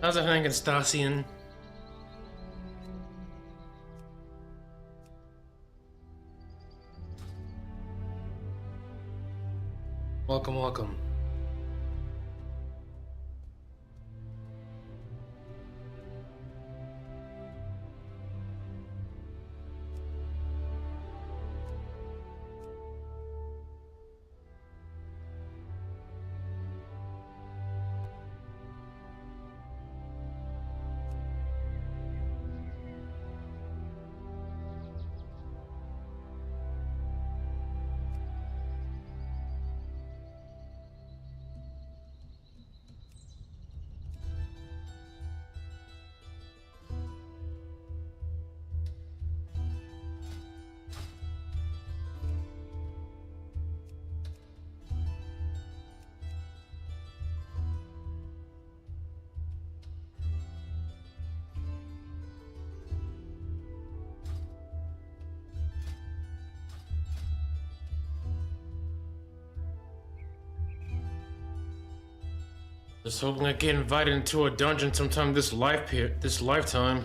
How's it hanging, Stasian? Welcome, welcome. Just hoping I get invited into a dungeon sometime this lifetime.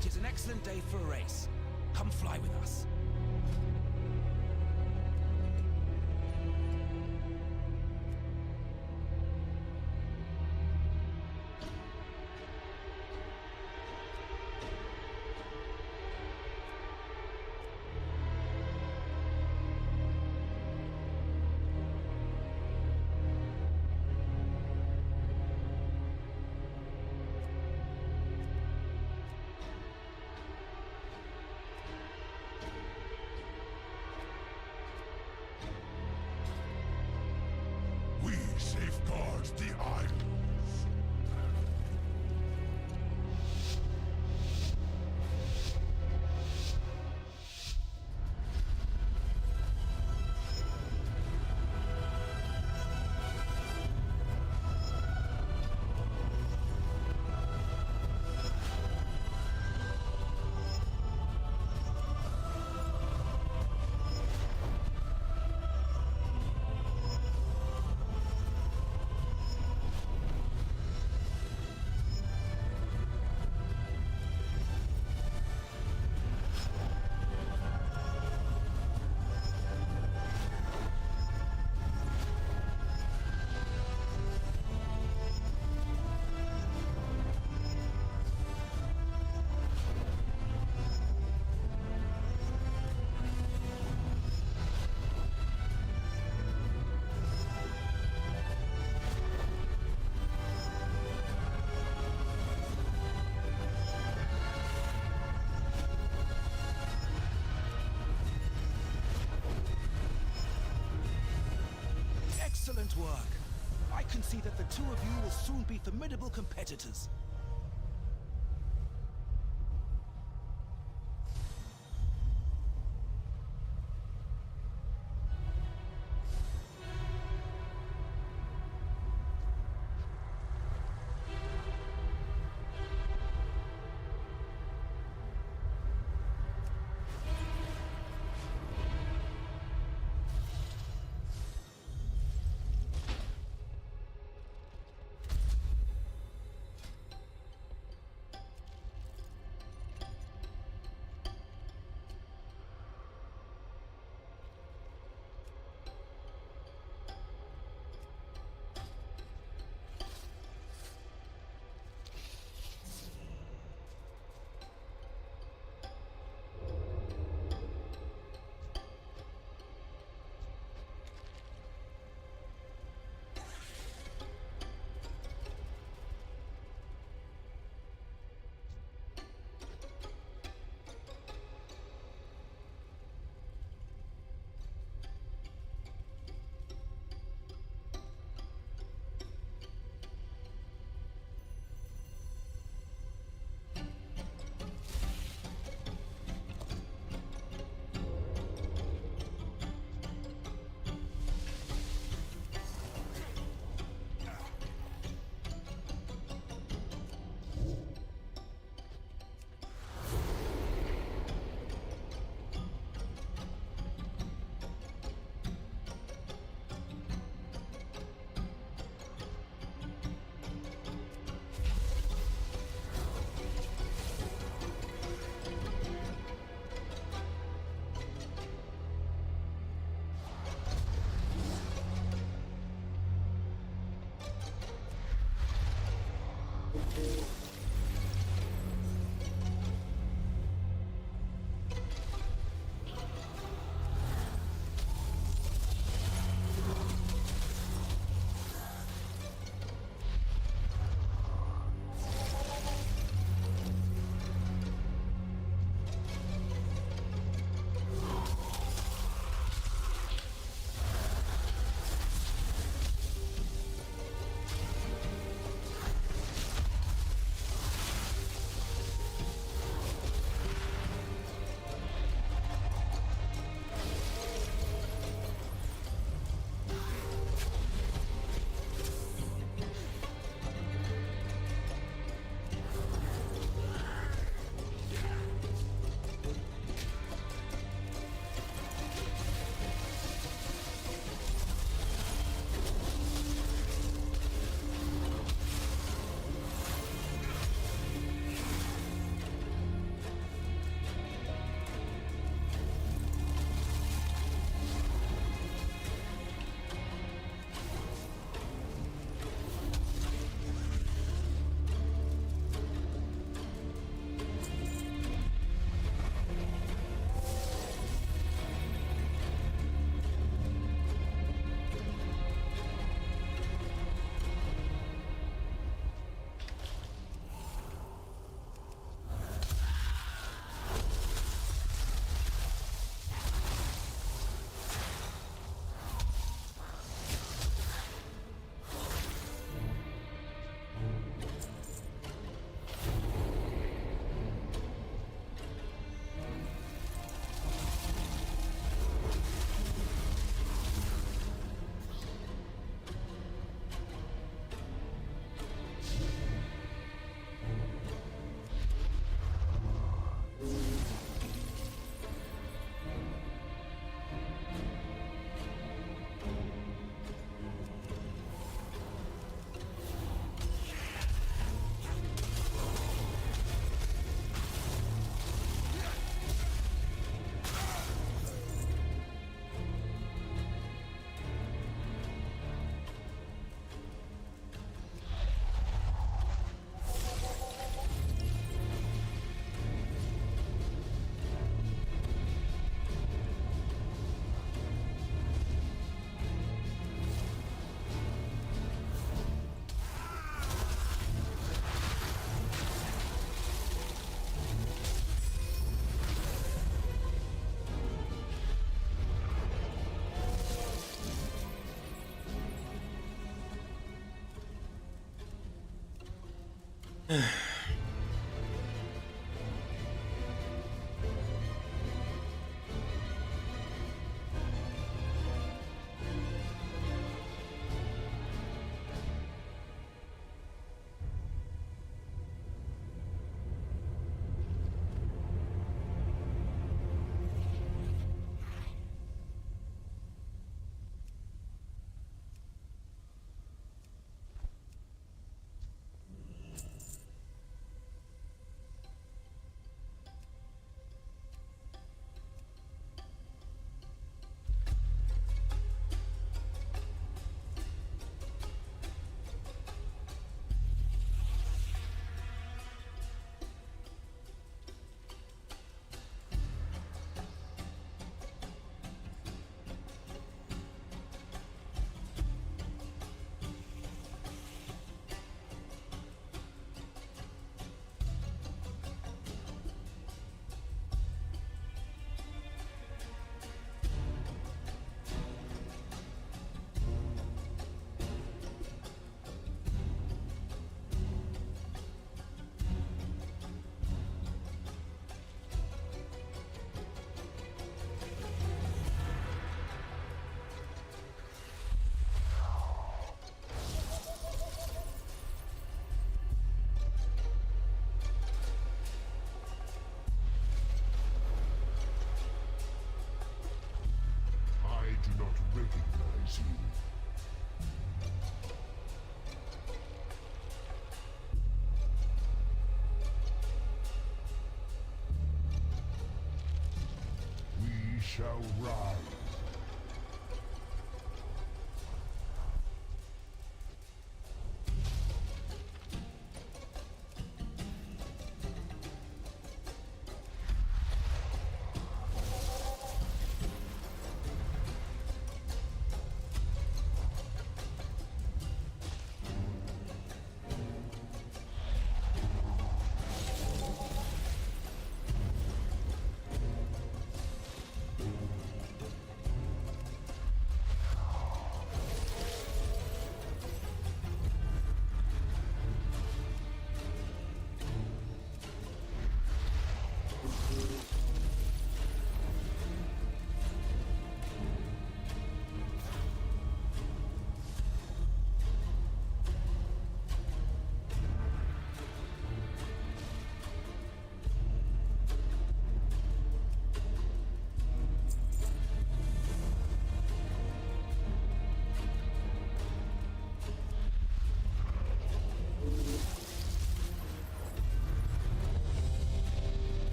It is an excellent day for a race. Come fly with us. We safeguard the islands. Excellent work. I can see that the two of you will soon be formidable competitors. I do not recognize you. We shall rise.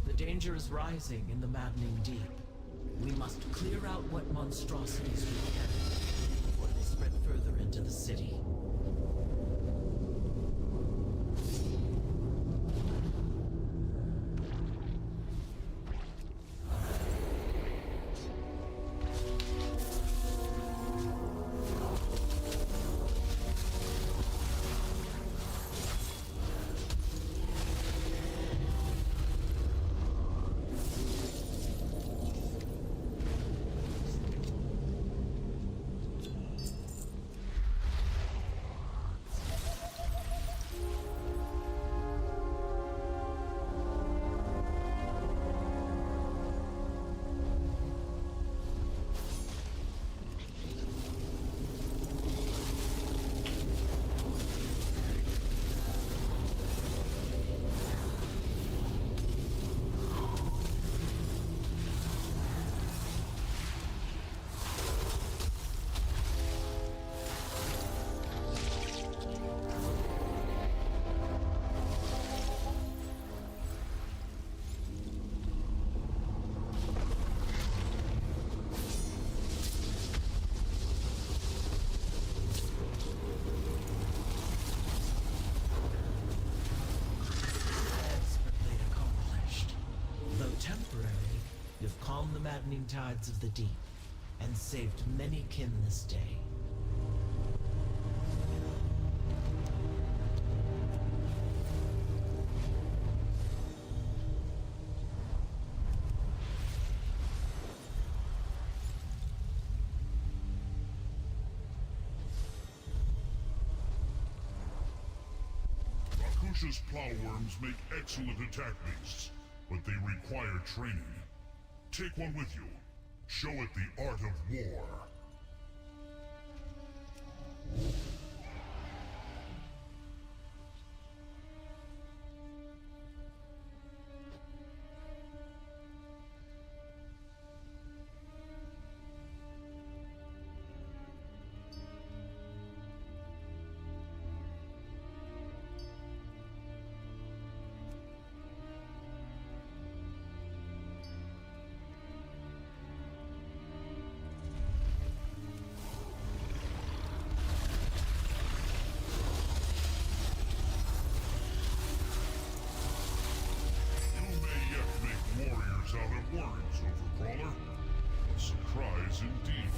The danger is rising in the maddening deep. We must clear out what monstrosities we can before they spread further into the city. The maddening tides of the deep, and saved many kin this day. Ferocious plowworms make excellent attack beasts, but they require training. Take one with you. Show it the art of war. Warriors out of words, Overcrawler. A surprise indeed.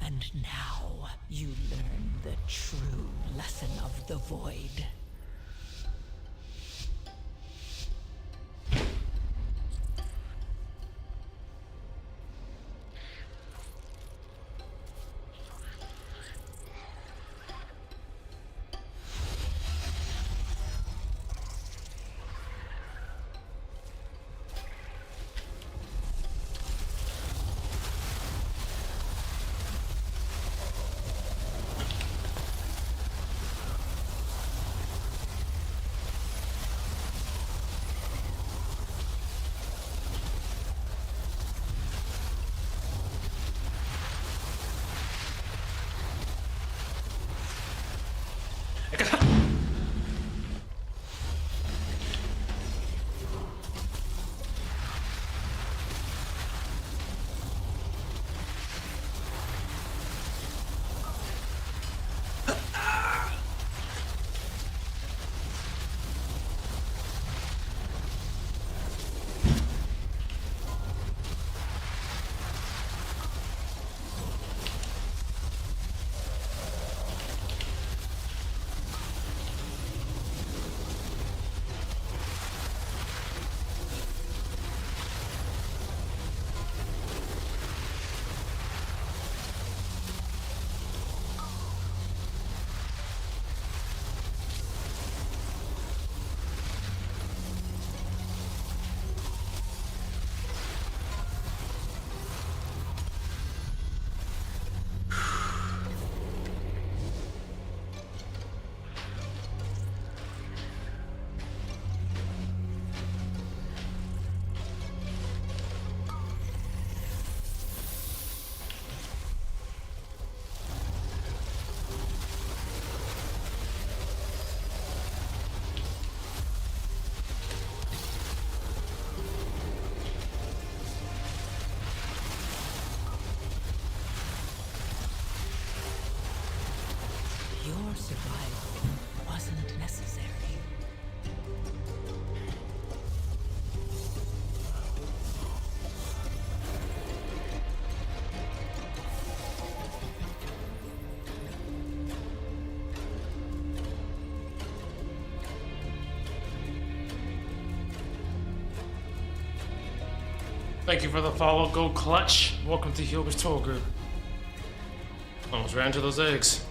And now you learn the true lesson of the Void. Your survival wasn't necessary. Thank you for the follow, Go Clutch. Welcome to Hyoga's Tour Group. Almost ran into those eggs.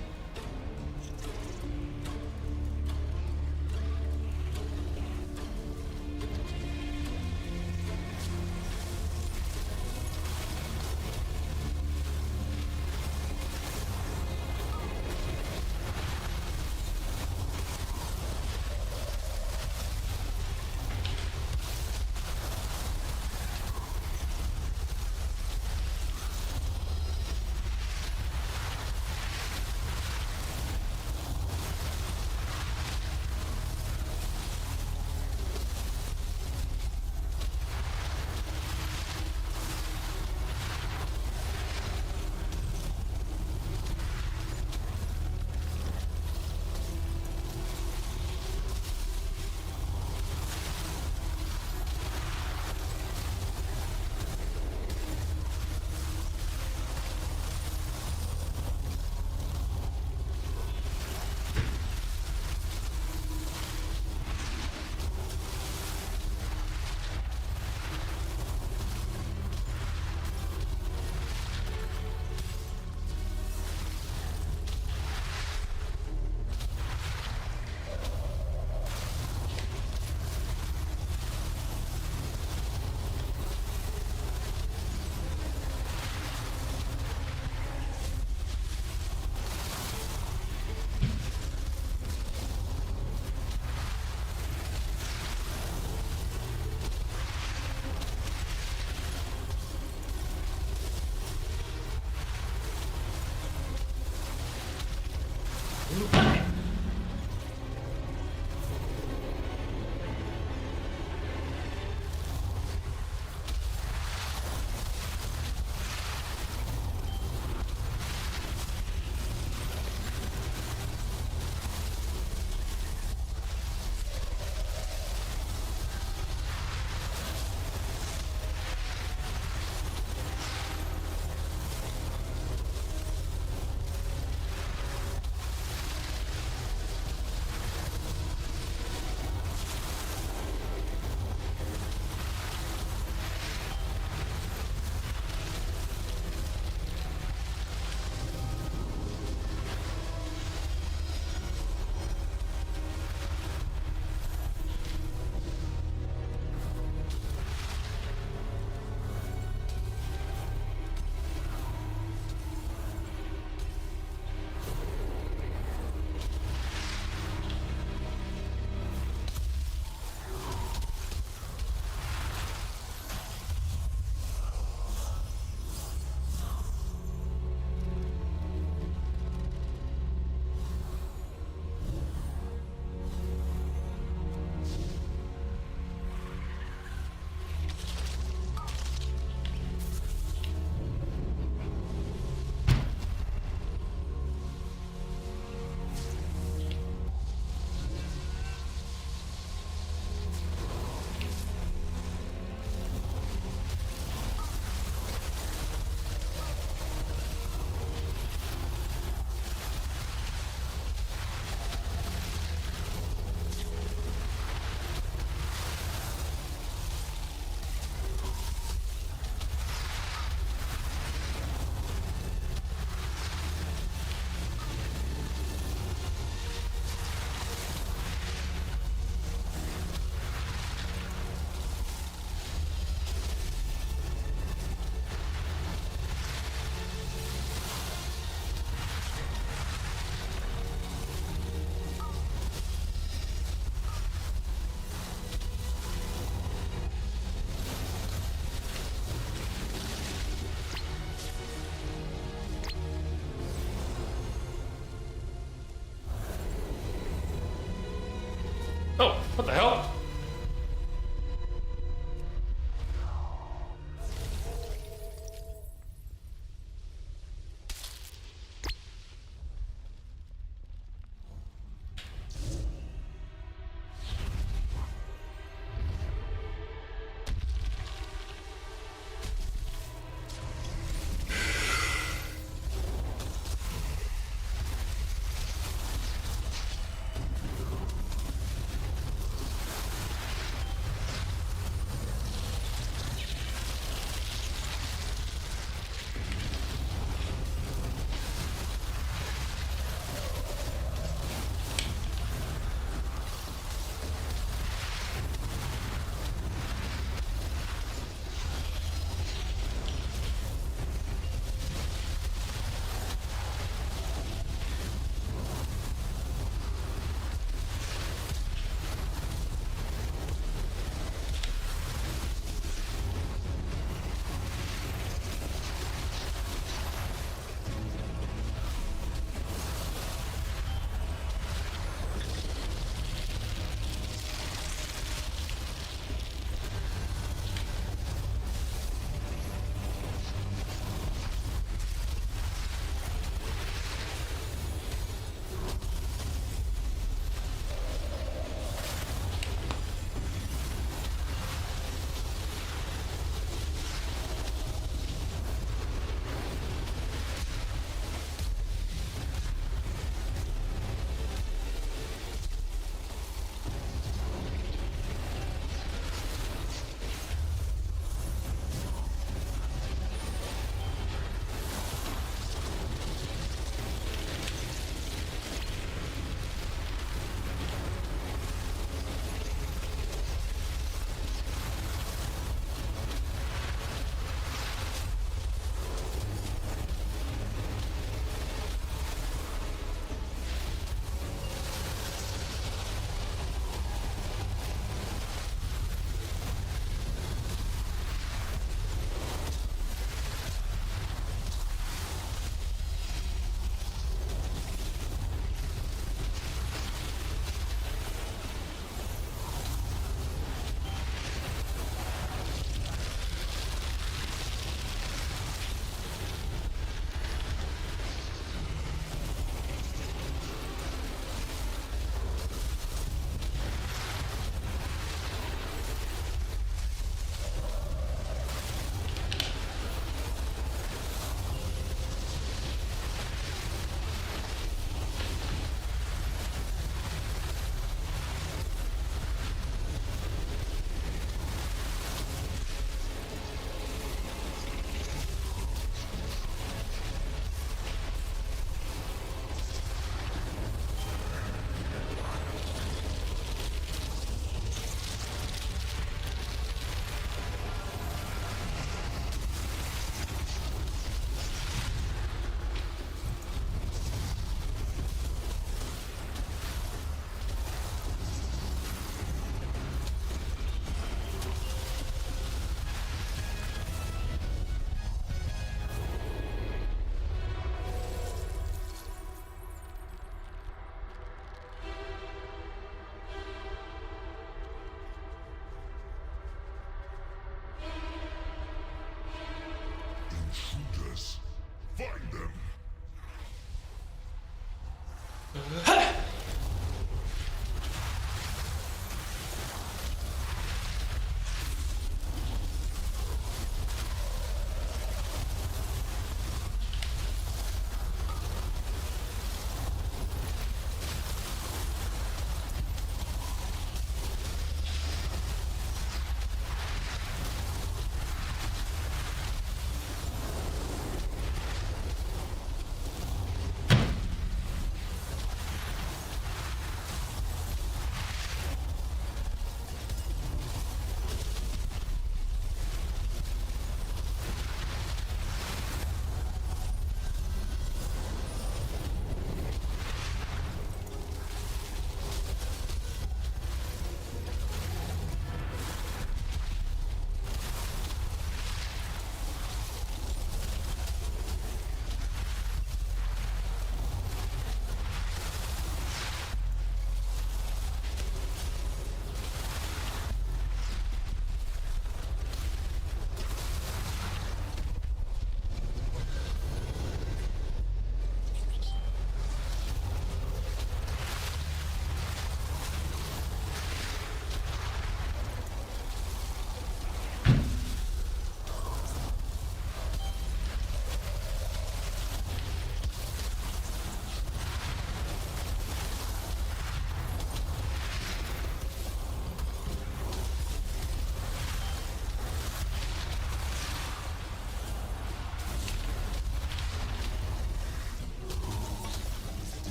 Oh, what the hell?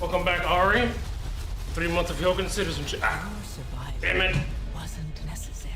Welcome back, Ari. 3 months of Hyogen citizenship. Ah, Your survival damn it. wasn't necessary.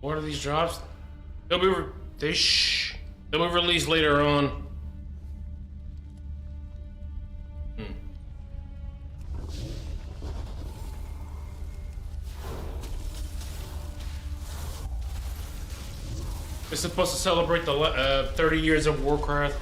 What are these drops? They'll be they'll be released later on. It's supposed to celebrate the 30 years of Warcraft.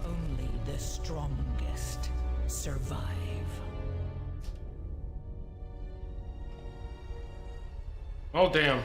Only the strongest survive. Oh, damn.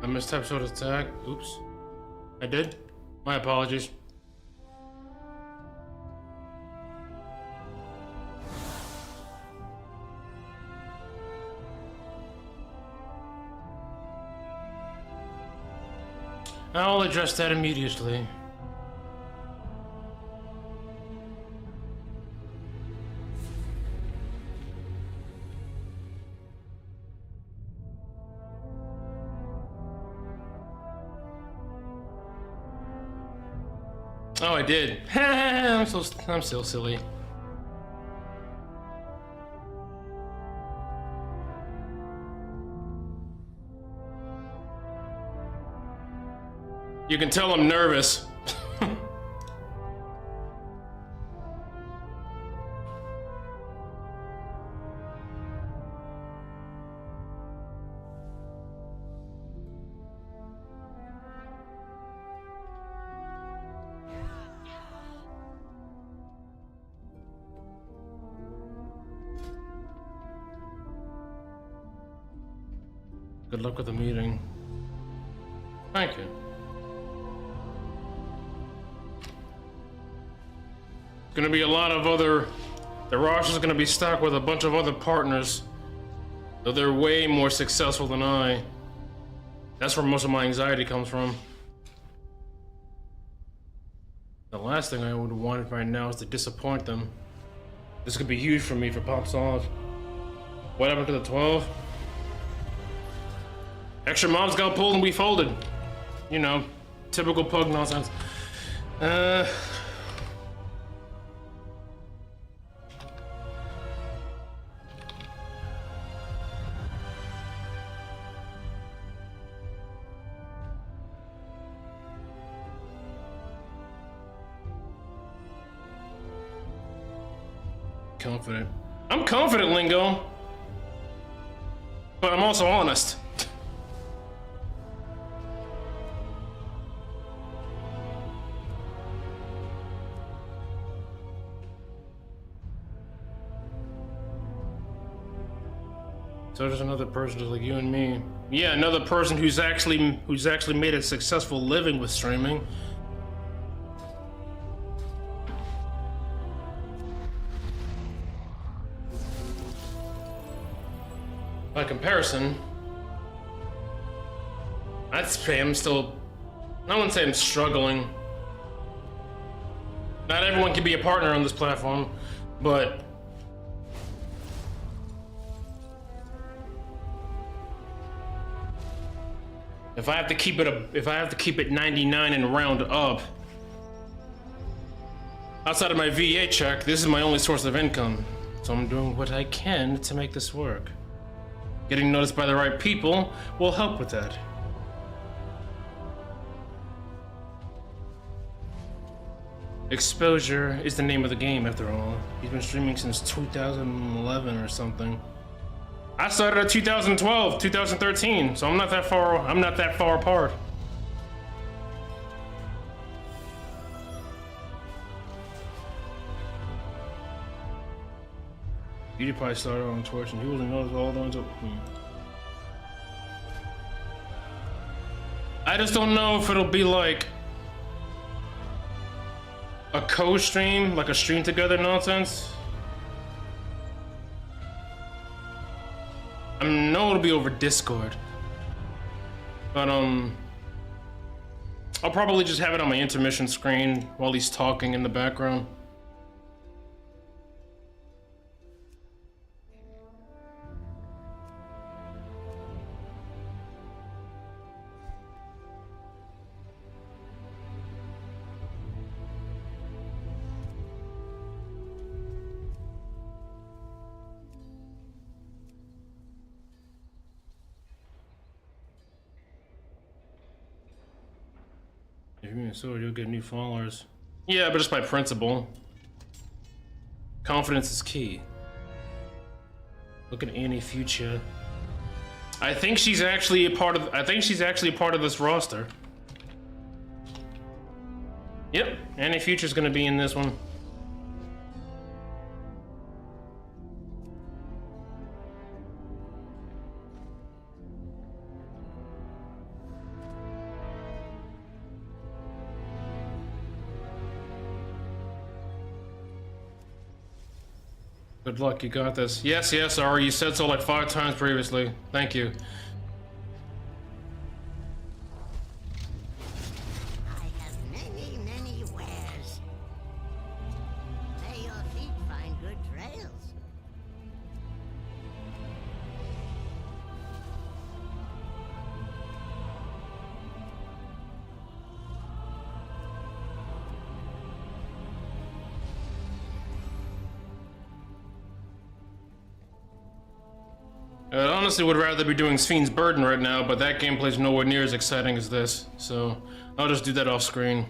I missed episode attack. Oops. I did? My apologies. I'll address that immediately. Oh, I did. I'm still silly. You can tell I'm nervous. Good luck with the meeting. Thank you. Gonna be a lot of other. The roster's gonna be stacked with a bunch of other partners, though they're way more successful than I. That's where most of my anxiety comes from. The last thing I would want right now is to disappoint them. This could be huge for me if it pops off. What happened to the 12? Extra mobs got pulled and we folded. You know, typical pug nonsense. Confident. I'm confident, Lingo. But I'm also honest. So there's another person just like you and me. Yeah, another person who's actually made a successful living with streaming. By comparison, I'd say I'm still. I wouldn't say I'm struggling. Not everyone can be a partner on this platform, but. If I have to keep it 99 and round up, outside of my VA check, this is my only source of income. So I'm doing what I can to make this work. Getting noticed by the right people will help with that. Exposure is the name of the game, after all. He's been streaming since 2011 or something. I started at 2012, 2013, so I'm not that far apart. PewDiePie started on Twitch and he really knows all the ones up. I just don't know if it'll be like a co-stream, like a stream together nonsense. I know it'll be over Discord, but I'll probably just have it on my intermission screen while he's talking in the background. If you mean so, you'll get new followers. Yeah, but just by principle. Confidence is key. Look at Annie Future. I think she's actually a part of this roster. Yep, Annie Future's gonna be in this one. Good luck, you got this. Yes, yes, Ari, you said so like 5 times previously. Thank you. I have many, many wares. May your feet find good trails. I honestly would rather be doing Fiend's Burden right now, but that gameplay's nowhere near as exciting as this, so I'll just do that off screen.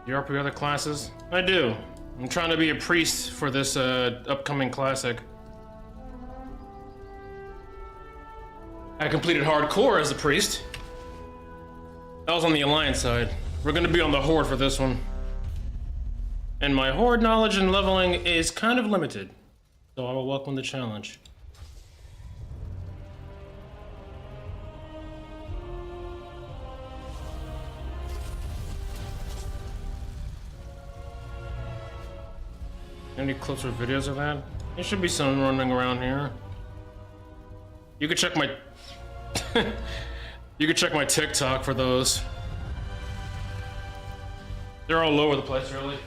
You up for other classes? I do. I'm trying to be a priest for this upcoming classic. I completed hardcore as a priest. That was on the Alliance side. We're gonna be on the Horde for this one. And my Horde knowledge and leveling is kind of limited. So I will welcome the challenge. Any clips or videos of that? There should be some running around here. You could check my you could check my TikTok for those. They're all over the place, really.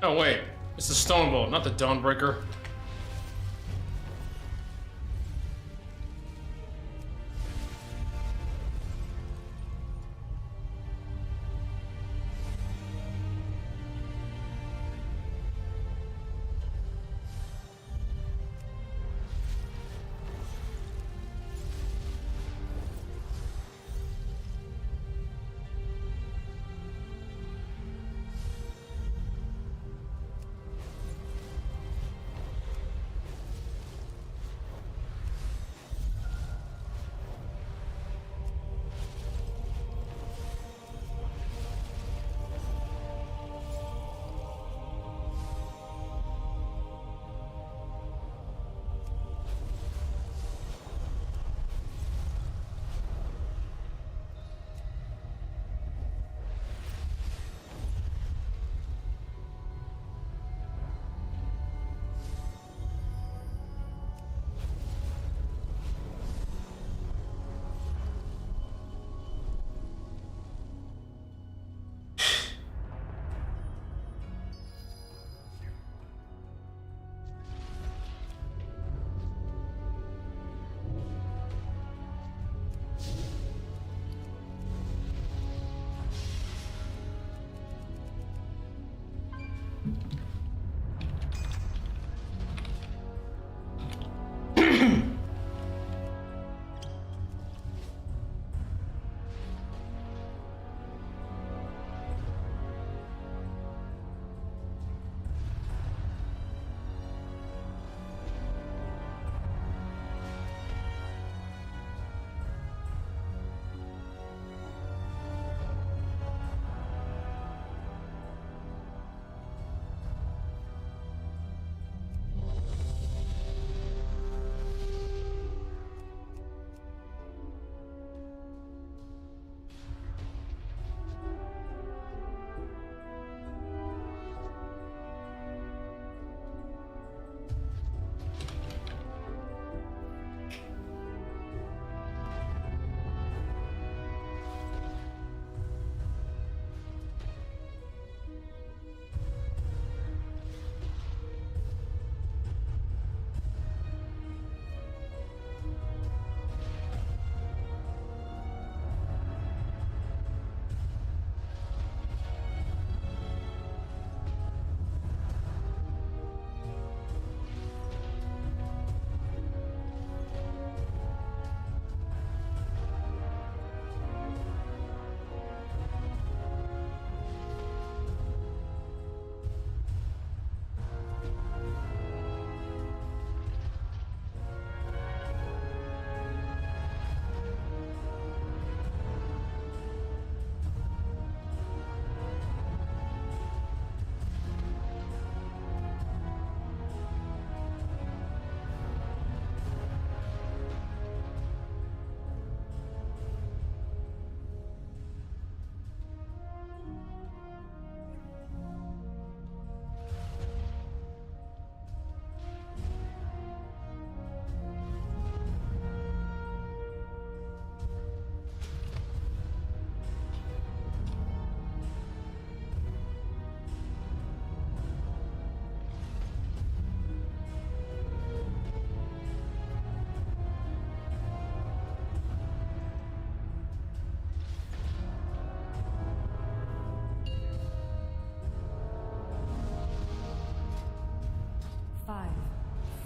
Oh wait, it's the Stonebolt, not the Dawnbreaker.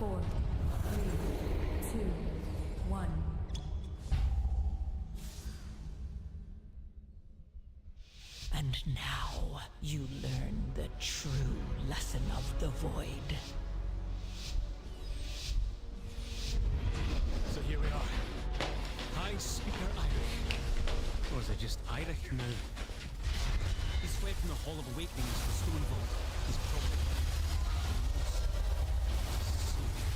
4, 3, 2, 1. And now you learn the true lesson of the void. So here we are. I speaker Irish. Or is it just Irish now? He's fled from the Hall of Awakenings to the Stone Vault. He's probably...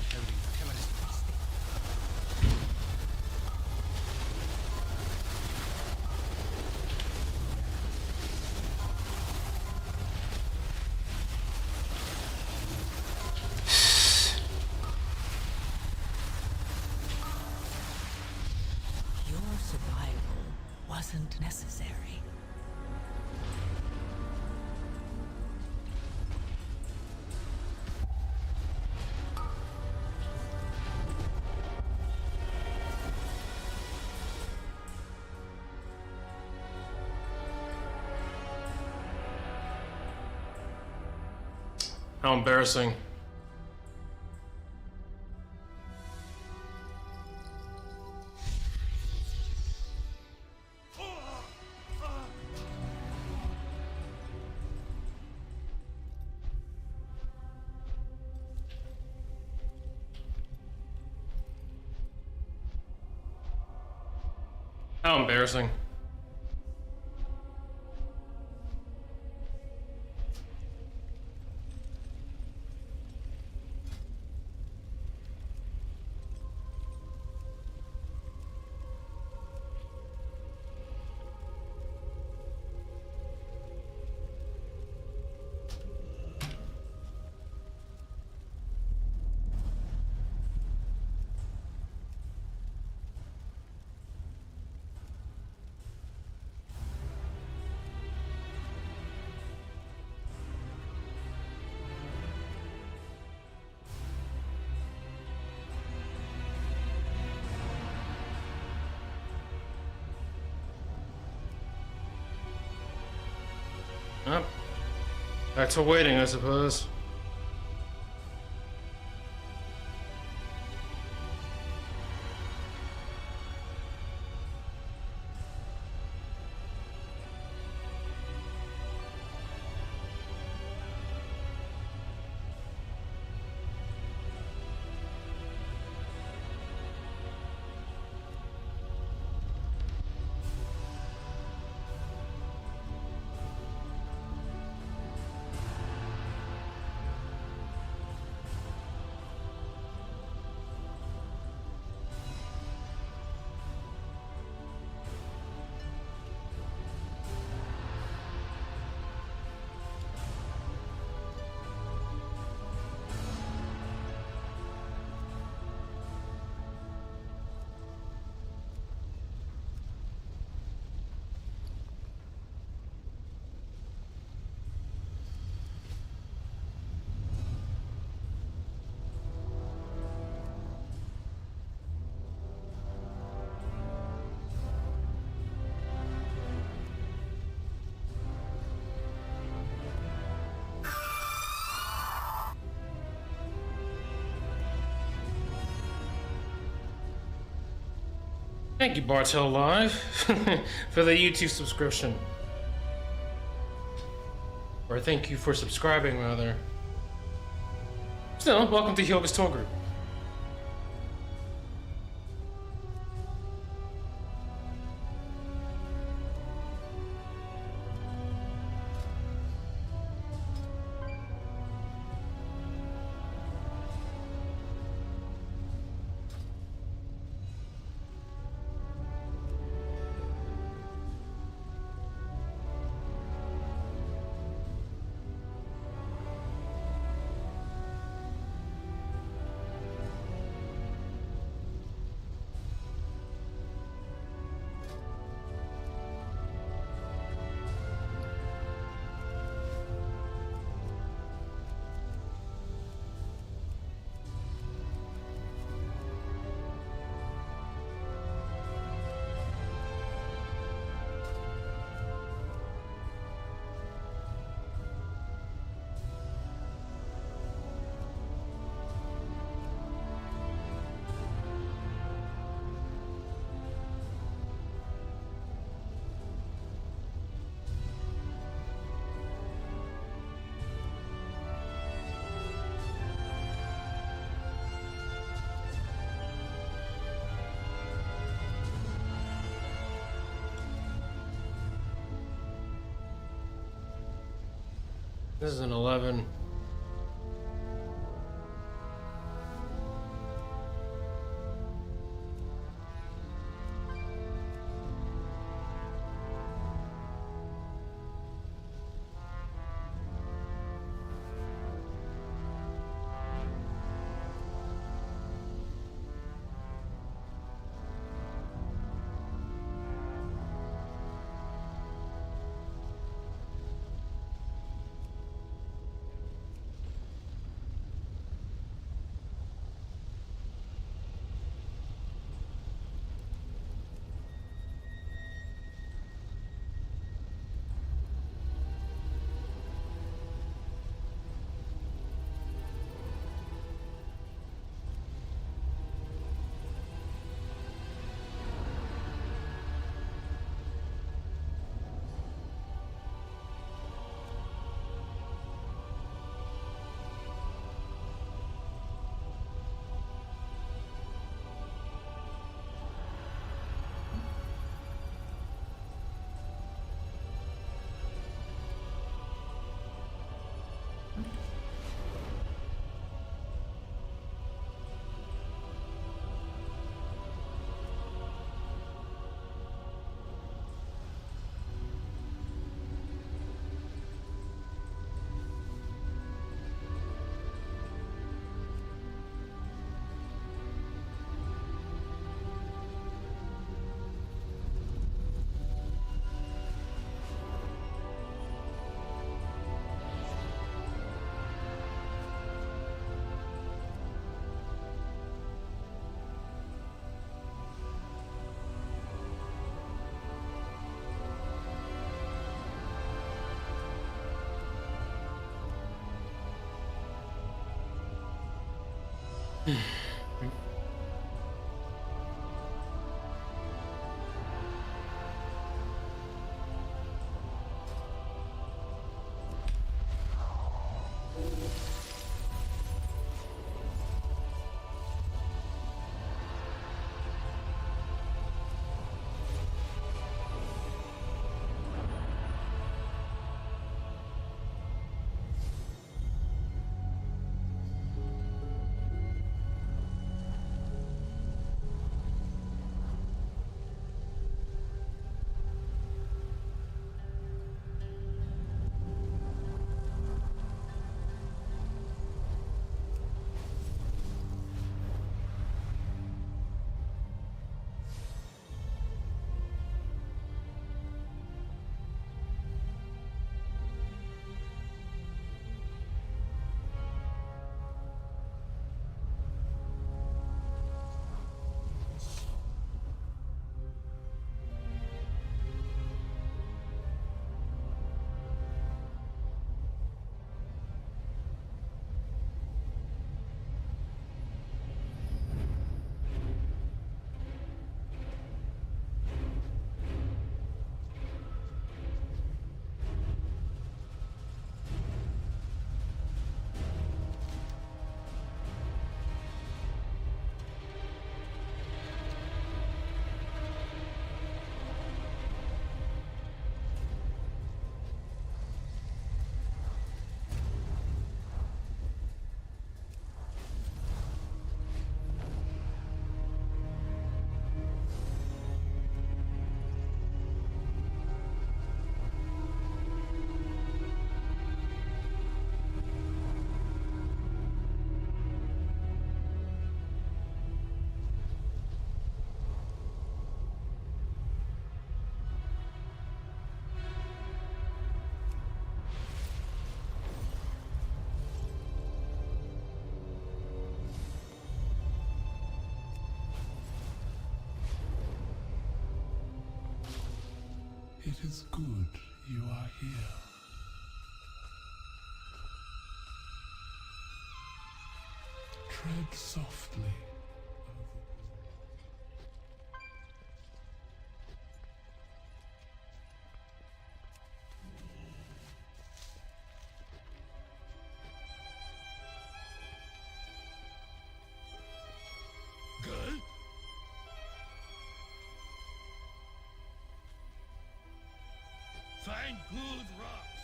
Shouting, terrorist beastie. Your survival wasn't necessary. How embarrassing. How embarrassing. Yep. Back to waiting, I suppose. Thank you, Bartel Live, for the YouTube subscription. Or thank you for subscribing, rather. Still, welcome to Hyoga's Tour Group. This is an 11. It is good you are here. Tread softly. Good? Find good rocks.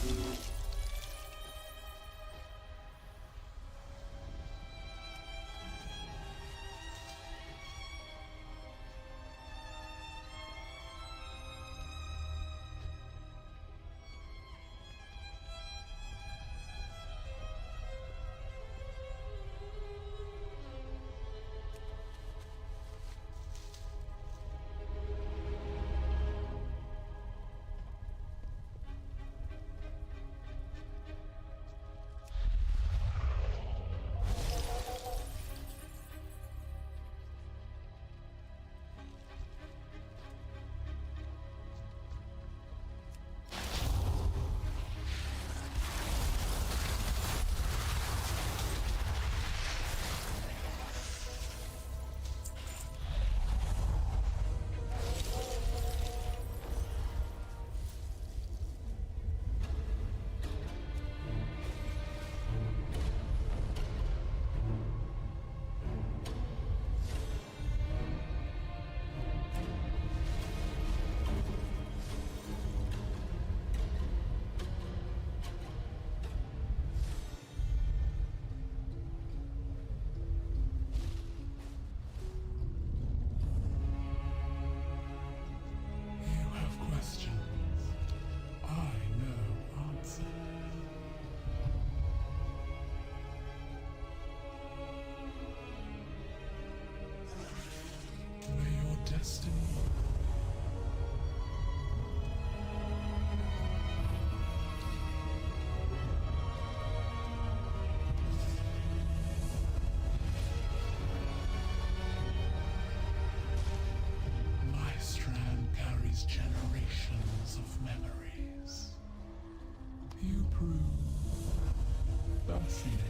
You have questions. I know answers. May your destiny My strand carries generations of memories. You prove fascinating.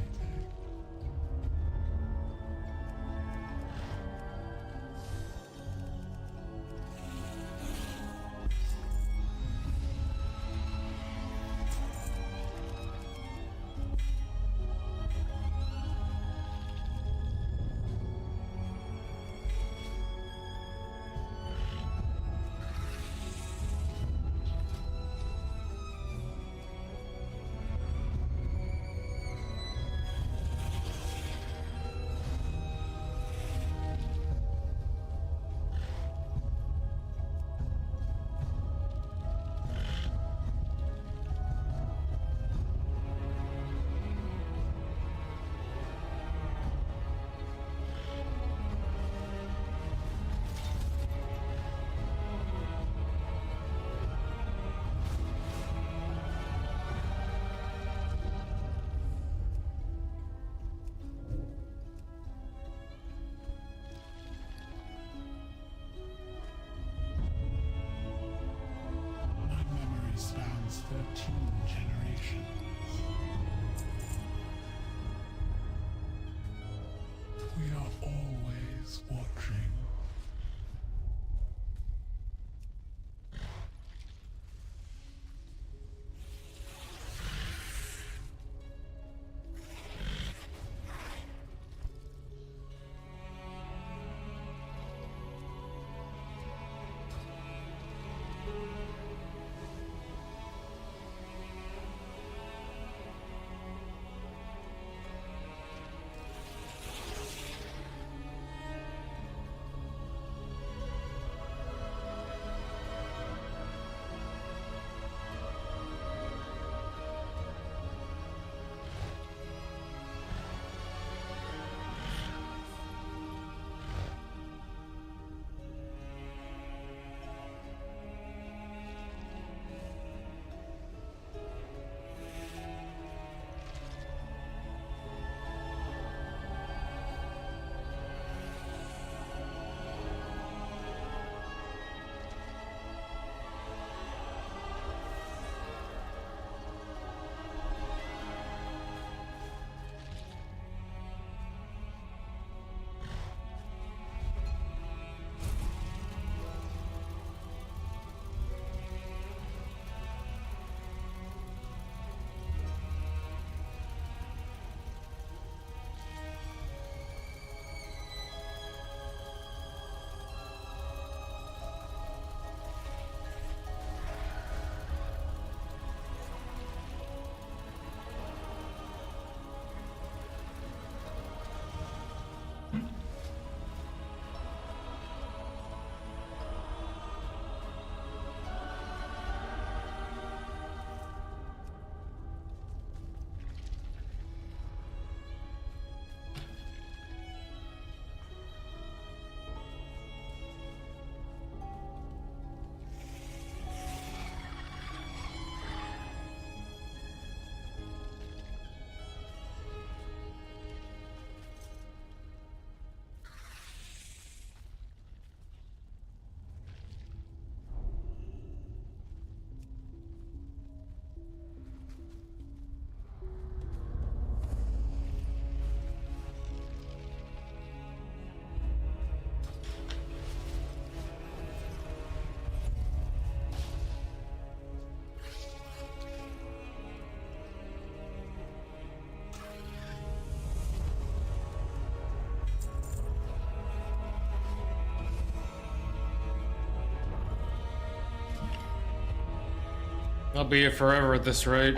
I'll be here forever at this rate.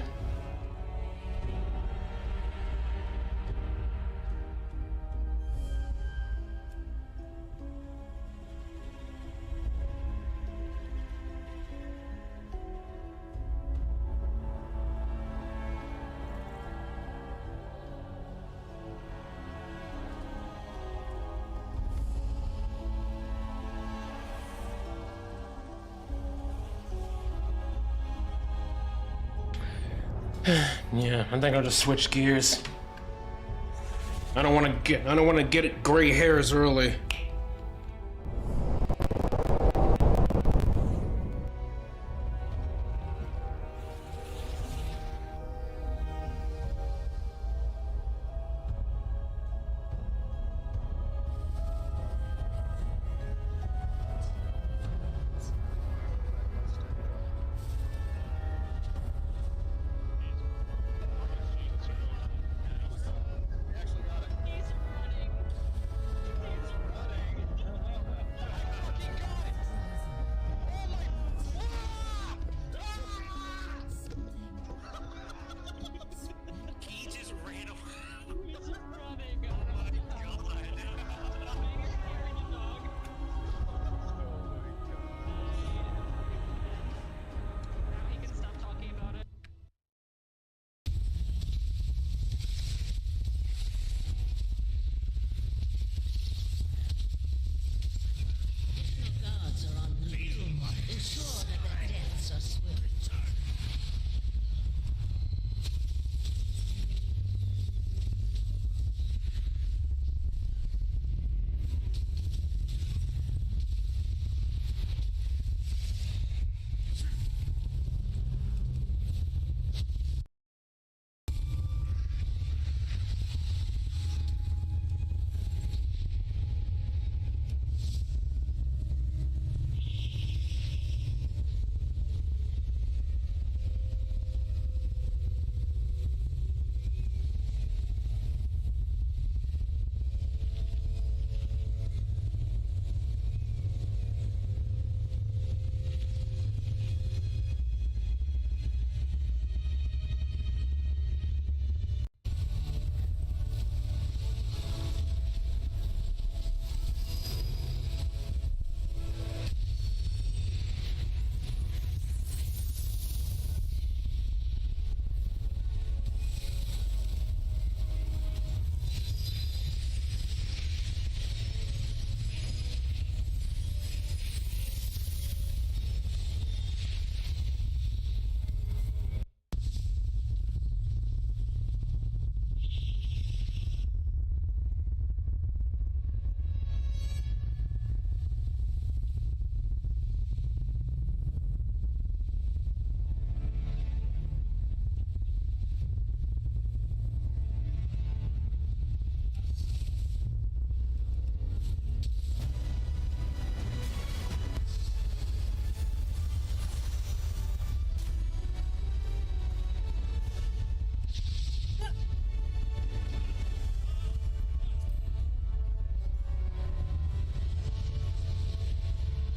Yeah, I think I'll just switch gears. I don't want to get gray hairs early. Guards are on duty. Ensure that their deaths are swift.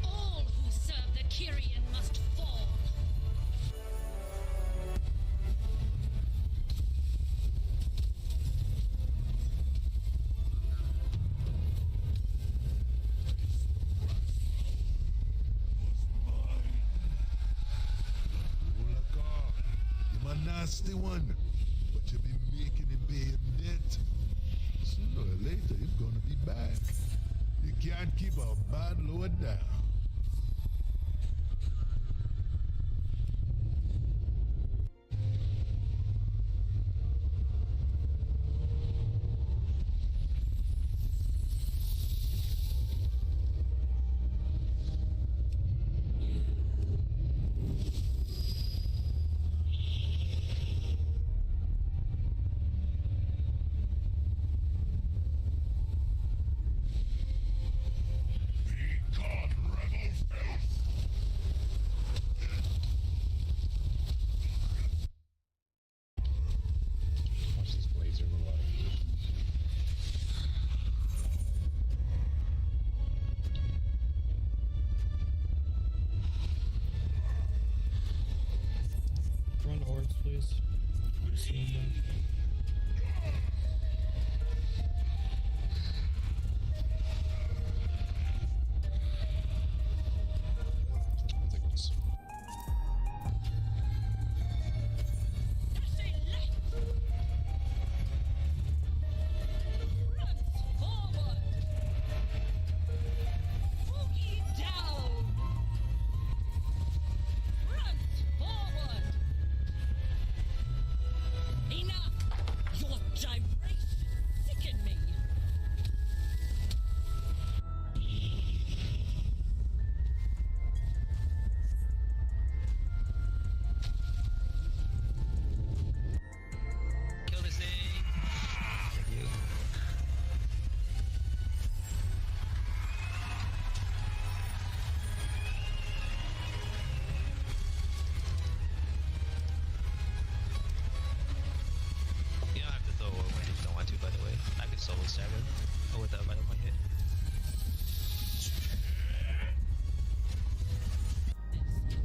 All who serve the Kyrian must fall. You're a nasty one, but you be making him pay him debt. Sooner or later, he's gonna be back. You can't keep a bad lord down. Be gone, rebel! Kill this thing. Thank you. You don't have to throw it away if you don't want to, by the way. I could solo stab it. Oh, with that vital point hit.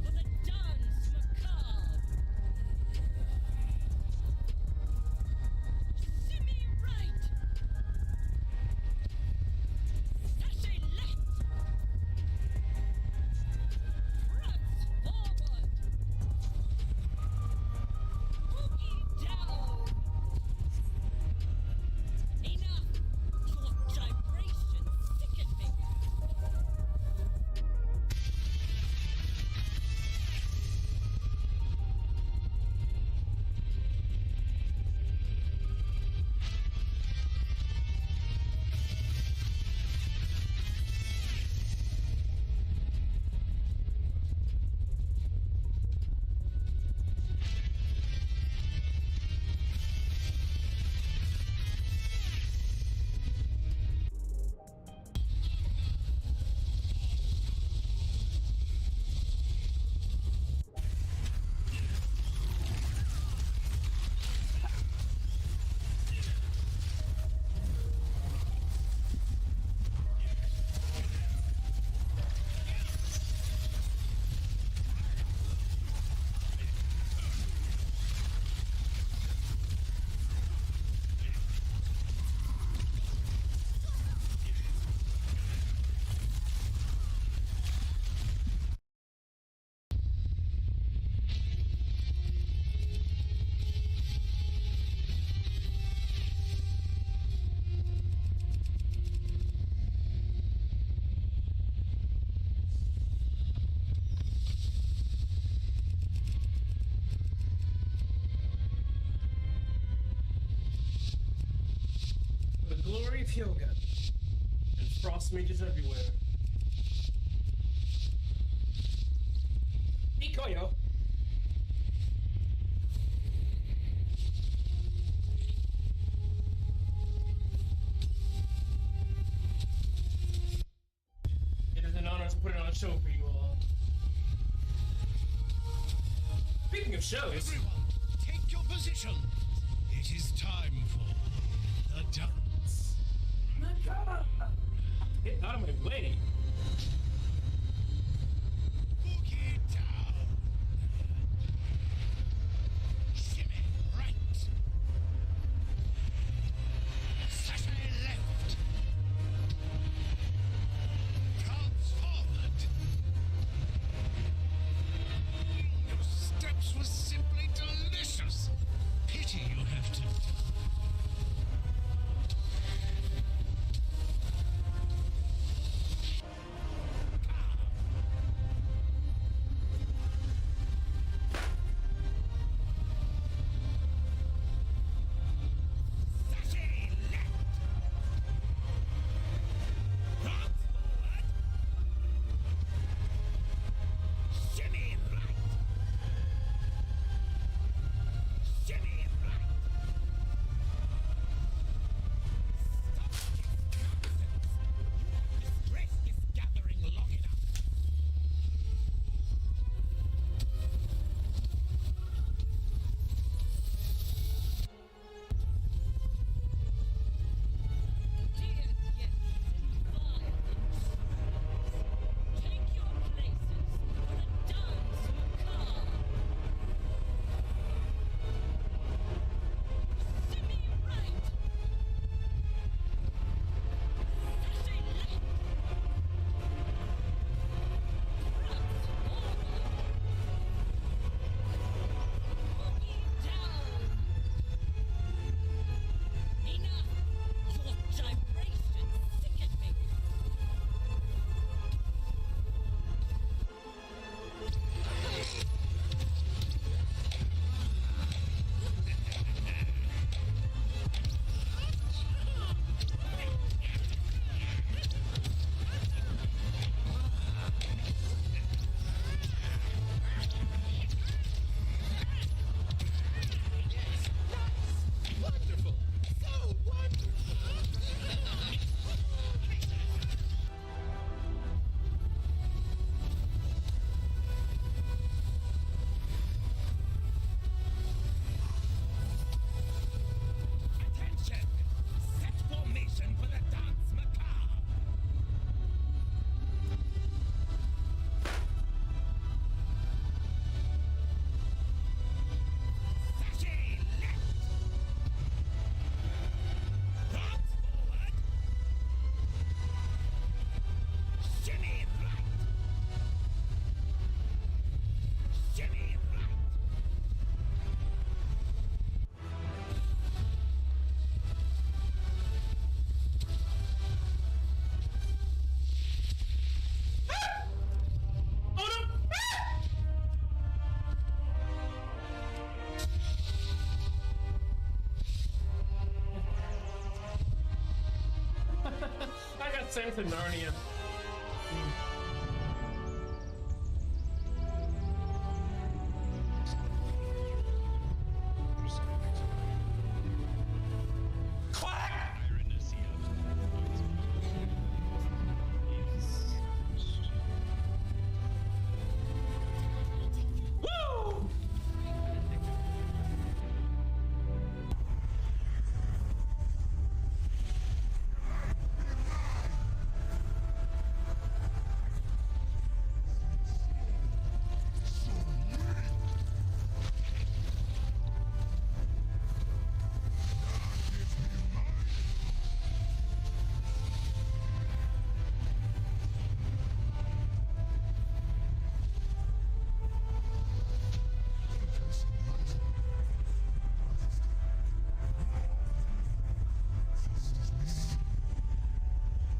For the dance macabre. Shimmy right. Sashay left. Runs forward. Boogie down. Enough. Your gyration sicken me. The glory of yoga and frost mages everywhere. Ikoyo! It is an honor to put it on a show for you all. Speaking of shows, Everyone, take your position. It is time for the dance. get out of my way! Boogie down. Shimmy right. Sashay left. Dance forward. Your steps were simply delicious. Pity you have to. Same for Narnia.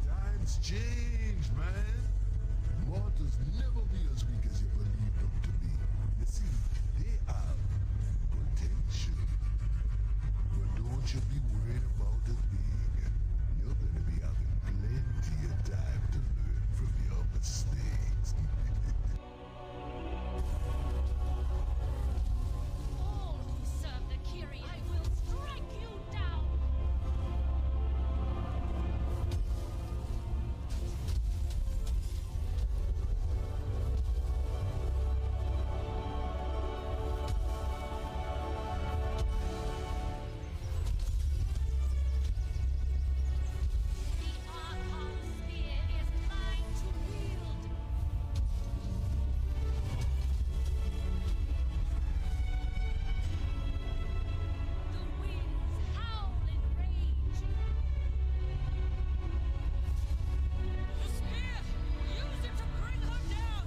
Times change, man. Mortals never be as weak as you believe them to be. You see, they have potential. But don't you be worried about a thing. You're gonna be having plenty of time to learn from your mistakes. All who serve the Kiri, I will strike you down! The Archon Spear is mine to wield! The winds howl in rage! The spear! Use it to bring her down!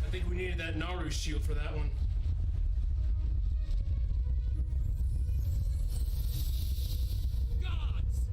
I think we needed that Naru shield for that one. Gods!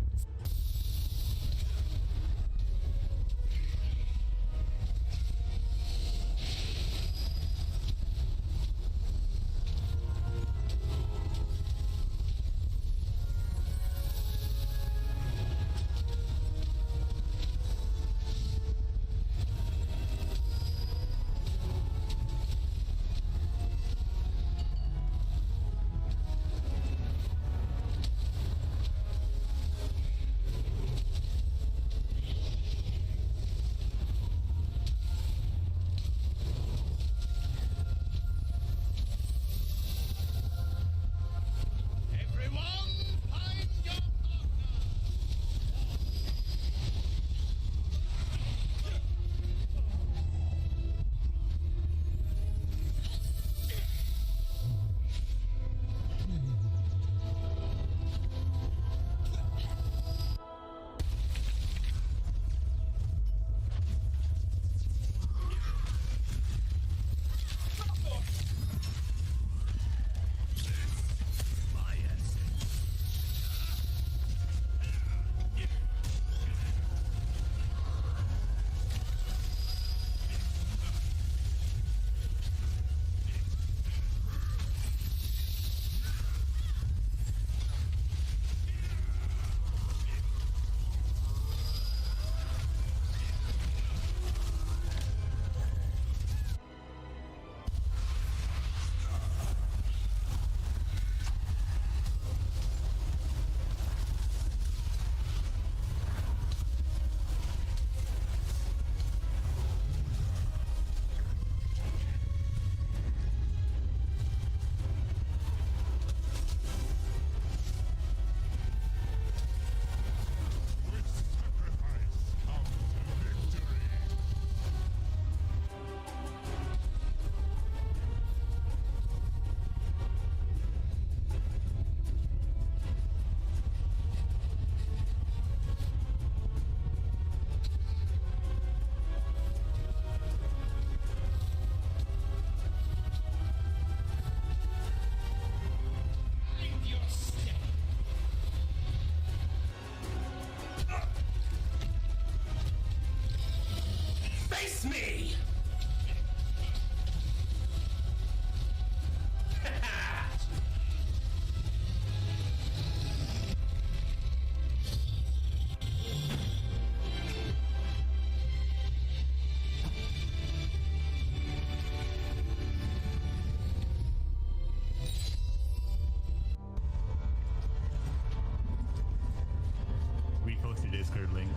after Link.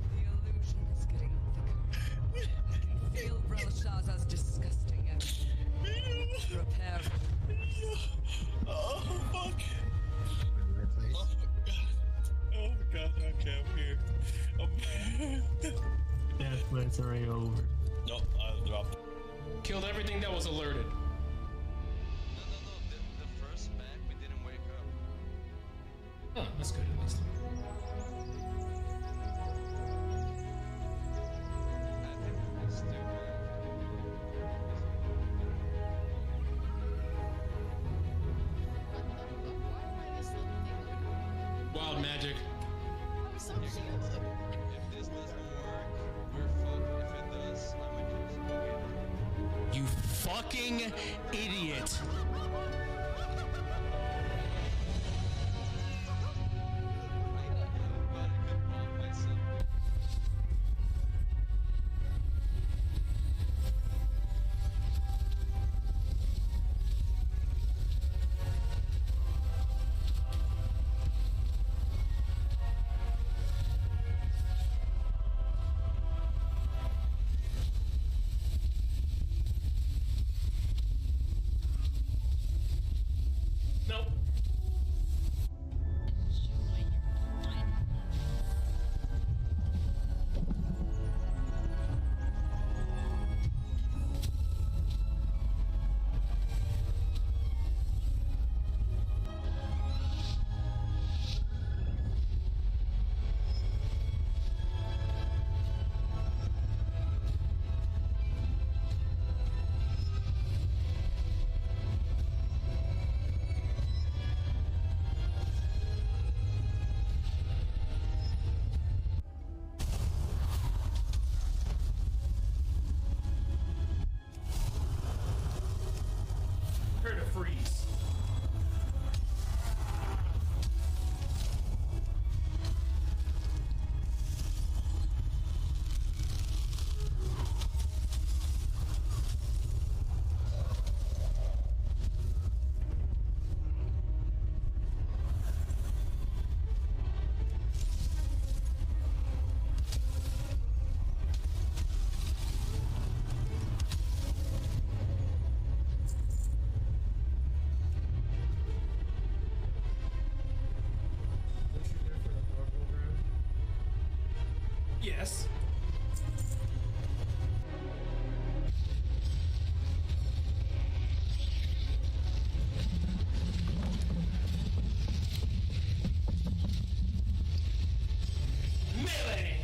The illusion is getting thicker. I can feel Belshazzar's disgusting energy. Repair. Oh fuck! Oh my god! Okay, I'm here. That was already over. No, I dropped. Killed everything that was alerted. No. The first back, we didn't wake up. Oh, that's good at least. I think we still Wild magic. If this doesn't work, we're fucked. If it does, I'm gonna You fucking idiot! Nope. Prepare to freeze. Yes. Melee!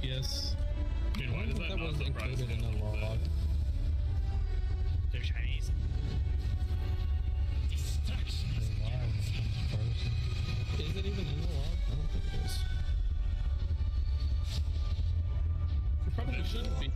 Yes. Dude, why does that not wasn't surprise included me in a the little log? bit? They're Chinese. Distraction. They are when it comes to frozen. Is it even in the log? I don't think it is. It probably shouldn't be.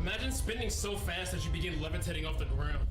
Imagine spinning so fast that you begin levitating off the ground.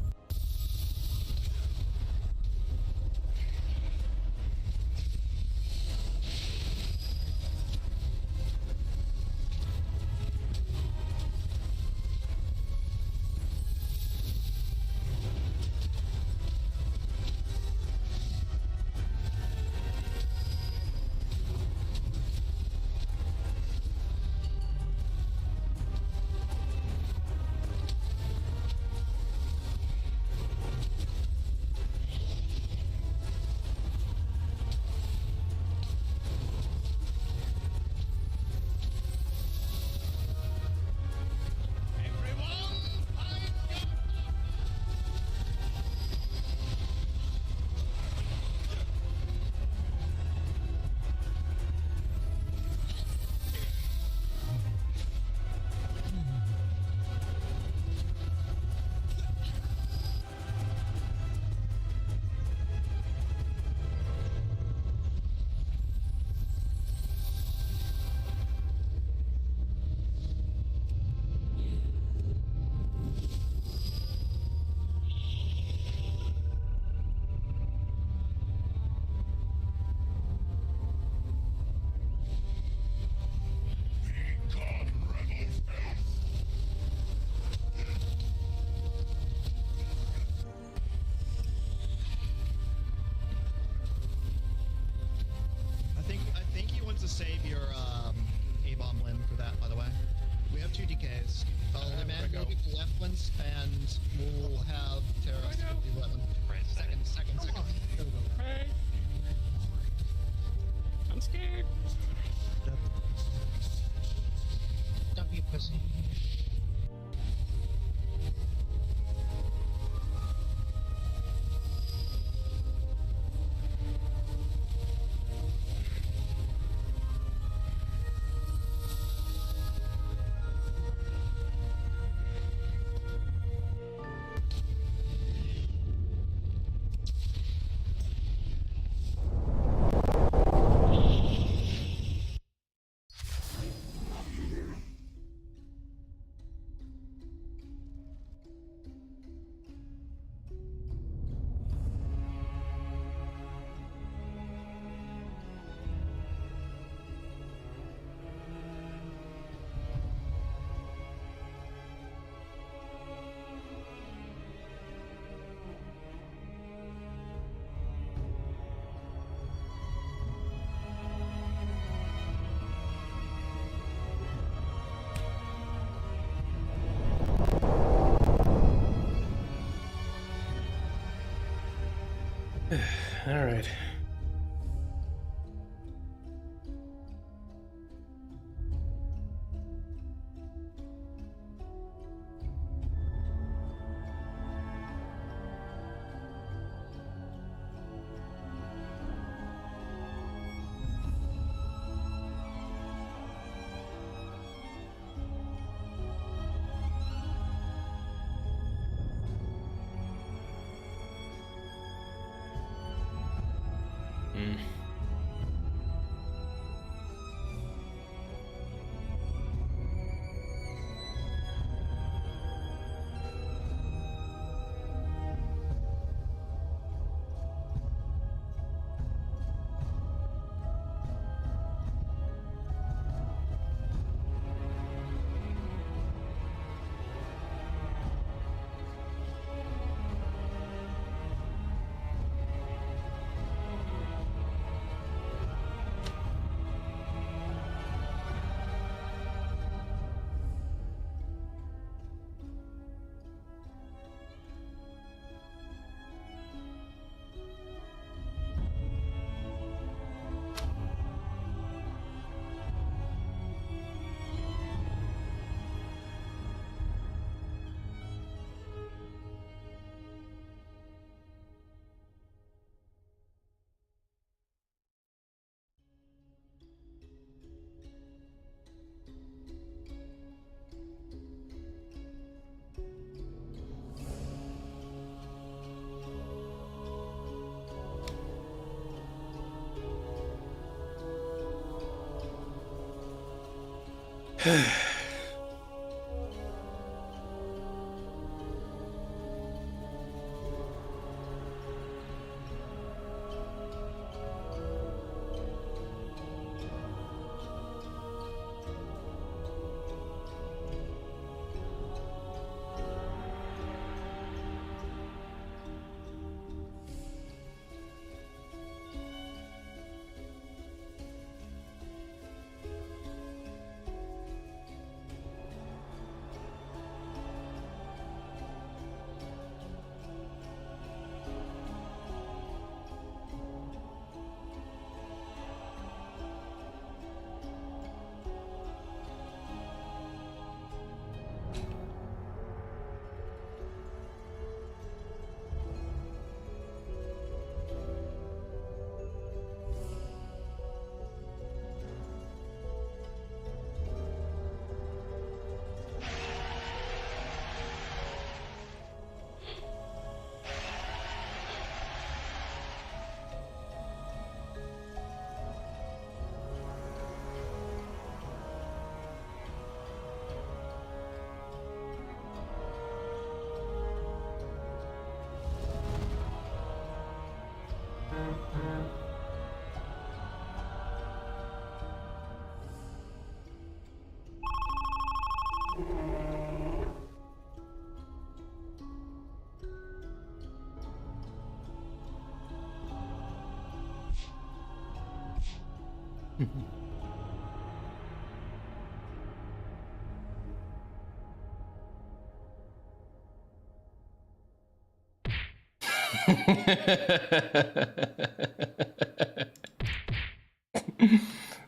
To save your A-bomb limb for that, by the way. We have 2 DKs. Liman will be the left ones, and we'll have terrorists with the 11. Second. There we go. Hey. I'm scared. Don't be a pussy. All right.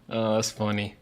Oh, that's funny.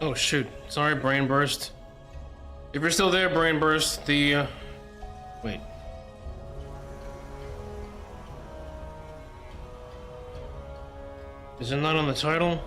Oh shoot, sorry, brain burst. If you're still there, brain burst, the, wait. Is it not on the title?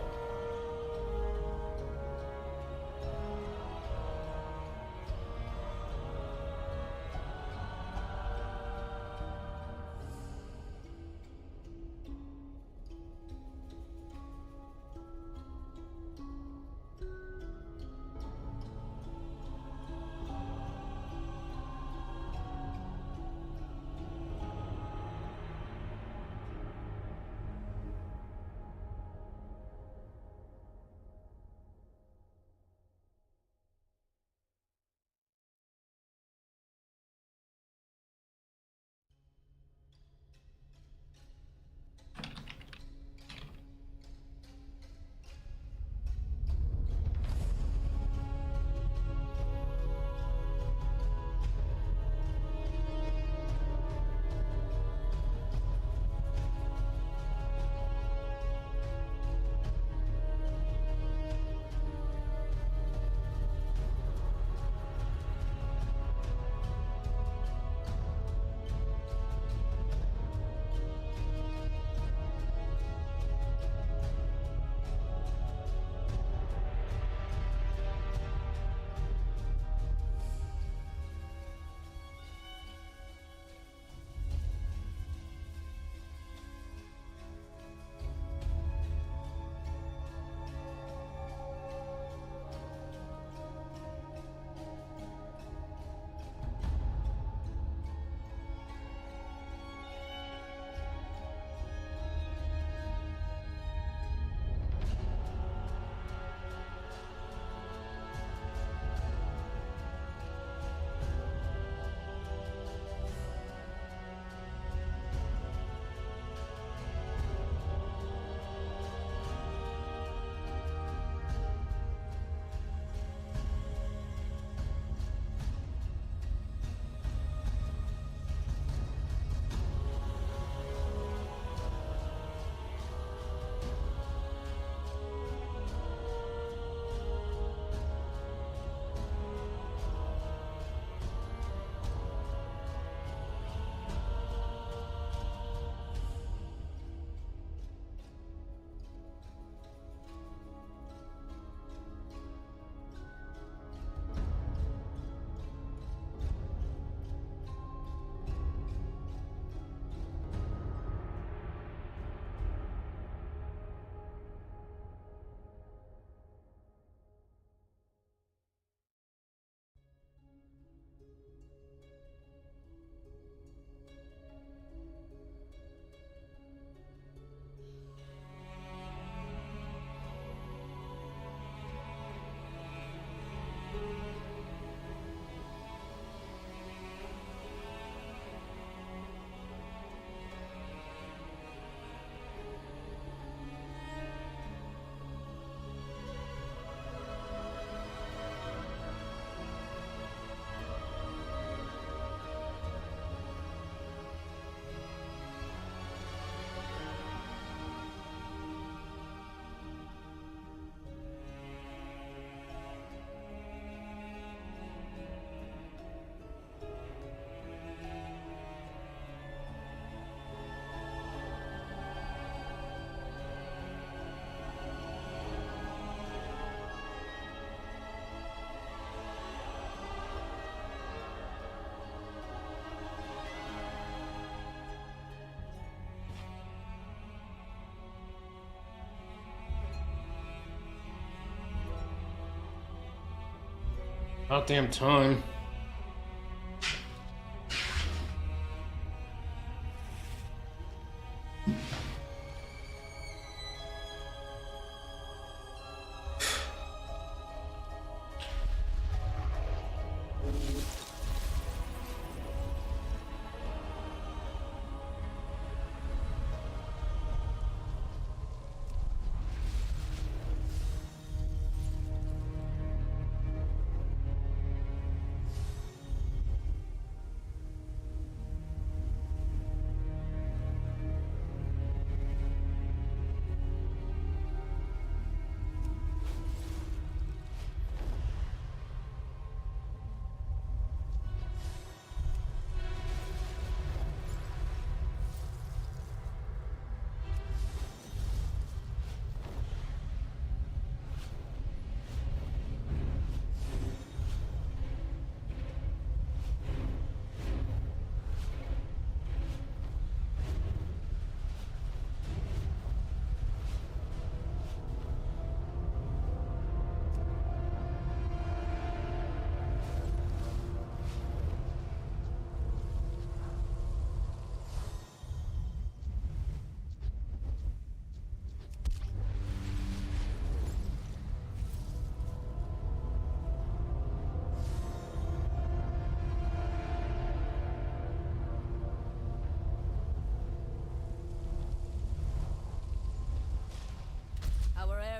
About damn time.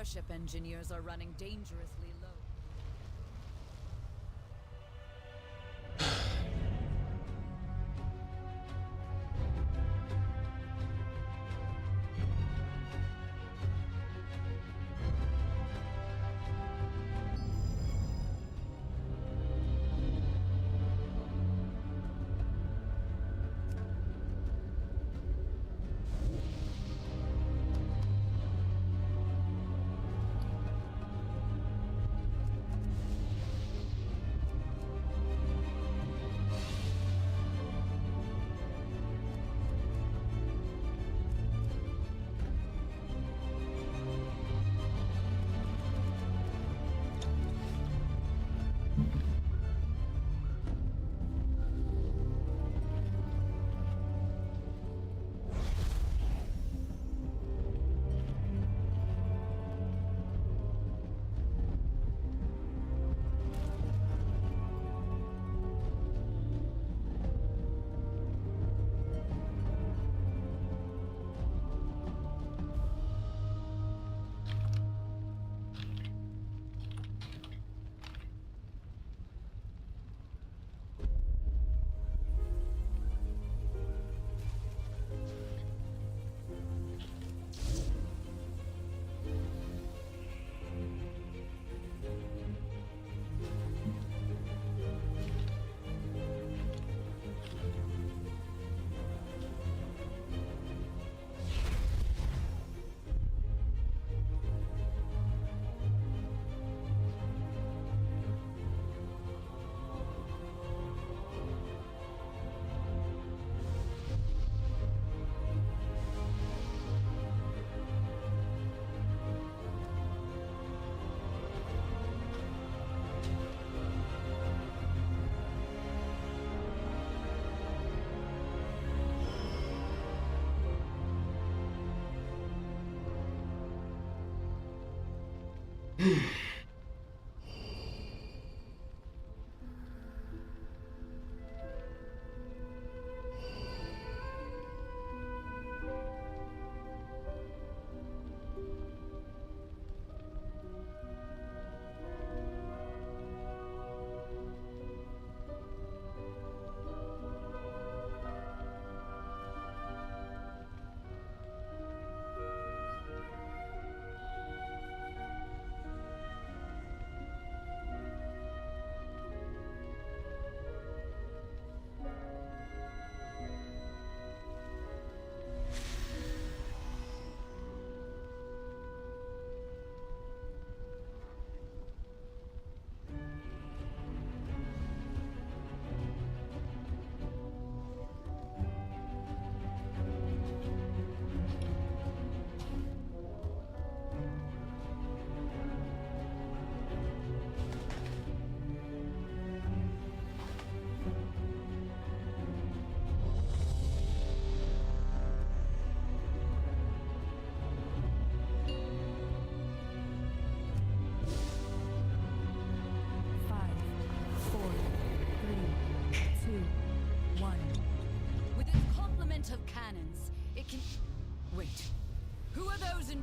Starship engineers are running dangerously low.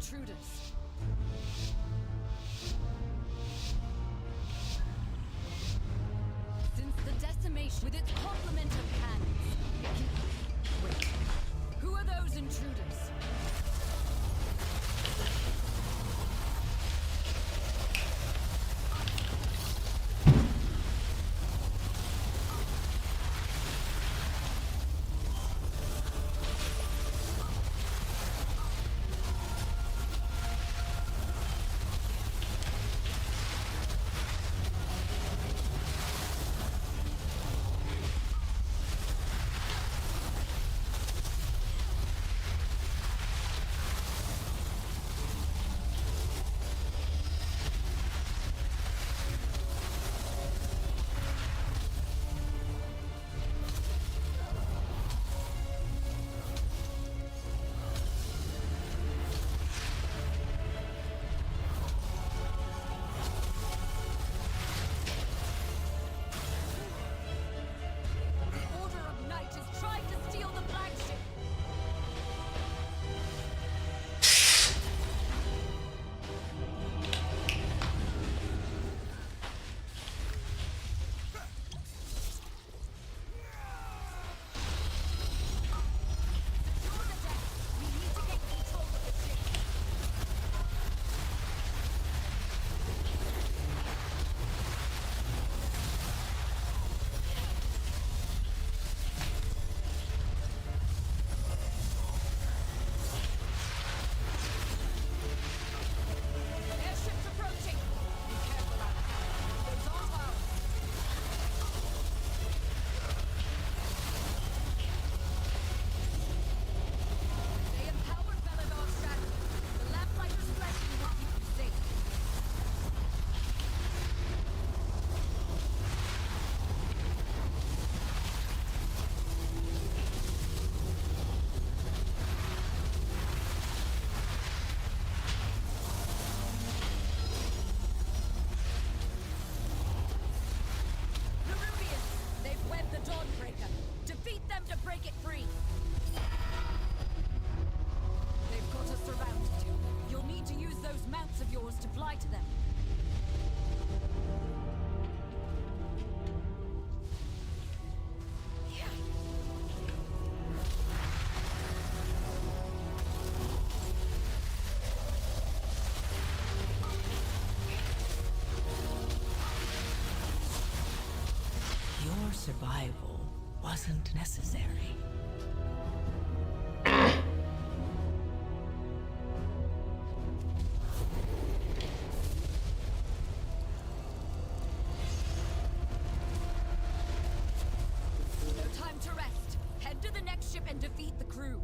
intruders. Since the decimation with its complement of cannons, it can... Wait, who are those intruders? survival wasn't necessary. No time to rest. Head to the next ship and defeat the crew.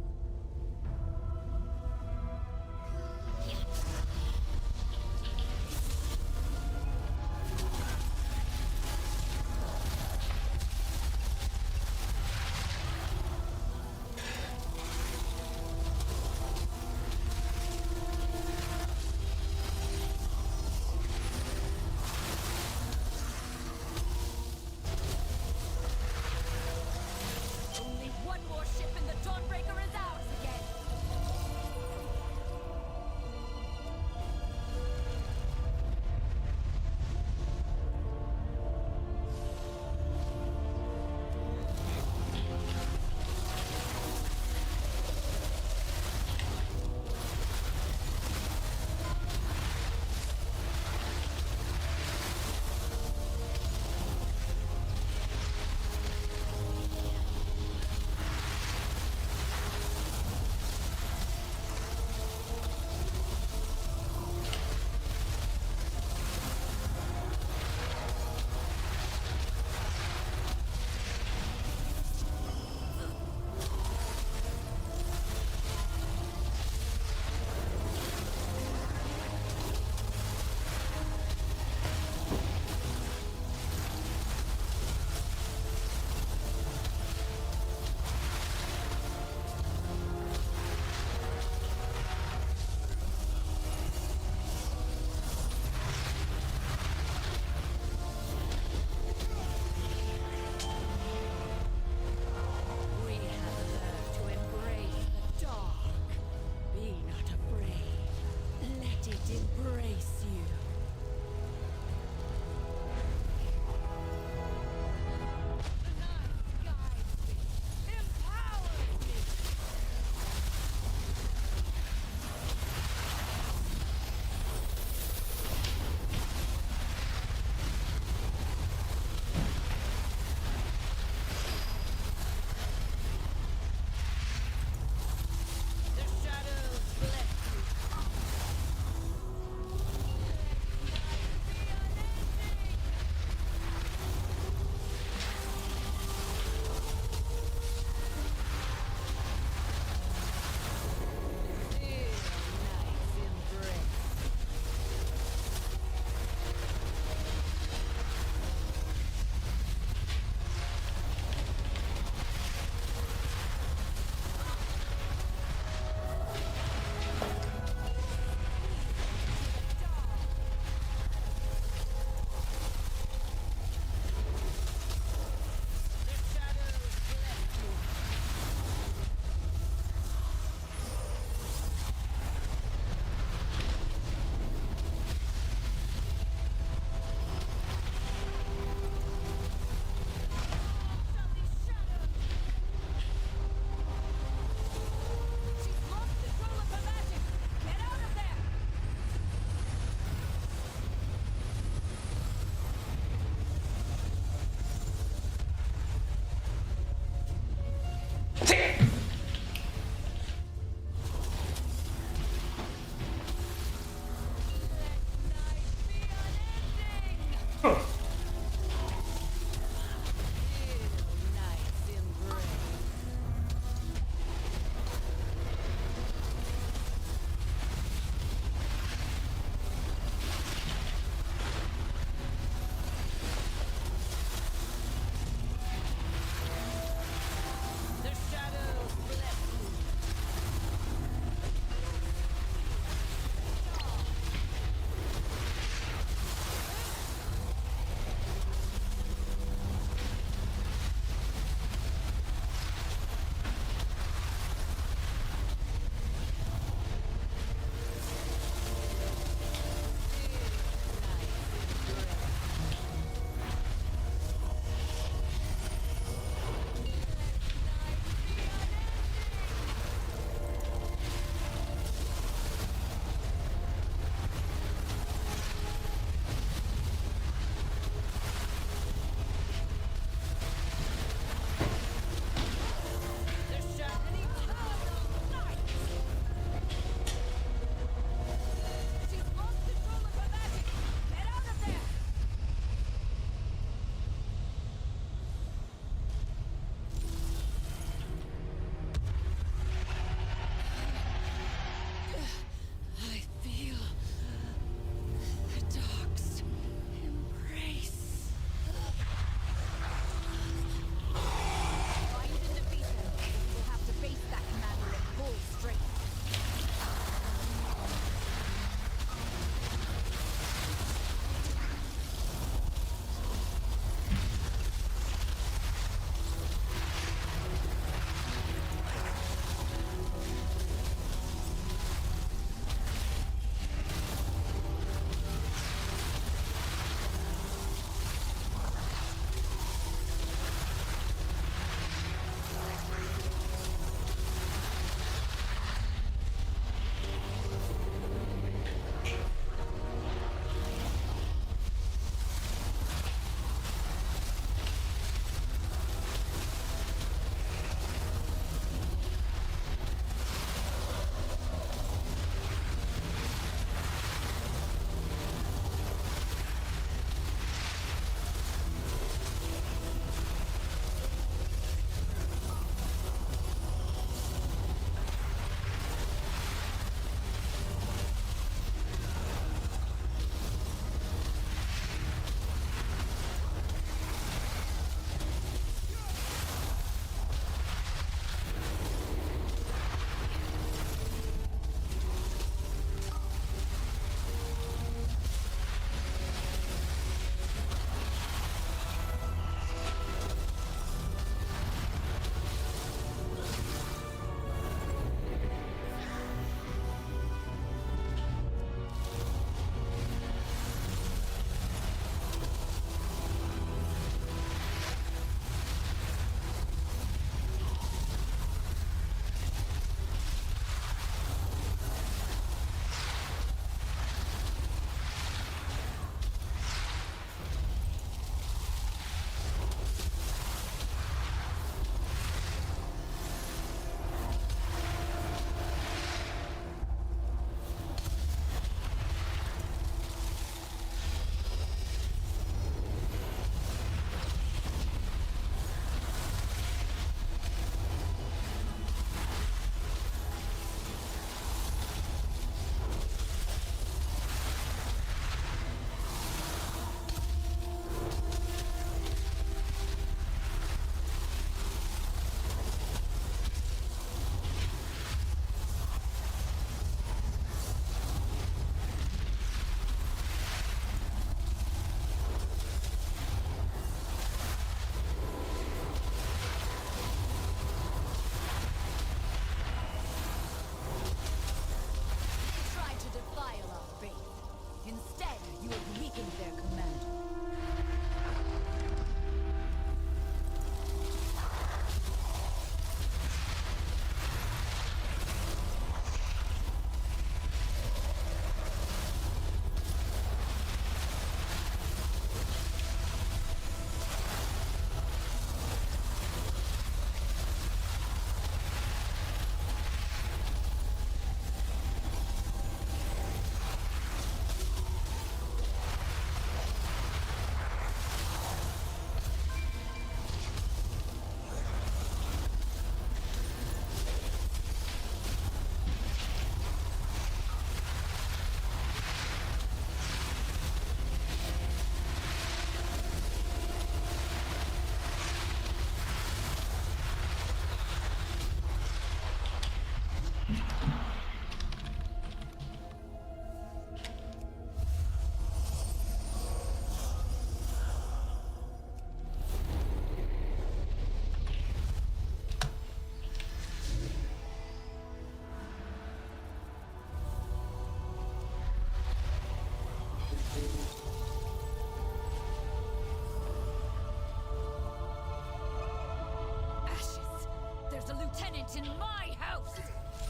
Not in my house!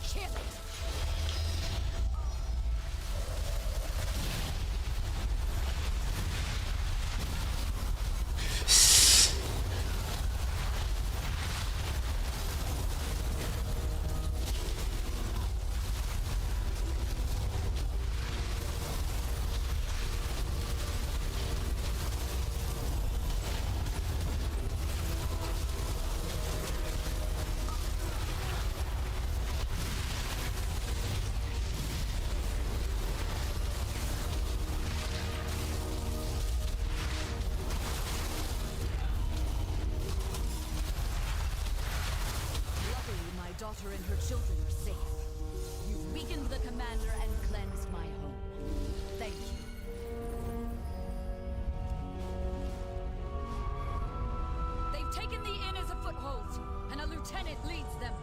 Kill it! Daughter and her children are safe. You've weakened the commander and cleansed my home. Thank you. They've taken the inn as a foothold, and a lieutenant leads them.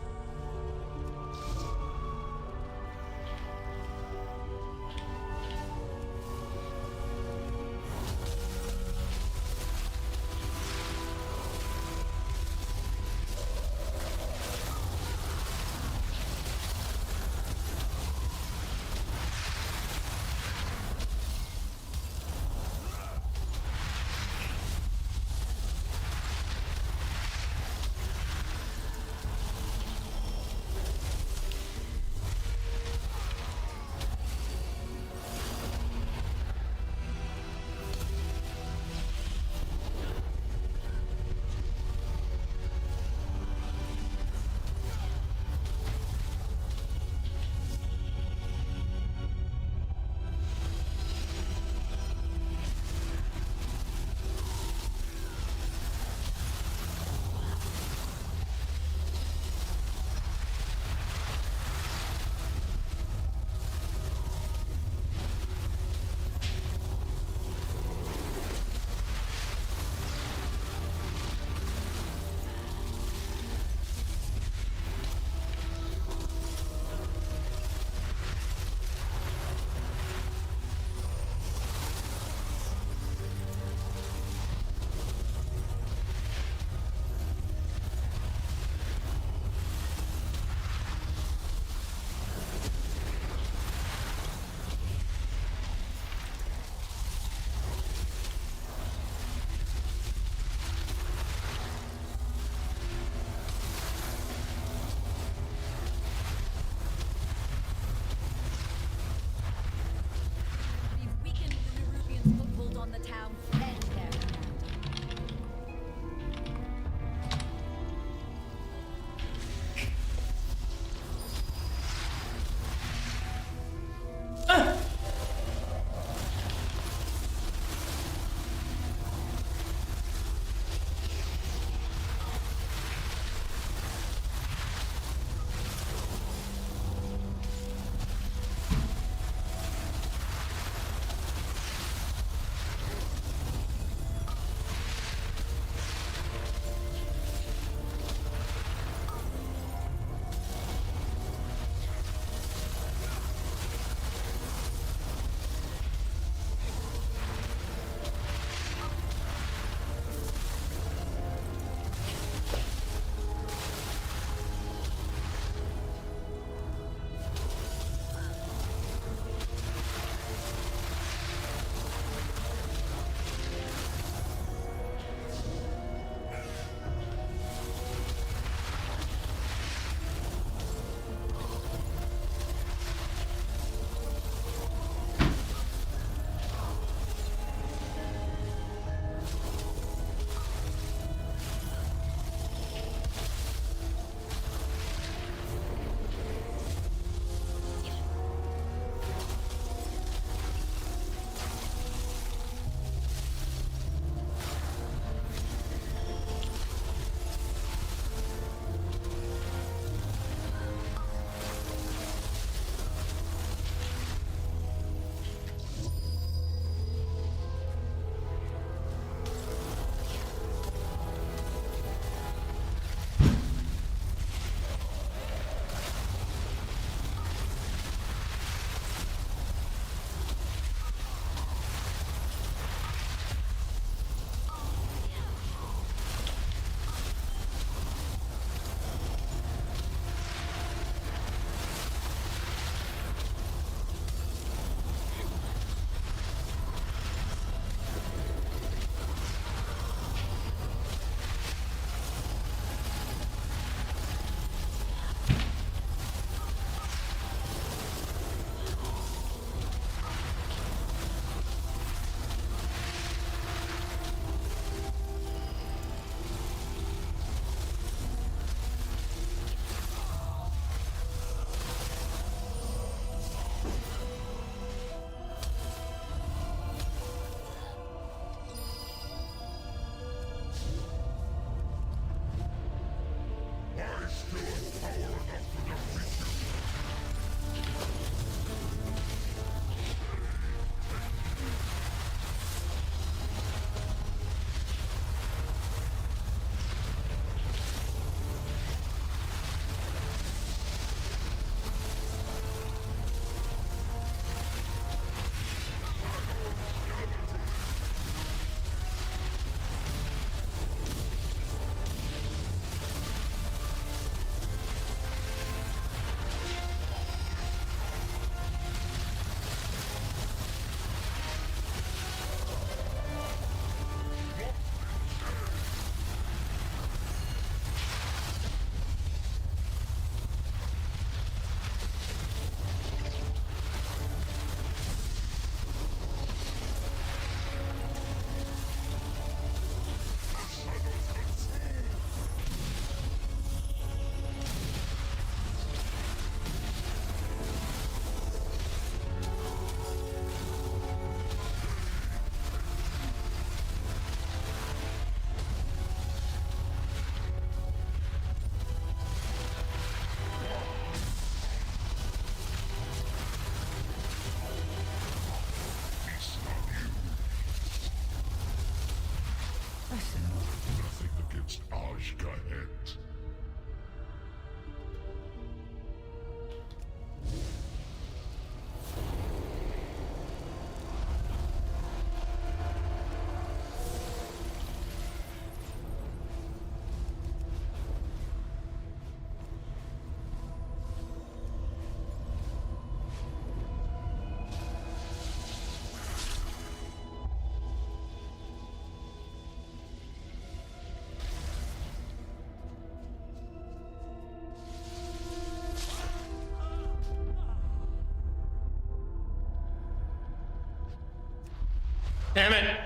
Damn it!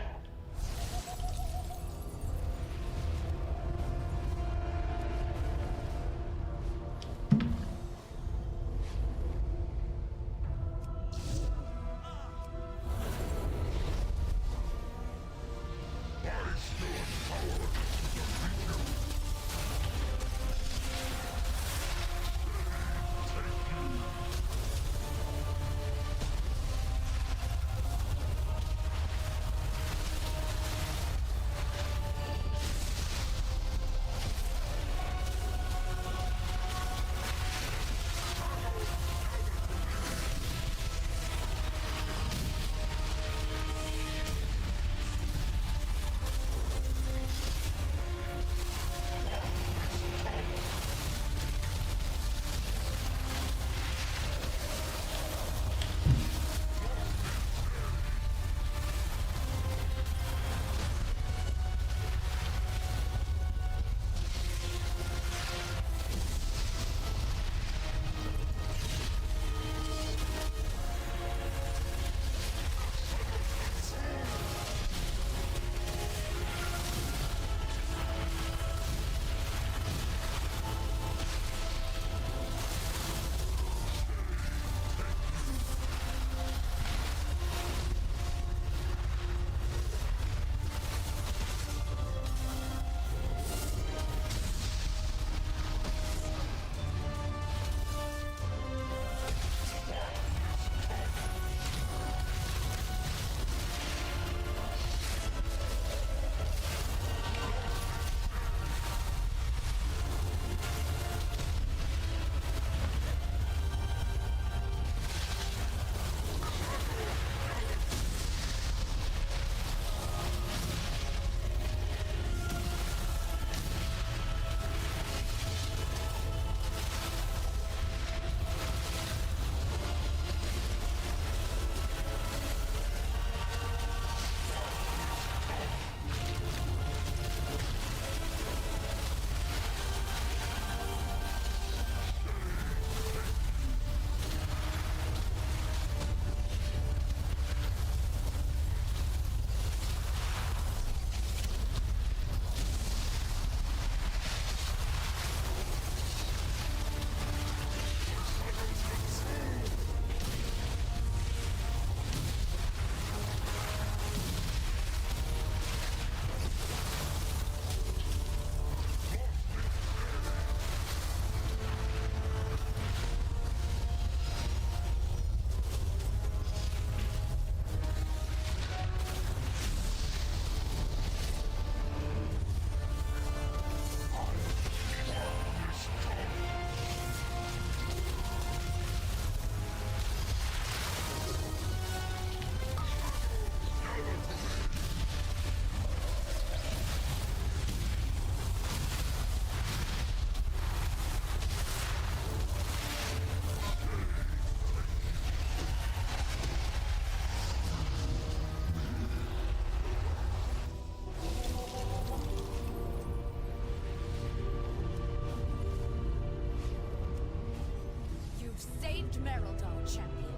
Saved Merildar, champion.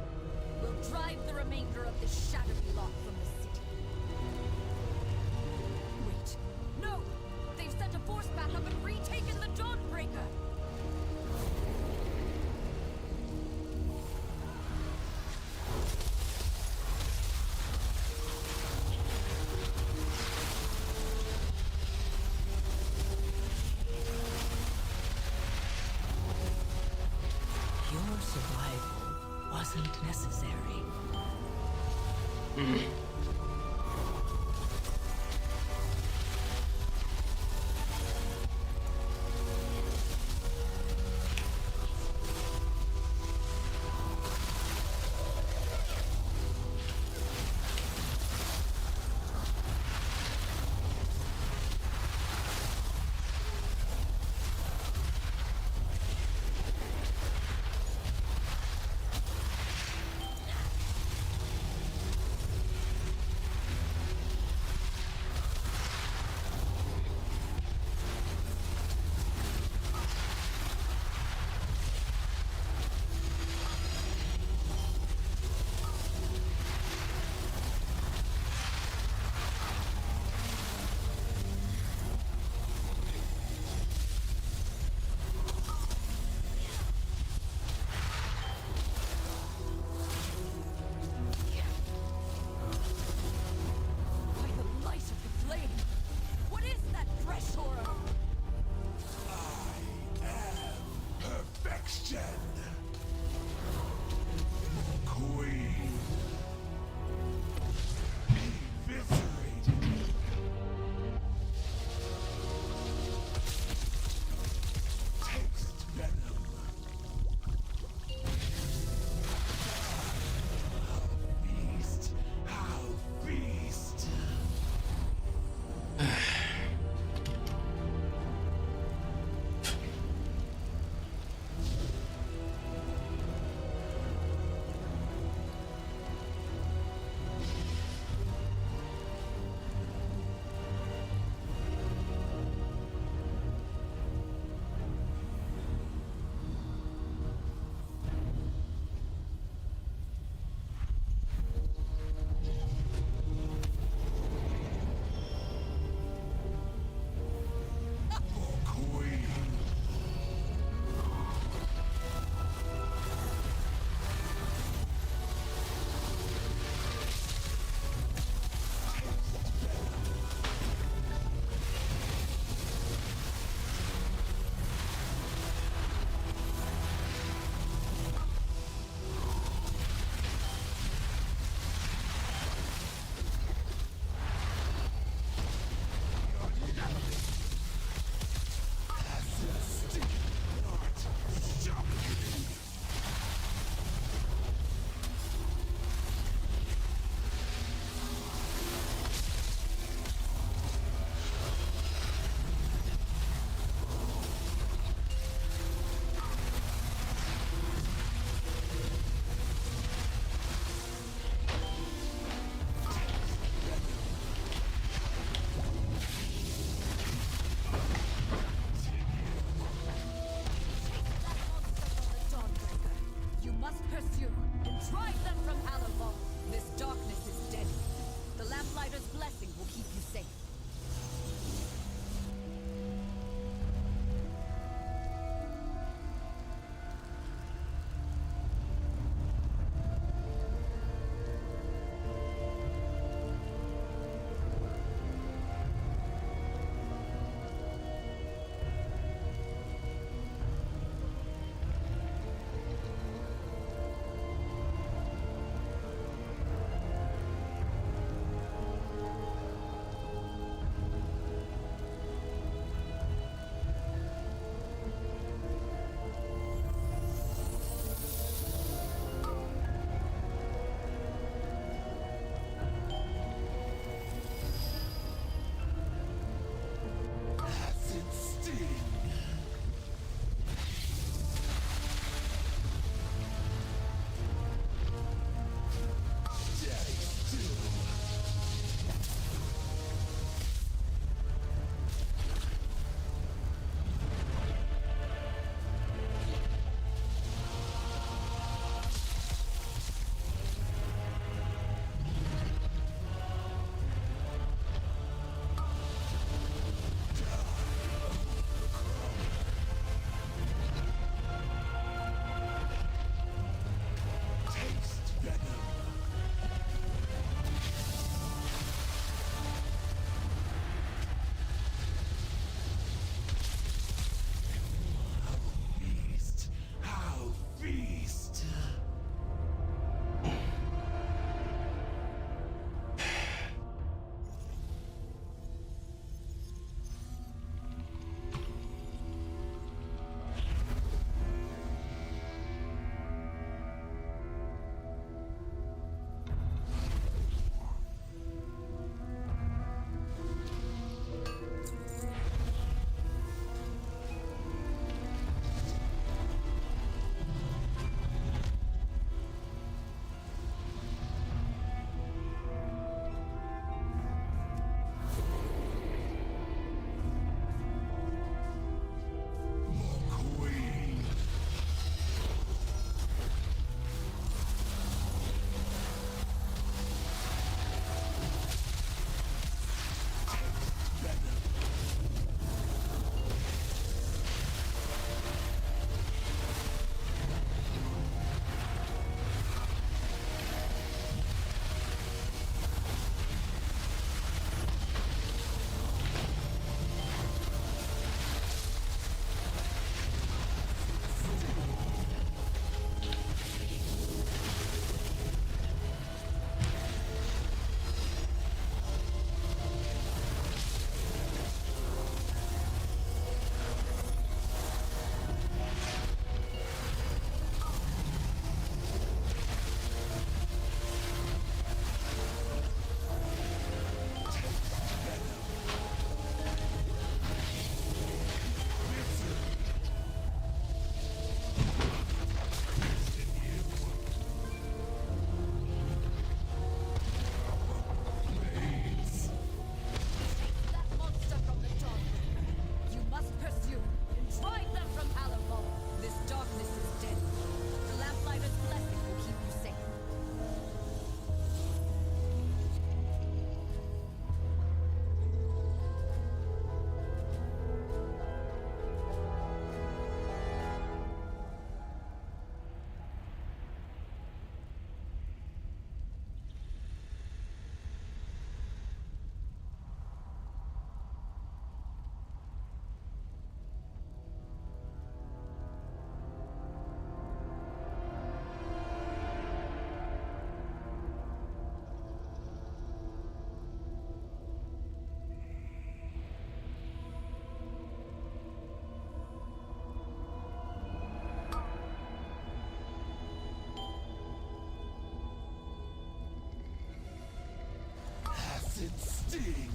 We'll drive the remainder of this shadowy lot from the city. Wait, no! They've sent a force back up and retaken the Dawnbreaker! Your survival wasn't necessary. Queen. Eviscerated. Taste venom. Feast. How feast. You must pursue and drive them from Hallervall. This darkness is deadly. The Lamplighter's blessing will keep you safe. sting.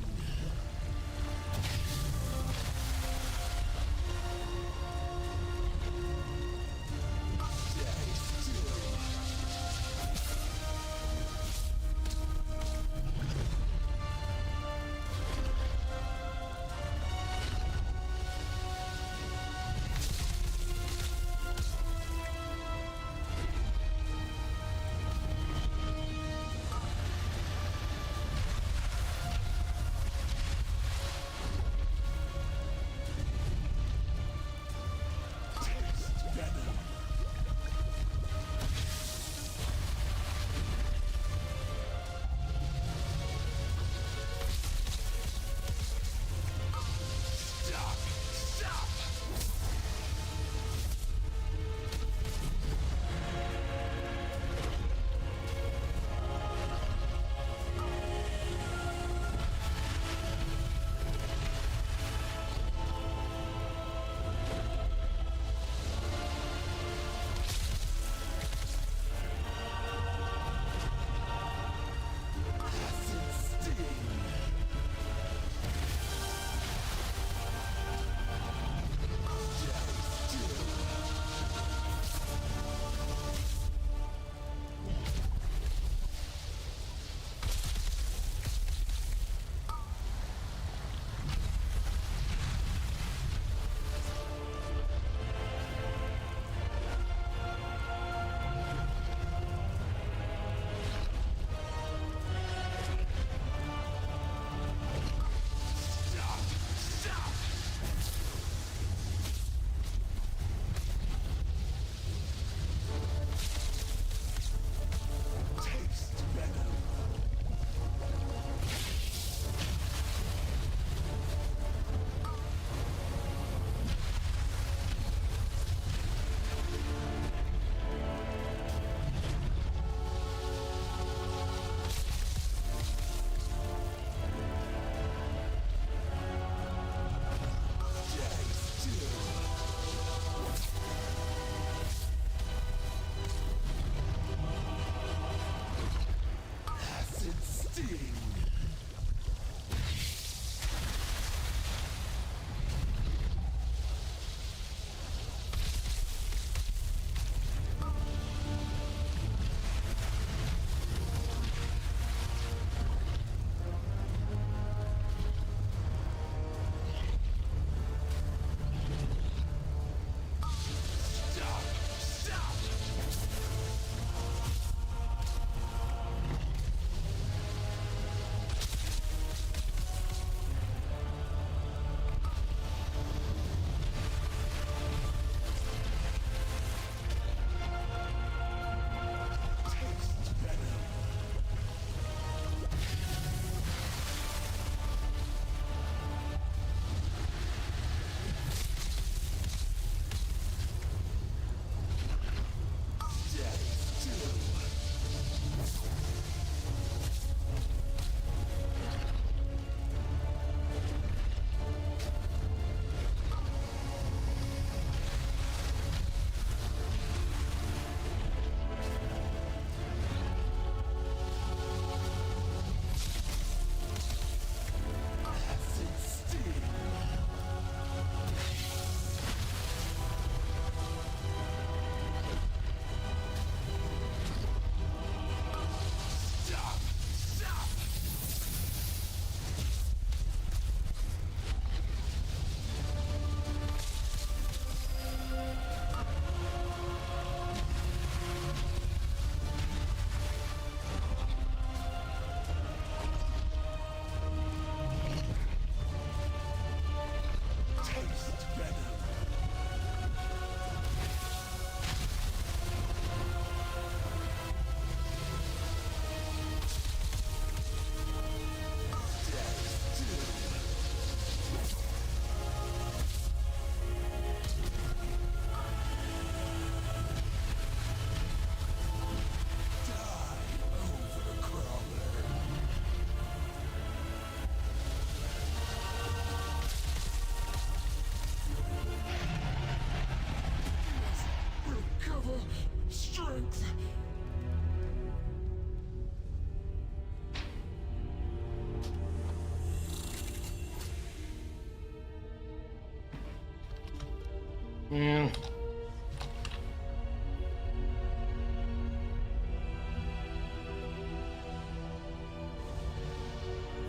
Man.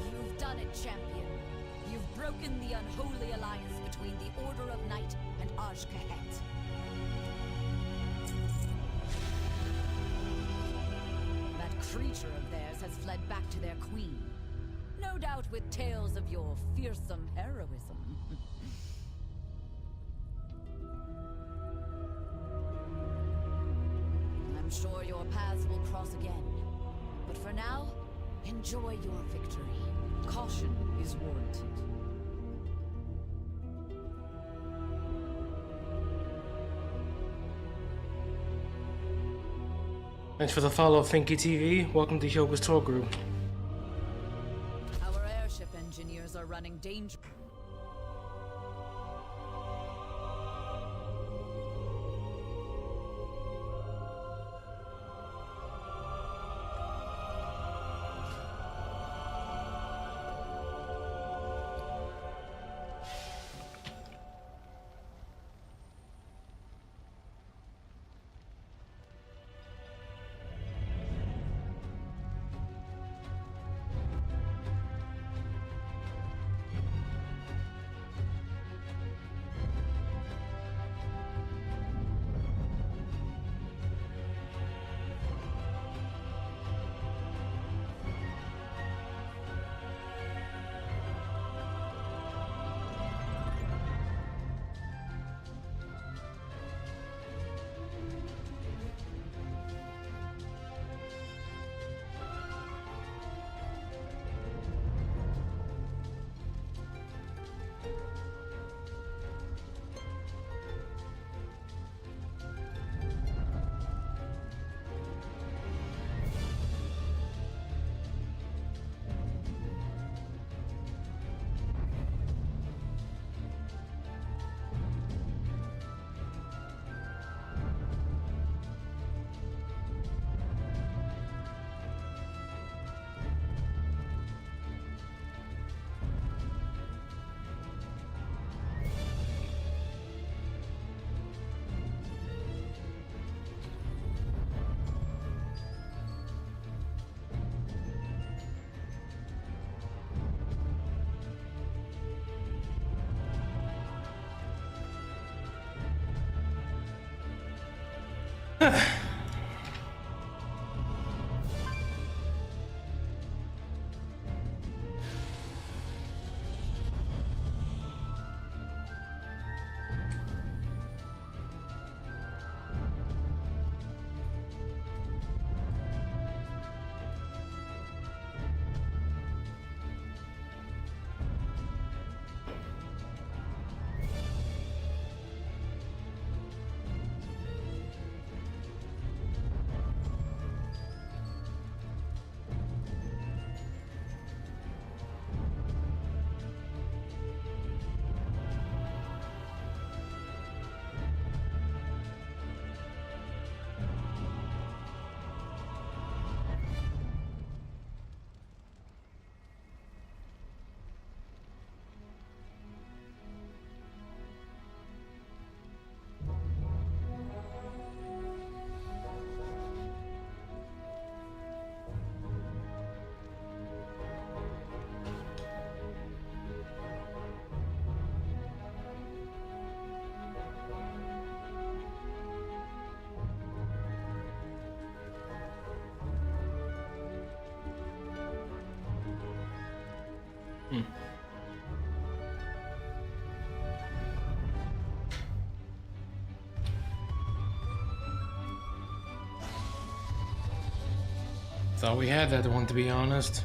You've done it, champion. You've broken the unholy alliance between the Order of Night and Aj-Kahet. That creature of theirs has fled back to their queen. No doubt with tales of your fearsome heroism. I'm sure your paths will cross again. But for now, enjoy your victory. Caution is warranted. Thanks for the follow, Finky TV. Welcome to Hyoga's tour group. Our airship engineers are running danger. Thought we had that one, to be honest.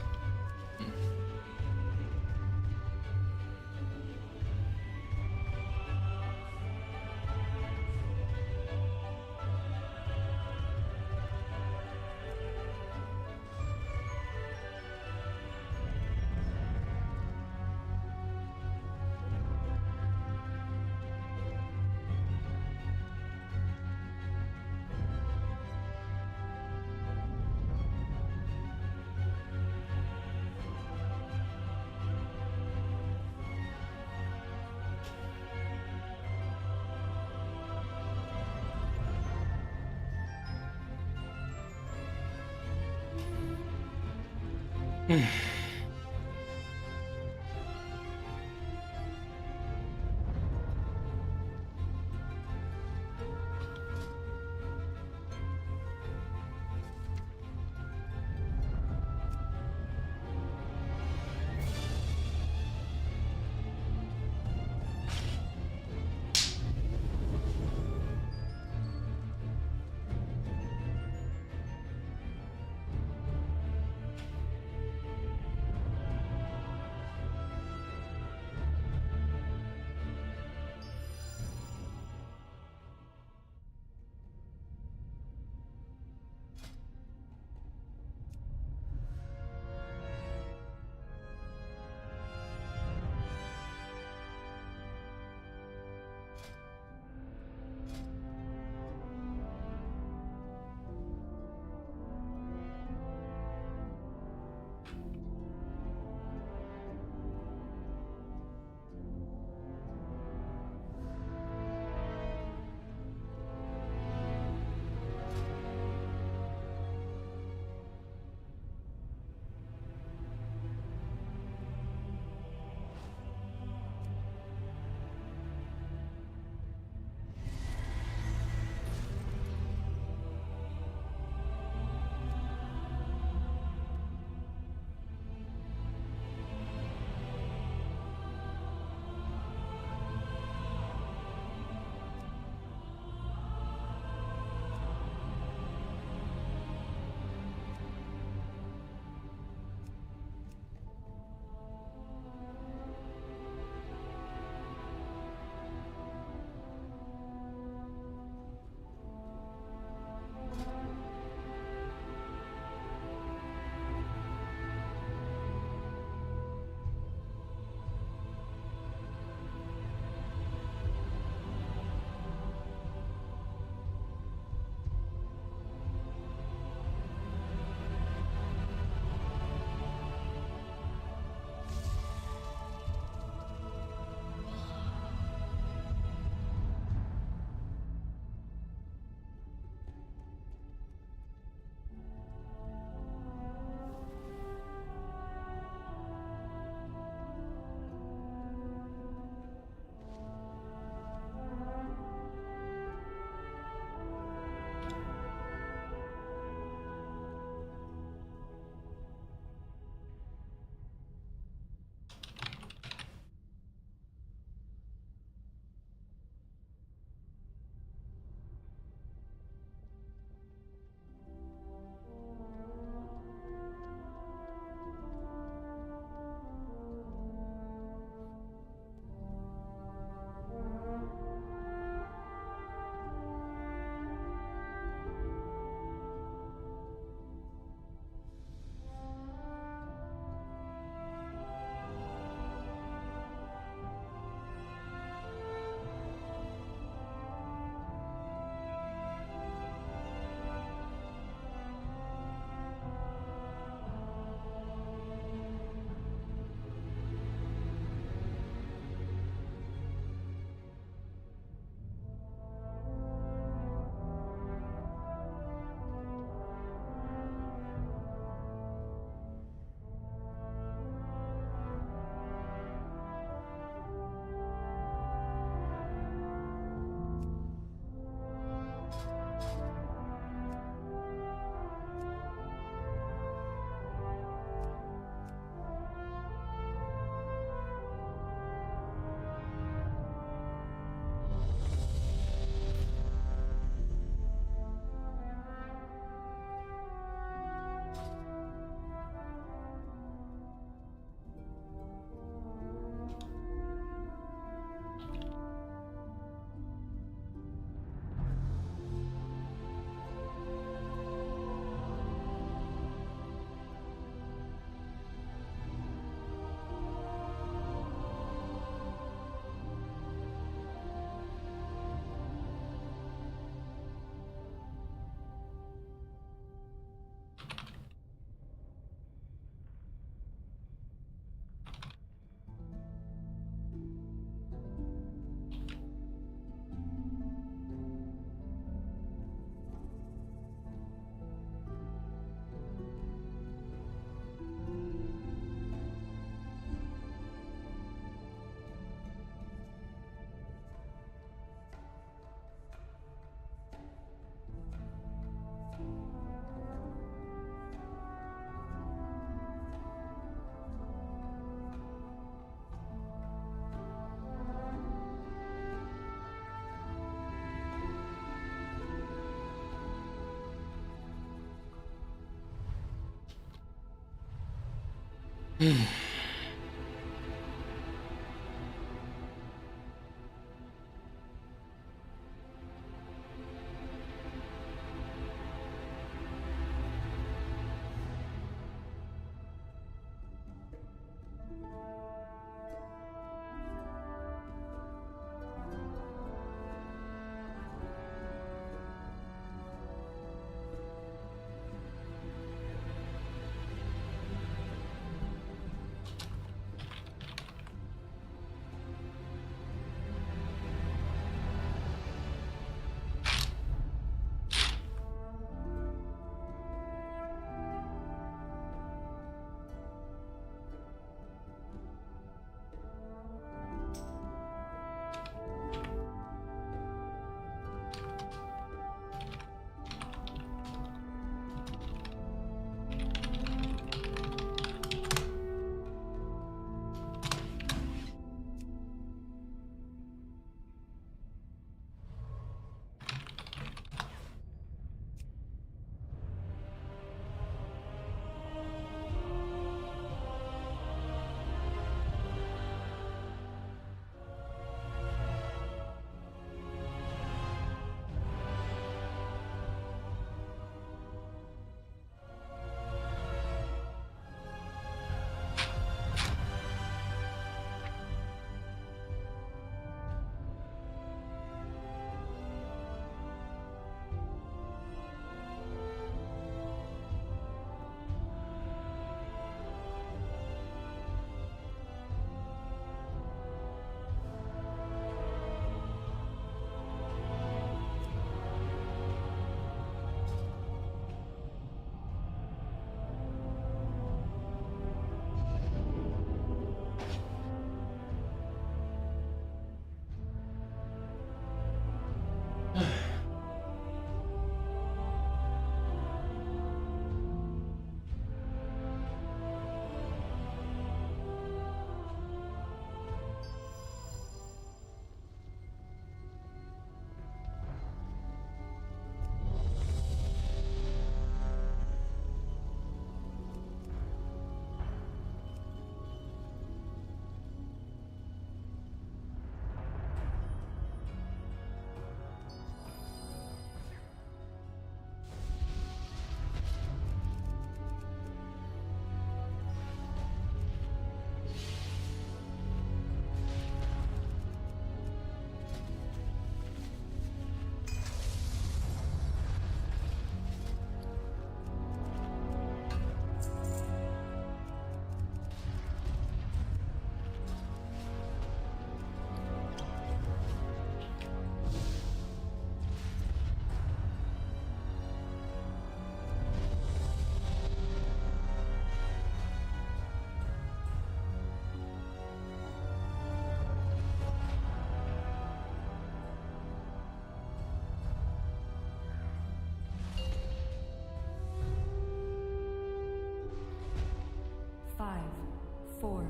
4,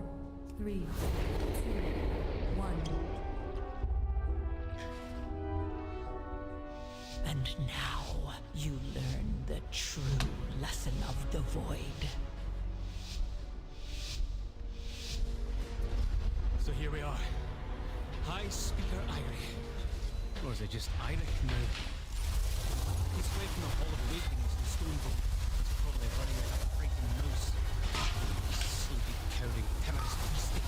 3, 2, 1. And now you learn the true lesson of the void. So here we are. High Speaker Eirik. Or is it just Eirik now? He's fled from the Hall of Awakenings to Stonebolt. He's probably running like a frightened mouse. Sleepy, cowering, timorous beastie.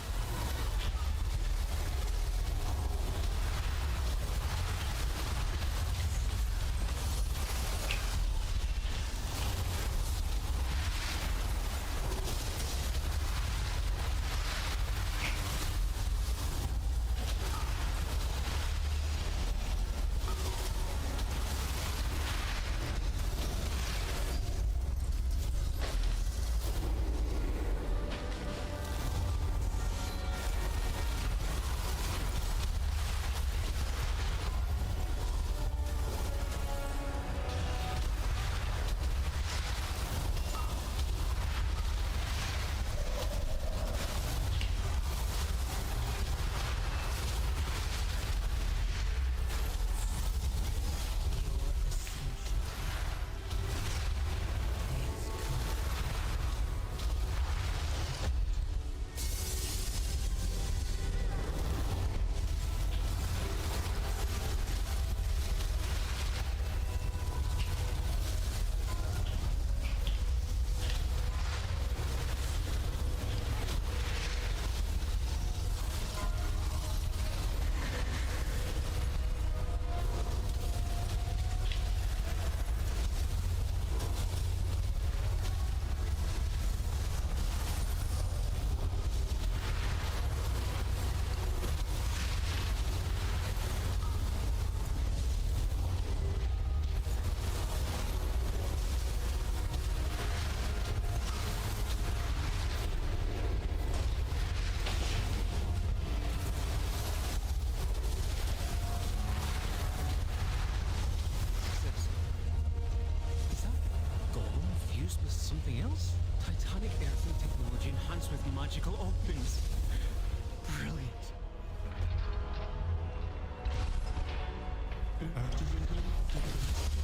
something else? Titanic earthly technology enhanced with magical openings. Brilliant. Activating defense.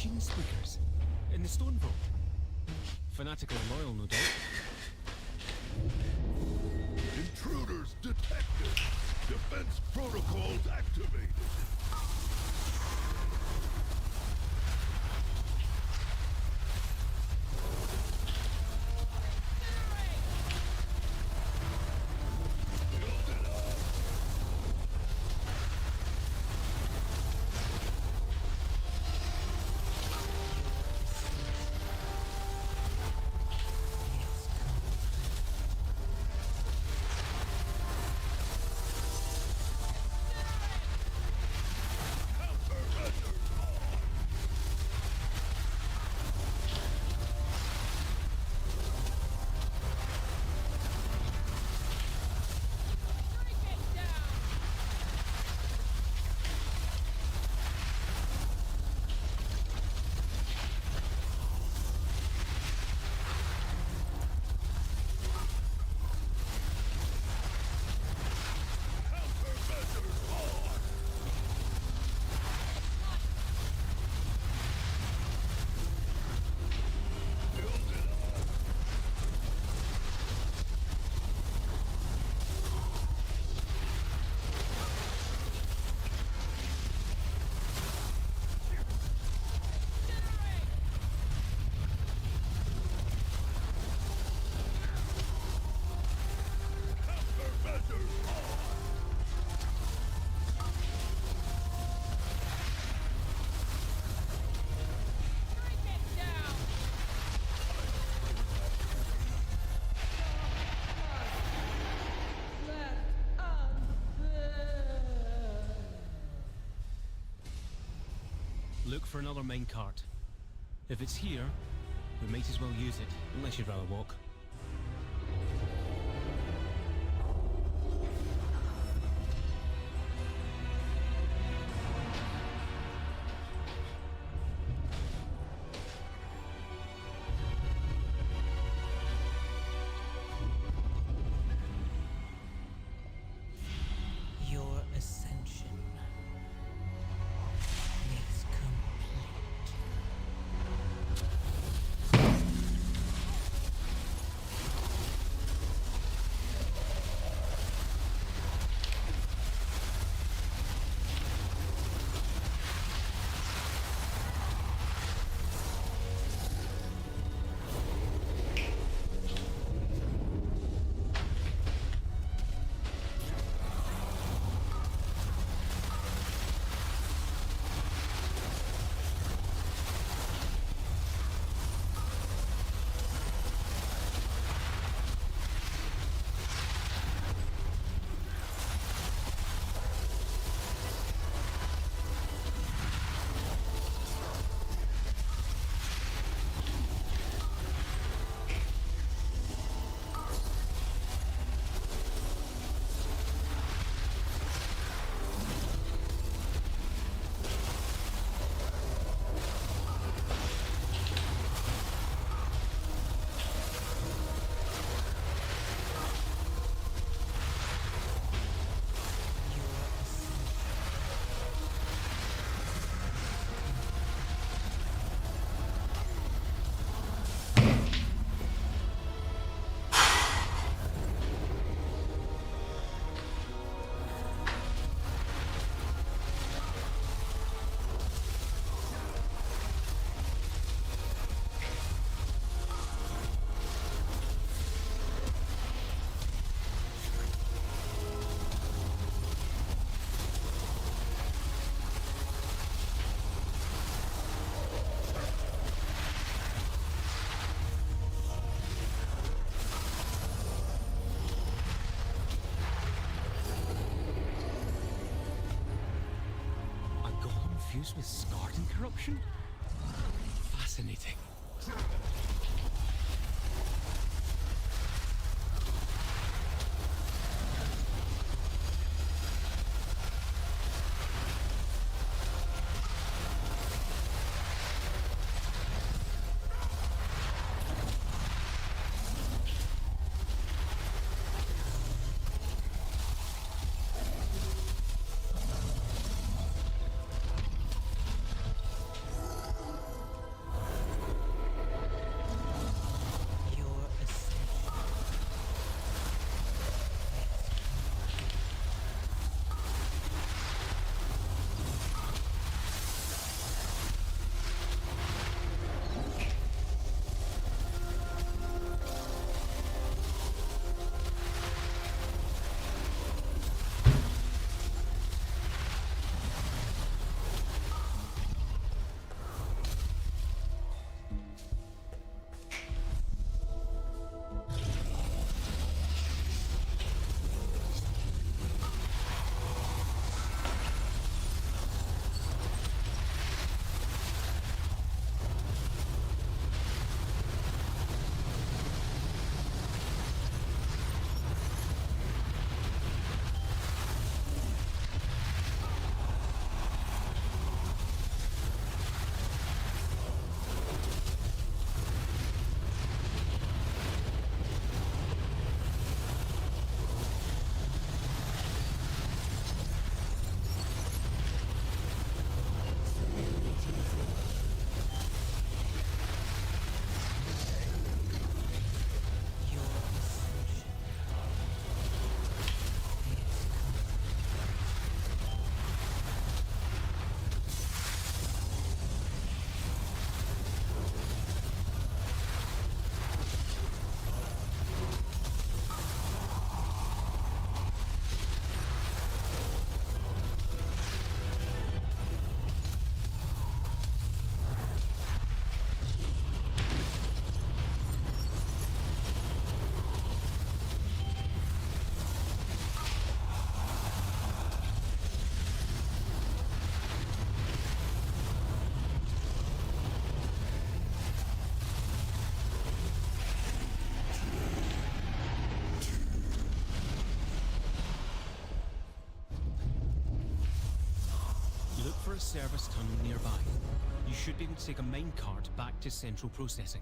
machine speakers in the stone vault. Fanatical and loyal, no doubt. Intruders detected. Defense protocols activated. Look for another minecart. If it's here, we might as well use it, unless you'd rather walk. Your ascension is complete. Fused with scarred and corruption? Fascinating. for a service tunnel nearby. You should be able to take a minecart back to central processing.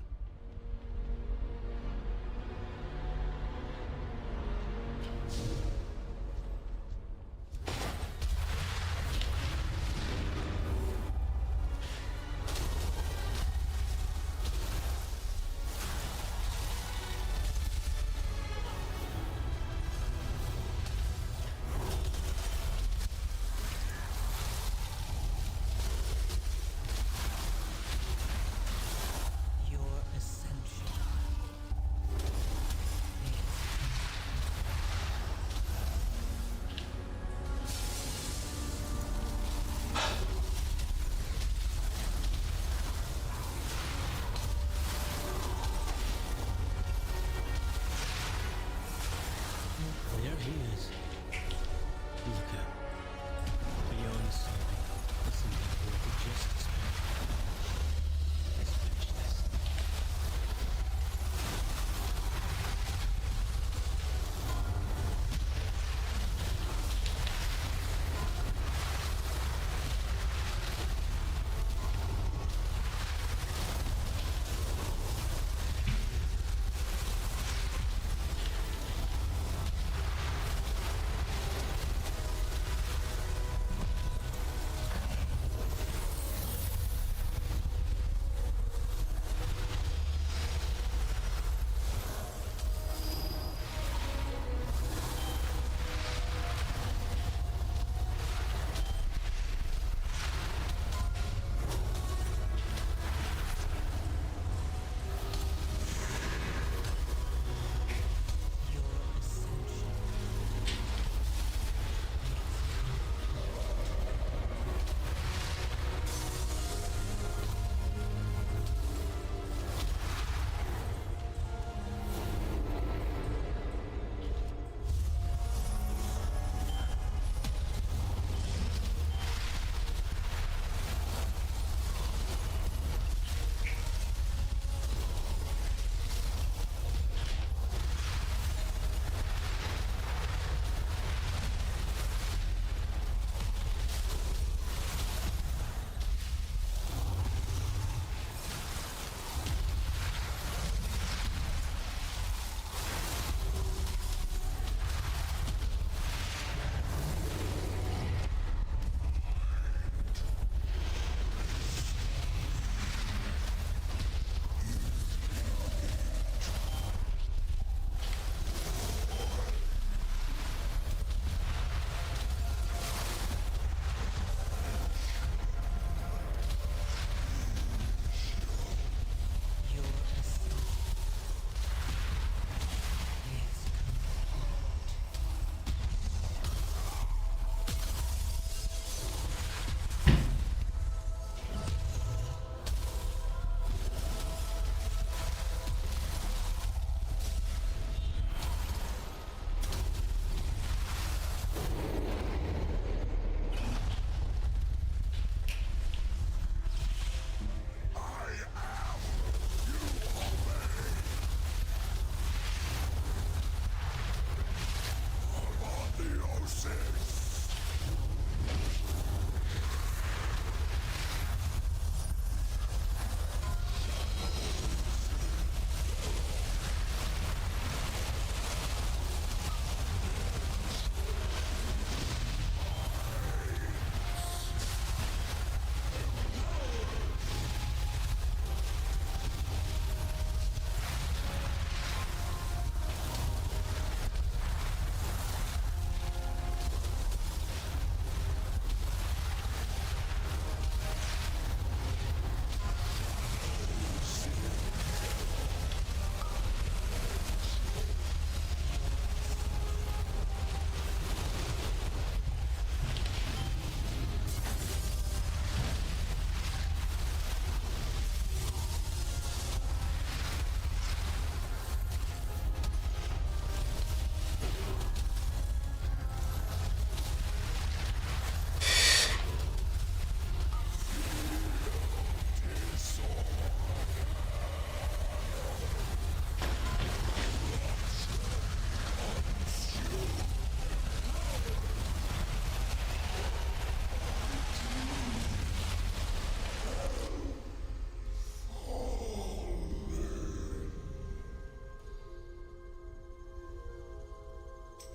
Your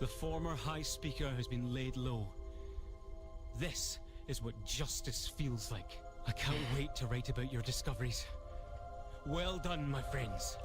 The former High Speaker has been laid low. This is what justice feels like. I can't wait to write about your discoveries. Well done, my friends.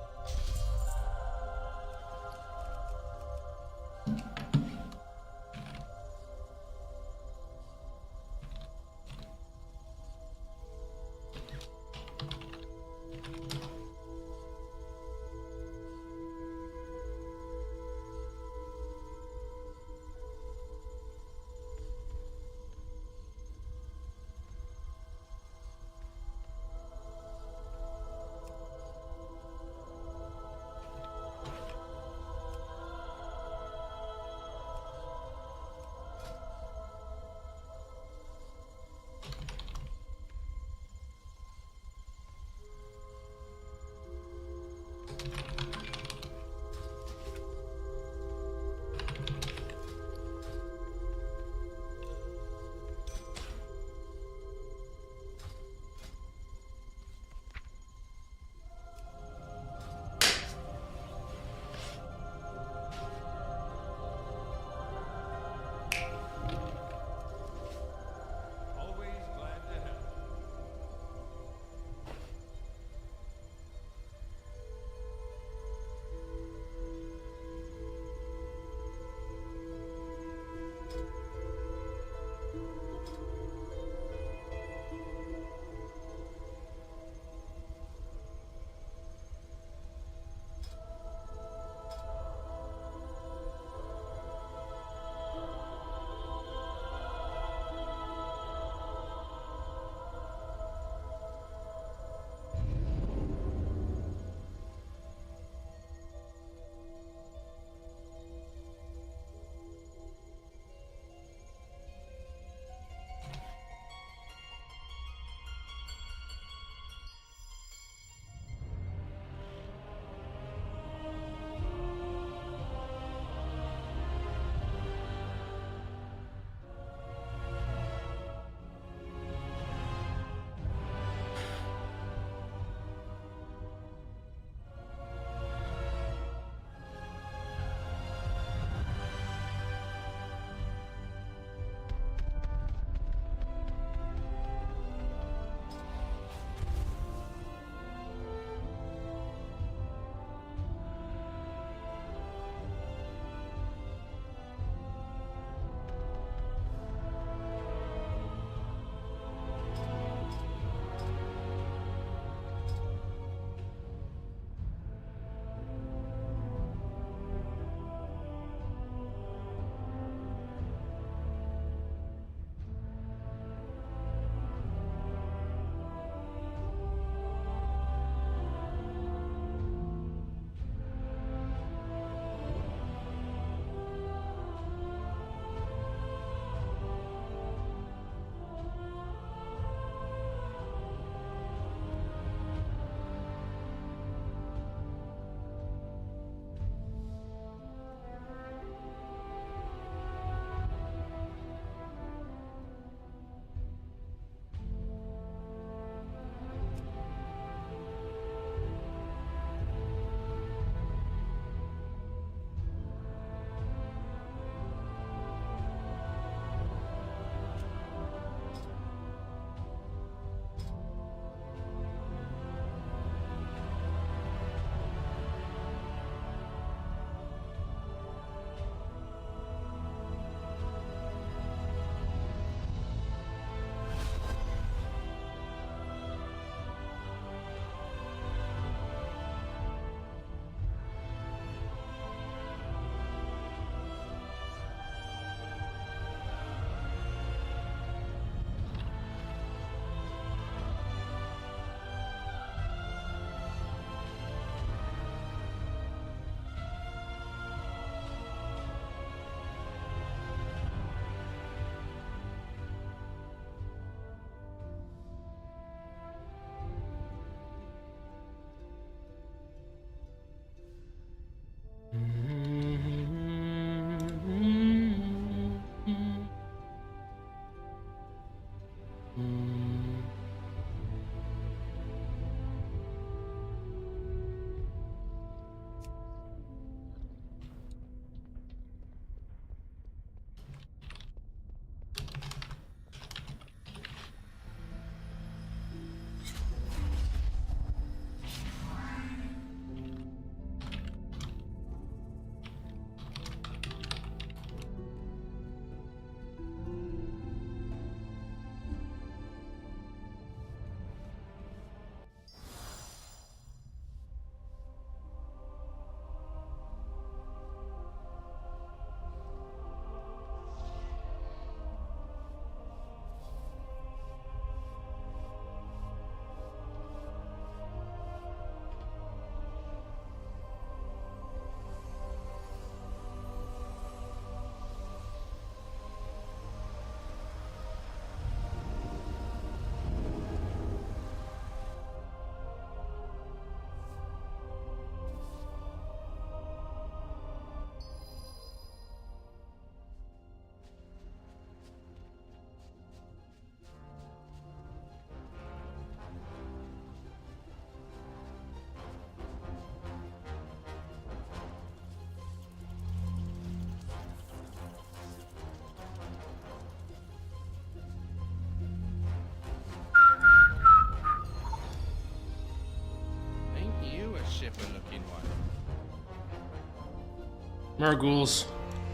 Merghouls.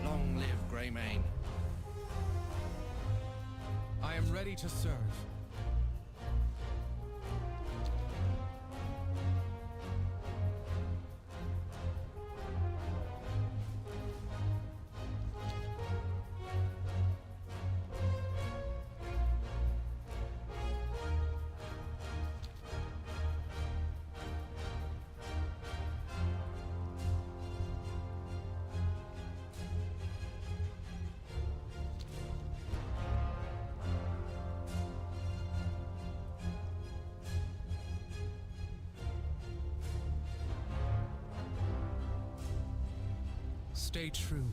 Long live Greymane. I am ready to serve. Stay true.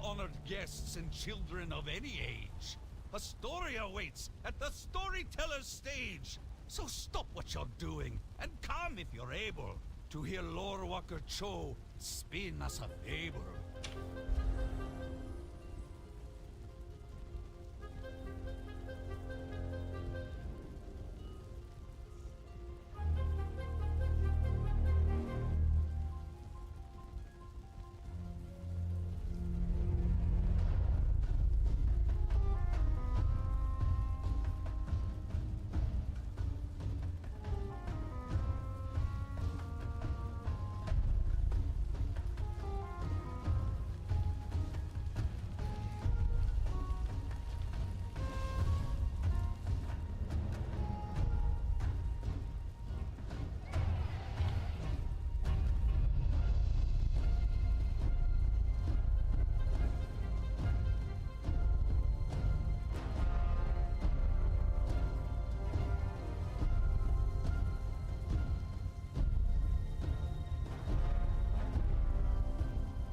Honored guests and children of any age. A story awaits at the storyteller's stage. So stop what you're doing and come if you're able to hear Lore Walker Cho spin us a fable.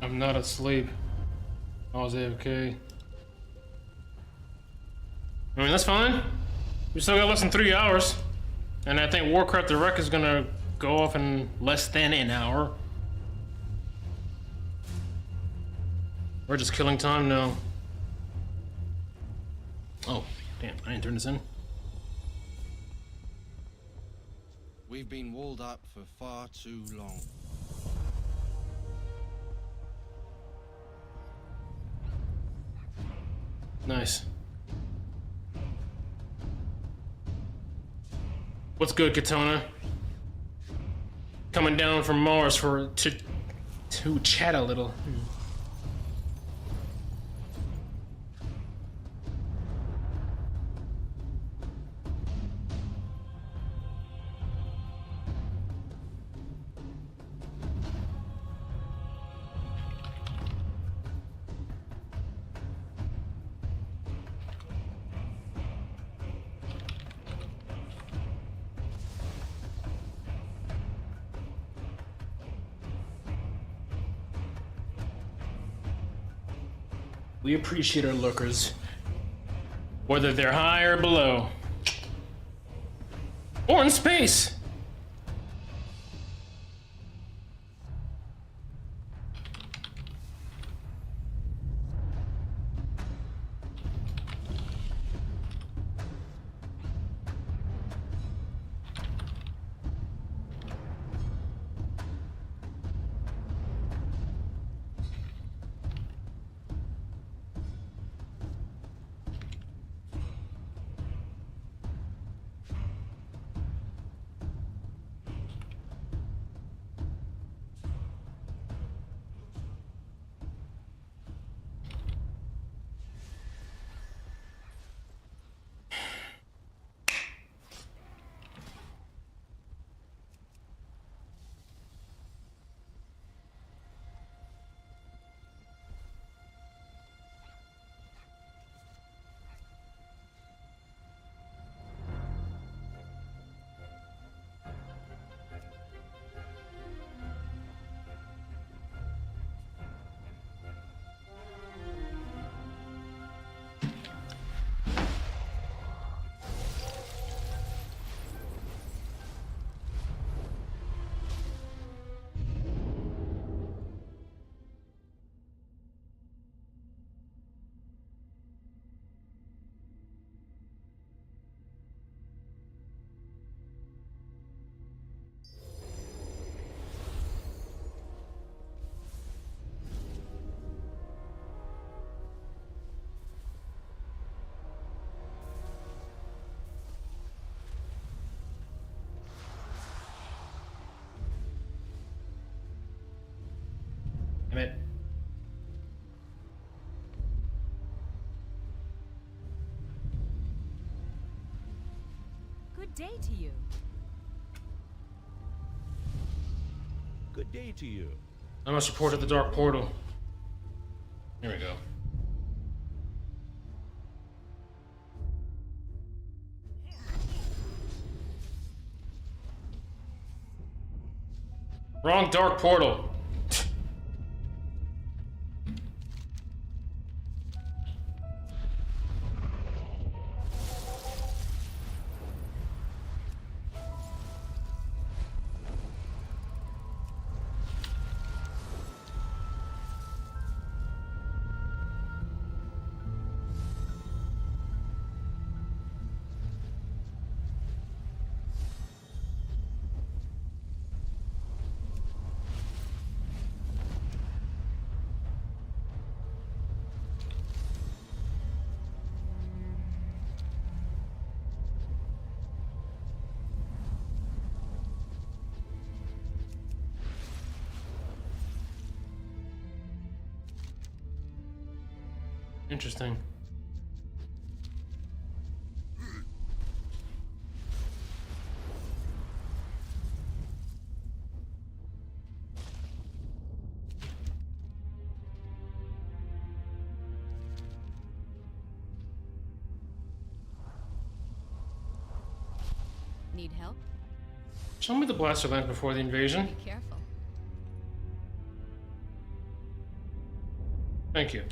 I'm not asleep. I was AFK. I mean, that's fine. We still got less than 3 hours. And I think Warcraft the Wreck is gonna go off in less than an hour. We're just killing time now. Oh, damn, I didn't turn this in. We've been walled up for far too long. Nice. What's good, Katona? Coming down from Mars to chat a little. We appreciate our lookers, whether they're high or below, or in space. Good day to you. Good day to you. I must report at the dark portal. Here we go. Wrong dark portal. Interesting. Need help? Show me the blaster lens before the invasion. Be careful. Thank you.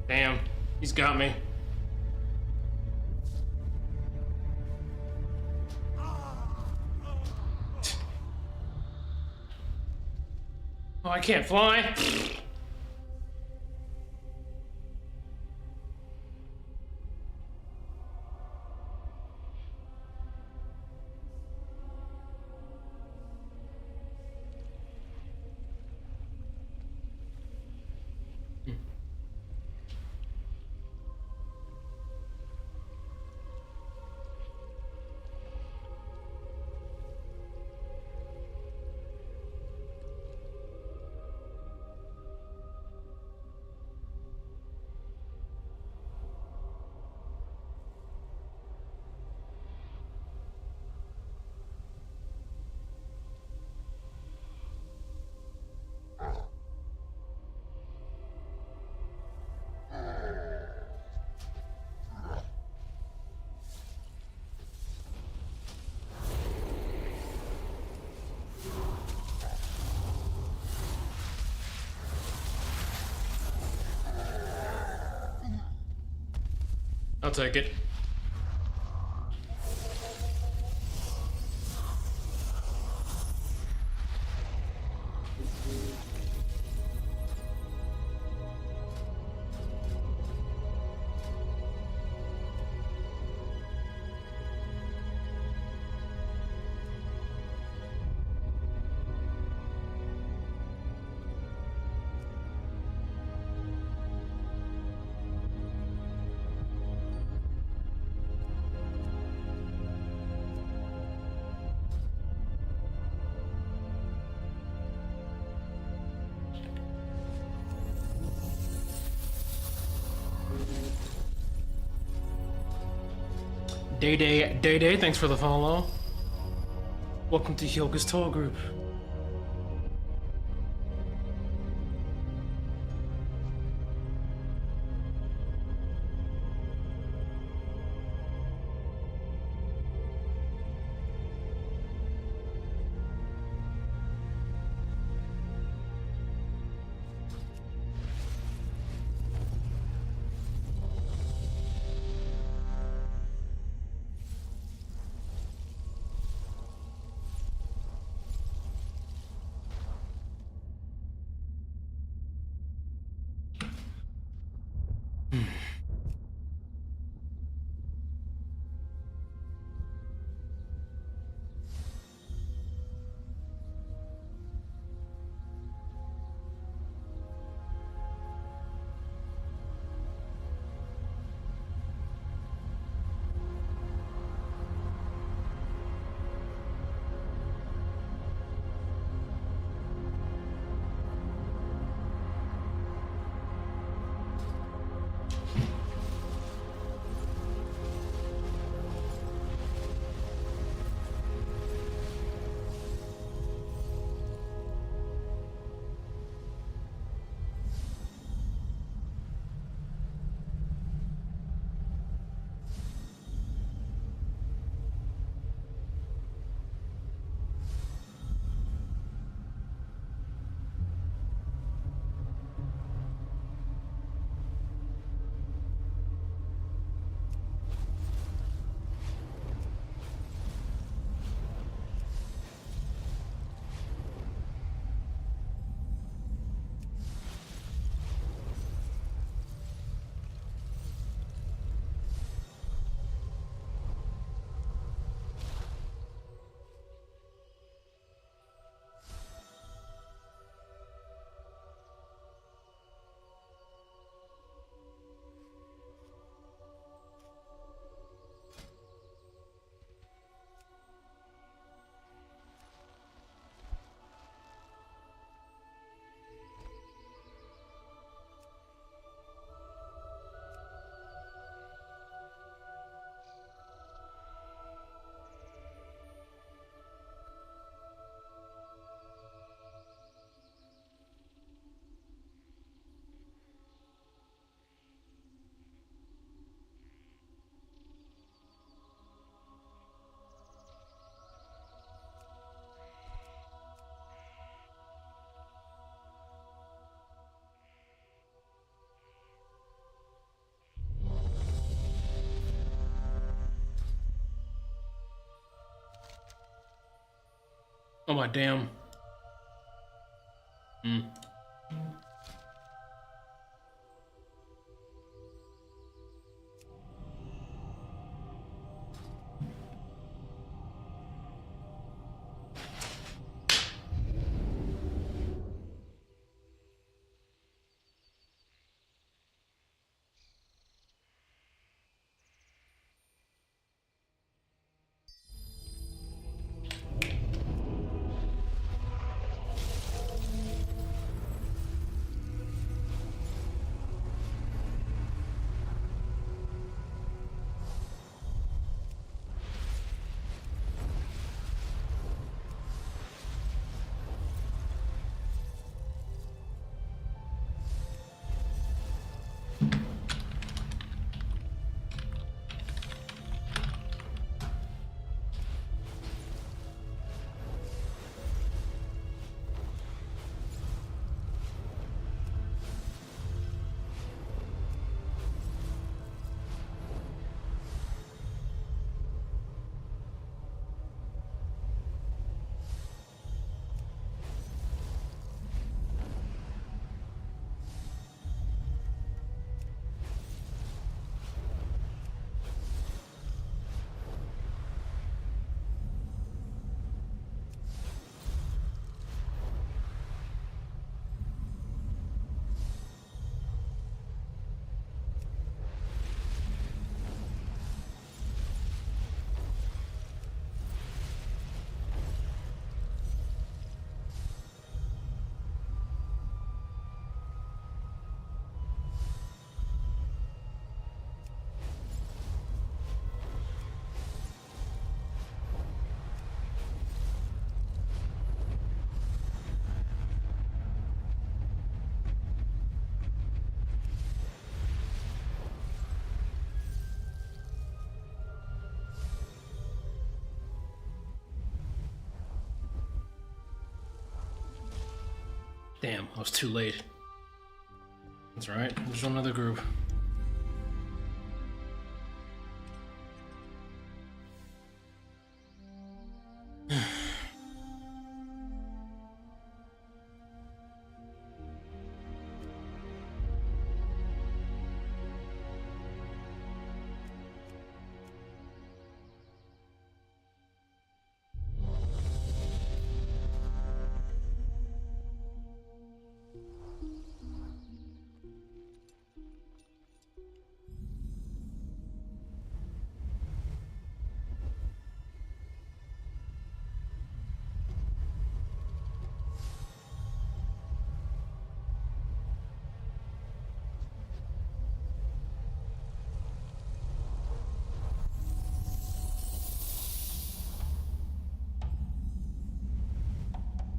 Damn, he's got me. Oh, I can't fly. I'll take it. Day, thanks for the follow. Welcome to Hyoga's Toll Group. Oh my damn. Damn, I was too late. That's right, there's another group.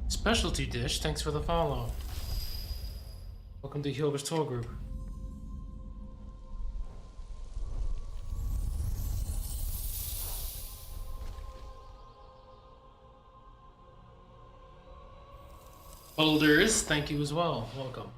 Specialty dish, thanks for the follow. Welcome to Hilbert's tour group. Boulders, thank you as well. Welcome.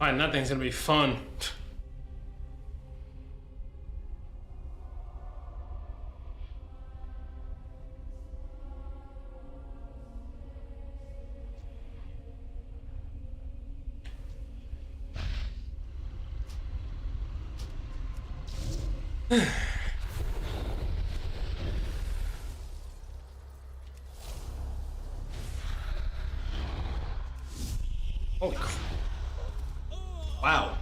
Fine, that thing's gonna be fun. Holy crap. Wow.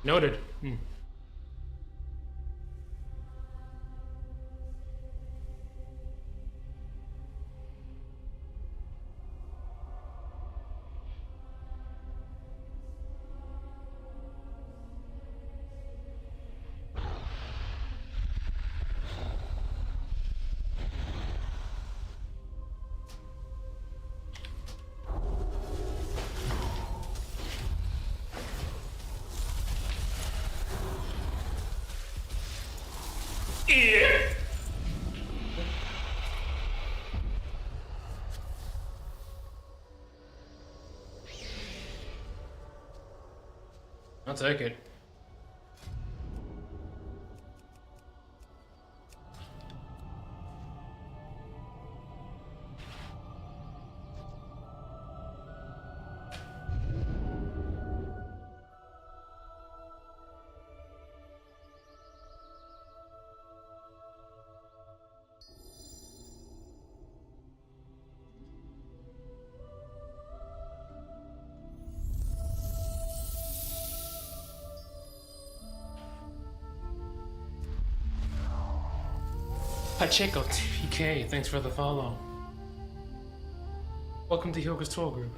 Noted. I'll take it. Pacheco TPK, thanks for the follow. Welcome to Hyoga's tour group.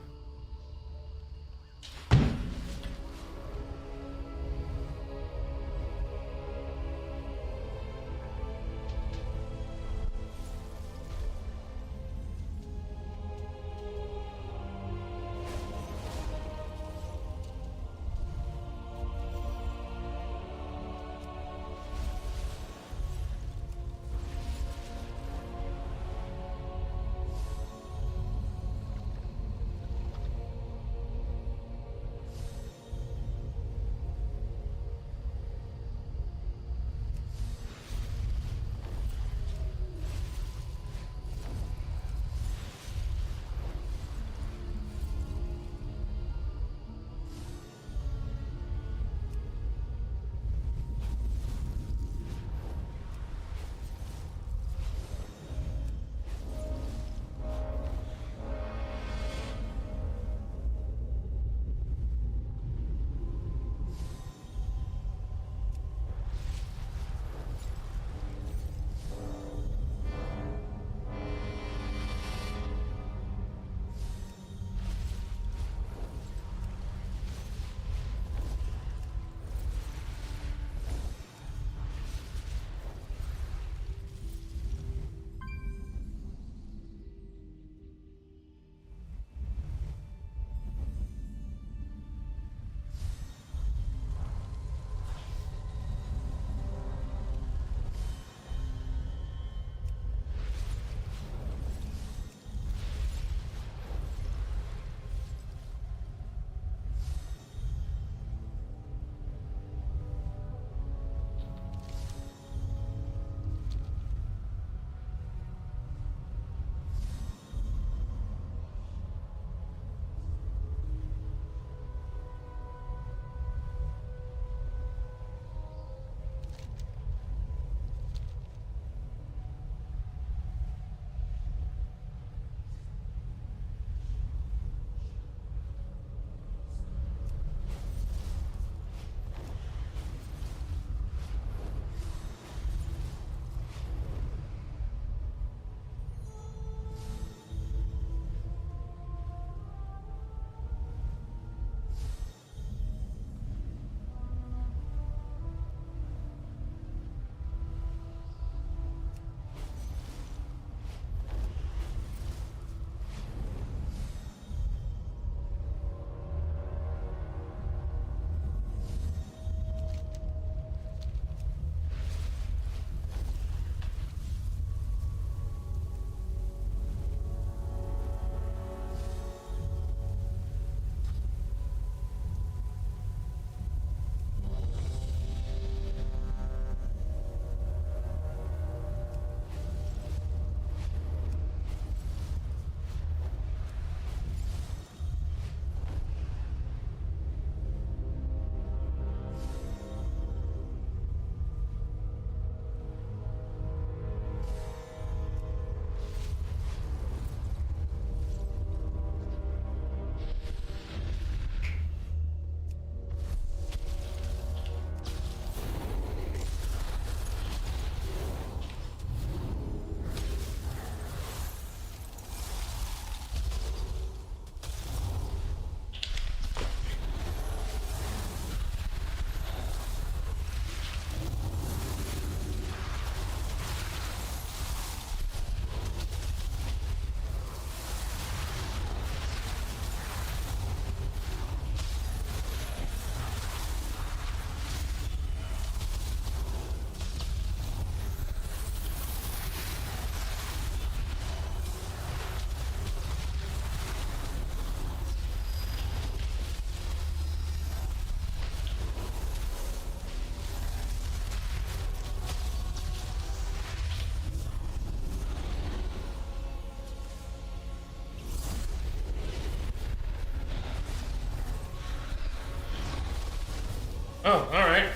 Oh, alright.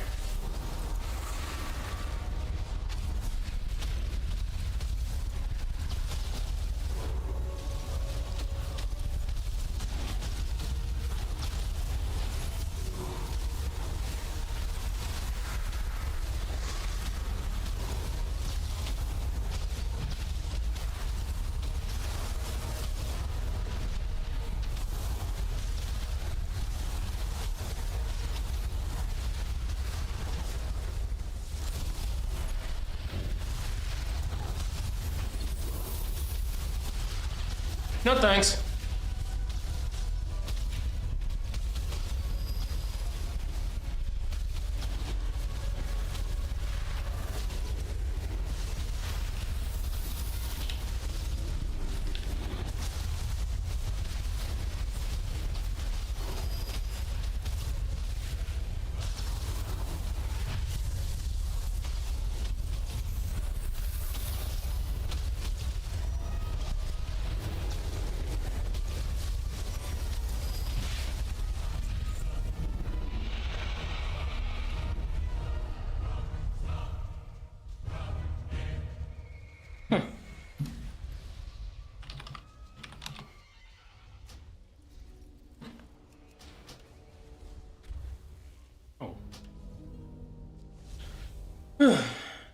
No thanks.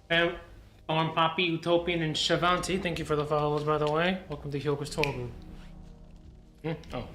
And on Poppy, Utopian, and Shavanti, thank you for the follows, by the way. Welcome to Hyoka's Toll Room. Oh.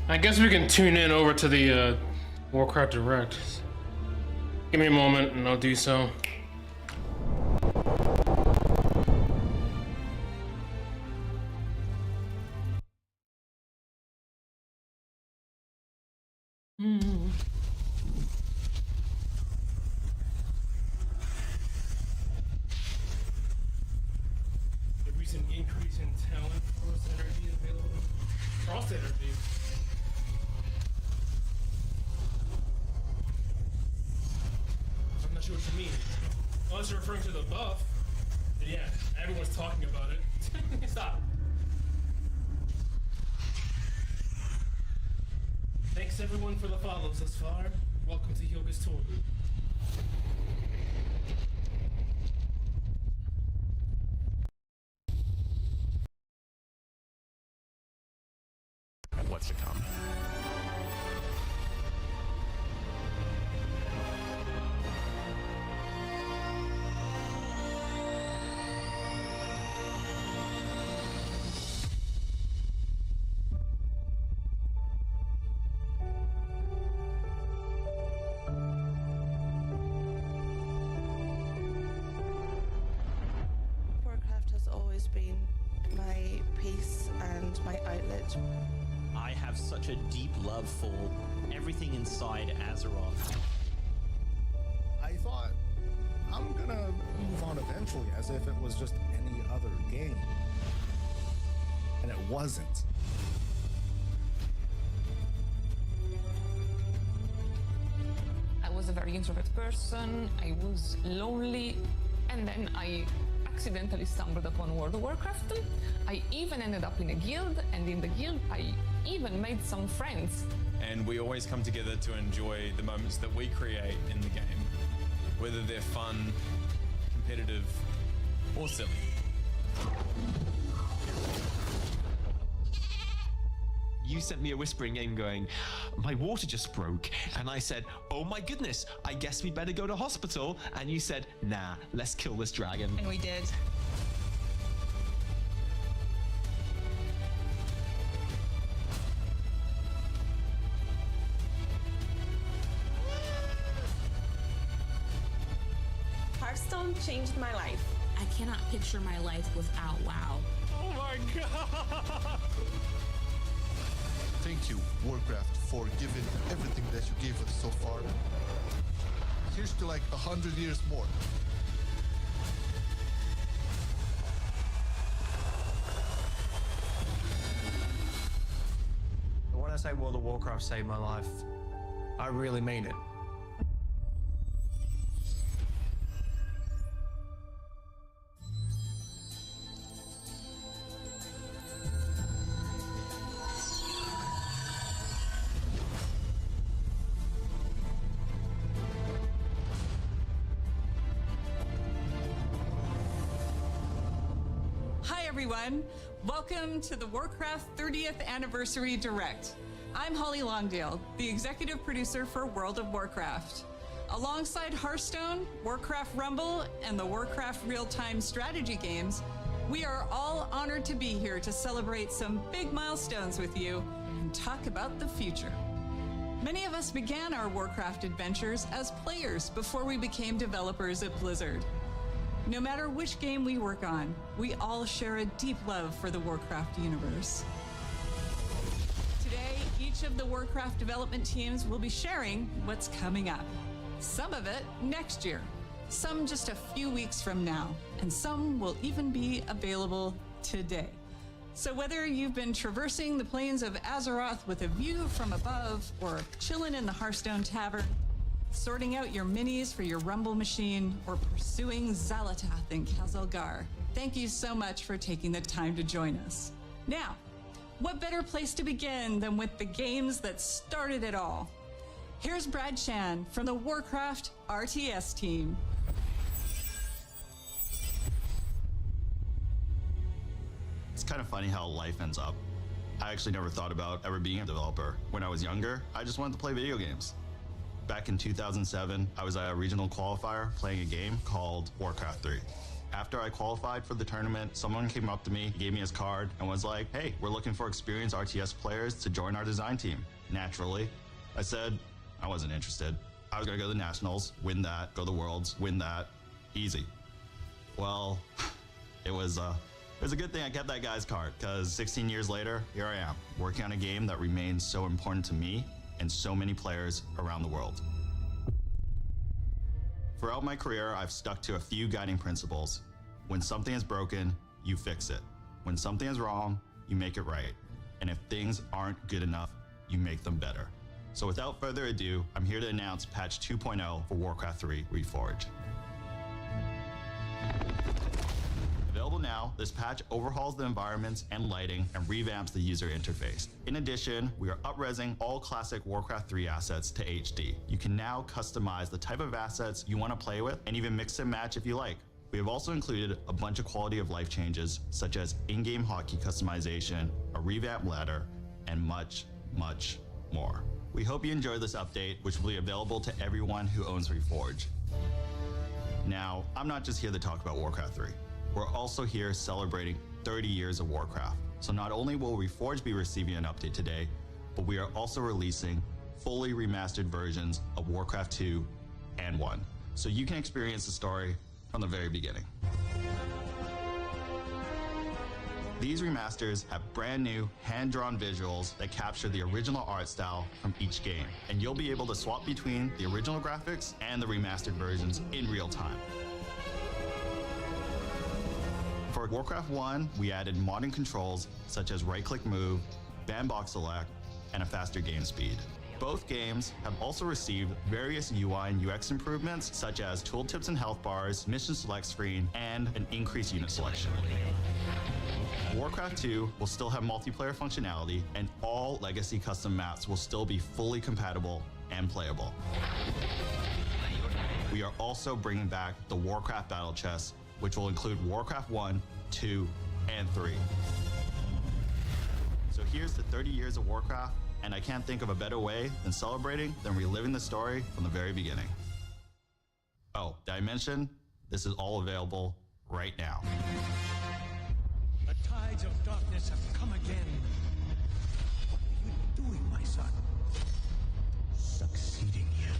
I guess we can tune in over to the Warcraft Direct. Give me a moment and I'll do so. The recent increase in talent force energy available. Frost energy. I'm not sure what you mean. Unless you're referring to the buff, then yeah, everyone's talking about it. Stop. Thanks everyone for the follows thus far. Welcome to Hyoga's tour. And what's to come. Warcraft has always been my peace and my outlet. I have such a deep love for everything inside Azeroth. I thought, I'm gonna move on eventually as if it was just any other game. And it wasn't. I was a very introvert person, I was lonely, and then I accidentally stumbled upon World of Warcraft. I even ended up in a guild, and in the guild I even made some friends. And we always come together to enjoy the moments that we create in the game, whether they're fun, competitive, or silly. You sent me a whispering in going, my water just broke. And I said, oh my goodness, I guess we better go to hospital. And you said, nah, let's kill this dragon. And we did. Hearthstone changed my life. I cannot picture my life without WoW. Oh my god! Thank you, Warcraft, for giving everything that you gave us so far. Here's to like 100 years more. When I say World of Warcraft saved my life, I really mean it. Hi everyone, welcome to the Warcraft 30th Anniversary Direct. I'm Holly Longdale, the executive producer for World of Warcraft. Alongside Hearthstone, Warcraft Rumble, and the Warcraft real-time strategy games, we are all honored to be here to celebrate some big milestones with you and talk about the future. Many of us began our Warcraft adventures as players before we became developers at Blizzard. No matter which game we work on, we all share a deep love for the Warcraft universe. Today, each of the Warcraft development teams will be sharing what's coming up. Some of it next year, some just a few weeks from now, and some will even be available today. So whether you've been traversing the plains of Azeroth with a view from above, or chilling in the Hearthstone Tavern, sorting out your minis for your Rumble machine, or pursuing Xalatath in Khazalgar, thank you so much for taking the time to join us. Now, what better place to begin than with the games that started it all? Here's Brad Chan from the Warcraft RTS team. It's kind of funny how life ends up. I actually never thought about ever being a developer. When I was younger, I just wanted to play video games. Back in 2007, I was at a regional qualifier playing a game called Warcraft 3. After I qualified for the tournament, someone came up to me, gave me his card, and was like, "Hey, we're looking for experienced RTS players to join our design team." Naturally, I said I wasn't interested. I was gonna go to the Nationals, win that, go to the Worlds, win that. Easy. Well, it was a good thing I kept that guy's card, because 16 years later, here I am, working on a game that remains so important to me and so many players around the world. Throughout my career, I've stuck to a few guiding principles. When something is broken, you fix it. When something is wrong, you make it right. And if things aren't good enough, you make them better. So without further ado, I'm here to announce patch 2.0 for Warcraft 3 Reforged. Available now, this patch overhauls the environments and lighting and revamps the user interface. In addition, we are up-resing all classic Warcraft 3 assets to HD. You can now customize the type of assets you want to play with and even mix and match if you like. We have also included a bunch of quality of life changes, such as in-game hotkey customization, a revamped ladder, and much, much more. We hope you enjoy this update, which will be available to everyone who owns Reforged. Now, I'm not just here to talk about Warcraft 3. We're also here celebrating 30 years of Warcraft. So not only will Reforged be receiving an update today, but we are also releasing fully remastered versions of Warcraft 2 and 1, so you can experience the story from the very beginning. These remasters have brand new hand-drawn visuals that capture the original art style from each game, and you'll be able to swap between the original graphics and the remastered versions in real time. For Warcraft 1, we added modern controls such as right-click move, bandbox select, and a faster game speed. Both games have also received various UI and UX improvements such as tooltips and health bars, mission select screen, and an increased unit selection. Warcraft 2 will still have multiplayer functionality, and all legacy custom maps will still be fully compatible and playable. We are also bringing back the Warcraft Battle Chest, which will include Warcraft 1, 2, and 3. So here's to 30 years of Warcraft, and I can't think of a better way than celebrating than reliving the story from the very beginning. Oh, did I mention? This is all available right now. The tides of darkness have come again. What are you doing, my son? Succeeding him.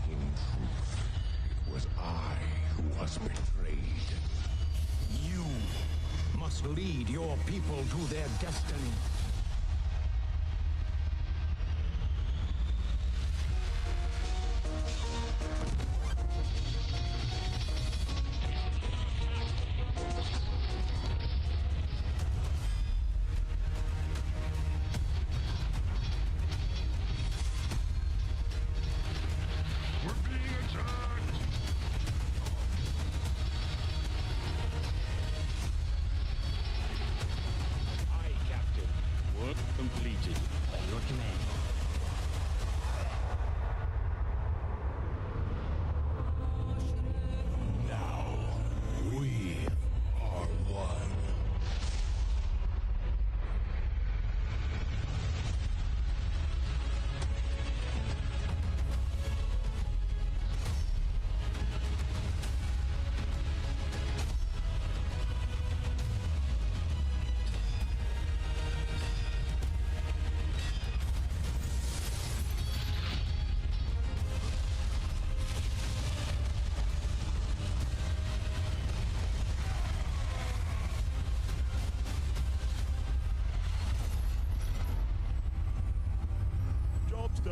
In truth, it was I who was betrayed. You must lead your people to their destiny.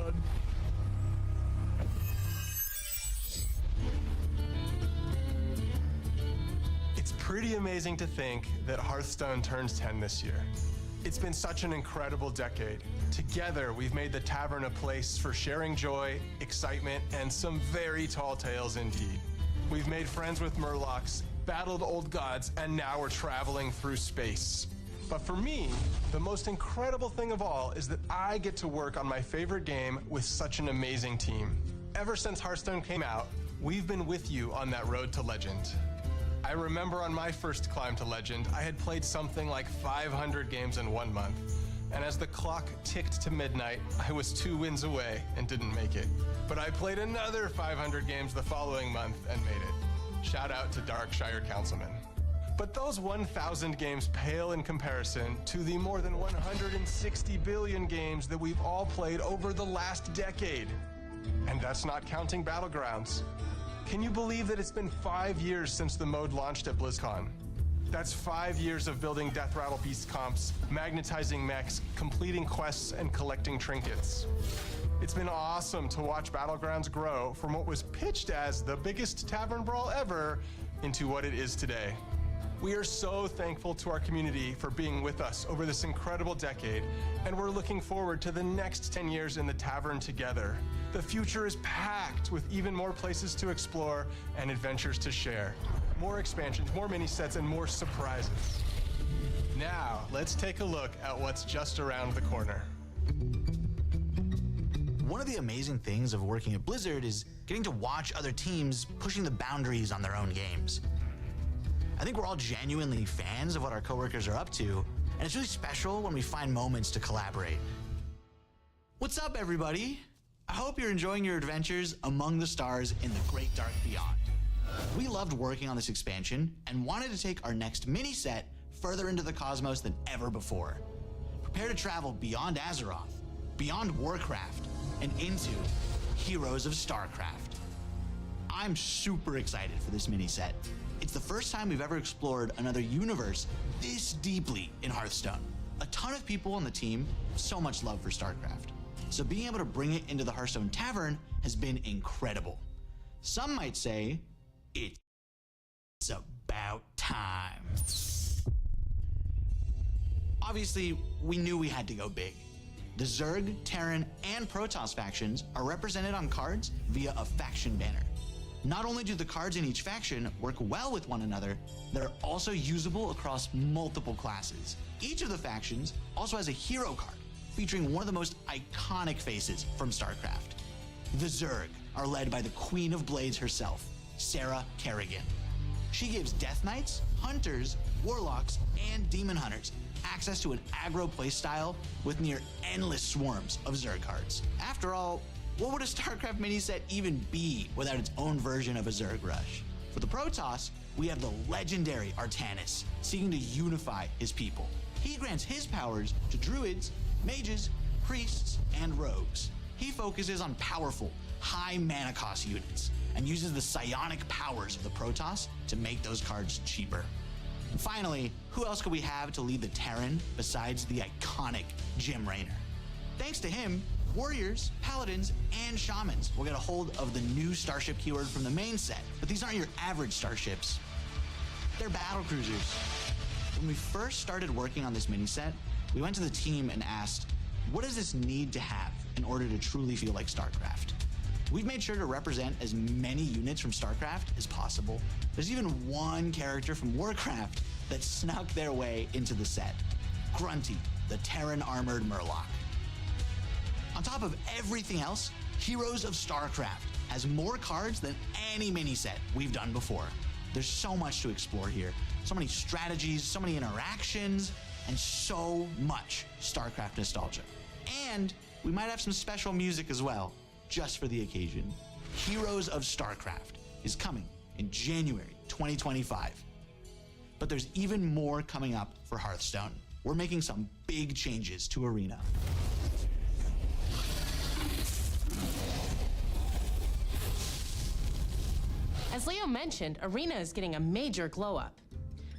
done. It's pretty amazing to think that Hearthstone turns 10 this year. It's been such an incredible decade. Together, we've made the tavern a place for sharing joy, excitement, and some very tall tales indeed. We've made friends with Murlocs, battled old gods, and now we're traveling through space. But for me, the most incredible thing of all is that I get to work on my favorite game with such an amazing team. Ever since Hearthstone came out, we've been with you on that road to legend. I remember on my first climb to legend, I had played something like 500 games in 1 month. And as the clock ticked to midnight, I was 2 wins away and didn't make it. But I played another 500 games the following month and made it. Shout out to Darkshire Councilman. But those 1,000 games pale in comparison to the more than 160 billion games that we've all played over the last decade. And that's not counting Battlegrounds. Can you believe that it's been 5 years since the mode launched at BlizzCon? That's 5 years of building Death Rattle Beast comps, magnetizing mechs, completing quests, and collecting trinkets. It's been awesome to watch Battlegrounds grow from what was pitched as the biggest tavern brawl ever into what it is today. We are so thankful to our community for being with us over this incredible decade, and we're looking forward to the next 10 years in the tavern together. The future is packed with even more places to explore and adventures to share. More expansions, more mini sets, and more surprises. Now, let's take a look at what's just around the corner. One of the amazing things of working at Blizzard is getting to watch other teams pushing the boundaries on their own games. I think we're all genuinely fans of what our coworkers are up to, and it's really special when we find moments to collaborate. What's up, everybody? I hope you're enjoying your adventures among the stars in the Great Dark Beyond. We loved working on this expansion and wanted to take our next mini set further into the cosmos than ever before. Prepare to travel beyond Azeroth, beyond Warcraft, and into Heroes of StarCraft. I'm super excited for this mini set. It's the first time we've ever explored another universe this deeply in Hearthstone. A ton of people on the team have so much love for StarCraft. So being able to bring it into the Hearthstone Tavern has been incredible. Some might say, it's about time. Obviously, we knew we had to go big. The Zerg, Terran, and Protoss factions are represented on cards via a faction banner. Not only do the cards in each faction work well with one another, they're also usable across multiple classes. Each of the factions also has a hero card featuring one of the most iconic faces from StarCraft. The Zerg are led by the Queen of Blades herself, Sarah Kerrigan. She gives Death Knights, Hunters, Warlocks, and Demon Hunters access to an aggro playstyle with near endless swarms of Zerg cards. After all, what would a StarCraft mini set even be without its own version of a Zerg rush? For the Protoss, we have the legendary Artanis, seeking to unify his people. He grants his powers to druids, mages, priests, and rogues. He focuses on powerful, high mana cost units, and uses the psionic powers of the Protoss to make those cards cheaper. And finally, who else could we have to lead the Terran besides the iconic Jim Raynor? Thanks to him, warriors, paladins, and shamans will get a hold of the new starship keyword from the main set. But these aren't your average starships. They're battle cruisers. When we first started working on this mini set, we went to the team and asked, what does this need to have in order to truly feel like StarCraft? We've made sure to represent as many units from StarCraft as possible. There's even one character from Warcraft that snuck their way into the set. Grunty, the Terran armored Murloc. On top of everything else, Heroes of StarCraft has more cards than any mini set we've done before. There's so much to explore here. So many strategies, so many interactions, and so much StarCraft nostalgia. And we might have some special music as well, just for the occasion. Heroes of StarCraft is coming in January 2025. But there's even more coming up for Hearthstone. We're making some big changes to Arena. As Leo mentioned, Arena is getting a major glow up.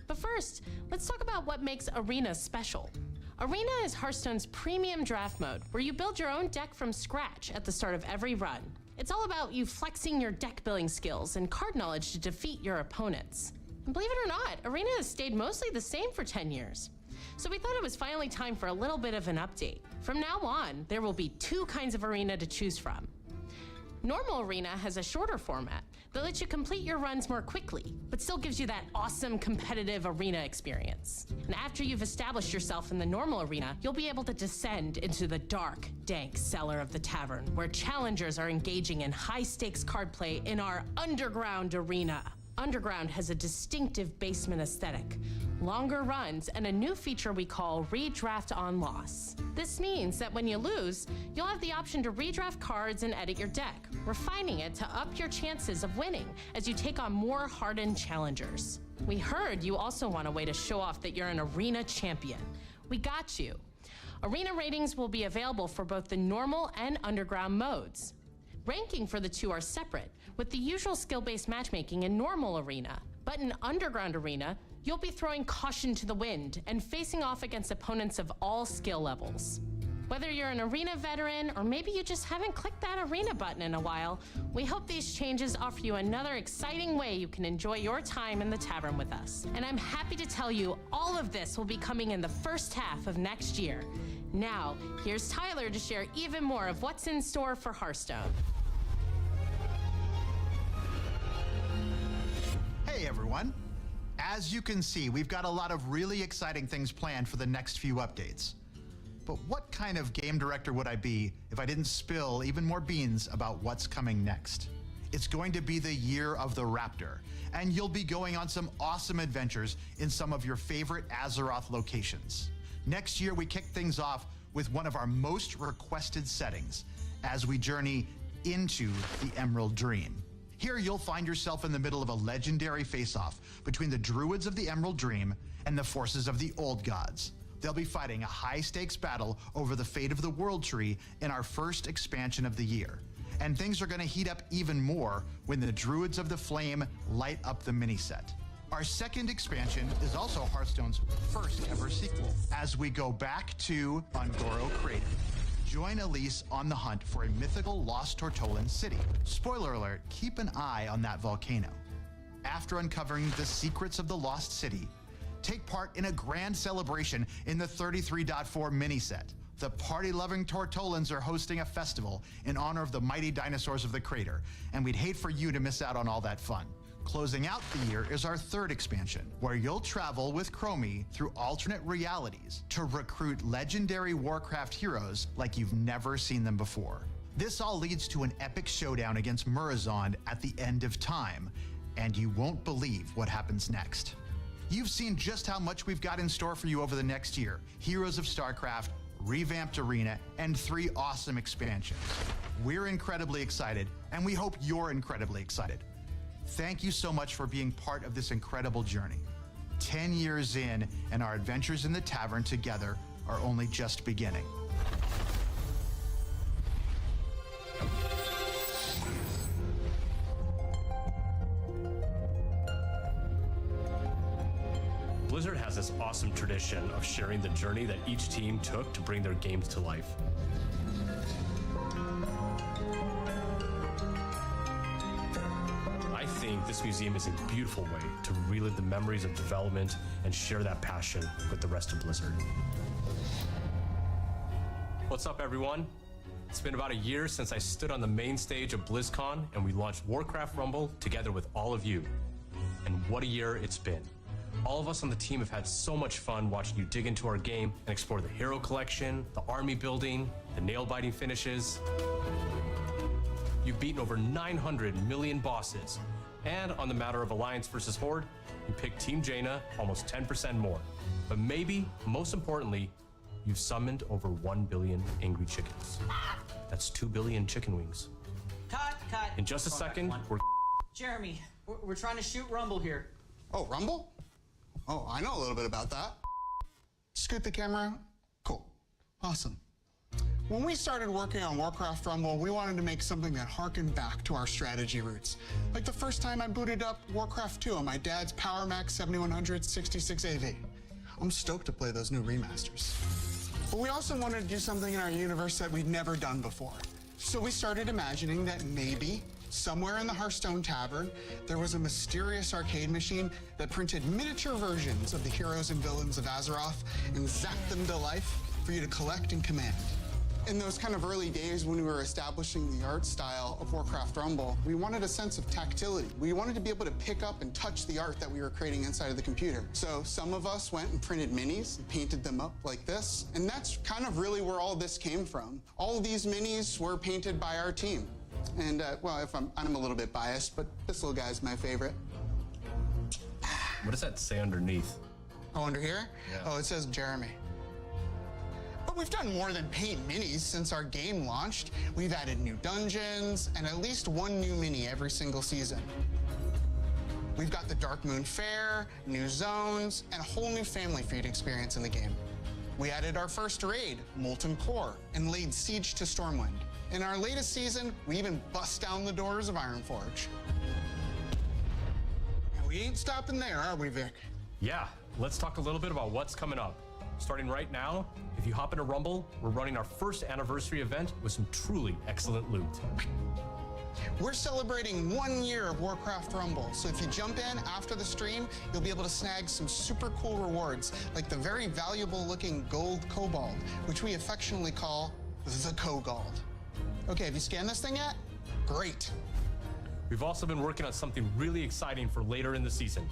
But first, let's talk about what makes Arena special. Arena is Hearthstone's premium draft mode, where you build your own deck from scratch at the start of every run. It's all about you flexing your deck building skills and card knowledge to defeat your opponents. And believe it or not, Arena has stayed mostly the same for 10 years. So we thought it was finally time for a little bit of an update. From now on, there will be 2 kinds of Arena to choose from. Normal Arena has a shorter format that lets you complete your runs more quickly, but still gives you that awesome competitive arena experience. And after you've established yourself in the normal arena, you'll be able to descend into the dark, dank cellar of the tavern, where challengers are engaging in high-stakes card play in our underground arena. Underground has a distinctive basement aesthetic, longer runs, and a new feature we call Redraft on Loss. This means that when you lose, you'll have the option to redraft cards and edit your deck, refining it to up your chances of winning as you take on more hardened challengers. We heard you also want a way to show off that you're an arena champion. We got you. Arena ratings will be available for both the normal and underground modes. Ranking for the 2 are separate, with the usual skill-based matchmaking in normal arena. But in underground arena, you'll be throwing caution to the wind and facing off against opponents of all skill levels. Whether you're an arena veteran or maybe you just haven't clicked that arena button in a while, we hope these changes offer you another exciting way you can enjoy your time in the tavern with us. And I'm happy to tell you all of this will be coming in the first half of next year. Now, here's Tyler to share even more of what's in store for Hearthstone. Hey everyone. As you can see, we've got a lot of really exciting things planned for the next few updates. But what kind of game director would I be if I didn't spill even more beans about what's coming next? It's going to be the year of the Raptor, and you'll be going on some awesome adventures in some of your favorite Azeroth locations. Next year, we kick things off with one of our most requested settings as we journey into the Emerald Dream. Here you'll find yourself in the middle of a legendary face-off between the Druids of the Emerald Dream and the forces of the Old Gods. They'll be fighting a high-stakes battle over the fate of the World Tree in our first expansion of the year. And things are going to heat up even more when the Druids of the Flame light up the mini-set. Our second expansion is also Hearthstone's first ever sequel, as we go back to Ungoro Crater. Join Elise on the hunt for a mythical lost Tortolan city. Spoiler alert, keep an eye on that volcano. After uncovering the secrets of the lost city, take part in a grand celebration in the 33.4 mini-set. The party-loving Tortolans are hosting a festival in honor of the mighty dinosaurs of the crater, and we'd hate for you to miss out on all that fun. Closing out the year is our third expansion, where you'll travel with Chromie through alternate realities to recruit legendary Warcraft heroes like you've never seen them before. This all leads to an epic showdown against Murazond at the end of time, and you won't believe what happens next. You've seen just how much we've got in store for you over the next year. Heroes of StarCraft, revamped Arena, and 3 awesome expansions. We're incredibly excited, and we hope you're incredibly excited. Thank you so much for being part of this incredible journey. 10 years in, and our adventures in the tavern together are only just beginning. Blizzard has this awesome tradition of sharing the journey that each team took to bring their games to life. I think this museum is a beautiful way to relive the memories of development and share that passion with the rest of Blizzard. What's up, everyone? It's been about a year since I stood on the main stage of BlizzCon and we launched Warcraft Rumble together with all of you. And what a year it's been. All of us on the team have had so much fun watching you dig into our game and explore the hero collection, the army building, the nail-biting finishes. You've beaten over 900 million bosses. And on the matter of Alliance versus Horde, you picked Team Jaina almost 10% more. But maybe, most importantly, you've summoned over 1 billion angry chickens. That's 2 billion chicken wings. Cut. In just a second, we're... Jeremy, we're trying to shoot Rumble here. Oh, Rumble? Oh, I know a little bit about that. Scoot the camera. Cool. Awesome. When we started working on Warcraft Rumble, we wanted to make something that harkened back to our strategy roots. Like the first time I booted up Warcraft 2 on my dad's Power Mac 7100 66 AV. I'm stoked to play those new remasters. But we also wanted to do something in our universe that we'd never done before. So we started imagining that maybe somewhere in the Hearthstone Tavern, there was a mysterious arcade machine that printed miniature versions of the heroes and villains of Azeroth and zapped them to life for you to collect and command. In those kind of early days when we were establishing the art style of Warcraft Rumble, we wanted a sense of tactility. We wanted to be able to pick up and touch the art that we were creating inside of the computer. So some of us went and printed minis and painted them up like this. And that's kind of really where all this came from. All of these minis were painted by our team. And, well, if I'm a little bit biased, but this little guy's my favorite. What does that say underneath? Oh, under here? Yeah. Oh, it says Jeremy. But we've done more than paint minis since our game launched. We've added new dungeons and at least one new mini every single season. We've got the Dark Moon Fair, new zones, and a whole new family feud experience in the game. We added our first raid, Molten Core, and laid siege to Stormwind. In our latest season, we even bust down the doors of Ironforge. And we ain't stopping there, are we, Vic? Yeah, let's talk a little bit about what's coming up. Starting right now, if you hop into Rumble, we're running our first anniversary event with some truly excellent loot. We're celebrating 1 year of Warcraft Rumble, so if you jump in after the stream, you'll be able to snag some super cool rewards, like the very valuable looking gold kobold, which we affectionately call the Kogald. Okay, have you scanned this thing yet? Great. We've also been working on something really exciting for later in the season.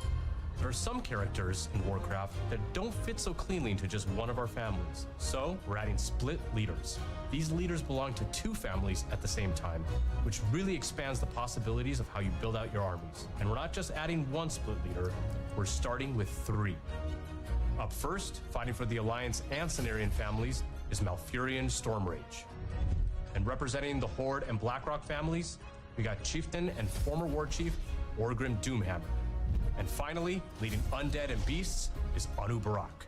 There are some characters in Warcraft that don't fit so cleanly into just one of our families. So we're adding split leaders. These leaders belong to 2 families at the same time, which really expands the possibilities of how you build out your armies. And we're not just adding 1 split leader, we're starting with 3. Up first, fighting for the Alliance and Cenarian families, is Malfurion Stormrage. And representing the Horde and Blackrock families, we got Chieftain and former War Chief Orgrim Doomhammer. And finally, leading Undead and Beasts is Anu Barak.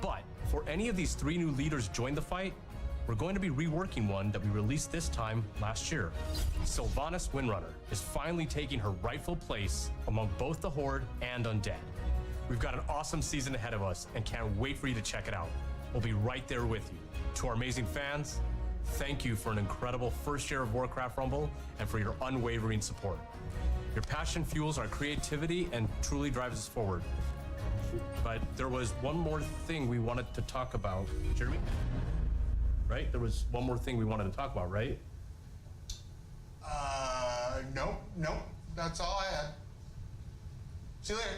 But before any of these 3 new leaders join the fight, we're going to be reworking one that we released this time last year. Sylvanas Windrunner is finally taking her rightful place among both the Horde and Undead. We've got an awesome season ahead of us and can't wait for you to check it out. We'll be right there with you. To our amazing fans, thank you for an incredible first year of Warcraft Rumble and for your unwavering support. Your passion fuels our creativity and truly drives us forward. But there was one more thing we wanted to talk about. Jeremy? Right? There was one more thing we wanted to talk about, right? Nope. That's all I had. See you later.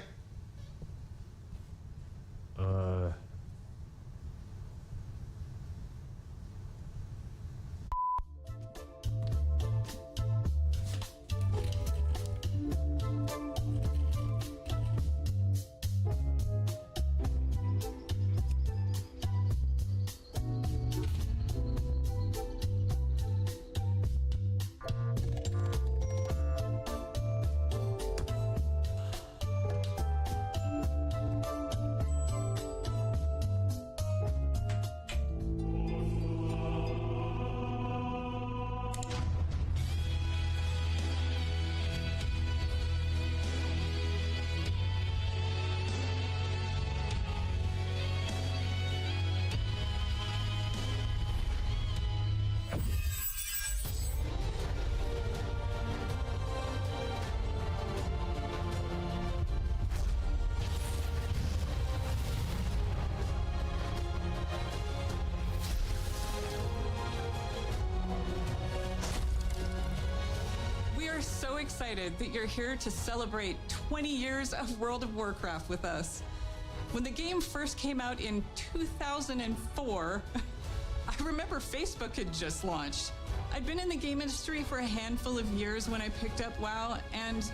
So excited that you're here to celebrate 20 years of World of Warcraft with us. When the game first came out in 2004, I remember Facebook had just launched. I'd been in the game industry for a handful of years when I picked up WoW, and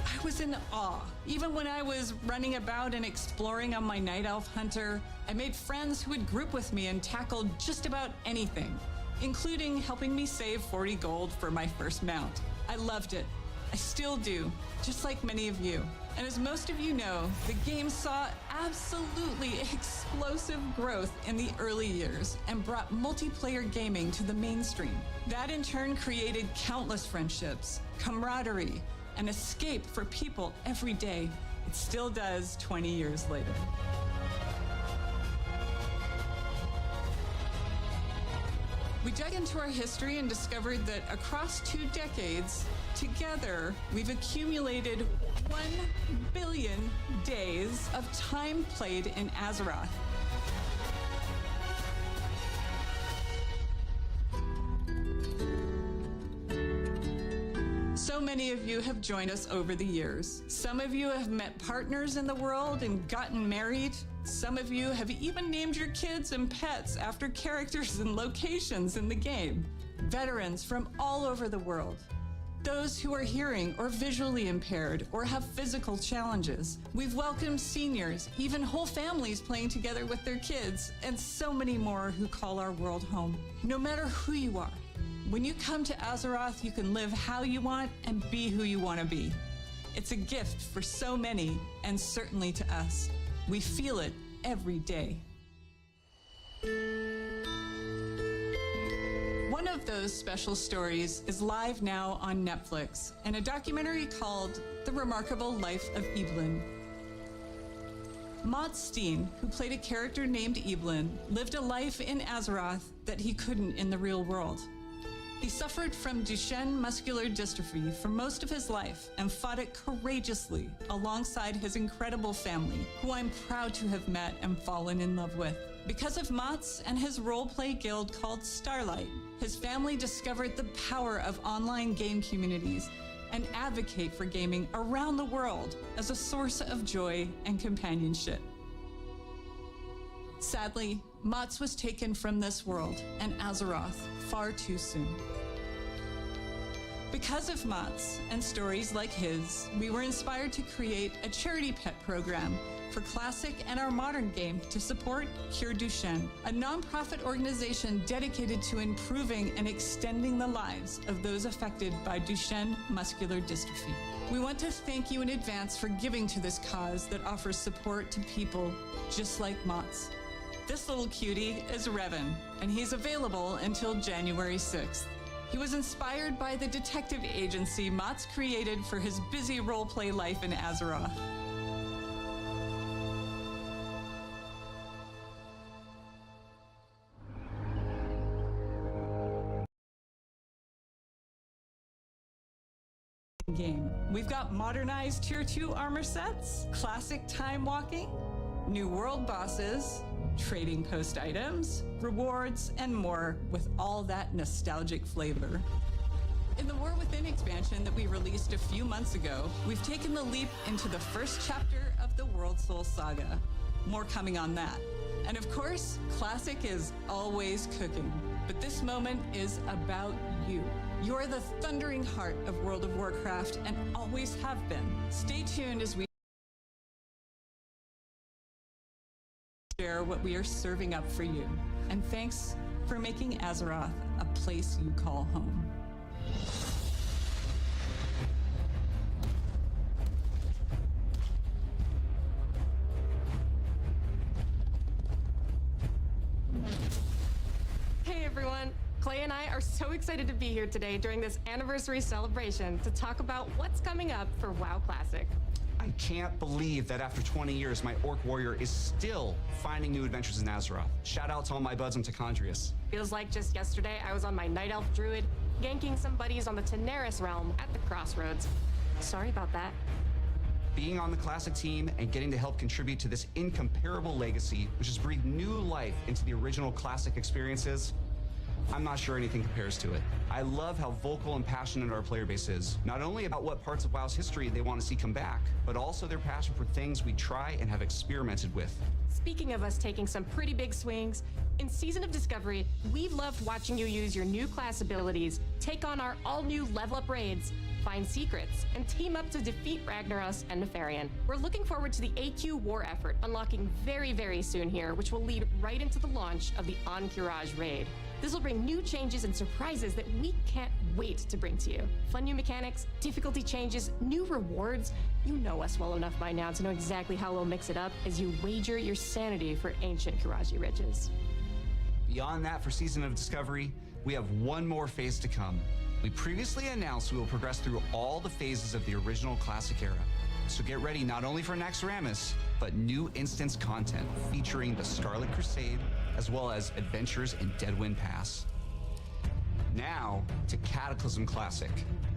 I was in awe. Even when I was running about and exploring on my Night Elf Hunter, I made friends who would group with me and tackle just about anything, including helping me save 40 gold for my first mount. I loved it. I still do, just like many of you. And as most of you know, the game saw absolutely explosive growth in the early years and brought multiplayer gaming to the mainstream. That in turn created countless friendships, camaraderie, and escape for people every day. It still does 20 years later. We dug into our history and discovered that across 2 decades, together, we've accumulated 1 billion days of time played in Azeroth. So many of you have joined us over the years. Some of you have met partners in the world and gotten married. Some of you have even named your kids and pets after characters and locations in the game. Veterans from all over the world. Those who are hearing or visually impaired or have physical challenges. We've welcomed seniors, even whole families playing together with their kids, and so many more who call our world home. No matter who you are, when you come to Azeroth, you can live how you want and be who you want to be. It's a gift for so many, and certainly to us. We feel it every day. One of those special stories is live now on Netflix in a documentary called The Remarkable Life of Evelyn. Mats Steen, who played a character named Evelyn, lived a life in Azeroth that he couldn't in the real world. He suffered from Duchenne muscular dystrophy for most of his life and fought it courageously alongside his incredible family, who I'm proud to have met and fallen in love with. Because of Mats and his role-play guild called Starlight, his family discovered the power of online game communities and advocate for gaming around the world as a source of joy and companionship. Sadly, Mats was taken from this world and Azeroth far too soon. Because of Mats and stories like his, we were inspired to create a charity pet program for Classic and our modern game to support Cure Duchenne, a nonprofit organization dedicated to improving and extending the lives of those affected by Duchenne muscular dystrophy. We want to thank you in advance for giving to this cause that offers support to people just like Mats. This little cutie is Revan, and he's available until January 6th. He was inspired by the detective agency Mats created for his busy role-play life in Azeroth. Game. We've got modernized Tier 2 armor sets, classic time walking, new world bosses, trading post items, rewards, and more with all that nostalgic flavor. In the War Within expansion that we released a few months ago, we've taken the leap into the first chapter of the World Soul Saga. More coming on that. And of course, Classic is always cooking, but this moment is about you. You're the thundering heart of World of Warcraft and always have been. Stay tuned as we share what we are serving up for you. And thanks for making Azeroth a place you call home. Hey everyone, Clay and I are so excited to be here today during this anniversary celebration to talk about what's coming up for WoW Classic. I can't believe that after 20 years, my Orc Warrior is still finding new adventures in Azeroth. Shout out to all my buds in Tacondrius. Feels like just yesterday I was on my Night Elf Druid, ganking some buddies on the Teneris realm at the Crossroads. Sorry about that. Being on the Classic team and getting to help contribute to this incomparable legacy, which has breathed new life into the original Classic experiences, I'm not sure anything compares to it. I love how vocal and passionate our player base is, not only about what parts of WoW's history they want to see come back, but also their passion for things we try and have experimented with. Speaking of us taking some pretty big swings, in Season of Discovery, we've loved watching you use your new class abilities, take on our all-new level-up raids, find secrets, and team up to defeat Ragnaros and Nefarian. We're looking forward to the AQ war effort unlocking very, very soon here, which will lead right into the launch of the Encourage raid. This will bring new changes and surprises that we can't wait to bring to you. Fun new mechanics, difficulty changes, new rewards. You know us well enough by now to know exactly how we'll mix it up as you wager your sanity for ancient Kiraji riches. Beyond that, for Season of Discovery, we have one more phase to come. We previously announced we will progress through all the phases of the original Classic era. So get ready not only for Naxxramas, but new instance content featuring the Scarlet Crusade, as well as adventures in Deadwind Pass. Now to Cataclysm Classic,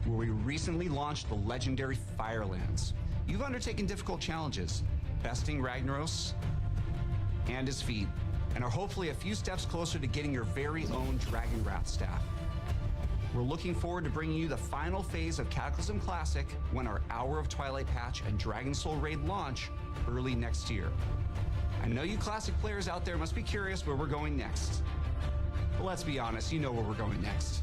where we recently launched the legendary Firelands. You've undertaken difficult challenges, besting Ragnaros and his feet, and are hopefully a few steps closer to getting your very own Dragon Wrath staff. We're looking forward to bringing you the final phase of Cataclysm Classic when our Hour of Twilight patch and Dragon Soul Raid launch early next year. I know you Classic players out there must be curious where we're going next. But let's be honest, you know where we're going next.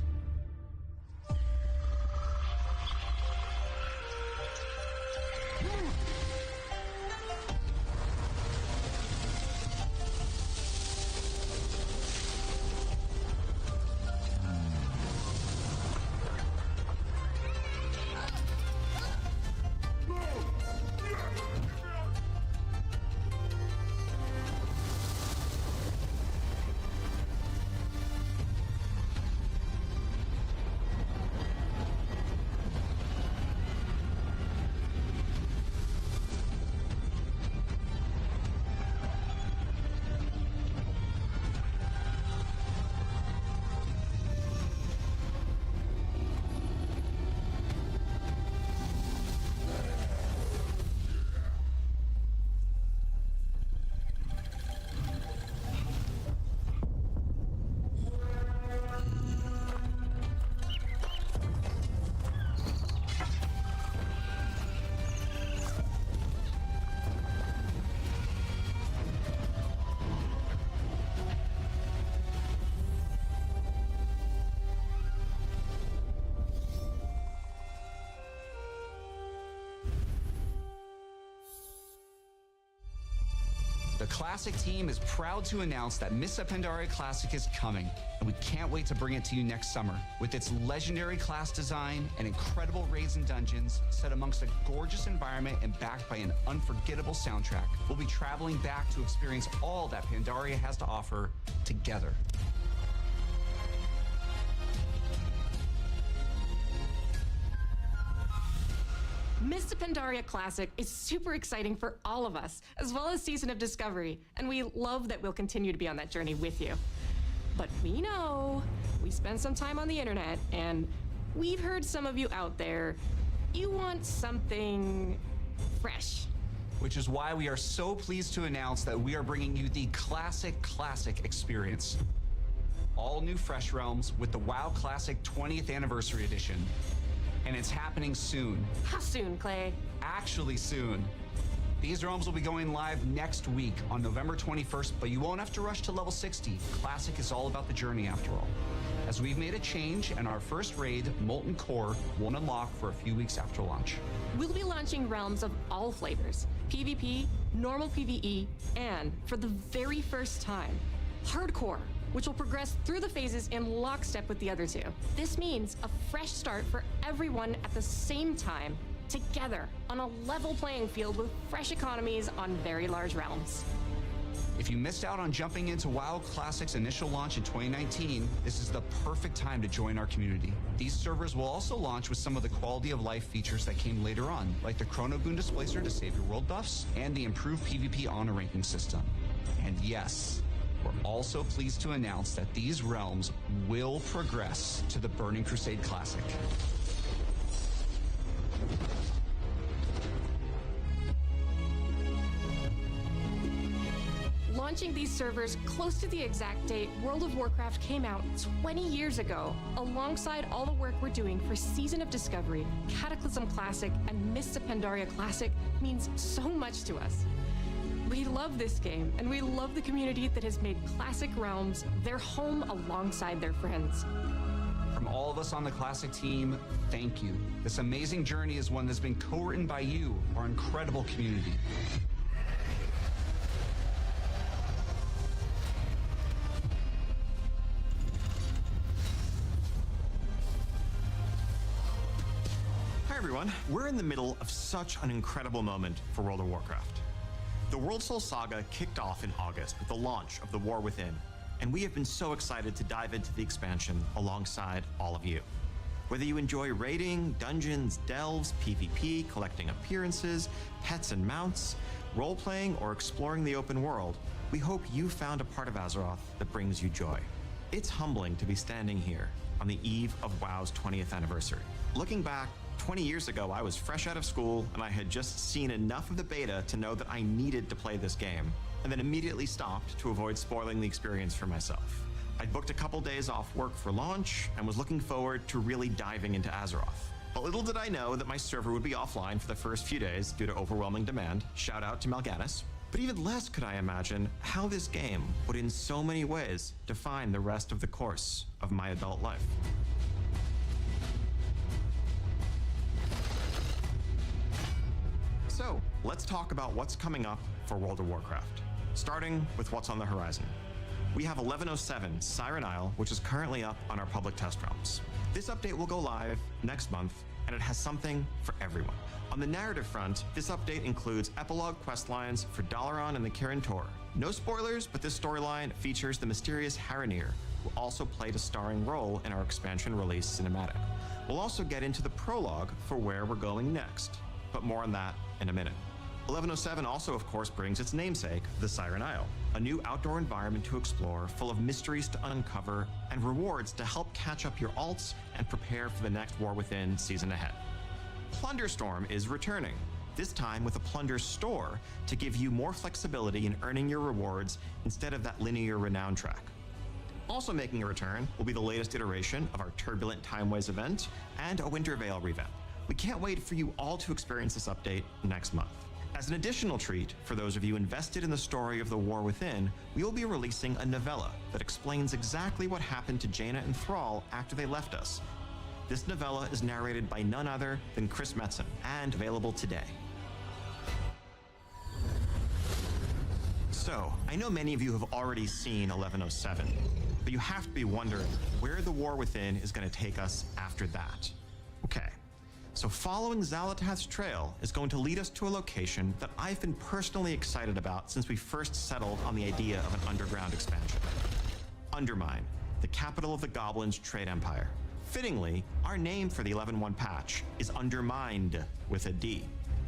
The Classic team is proud to announce that Mists of Pandaria Classic is coming, and we can't wait to bring it to you next summer. With its legendary class design and incredible raids and dungeons, set amongst a gorgeous environment and backed by an unforgettable soundtrack, we'll be traveling back to experience all that Pandaria has to offer together. Mists of Pandaria Classic is super exciting for all of us, as well as Season of Discovery, and we love that we'll continue to be on that journey with you. But we know we spend some time on the internet, and we've heard some of you out there, you want something fresh. Which is why we are so pleased to announce that we are bringing you the Classic experience. All new Fresh Realms with the WoW Classic 20th Anniversary Edition. And it's happening soon. How soon, Clay? Actually soon. These realms will be going live next week on November 21st, but you won't have to rush to level 60. Classic is all about the journey after all. As we've made a change, and our first raid, Molten Core, won't unlock for a few weeks after launch. We'll be launching realms of all flavors, PvP, normal PvE, and for the very first time, Hardcore, which will progress through the phases in lockstep with the other two. This means a fresh start for everyone at the same time, together, on a level playing field with fresh economies on very large realms. If you missed out on jumping into WoW Classic's initial launch in 2019, this is the perfect time to join our community. These servers will also launch with some of the quality of life features that came later on, like the Chrono Boon Displacer to save your world buffs, and the improved PvP honor ranking system. And yes, we're also pleased to announce that these realms will progress to the Burning Crusade Classic. Launching these servers close to the exact date World of Warcraft came out 20 years ago, alongside all the work we're doing for Season of Discovery, Cataclysm Classic, and Mists of Pandaria Classic, means so much to us. We love this game, and we love the community that has made Classic Realms their home alongside their friends. From all of us on the Classic team, thank you. This amazing journey is one that's been co-written by you, our incredible community. Hi everyone, we're in the middle of such an incredible moment for World of Warcraft. The World Soul Saga kicked off in August with the launch of The War Within, and we have been so excited to dive into the expansion alongside all of you. Whether you enjoy raiding, dungeons, delves, PvP, collecting appearances, pets and mounts, role-playing, or exploring the open world, we hope you found a part of Azeroth that brings you joy. It's humbling to be standing here, on the eve of WoW's 20th anniversary. Looking back, 20 years ago, I was fresh out of school and I had just seen enough of the beta to know that I needed to play this game, and then immediately stopped to avoid spoiling the experience for myself. I'd booked a couple days off work for launch and was looking forward to really diving into Azeroth. But little did I know that my server would be offline for the first few days due to overwhelming demand. Shout out to Mal'Ganis. But even less could I imagine how this game would in so many ways define the rest of the course of my adult life. So, let's talk about what's coming up for World of Warcraft, starting with what's on the horizon. We have 1107 Siren Isle, which is currently up on our public test realms. This update will go live next month, and it has something for everyone. On the narrative front, this update includes epilogue questlines for Dalaran and the Kirin Tor. No spoilers, but this storyline features the mysterious Haranir, who also played a starring role in our expansion release cinematic. We'll also get into the prologue for where we're going next, but more on that in a minute. 1107 also, of course, brings its namesake, the Siren Isle, a new outdoor environment to explore, full of mysteries to uncover, and rewards to help catch up your alts and prepare for the next War Within season ahead. Plunderstorm is returning, this time with a plunder store to give you more flexibility in earning your rewards instead of that linear renown track. Also making a return will be the latest iteration of our Turbulent Timeways event and a Winter Veil revamp. We can't wait for you all to experience this update next month. As an additional treat, for those of you invested in the story of the War Within, we will be releasing a novella that explains exactly what happened to Jaina and Thrall after they left us. This novella is narrated by none other than Chris Metzen, and available today. So, I know many of you have already seen 1107, but you have to be wondering where the War Within is going to take us after that. Okay. So following Xal'atath's trail is going to lead us to a location that I've been personally excited about since we first settled on the idea of an underground expansion. Undermine, the capital of the Goblins' trade empire. Fittingly, our name for the 11.1 patch is Undermined with a D.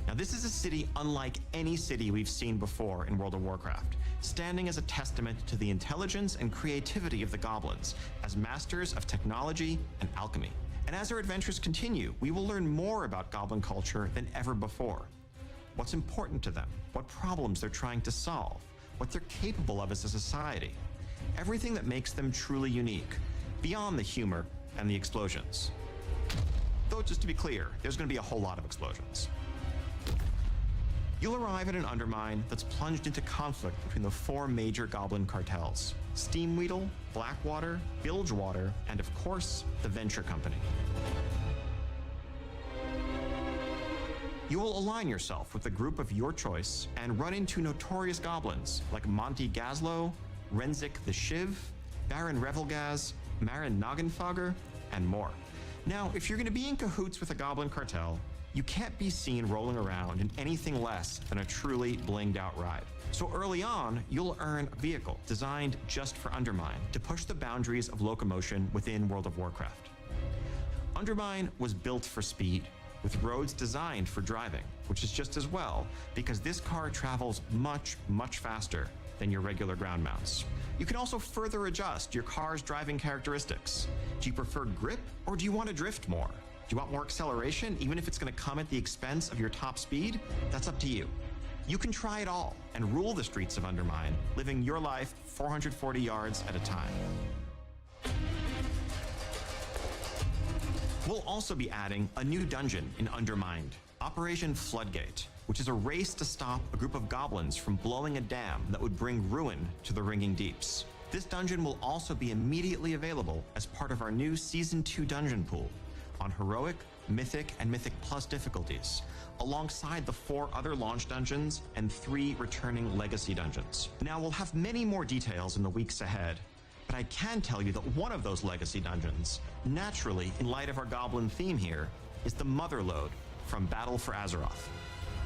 Now this is a city unlike any city we've seen before in World of Warcraft, standing as a testament to the intelligence and creativity of the Goblins as masters of technology and alchemy. And as our adventures continue, we will learn more about Goblin culture than ever before. What's important to them, what problems they're trying to solve, what they're capable of as a society. Everything that makes them truly unique, beyond the humor and the explosions. Though, just to be clear, there's going to be a whole lot of explosions. You'll arrive at an Undermine that's plunged into conflict between the 4 major Goblin cartels: Steamweedle, Blackwater, Bilgewater, and of course, the Venture Company. You will align yourself with a group of your choice and run into notorious goblins like Monty Gazlo, Renzik the Shiv, Baron Revelgaz, Marin Noggenfogger, and more. Now, if you're going to be in cahoots with a Goblin cartel, you can't be seen rolling around in anything less than a truly blinged out ride. So early on, you'll earn a vehicle designed just for Undermine to push the boundaries of locomotion within World of Warcraft. Undermine was built for speed, with roads designed for driving, which is just as well because this car travels much, much faster than your regular ground mounts. You can also further adjust your car's driving characteristics. Do you prefer grip or do you want to drift more? Do you want more acceleration, even if it's going to come at the expense of your top speed? That's up to you. You can try it all and rule the streets of Undermine, living your life 440 yards at a time. We'll also be adding a new dungeon in Undermined, Operation Floodgate, which is a race to stop a group of goblins from blowing a dam that would bring ruin to the Ringing Deeps. This dungeon will also be immediately available as part of our new Season 2 dungeon pool, on Heroic, Mythic, and Mythic Plus difficulties, alongside the 4 other launch dungeons and 3 returning legacy dungeons. Now, we'll have many more details in the weeks ahead, but I can tell you that one of those legacy dungeons, naturally in light of our Goblin theme here, is the Motherlode from Battle for Azeroth.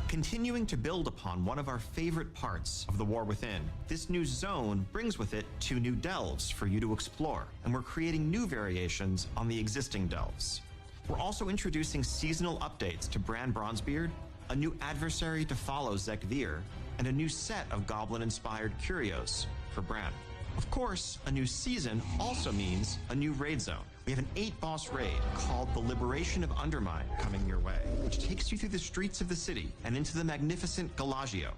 Continuing to build upon one of our favorite parts of the War Within, this new zone brings with it 2 new delves for you to explore, and we're creating new variations on the existing delves. We're also introducing seasonal updates to Bran Bronzebeard, a new adversary to follow Zek Vir, and a new set of Goblin-inspired curios for Bran. Of course, a new season also means a new raid zone, We have an 8-boss raid called The Liberation of Undermine coming your way, which takes you through the streets of the city and into the magnificent Galagio,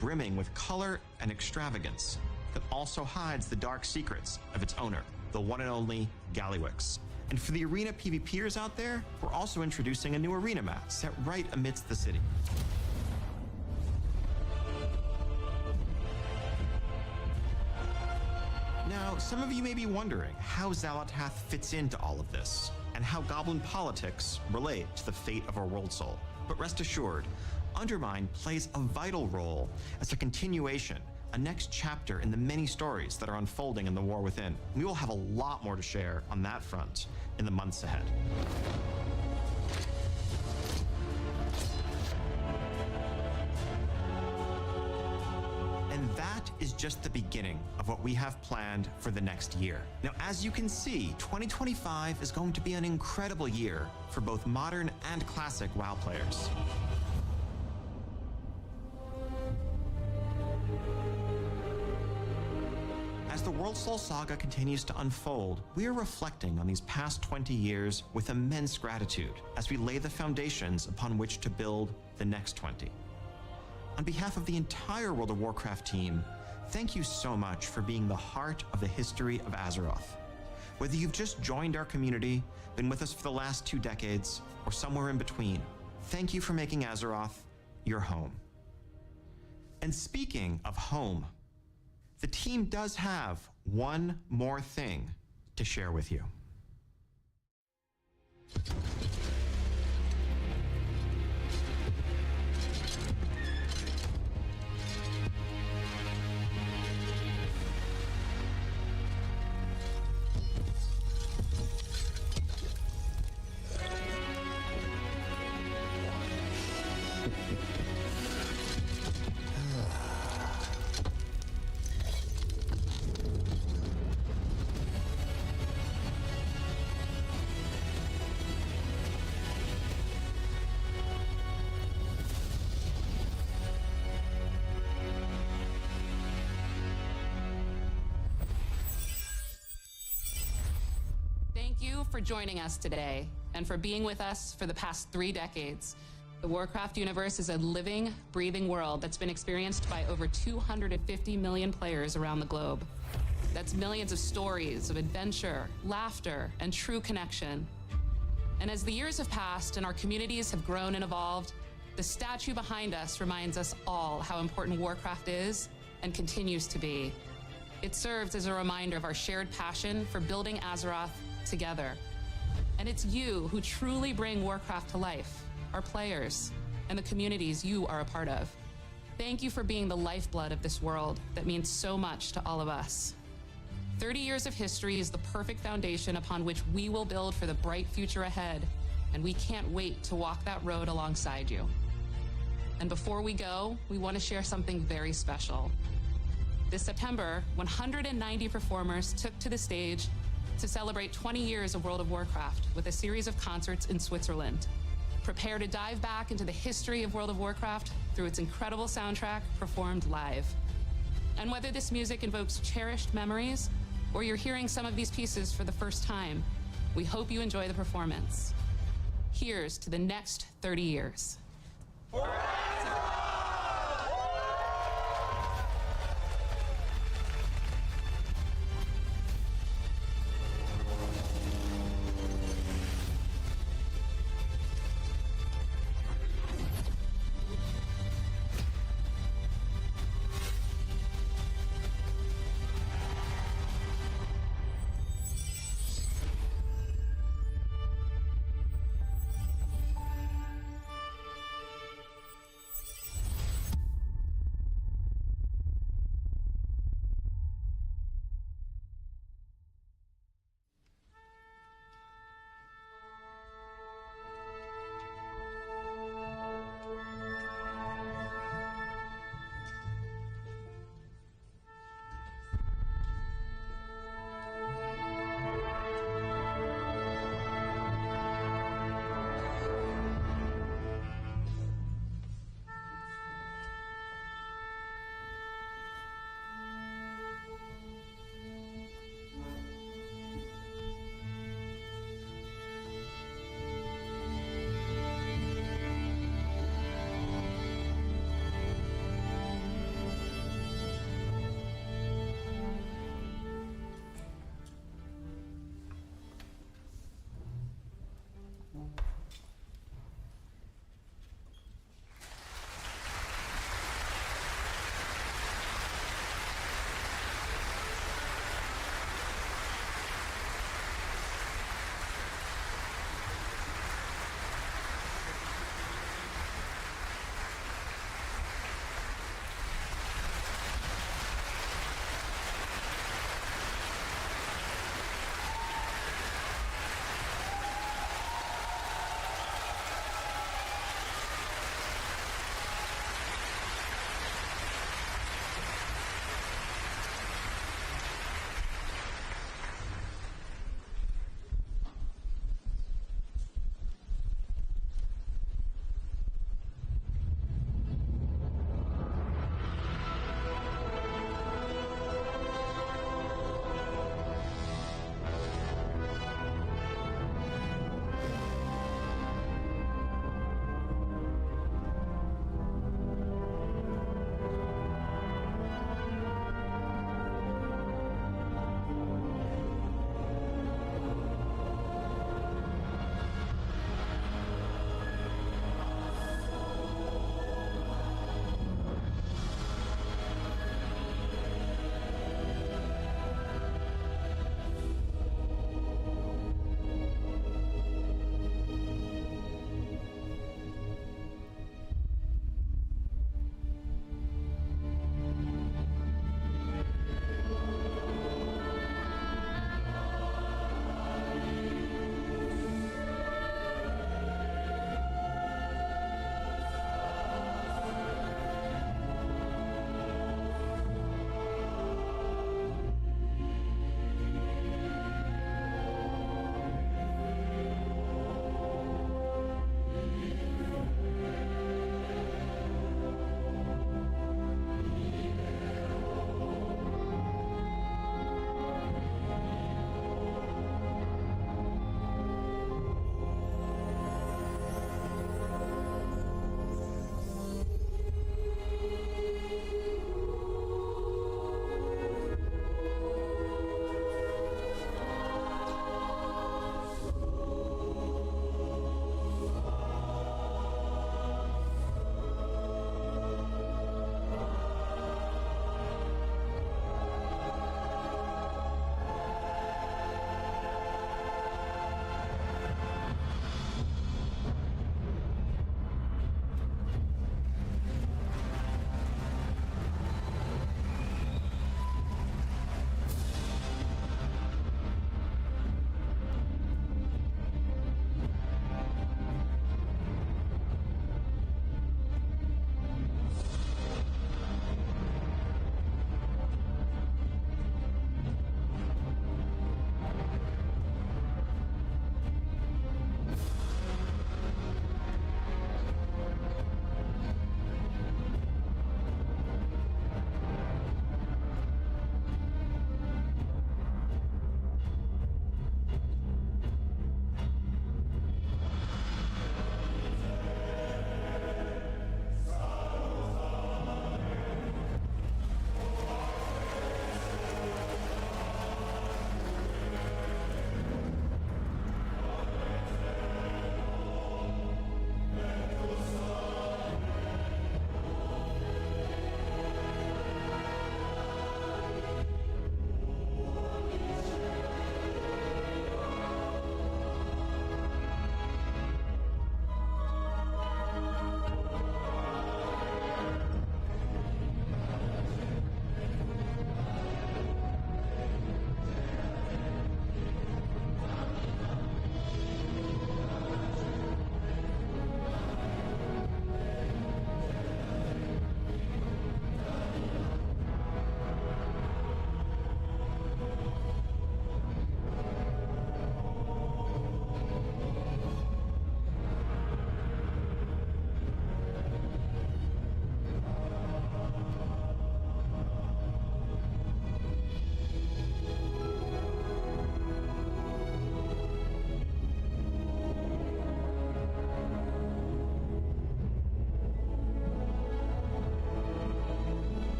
brimming with color and extravagance that also hides the dark secrets of its owner, the one and only Gallywix. And for the arena PvPers out there, we're also introducing a new arena map set right amidst the city. Now, some of you may be wondering how Xalatath fits into all of this, and how goblin politics relate to the fate of our world soul. But rest assured, Undermine plays a vital role as a continuation, a next chapter in the many stories that are unfolding in the War Within. We will have a lot more to share on that front in the months ahead. And that is just the beginning of what we have planned for the next year. Now, as you can see, 2025 is going to be an incredible year for both modern and classic WoW players. As the World Soul Saga continues to unfold, we are reflecting on these past 20 years with immense gratitude as we lay the foundations upon which to build the next 20. On behalf of the entire World of Warcraft team, thank you so much for being the heart of the history of Azeroth. Whether you've just joined our community, been with us for the last 2 decades, or somewhere in between, thank you for making Azeroth your home. And speaking of home, the team does have one more thing to share with you. Thank you for joining us today and for being with us for the past 3 decades. The Warcraft universe is a living, breathing world that's been experienced by over 250 million players around the globe. That's millions of stories of adventure, laughter, and true connection. And as the years have passed and our communities have grown and evolved, the statue behind us reminds us all how important Warcraft is and continues to be. It serves as a reminder of our shared passion for building Azeroth together. And it's you who truly bring Warcraft to life, our players, and the communities you are a part of. Thank you for being the lifeblood of this world that means so much to all of us. 30 years of history is the perfect foundation upon which we will build for the bright future ahead, and we can't wait to walk that road alongside you. And before we go, we want to share something very special. This September, 190 performers took to the stage to celebrate 20 years of World of Warcraft with a series of concerts in Switzerland. Prepare to dive back into the history of World of Warcraft through its incredible soundtrack performed live. And whether this music invokes cherished memories or you're hearing some of these pieces for the first time, we hope you enjoy the performance. Here's to the next 30 years.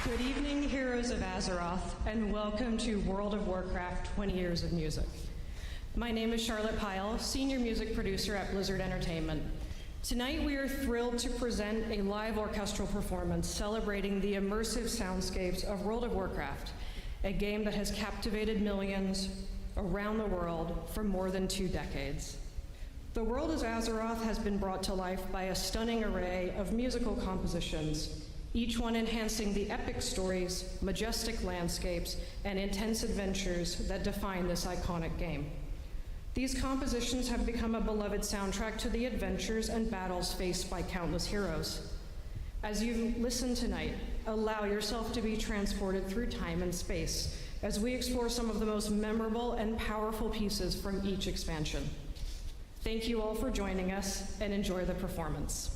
Good evening, heroes of Azeroth, and welcome to World of Warcraft 20 Years of Music. My name is Charlotte Pyle, Senior Music Producer at Blizzard Entertainment. Tonight we are thrilled to present a live orchestral performance celebrating the immersive soundscapes of World of Warcraft, a game that has captivated millions around the world for more than 2 decades. The World of Azeroth has been brought to life by a stunning array of musical compositions, each one enhancing the epic stories, majestic landscapes, and intense adventures that define this iconic game. These compositions have become a beloved soundtrack to the adventures and battles faced by countless heroes. As you listen tonight, allow yourself to be transported through time and space as we explore some of the most memorable and powerful pieces from each expansion. Thank you all for joining us, and enjoy the performance.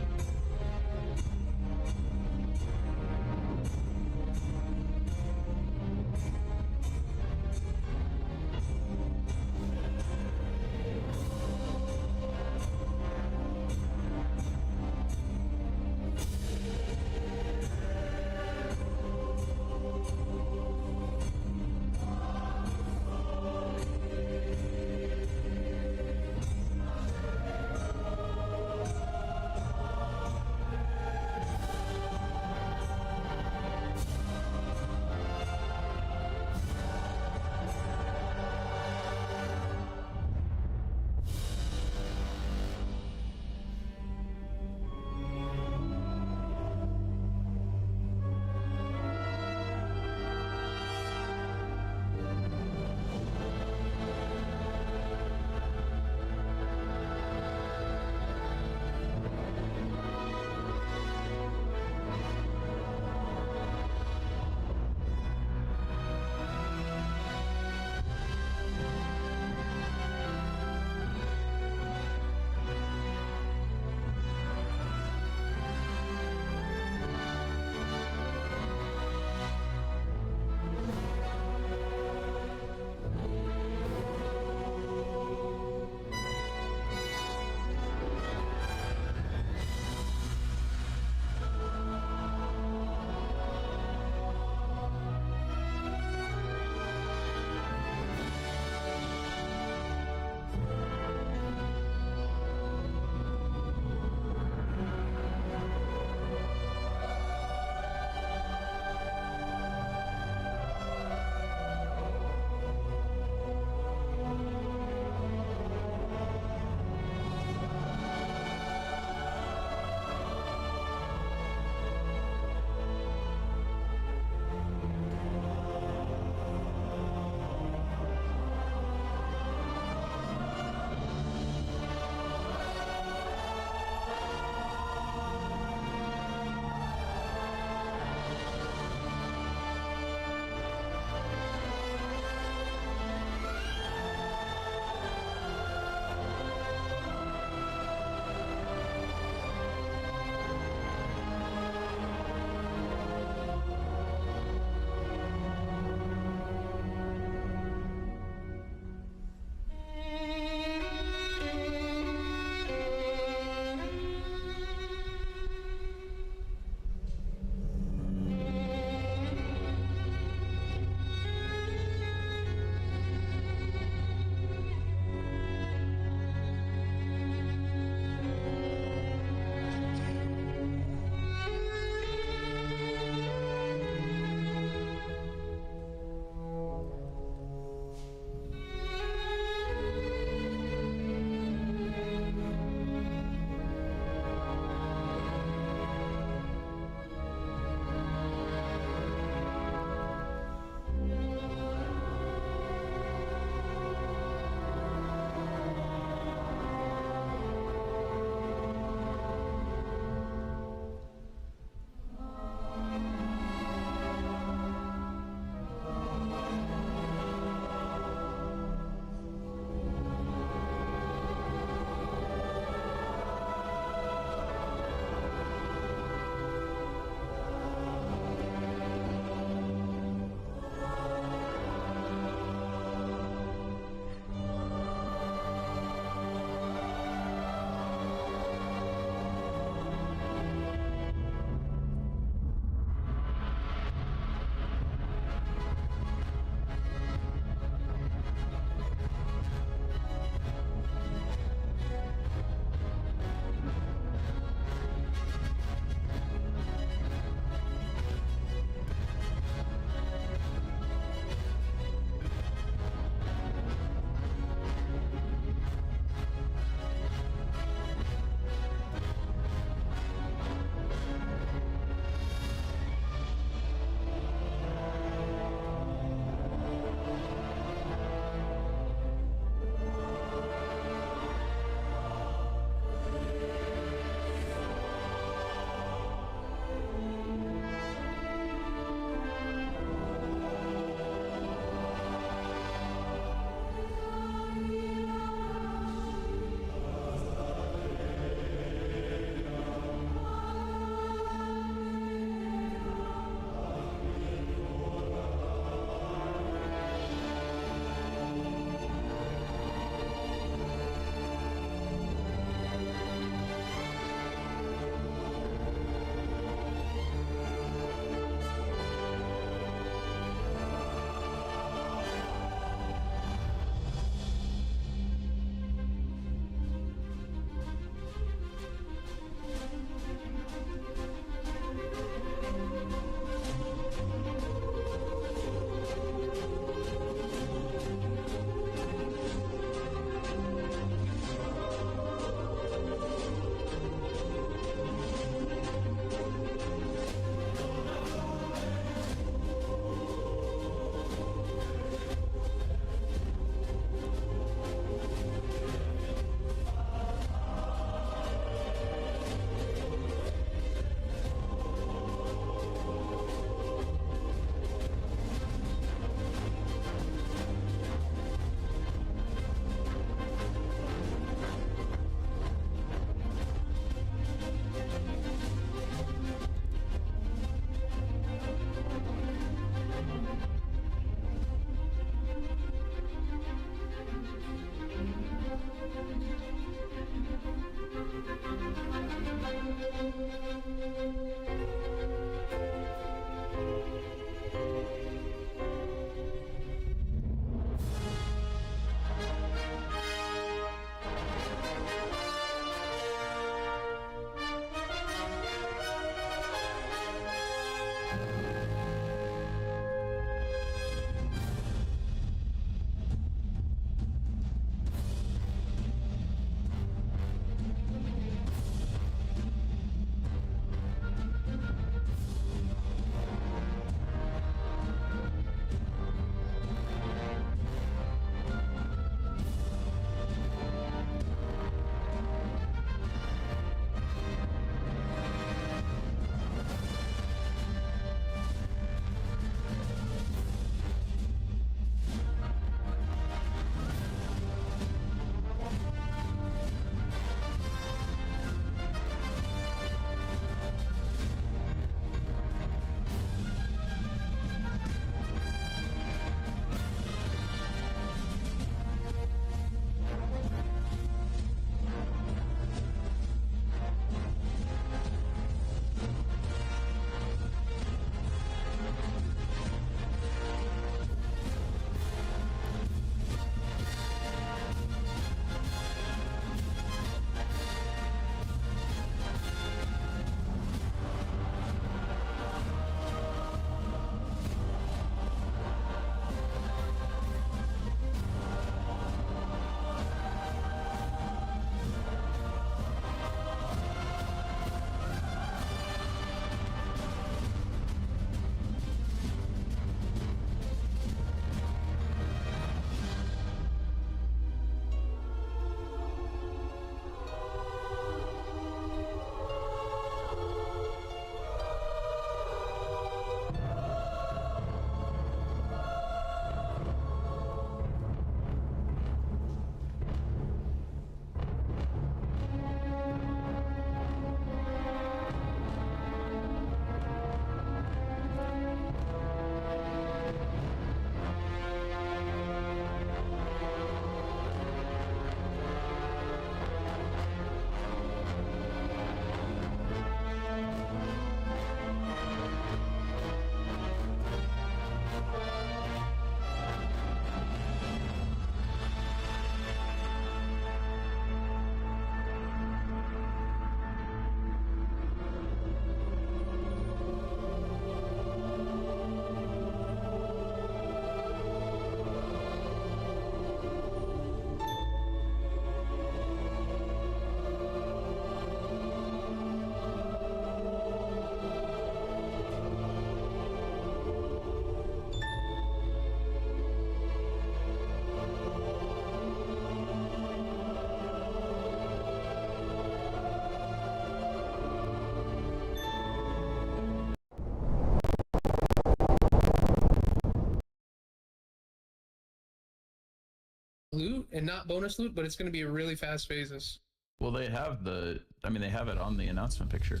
loot and not bonus loot, but it's going to be really fast phases. Well, they have they have it on the announcement picture.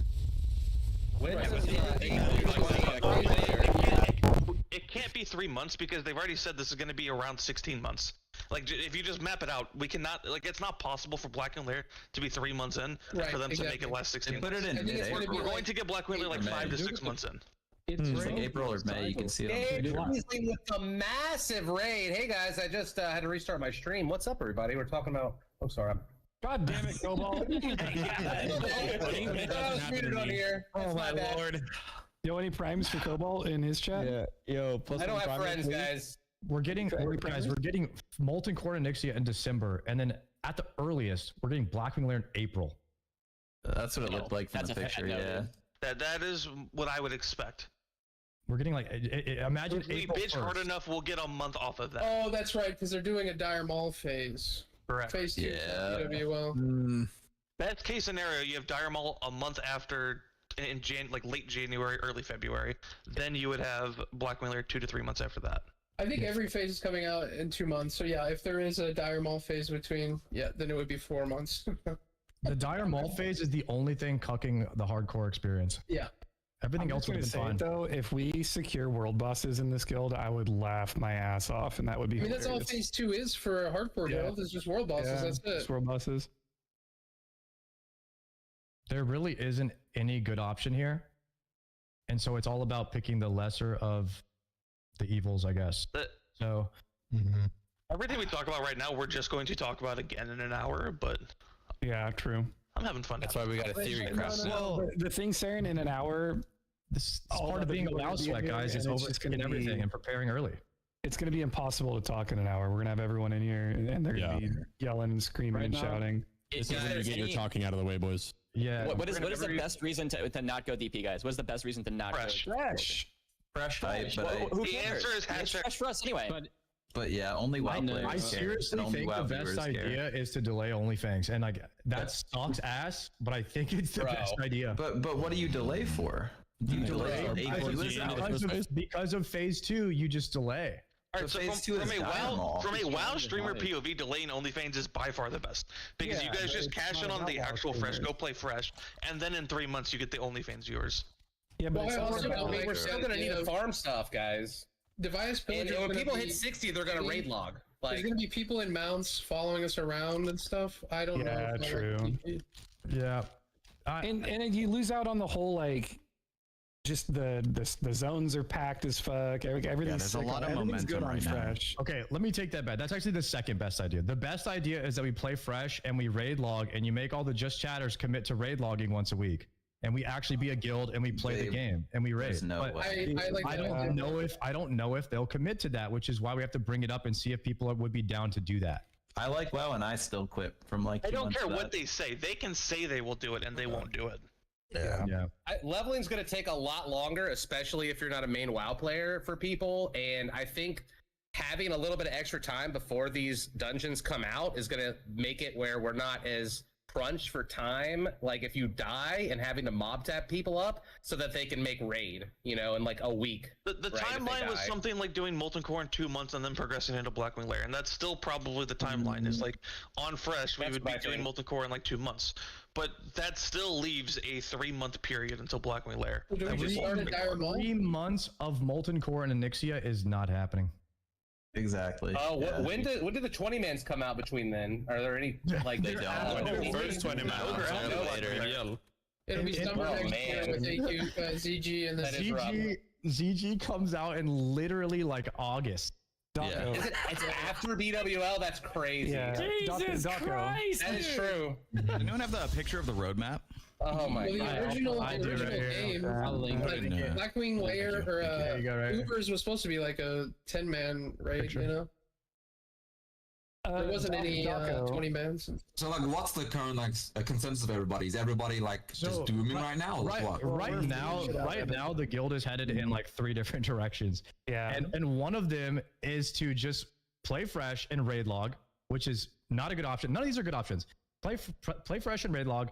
It can't be 3 months because they've already said this is going to be around 16 months. Like, if you just map it out, we cannot, like, it's not possible for Black and Lair to be 3 months in, and for them to make it last 16 months. Put it in We're going to get Black Lair like 5 to 6 months in. It's like April or May, you can see it on the With the massive raid. Hey guys, I just had to restart my stream. What's up, everybody? We're talking about. Oh, sorry. God damn it, Cobalt. I was muted on here. Oh my lord. Yo, any primes for Cobalt in his chat? Yeah, yo. I don't have friends, guys. We're getting Molten Core and Nixia in December, and then at the earliest, we're getting Blackwing Lair in April. That's what it looked like from the picture. Yeah. That is what I would expect. We're getting like imagine If we April bitch hard 1st. enough, we'll get a month off of that. Oh, that's right, because they're doing a Dire Maul phase. Correct. Phase 2 WWL. Best case scenario, you have Dire Maul a month after in late January, early February. Then you would have Black Lair 2 to 3 months after that. I think every phase is coming out in 2 months. So yeah, if there is a Dire Maul phase between, then it would be 4 months. The Dire Maul phase is the only thing cucking the hardcore experience. Yeah. Everything else would have been fine. Though, if we secure world bosses in this guild, I would laugh my ass off, and that would be. I mean, that's all phase 2 is for a hardcore guild. It's just world bosses. That's it. Just world bosses. There really isn't any good option here, and so it's all about picking the lesser of the evils, I guess. So Everything we talk about right now, we're just going to talk about again in an hour, but yeah, true. I'm having fun. That's why we got a theory crowd. Well, the thing, Saren, in an hour. This is part of being a WoW sweat, guys. It's overthinking everything and preparing early. It's going to be impossible to talk in an hour. We're going to have everyone in here, and they're going to be yelling and screaming and shouting. This is when you get your talking out of the way, boys. Yeah. What is the best reason to not go DP, guys? What is the best reason to not go? Fresh hype, but Who the cares? answer is It's fresh for us anyway. But yeah, only WoW players. I seriously think the best idea is to delay Onlyfangs, and like that sucks ass, but I think it's the best idea. But what do you delay for? You delay because of phase 2. You just delay. All right, so from a WoW streamer POV, delaying OnlyFans is by far the best because you guys just cash in on the actual fresh, go play fresh, and then in 3 months you get the OnlyFans viewers. Yeah, but we're still gonna need to farm stuff, guys. Device and when people hit 60, they're gonna raid log. There's gonna be people in mounts following us around and stuff. I don't know. Yeah, true. Yeah, and you lose out on the whole like. Just the zones are packed as fuck. Everything's there's a lot of momentum right now. Okay, let me take that back. That's actually the second best idea. The best idea is that we play fresh and we raid log, and you make all the just chatters commit to raid logging once a week, and we actually be a guild and we play the game and we raid. No way. I don't know if they'll commit to that, which is why we have to bring it up and see if people would be down to do that. I like WoW, and I still quit from like. I don't care what they say. They can say they will do it, and they won't do it. Yeah. Leveling's going to take a lot longer, especially if you're not a main WoW player for people. And I think having a little bit of extra time before these dungeons come out is going to make it where we're not as crunched for time. Like if you die and having to mob tap people up so that they can make raid, in like a week. The timeline was something like doing Molten Core in 2 months and then progressing into Blackwing Lair. And that's still probably the timeline is like on fresh, we would be doing Molten Core in like 2 months. But that still leaves a 3 month period until Blackwing Lair. 3 months of Molten Core and Onyxia is not happening. Exactly. Oh, when did the 20 mans come out between then? Are there any like they don't? First 20 man. It'll be summer next year with AQ, ZG, and the ZG comes out in literally like August. Yeah. It's after BWL. That's crazy. Yeah. Jesus Christ! That is true. Anyone have the picture of the roadmap? Oh my god! The original game, Blackwing Lair or Ubers was supposed to be like a 10-man raid, There wasn't any 20 mans. So like, what's the current consensus of everybody? Is everybody just dooming right now? Right now, the guild is headed in like 3 different directions. Yeah, and one of them is to just play fresh and raid log, which is not a good option. None of these are good options. Play fresh and raid log.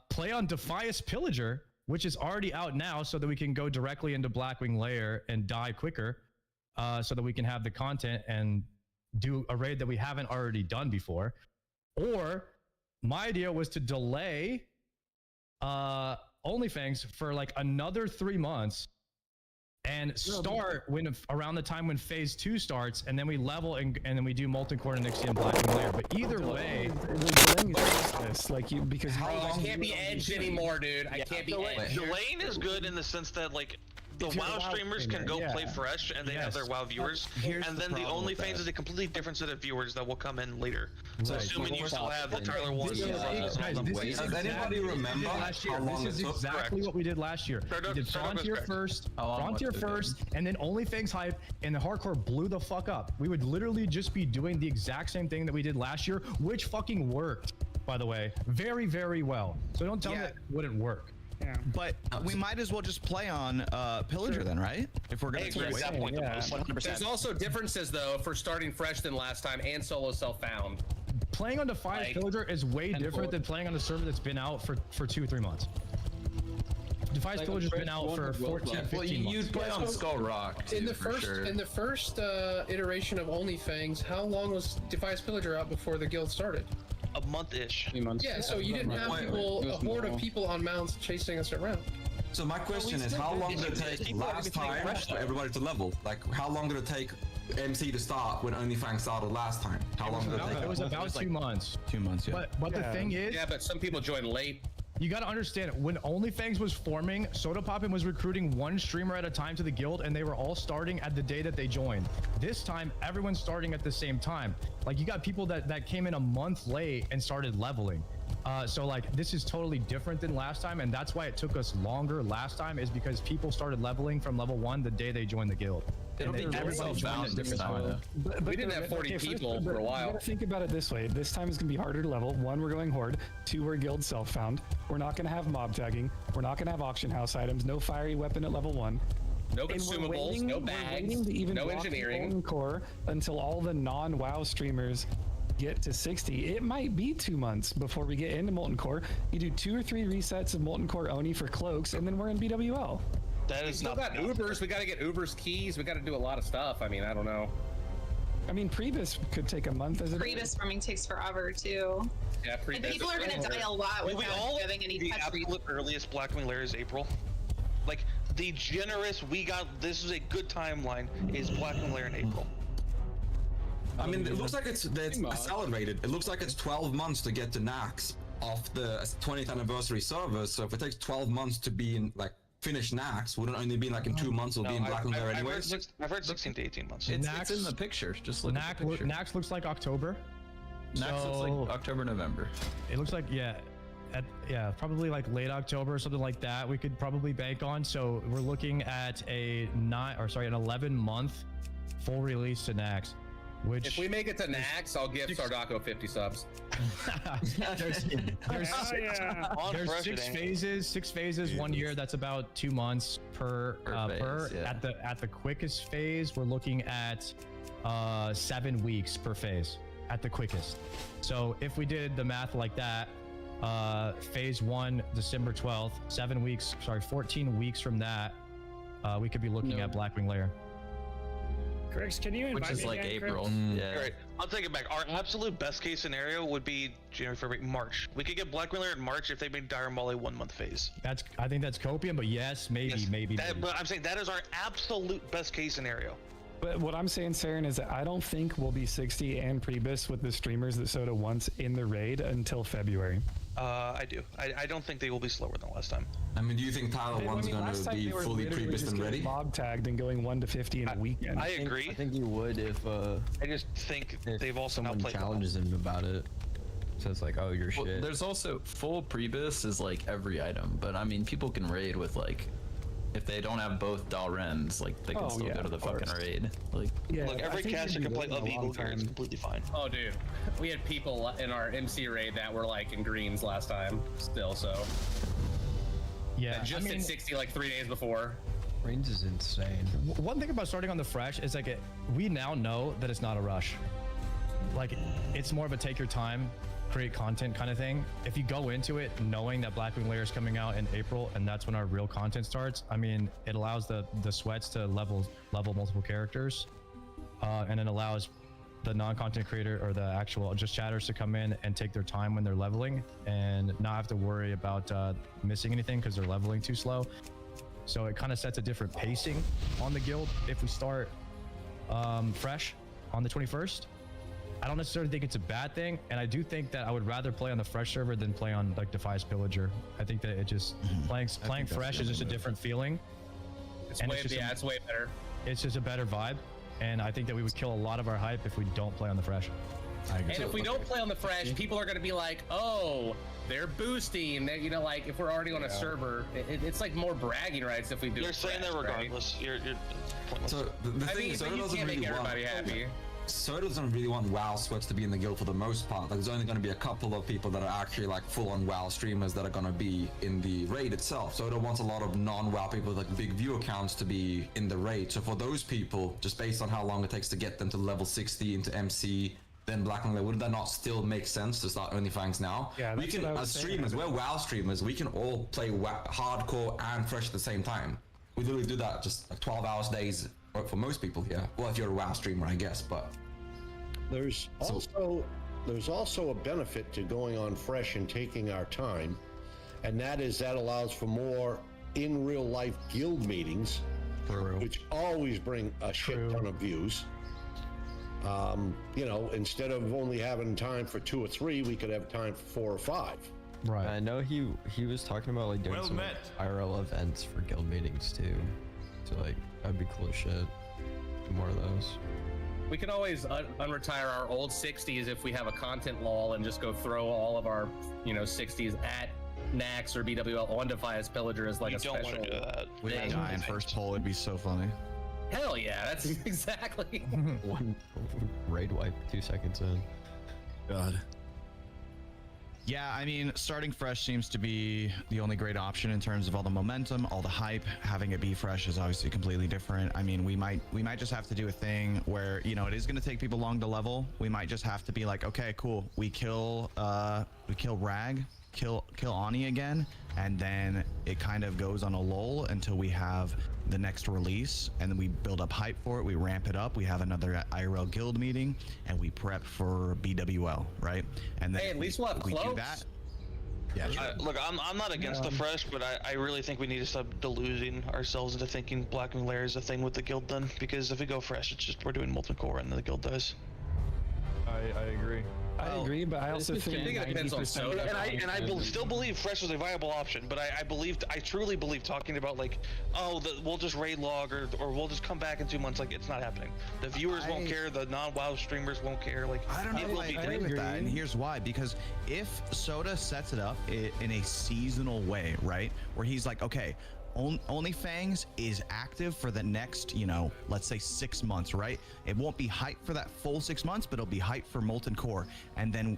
Play on Defias Pillager, which is already out now, so that we can go directly into Blackwing Lair and die quicker, so that we can have the content and do a raid that we haven't already done before, or my idea was to delay Onlyfangs for like another 3 months and start around the time when phase 2 starts, and then we level and then we do Molten Core and Nixie and Blackwing Lair. But either way, because I can't be edged anymore, dude. I can't be edged. Delaying is good in the sense that like the WoW streamers can go play fresh and they have their WoW viewers, and then the OnlyFans is a completely different set of viewers that will come in later. So assuming you still have the Tyler ones. Does anybody remember how long this is exactly what we did last year. We did Frontier first, and then OnlyFans hype, and the hardcore blew the fuck up. We would literally just be doing the exact same thing that we did last year, which fucking worked, by the way, very, very well. So don't tell me that it wouldn't work. Yeah. But we might as well just play on Pillager then, right? If we're gonna There's also differences though for starting fresh than last time and solo self-found. Playing on Defiance Pillager is way different than playing on a server that's been out for 2 or 3 months. Defiance Pillager's been out for 14, 15 months. You'd play on Skull Rock too, in the first iteration of Onlyfangs, how long was Defiance Pillager out before the guild started? A month-ish. Yeah, so you didn't have people, a horde of people on mounts chasing us around. So my question is, how long did it take last time for everybody to level? Like, how long did it take MC to start when OnlyFans started last time? How long did it take? It was about 2 months. 2 months, yeah. But the thing is... Yeah, but some people joined late. You got to understand, when OnlyFans was forming, Soda Poppin was recruiting 1 streamer at a time to the guild, and they were all starting at the day that they joined. This time, everyone's starting at the same time. Like, you got people that came in a month late and started leveling. So like, this is totally different than last time, and that's why it took us longer last time, is because people started leveling from level 1 the day they joined the guild. Everybody joined at different time. We didn't have 40 people for a while. You gotta think about it this way. This time is gonna be harder to level. 1, we're going horde. 2, we're guild self-found. We're not gonna have mob tagging. We're not gonna have auction house items. No fiery weapon at level 1. No consumables, no bags, no engineering. Core until all the non-WoW streamers get to 60. It might be 2 months before we get into Molten Core. You do 2 or 3 resets of Molten Core Oni for cloaks, and then we're in BWL. That is not got Ubers. We got to get Uber's keys. We got to do a lot of stuff. I mean, I don't know. I mean, Prebus could take a month as a Prebus farming takes forever too. Yeah, and people are going to die a lot without having any the touch. absolute earliest Blackwing Lair is April. Like the generous, we got this is a good timeline is Blackwing Lair in April. I mean, it looks like it's accelerated. It looks like it's 12 months to get to Nax off the 20th anniversary servers. So if it takes 12 months to be in like finish Nax, wouldn't only be like in 2 months it'll be in Blackwing Lair anyways? I've heard 16 to 18 months. It's in the picture. Just look at the picture. Nax looks like October. Nax looks like October, November. It looks like, probably like late October or something like that. We could probably bank on. So we're looking at an 11-month full release to Nax. Which if we make it to Nax, I'll give Sardaco 50 subs. there's 6 phases. 6 phases, 1 year. That's about 2 months per phase, At the quickest phase, we're looking at 7 weeks per phase at the quickest. So if we did the math like that, phase 1, December 12th, 14 weeks from that, we could be looking at Blackwing Lair. Griggs, can you invite Which is like again, April. Yeah. All right, I'll take it back. Our absolute best case scenario would be January, February, March. We could get Blackwing Lair in March if they made Dire Maul a 1 month phase. I think that's copium, but yes, maybe. But I'm saying that is our absolute best case scenario. But what I'm saying, Saren, is that I don't think we'll be 60 and Prebus with the streamers that Soda wants in the raid until February. I do. I don't think they will be slower than last time. I mean, do you think Tyler 1's going to be fully Prebus and ready? Mob tagged and going 1 to 50 in a weekend. I agree. I think you would if I just think they've also someone not played challenges him about it. So it's like, oh, you're shit. There's also full Prebus is like every item, but I mean, people can raid with like, if they don't have both Dalrens, like they can still go to the fucking raid. Like, look, every caster can play of Eagle Gear. It's completely fine. Oh, dude, we had people in our MC raid that were like in greens last time, still. So yeah, that just hit 60 like 3 days before. Range is insane. One thing about starting on the fresh is like we now know that it's not a rush. Like it's more of a take your time, create content kind of thing. If you go into it knowing that Blackwing Lair is coming out in April and that's when our real content starts, I mean, it allows the sweats to level multiple characters, and it allows the non-content creator or the actual just chatters to come in and take their time when they're leveling and not have to worry about missing anything because they're leveling too slow. So it kind of sets a different pacing on the guild if we start fresh on the 21st. I don't necessarily think it's a bad thing, and I do think that I would rather play on the fresh server than play on like Defias Pillager. I think that it just playing fresh is just a different feeling. It's way better. It's just a better vibe, and I think that we would kill a lot of our hype if we don't play on the fresh. And if we don't play on the fresh, people are going to be like, oh, they're boosting. You know, like if we're already on a server, it's like more bragging rights if we do. They're saying that regardless. Right? You're so the thing is, Soda doesn't really want. Soda doesn't really want WoW sweats to be in the guild for the most part. Like, there's only going to be a couple of people that are actually like full-on WoW streamers that are going to be in the raid itself. Soda wants a lot of non-WoW people with like big view accounts to be in the raid. So for those people, just based on how long it takes to get them to level 60 into MC, then Blackwing Lair, wouldn't that not still make sense to start Onlyfangs now? Yeah, we can, as streamers, we're WoW streamers, we can all play hardcore and fresh at the same time. We literally do that just like 12 hours days for most people here. Well, if you're a WoW streamer, I guess, but there's also a benefit to going on fresh and taking our time, and that allows for more in real life guild meetings, which always bring a shit ton of views. You know, instead of only having time for 2 or 3, we could have time for 4 or 5. Right. I know he was talking about like doing some IRL events for guild meetings too. So like that'd be cool as shit. Do more of those. We can always unretire our old 60s if we have a content lull and just go throw all of our 60s at Nax or BWL on Defias Pillager as like a special. Want to do that. We would die in first poll. It'd be so funny. Hell yeah, that's exactly. One raid wipe 2 seconds in. God. Yeah, I mean, starting fresh seems to be the only great option in terms of all the momentum, all the hype. Having it be fresh is obviously completely different. I mean, we might just have to do a thing where, it is going to take people long to level. We might just have to be like, okay, cool. We kill Rag, kill Ani again, and then it kind of goes on a lull until we have the next release, and then we build up hype for it, we ramp it up, we have another IRL guild meeting, and we prep for BWL, right? And then at least we'll have cloaks. Do that. Yeah, sure. Look, I'm not against the fresh, but I really think we need to stop deluding ourselves into thinking Blackwing Lair is a thing with the guild then, because if we go fresh, it's just we're doing molten core and then the guild dies. I agree. I agree, but I also think it depends on Soda. And I still believe fresh is a viable option, but I truly believe talking about like, we'll just raid log or we'll just come back in 2 months, like it's not happening. The viewers won't care, the non-WoW streamers won't care. Like I don't know if I agree with that, and here's why. Because if Soda sets it up in a seasonal way, right, where he's like, okay, Onlyfangs is active for the next, let's say 6 months, right? It won't be hype for that full 6 months, but it'll be hype for Molten Core, and then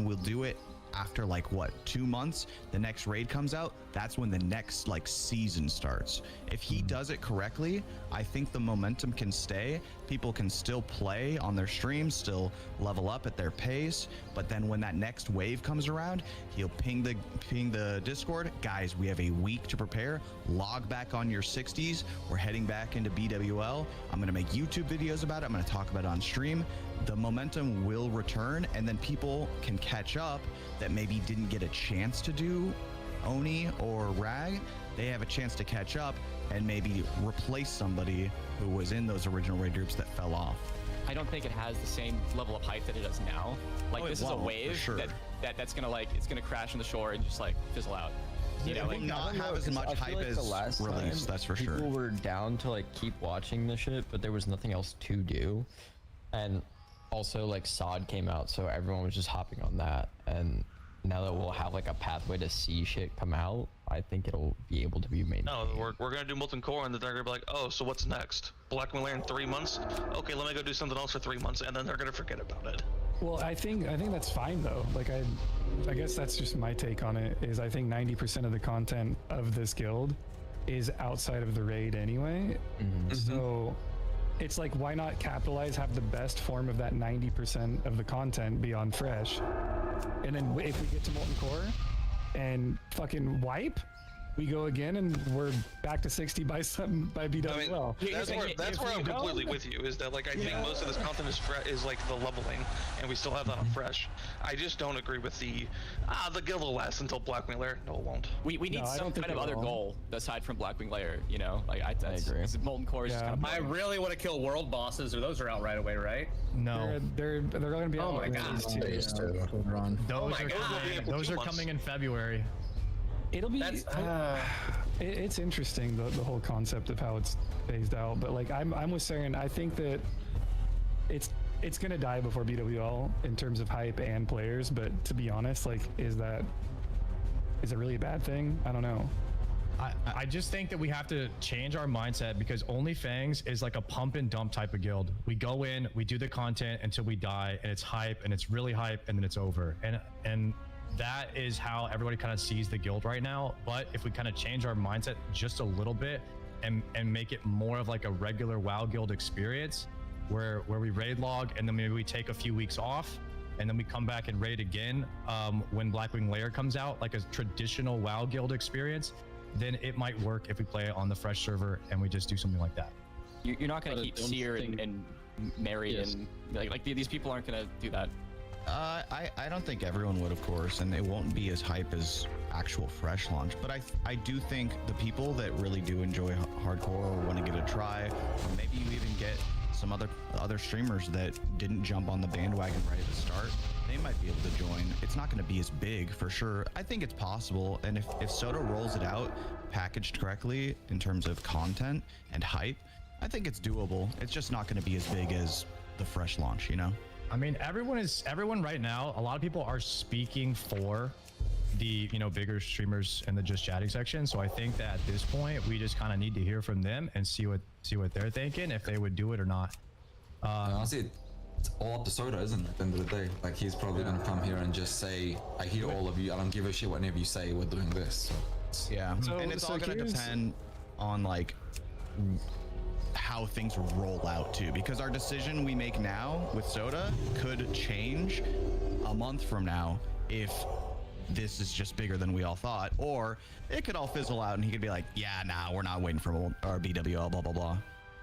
we'll do it after like what, 2 months. The next raid comes out. That's when the next like season starts. If he does it correctly, I think the momentum can stay. People can still play on their streams, still level up at their pace. But then when that next wave comes around, he'll ping the Discord. Guys, we have a week to prepare. Log back on your 60s. We're heading back into BWL. I'm gonna make YouTube videos about it. I'm gonna talk about it on stream. The momentum will return, and then people can catch up that maybe didn't get a chance to do Oni or Rag. They have a chance to catch up and maybe replace somebody who was in those original raid groups that fell off. I don't think it has the same level of hype that it does now. Like this is a wave that's gonna it's gonna crash on the shore and just like fizzle out. It will not have as much hype as the last release, that's for sure. People were down to like keep watching the shit, but there was nothing else to do. And also like SOD came out, so everyone was just hopping on that. And now that we'll have like a pathway to see shit come out, I think it'll be able to be made. No, we're gonna do molten core, and then they're gonna be like, oh, so what's next? Blackwing Lair in 3 months? Okay, let me go do something else for 3 months, and then they're gonna forget about it. Well, I think that's fine though. Like I guess that's just my take on it. Is I think 90% of the content of this guild is outside of the raid anyway. Mm-hmm. So it's like, why not capitalize, have the best form of that 90% of the content be on fresh, and then if we get to molten core and fucking wipe, we go again and we're back to 60 by BWL. That's where I'm completely with you. Is that like I think most of this content is like the leveling, and we still have that on fresh. I just don't agree with the guild will last until Blackwing Lair. No, it won't. We need some kind of other goal aside from Blackwing Lair. You know, like I agree. Molten Core is just kind of. I really want to kill world bosses, or those are out right away, right? No, they're going to be. Oh my god! Those are coming in February. It'll be. It's interesting the whole concept of how it's phased out, but like I'm with Saren. I think that it's gonna die before BWL in terms of hype and players. But to be honest, like, is it really a bad thing? I don't know. I just think that we have to change our mindset because Onlyfangs is like a pump and dump type of guild. We go in, we do the content until we die, and it's hype, and it's really hype, and then it's over. And that is how everybody kind of sees the guild right now. But if we kind of change our mindset just a little bit and make it more of like a regular WoW guild experience where we raid log and then maybe we take a few weeks off and then we come back and raid again when Blackwing Lair comes out, like a traditional WoW guild experience, then it might work if we play it on the fresh server and we just do something like that. You're not going to keep Seer and Mary and like these people aren't going to do that. I don't think everyone would, of course, and it won't be as hype as actual fresh launch. But I do think the people that really do enjoy hardcore or want to get a try, or maybe you even get some other streamers that didn't jump on the bandwagon right at the start, they might be able to join. It's not going to be as big for sure. I think it's possible, and if Soda rolls it out packaged correctly in terms of content and hype, I think it's doable. It's just not going to be as big as the fresh launch, you know? I mean, everyone right now, a lot of people are speaking for the, bigger streamers in the just chatting section. So I think that at this point, we just kind of need to hear from them and see what they're thinking, if they would do it or not. Honestly, it's all up to Soda, isn't it? At the end of the day, like he's probably gonna come here and just say, "I hear all of you. I don't give a shit whatever you say. We're doing this." So, yeah, and it's all gonna depend on like how things roll out too, because our decision we make now with Soda could change a month from now if this is just bigger than we all thought, or it could all fizzle out and he could be like, yeah, nah, we're not waiting for our BWL, blah blah blah.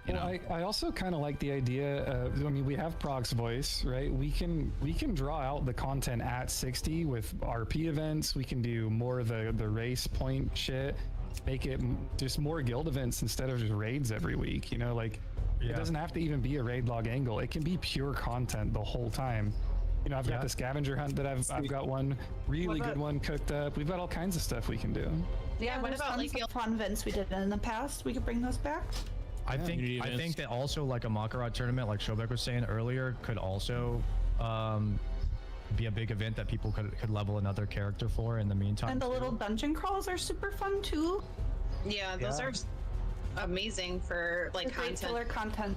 I also kind of like the idea of, we have Proc's voice, right? We can draw out the content at 60 with RP events. We can do more of the race point shit, make it just more guild events instead of just raids every week. It doesn't have to even be a raid log angle. It can be pure content the whole time. I've got the scavenger hunt that I've got one really good one cooked up. We've got all kinds of stuff we can do. Yeah, what about like fun events we did in the past? We could bring those back. I think that also like a Makarat tournament, like Shobek was saying earlier, could also be a big event that people could level another character for in the meantime. And the little dungeon crawls are super fun too. Yeah, those are amazing for like content.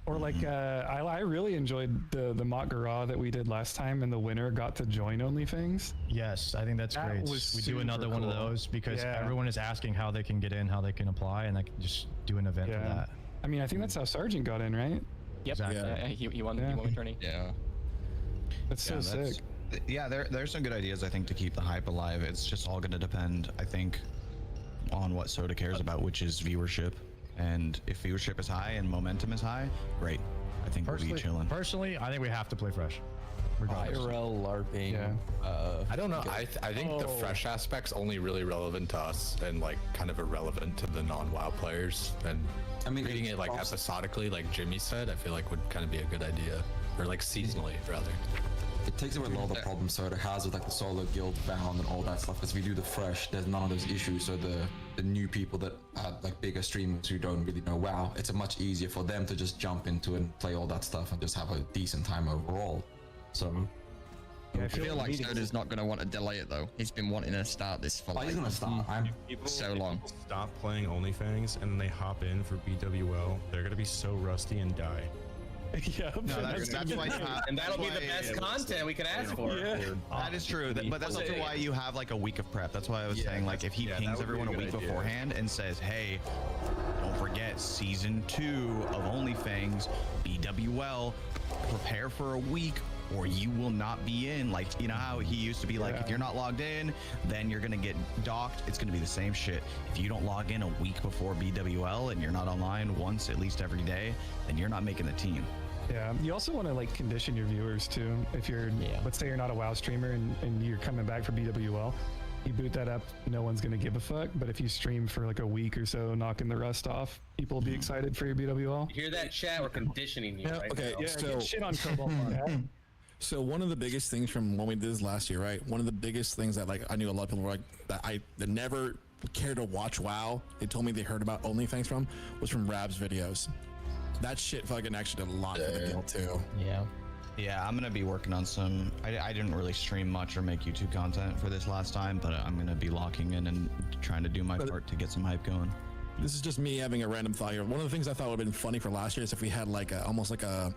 Or like I really enjoyed the Makarat that we did last time, and the winner got to join Onlyfangs. Yes, I think that's great. We do another one of those because everyone is asking how they can get in, how they can apply, and I can just do an event for that. I think that's how Sergeant got in, right? Yep. Exactly. Yeah, he won the tourney. Yeah. That's so sick. Yeah, there's some good ideas, I think, to keep the hype alive. It's just all going to depend, I think, on what Soda cares about, which is viewership. And if viewership is high and momentum is high, great. I think we'll be chilling. Personally, I think we have to play fresh. IRL LARPing. Yeah. I don't know. I think the fresh aspect's only really relevant to us and like kind of irrelevant to the non-WoW players. And reading it like episodically, like Jimmy said, I feel like would kind of be a good idea, or like seasonally rather. It takes away a lot of the problems Soda has with like the solo guild bound and all that stuff. As we do the fresh, there's none of those issues. So the new people that are like bigger streamers who don't really know WoW, it's much easier for them to just jump into it and play all that stuff and just have a decent time overall. So I feel like Soda's not going to want to delay it though. He's been wanting to start this for he's going to start. So long. Stop playing Onlyfangs and they hop in for BWL. They're going to be so rusty and die. Yeah, no, that's why, and that'll be the best content we could ask for. Yeah. That is true, but that's also why you have like a week of prep. That's why I was saying, like, if he pings everyone a week beforehand and says, "Hey, don't forget season 2 of Onlyfangs, BWL, prepare for a week or you will not be in. Like, you know how he used to be like, if you're not logged in, then you're gonna get docked. It's gonna be the same shit. If you don't log in a week before BWL and you're not online once at least every day, then you're not making the team. Yeah, you also want to like condition your viewers too. If you're, let's say you're not a WoW streamer and you're coming back for BWL, you boot that up, no one's gonna give a fuck. But if you stream for like a week or so, knocking the rust off, people will be excited for your BWL. You hear that, chat? We're conditioning you. Right Okay, now. so shit on Cobalt. So one of the biggest things from when we did this last year, right? One of the biggest things that like I knew a lot of people were like that never cared to watch WoW. They told me they heard about Onlyfangs from was from Rab's videos. That shit fucking actually did a lot for the guild too. Yeah, I'm gonna be working on some. I didn't really stream much or make YouTube content for this last time, but I'm gonna be locking in and trying to do my part to get some hype going. This is just me having a random thought here. One of the things I thought would have been funny for last year is if we had like almost like a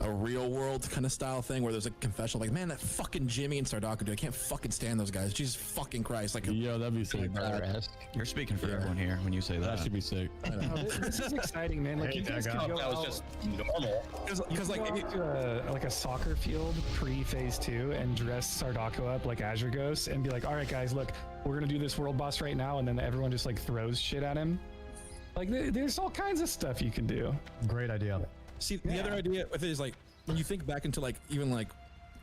real world kind of style thing where there's a confessional like, man, that fucking Jimmy and Stardock, dude, I can't fucking stand those guys. Jesus fucking Christ. Like, yo, that'd be sick. You're speaking for everyone here when you say that. That should be sick. This is exciting, man. Like, you guys could go that was just normal. Because like to a soccer field pre-phase 2 and dress Sardako up like Azure Ghost and be like, all right guys, look, we're gonna do this world boss right now, and then everyone just like throws shit at him. Like there's all kinds of stuff you can do. Great idea. See, the other idea with it is like when you think back into like even like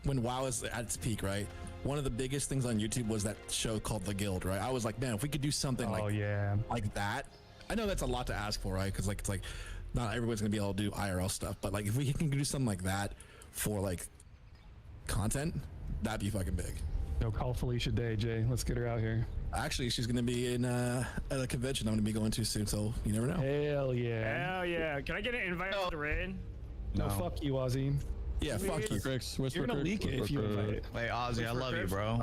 when WoW is at its peak, right? One of the biggest things on YouTube was that show called The Guild, right? I was like, man, if we could do something like that. I know that's a lot to ask for, right? Because like it's like not everyone's gonna be able to do IRL stuff, but like if we can do something like that for like content, that'd be fucking big. No, call Felicia Day, Jay. Let's get her out here. Actually, she's gonna be in at a convention I'm gonna be going to soon, so you never know. Hell yeah. Hell yeah. Can I get an invite to the raid? No, fuck you, Ozzy. Yeah, fuck you. You're gonna leak it if you invite it. Hey, Ozzy, I love you, bro.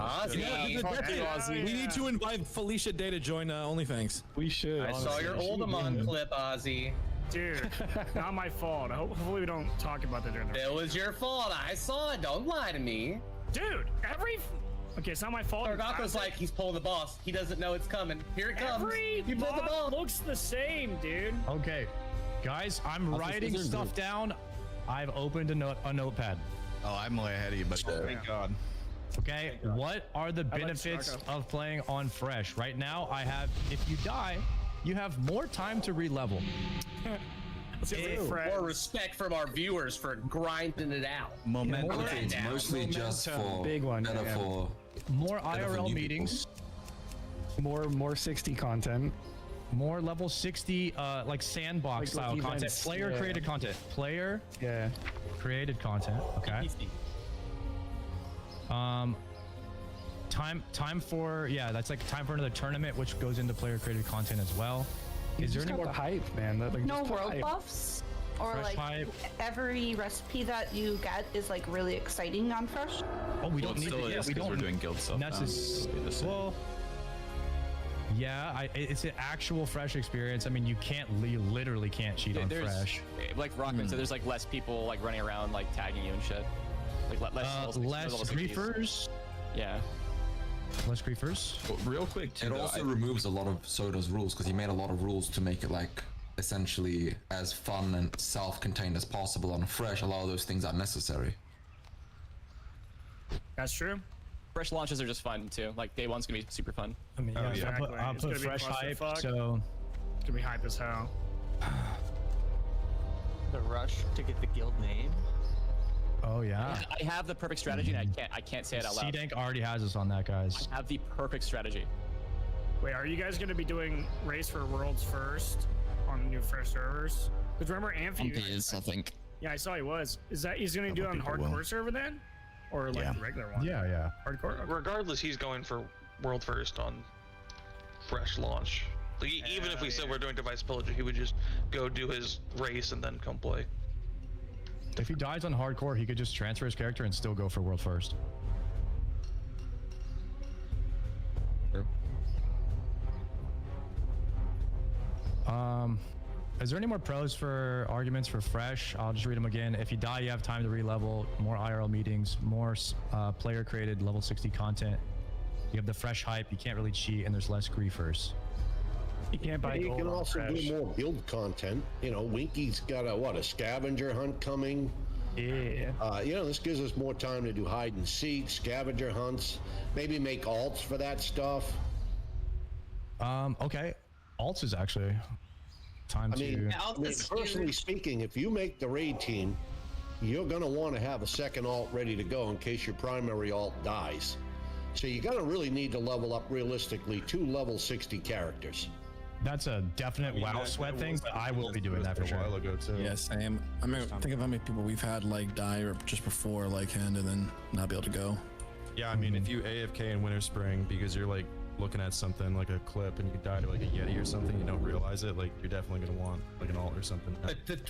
We need to invite Felicia Day to join OnlyFangs. We should. I saw your old Amon clip, Ozzy. Dude, not my fault. Hopefully we don't talk about that during the raid. It was your fault. I saw it. Don't lie to me. Dude, okay, it's not my fault. Sargako's like, he's pulling the boss. He doesn't know it's coming. Here it comes. Every pulled the boss. looks the same, dude. Okay, guys, I'm writing stuff down. I've opened a notepad. Oh, I'm way ahead of you, but thank God. Okay, what are the benefits of playing on Fresh? Right now, if you die, you have more time to re-level. More respect from our viewers for grinding it out. Momentum. It's mostly just for big one. better for more IRL meetings. More 60 content. More level 60 like sandbox style content. Player created content. Player created content. Okay. Time for that's like time for another tournament, which goes into player created content as well. Is there any more hype, man? That, like, no world buffs? Or Fresh like hype. every recipe that you get is like really exciting on Fresh? Oh, we don't need to. Yeah, we don't. We're doing guild stuff. Well, yeah, it's an actual Fresh experience. I mean, you literally can't cheat on Fresh. Like Rockman said, there's like less people like running around like tagging you and shit. Like less griefers. Yeah. Less griefers. Well, real quick, it also removes a lot of Soda's rules because he made a lot of rules to make it like essentially as fun and self-contained as possible. On Fresh, a lot of those things are necessary. That's true. Fresh launches are just fun too. Like day one's gonna be super fun. I mean, yeah, exactly. I'll put Fresh hype. So it's gonna be hype as hell. The rush to get the guild name. Oh yeah. I have the perfect strategy, and I can't say it out loud. C-Dank already has us on that, guys. I have the perfect strategy. Wait, are you guys gonna be doing race for worlds first on new Fresh servers? Because remember, Amphi is, I think. Yeah, I saw he was. Is that he's gonna do it on hardcore server then, or like the regular one? Yeah. Hardcore. Okay. Regardless, he's going for world first on Fresh launch. Like, even if we said we're doing device pillager, he would just go do his race and then come play. If he dies on hardcore, he could just transfer his character and still go for world first. Is there any more pros for arguments for Fresh? I'll just read them again. If you die, you have time to re-level, more IRL meetings, more player created level 60 content. You have the Fresh hype, you can't really cheat, and there's less griefers. You can't buy gold. You can also Fresh. do more build content. You know, Winky's got a scavenger hunt coming. Yeah. This gives us more time to do hide and seek, scavenger hunts, maybe make alts for that stuff. Okay. Alts is actually time to. Personally speaking, if you make the raid team, you're going to want to have a second alt ready to go in case your primary alt dies. So you're going to really need to level up realistically 2 level 60 characters. That's a definite WoW sweat thing, but I will be doing that for sure. A while ago too. Yeah, same. I mean, think of how many people we've had like die or just before like hand and then not be able to go. Yeah, I mean, if you AFK in Winter Spring because you're like looking at something like a clip and you die to like a Yeti or something, you don't realize it, like you're definitely gonna want like an alt or something.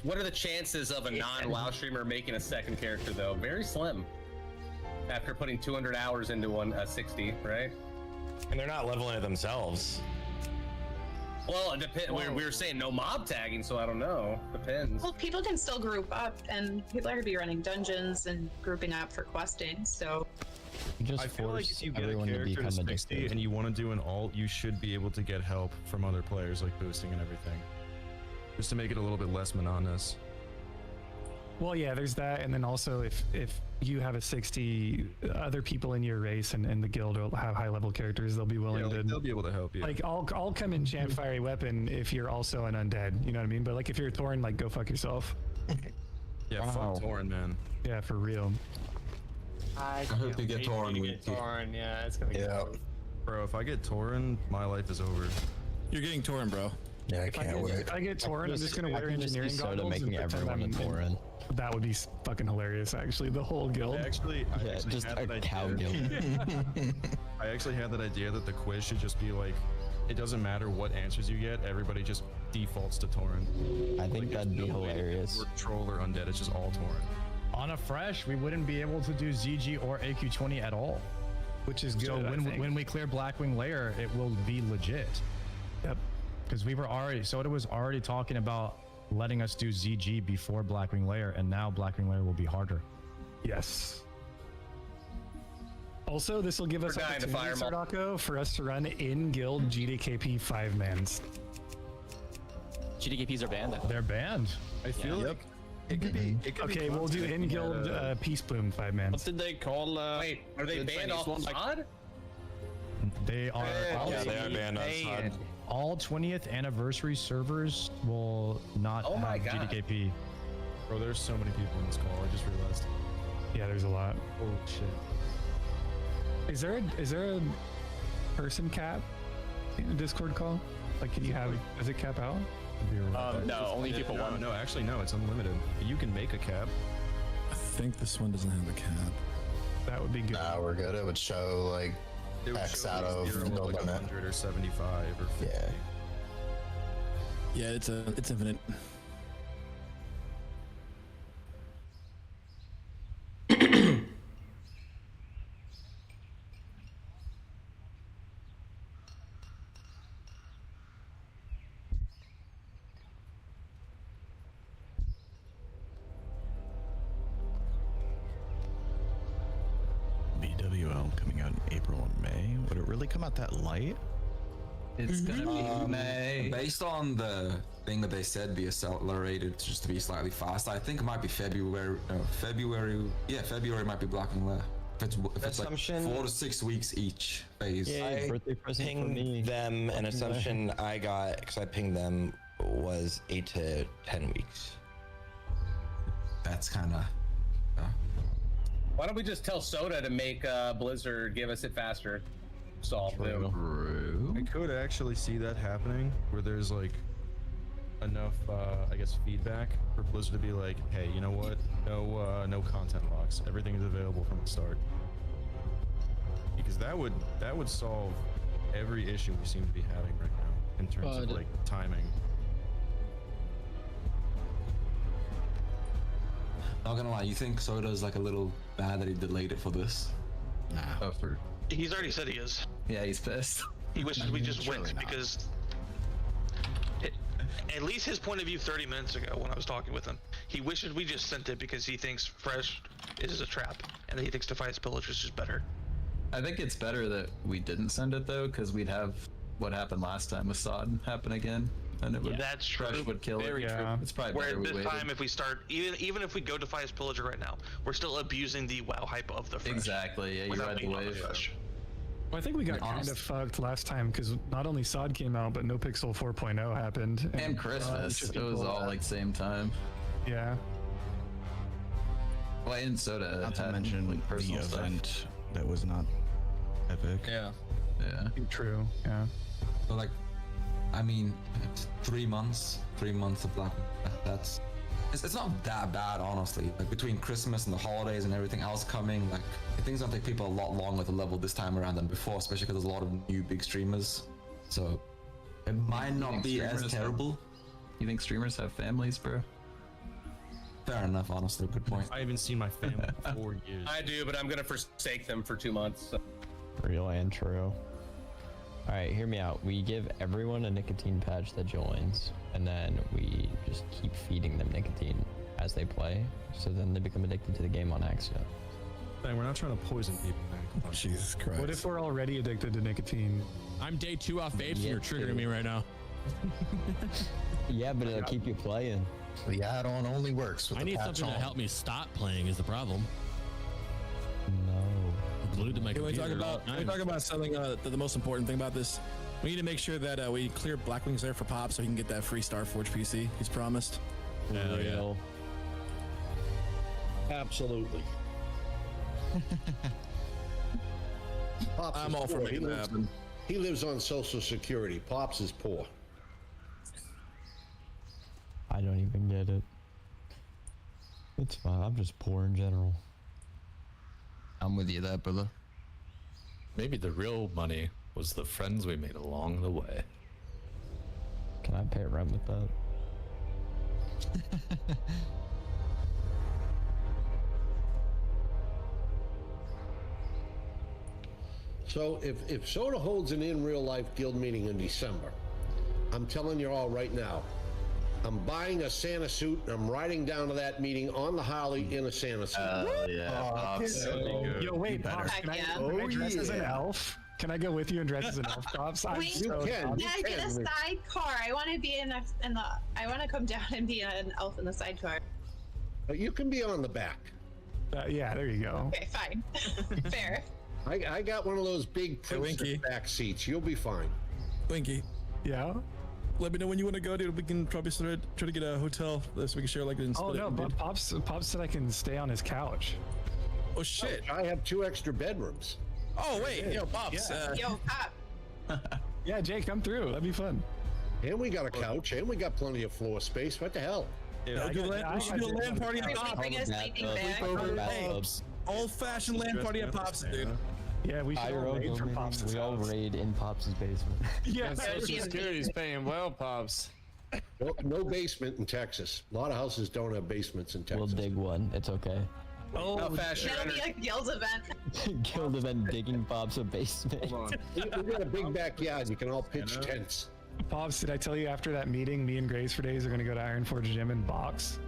What are the chances of a non-WoW streamer making a second character though? Very slim. After putting 200 hours into a 60, right? And they're not leveling it themselves. Well, it depends. We were saying no mob tagging, so I don't know. Depends. Well, people can still group up, and people are gonna be running dungeons and grouping up for questing. So, I feel like if you get a character to 60 and you want to do an alt, you should be able to get help from other players, like boosting and everything, just to make it a little bit less monotonous. Well, yeah, there's that, and then also if you have a 60, other people in your race and the guild will have high level characters, they'll be willing to. They'll be able to help you. Like I'll come and chant fiery weapon if you're also an undead. You know what I mean? But like if you're Thorin, like go fuck yourself. Yeah, fuck Thorin, man. Yeah, for real. I hope you get Thorin. Yeah, it's gonna get Thorin. Bro, if I get Thorin, my life is over. You're getting Thorin, bro. Yeah, I can't wait. If I get Thorin, I'm just gonna wear engineering goggles making and pretend everyone I'm Thorin. That would be fucking hilarious, actually. The whole guild. I actually just had a that cow idea. guild. I actually had that idea that the quiz should just be like, it doesn't matter what answers you get, everybody just defaults to Thorin. I think that'd be hilarious. Or troll or undead, it's just all Thorin. On a fresh, we wouldn't be able to do ZG or AQ20 at all, which is good. So when we clear Blackwing Lair, it will be legit. Yep. Because we were already, Soda was already talking about letting us do ZG before Blackwing Lair, and now Blackwing Lair will be harder. Yes. Also, this will give us opportunity, Sardako, for us to run in-guild GDKP 5-mans. GDKPs are banned. They're banned. I feel like it could be. Okay, we'll do in-guild Peace Plume 5-mans. What did they call? Wait, are they banned off SOD? They are. Yeah, they are banned on SOD. All 20th anniversary servers will not have GDKP. Bro, there's so many people in this call. I just realized. Yeah, there's a lot. Holy shit. Is there a person cap in a Discord call? Like, can you have? Does it cap out? No, only people want. No, actually, no. It's unlimited. You can make a cap. I think this one doesn't have a cap. That would be good. Nah, we're good. It would show like X out of the like limit. 100 or 75 or 50. Yeah. Yeah, it's infinite. BWL coming out in April and May. Would it really come out that light? It's gonna be May. Based on the thing that they said be accelerated just to be slightly faster, I think it might be February. Yeah, February might be Blackwing Lair. If it's like 4 to 6 weeks each phase. I pinged them. An assumption I got because I pinged them was 8 to 10 weeks. That's kind of. Why don't we just tell Soda to make Blizzard give us it faster? Solve them. I could actually see that happening, where there's like enough, I guess, feedback for Blizzard to be like, hey, you know what? No content locks. Everything is available from the start. Because that would solve every issue we seem to be having right now in terms of like timing. Not gonna lie, you think Soda's like a little bad that he delayed it for this? Nah. He's already said he is. Yeah, he's pissed. He wishes we just went because, at least his point of view 30 minutes ago when I was talking with him, he wishes we just sent it because he thinks Fresh is a trap and he thinks Defiance Pillage is just better. I think it's better that we didn't send it though, because we'd have what happened last time with Sod happen again. and it would That's Fresh true. would kill Very it. true. It's probably Where better we this waited. time, if we start, even if we go to Defias Pillager right now, we're still abusing the WoW hype of the Fresh. Exactly. Yeah, you without ride the being on wave. Fresh. Well, I think we got kind of fucked last time because not only SOD came out, but No Pixel 4.0 happened. And Christmas. It was all like same time. Yeah. Well, and Soda Not to had, mention like, the personal stuff. event that was not epic. Yeah. Yeah. True. Yeah. So like, I mean, 3 months of Black. That's it's not that bad, honestly. Like between Christmas and the holidays and everything else coming, like things gonna take people a lot longer to level this time around than before, especially because there's a lot of new big streamers. So it might not be as terrible. You think streamers have families, bro? Fair enough, honestly. Good point. I haven't seen my family in 4 years. I do, but I'm gonna forsake them for 2 months. So. Real and true. Alright, hear me out. We give everyone a nicotine patch that joins, and then we just keep feeding them nicotine as they play, so then they become addicted to the game on accident. Dang, we're not trying to poison people, man. Come on. Jesus Christ. What if we're already addicted to nicotine? I'm day 2 off vapes and you're triggering me right now. Yeah, but it'll keep you playing. The add-on only works with I the need patch something to on. help me stop playing is the problem. No. I'm glued to my Can we computer. talk about something, the most important thing about this? We need to make sure that we clear Blackwing's there for Pop so he can get that free Starforge PC he's promised. Hell yeah. Absolutely. Pops I'm is all for poor. making that happen. He lives on Social Security. Pops is poor. I don't even get it. It's fine. I'm just poor in general. I'm with you there, brother. Maybe the real money was the friends we made along the way. Can I pay rent with that? So if Soda holds an in real life guild meeting in December, I'm telling you all right now, I'm buying a Santa suit and I'm riding down to that meeting on the Harley in a Santa suit. Yo, wait, Pops, can I dress as an elf? Can I go with you and dress as an elf, Pops? Wait, You can. I get a sidecar. I want to be in the. I want to come down and be an elf in the sidecar. You can be on the back. Yeah, there you go. Okay, fine. Fair. I got one of those big princess back seats. You'll be fine. Winky. Yeah? Let me know when you want to go, dude. We can probably try to get a hotel so we can share like an. Oh no, but Pops said I can stay on his couch. Oh shit! I have 2 extra bedrooms. Oh wait, yo, Pops. Yeah. Yo, Pop. Yeah, Jay, come through. That'd be fun. And we got a couch, and we got plenty of floor space. What the hell? Yeah, we should do a land party at Pops. Bring us sleeping bags. Old-fashioned land party at Pops, dude. Yeah, we should all raid for Pops. We all raid in Pops' basement. Yeah, Social Security's paying well, Pops. No basement in Texas. A lot of houses don't have basements in Texas. We'll dig one. It's okay. How fast That'll be a guild event. Guild event digging Pops a basement. We got a big backyard. You can all pitch tents. Pops, did I tell you after that meeting, me and Grace for days are gonna go to Ironforge Gym and box?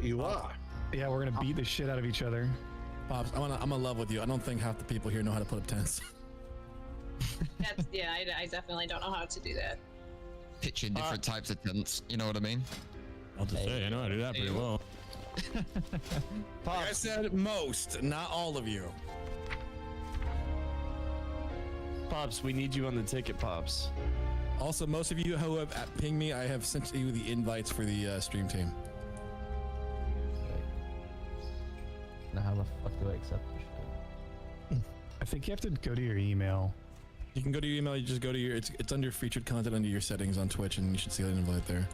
You are? Yeah, we're gonna beat the shit out of each other. Pops, I'm in love with you. I don't think half the people here know how to put up tents. That's I definitely don't know how to do that. Pitching different types of tents, you know what I mean? I'll just say, I know how to do that pretty well. Like I said, most, not all of you. Pops, we need you on the ticket, Pops. Also, most of you who have pinged me, I have sent you the invites for the stream team. Now how the fuck do I accept this shit? I think you have to go to your email. You can go to your email. You just go to your. It's under featured content under your settings on Twitch, and you should see an invite there.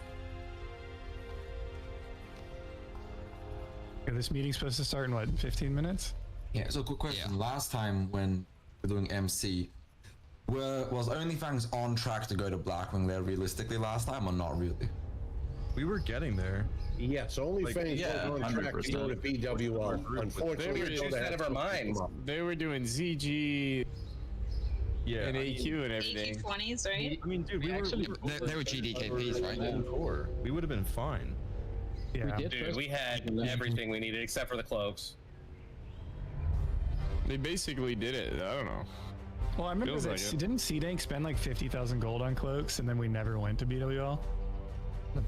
Yeah, this meeting's supposed to start in what, 15 minutes? Yeah. So, quick question. Yeah. Last time when we're doing MC, was Onlyfangs on track to go to Blackwing there realistically last time, or not really? We were getting there. Yes, Onlyfangs was on track to go to BWR. Unfortunately, they were just out of our minds. They were doing ZG. Yeah, and AQ and everything. AQ20s, right? I mean, dude, they were GDKPs, right? We would have been fine. Yeah, dude, we had everything we needed except for the cloaks. They basically did it. I don't know. Well, I remember this. Didn't C-Dank spend like 50,000 gold on cloaks, and then we never went to BWL?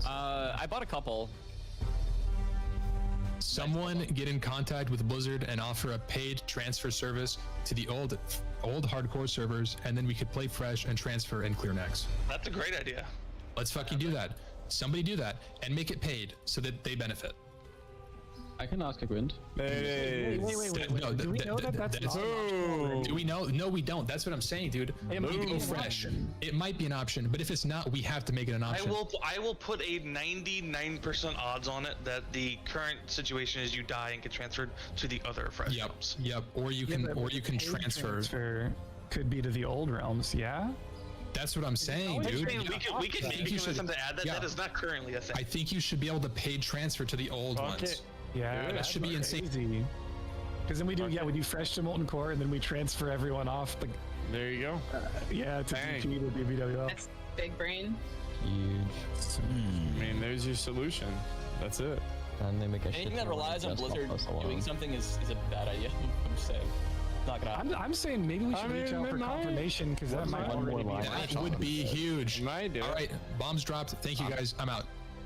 I bought a couple. Someone get in contact with Blizzard and offer a paid transfer service to the old hardcore servers, and then we could play fresh and transfer and clear next. That's a great idea. Let's fucking do that. Somebody do that and make it paid so that they benefit. I can ask a Gwent. Wait. No, do we know that's not an option already? Do we know? No, we don't. That's what I'm saying, dude. It might be Go an fresh. option. It might be an option, but if it's not, we have to make it an option. I will put a 99% odds on it that the current situation is you die and get transferred to the other fresh realms. Yep. Or you can transfer. Could be to the old realms. Yeah. That's what I'm saying, dude. We can maybe give them to add that. Yeah. That is not currently a thing. I think you should be able to paid transfer to the old ones. Yeah, that should be insane. Because then we do fresh to molten core, and then we transfer everyone off. There you go. Yeah, to GP to BBWL. That's big brain. Huge. I mean, there's your solution. That's it. And they make a Anything that relies on Blizzard doing something is a bad idea. I'm saying. Not gonna happen. I'm saying maybe we should reach out for confirmation, because that might already be. That would be huge. Might do. All right, bombs dropped. Thank you guys. I'm out.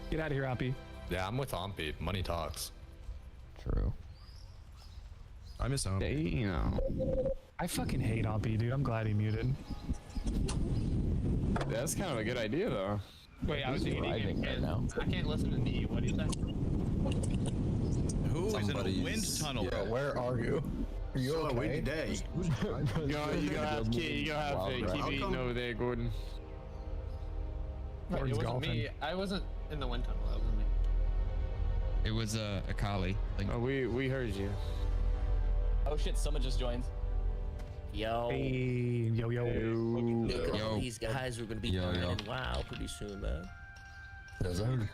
Get out of here, Ampi. Yeah, I'm with Ompi. Money talks. True. I miss Ompi. I fucking hate Ampi, dude. I'm glad he muted. That's kind of a good idea, though. Wait, I was eating right now. I can't listen to me. What do you think? Who is in a wind tunnel? Yeah, where are you? Are you okay? Windy day. You gotta have to keep eating over there, Gordon. It wasn't me. I wasn't in the wind tunnel. That wasn't me. It was a Kali. Oh, we heard you. Oh shit! Someone just joined. Yo. Hey, yo. Look at all these guys who are gonna be playing WoW pretty soon, man.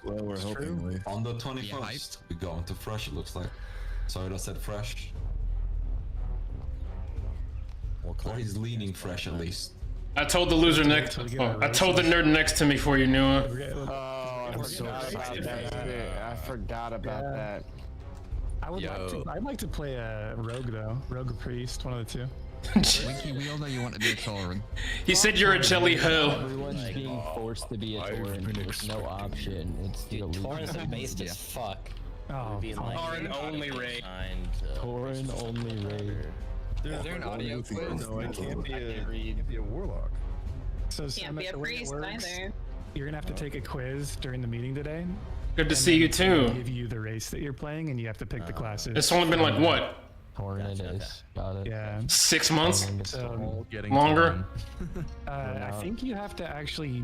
Well, we're hoping. On the 21st, we go into fresh. It looks like. Sorry, I said fresh. Or he's leaning fresh at least. I told the loser next. I told the nerd next to me before you knew it. Oh, I forgot about that. I'd like to play a rogue though. Rogue or priest, one of the two. Winky, we all know you want to be a Tauren. He said you're a jelly hoe. Everyone's being forced to be a Tauren. There's no option. It's the elite. Tauren's are based as fuck. Oh, Tauren only raid. Tauren only raid. Is there an audio quiz? No, it can't be a warlock. So Can't be a priest either. You're gonna have to take a quiz during the meeting today. Good to see you too. Give you the race that you're playing, and you have to pick the classes. It's only been like what? Tauren it is. Got it. Yeah. 6 months? Longer? I think you have to actually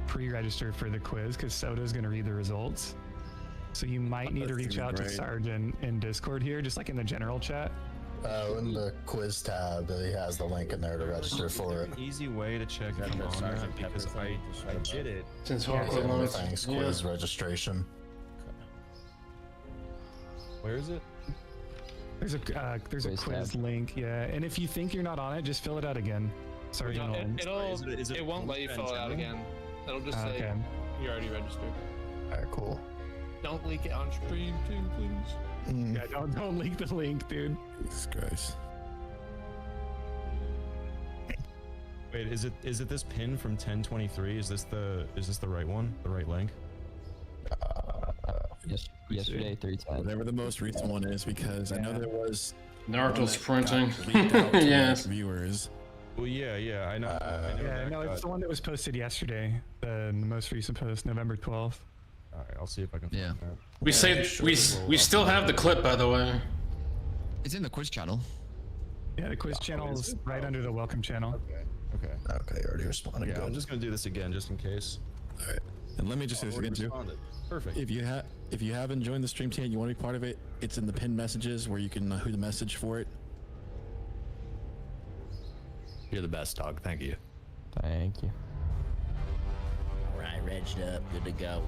pre-register for the quiz because Soda's gonna read the results. So you might need to reach out to Sarge in Discord here, just like in the general chat. In the quiz tab, he has the link in there to register for it. Easy way to check if I'm on that because I did it. Since Onlyfangs quiz registration. Where is it? There's a quiz link, yeah. And if you think you're not on it, just fill it out again. Sorry, it won't let you fill it out again. It'll just say you're already registered. Alright, cool. Don't leak it on stream too, please. Yeah, don't leak the link, dude. Jesus Christ. Wait, is it this pin from 1023? Is this the right one? The right link? Yesterday, 310. Whatever the most recent one is, because I know there was Naruto's printing. Yes. Viewers. Well, yeah, I know. No, it's the one that was posted yesterday. The most recent post, November 12th. All right, I'll see if I can find that. We say we still have the clip, by the way. It's in the quiz channel. Yeah, the quiz channel is right under the welcome channel. Okay, already responded. Yeah, I'm just gonna do this again just in case. All right, and let me just say this again too. Perfect. If you haven't joined the stream team, you want to be part of it. It's in the pinned messages where you can who the message for it. You're the best, dog. Thank you. Thank you. All right, regged up, good to go.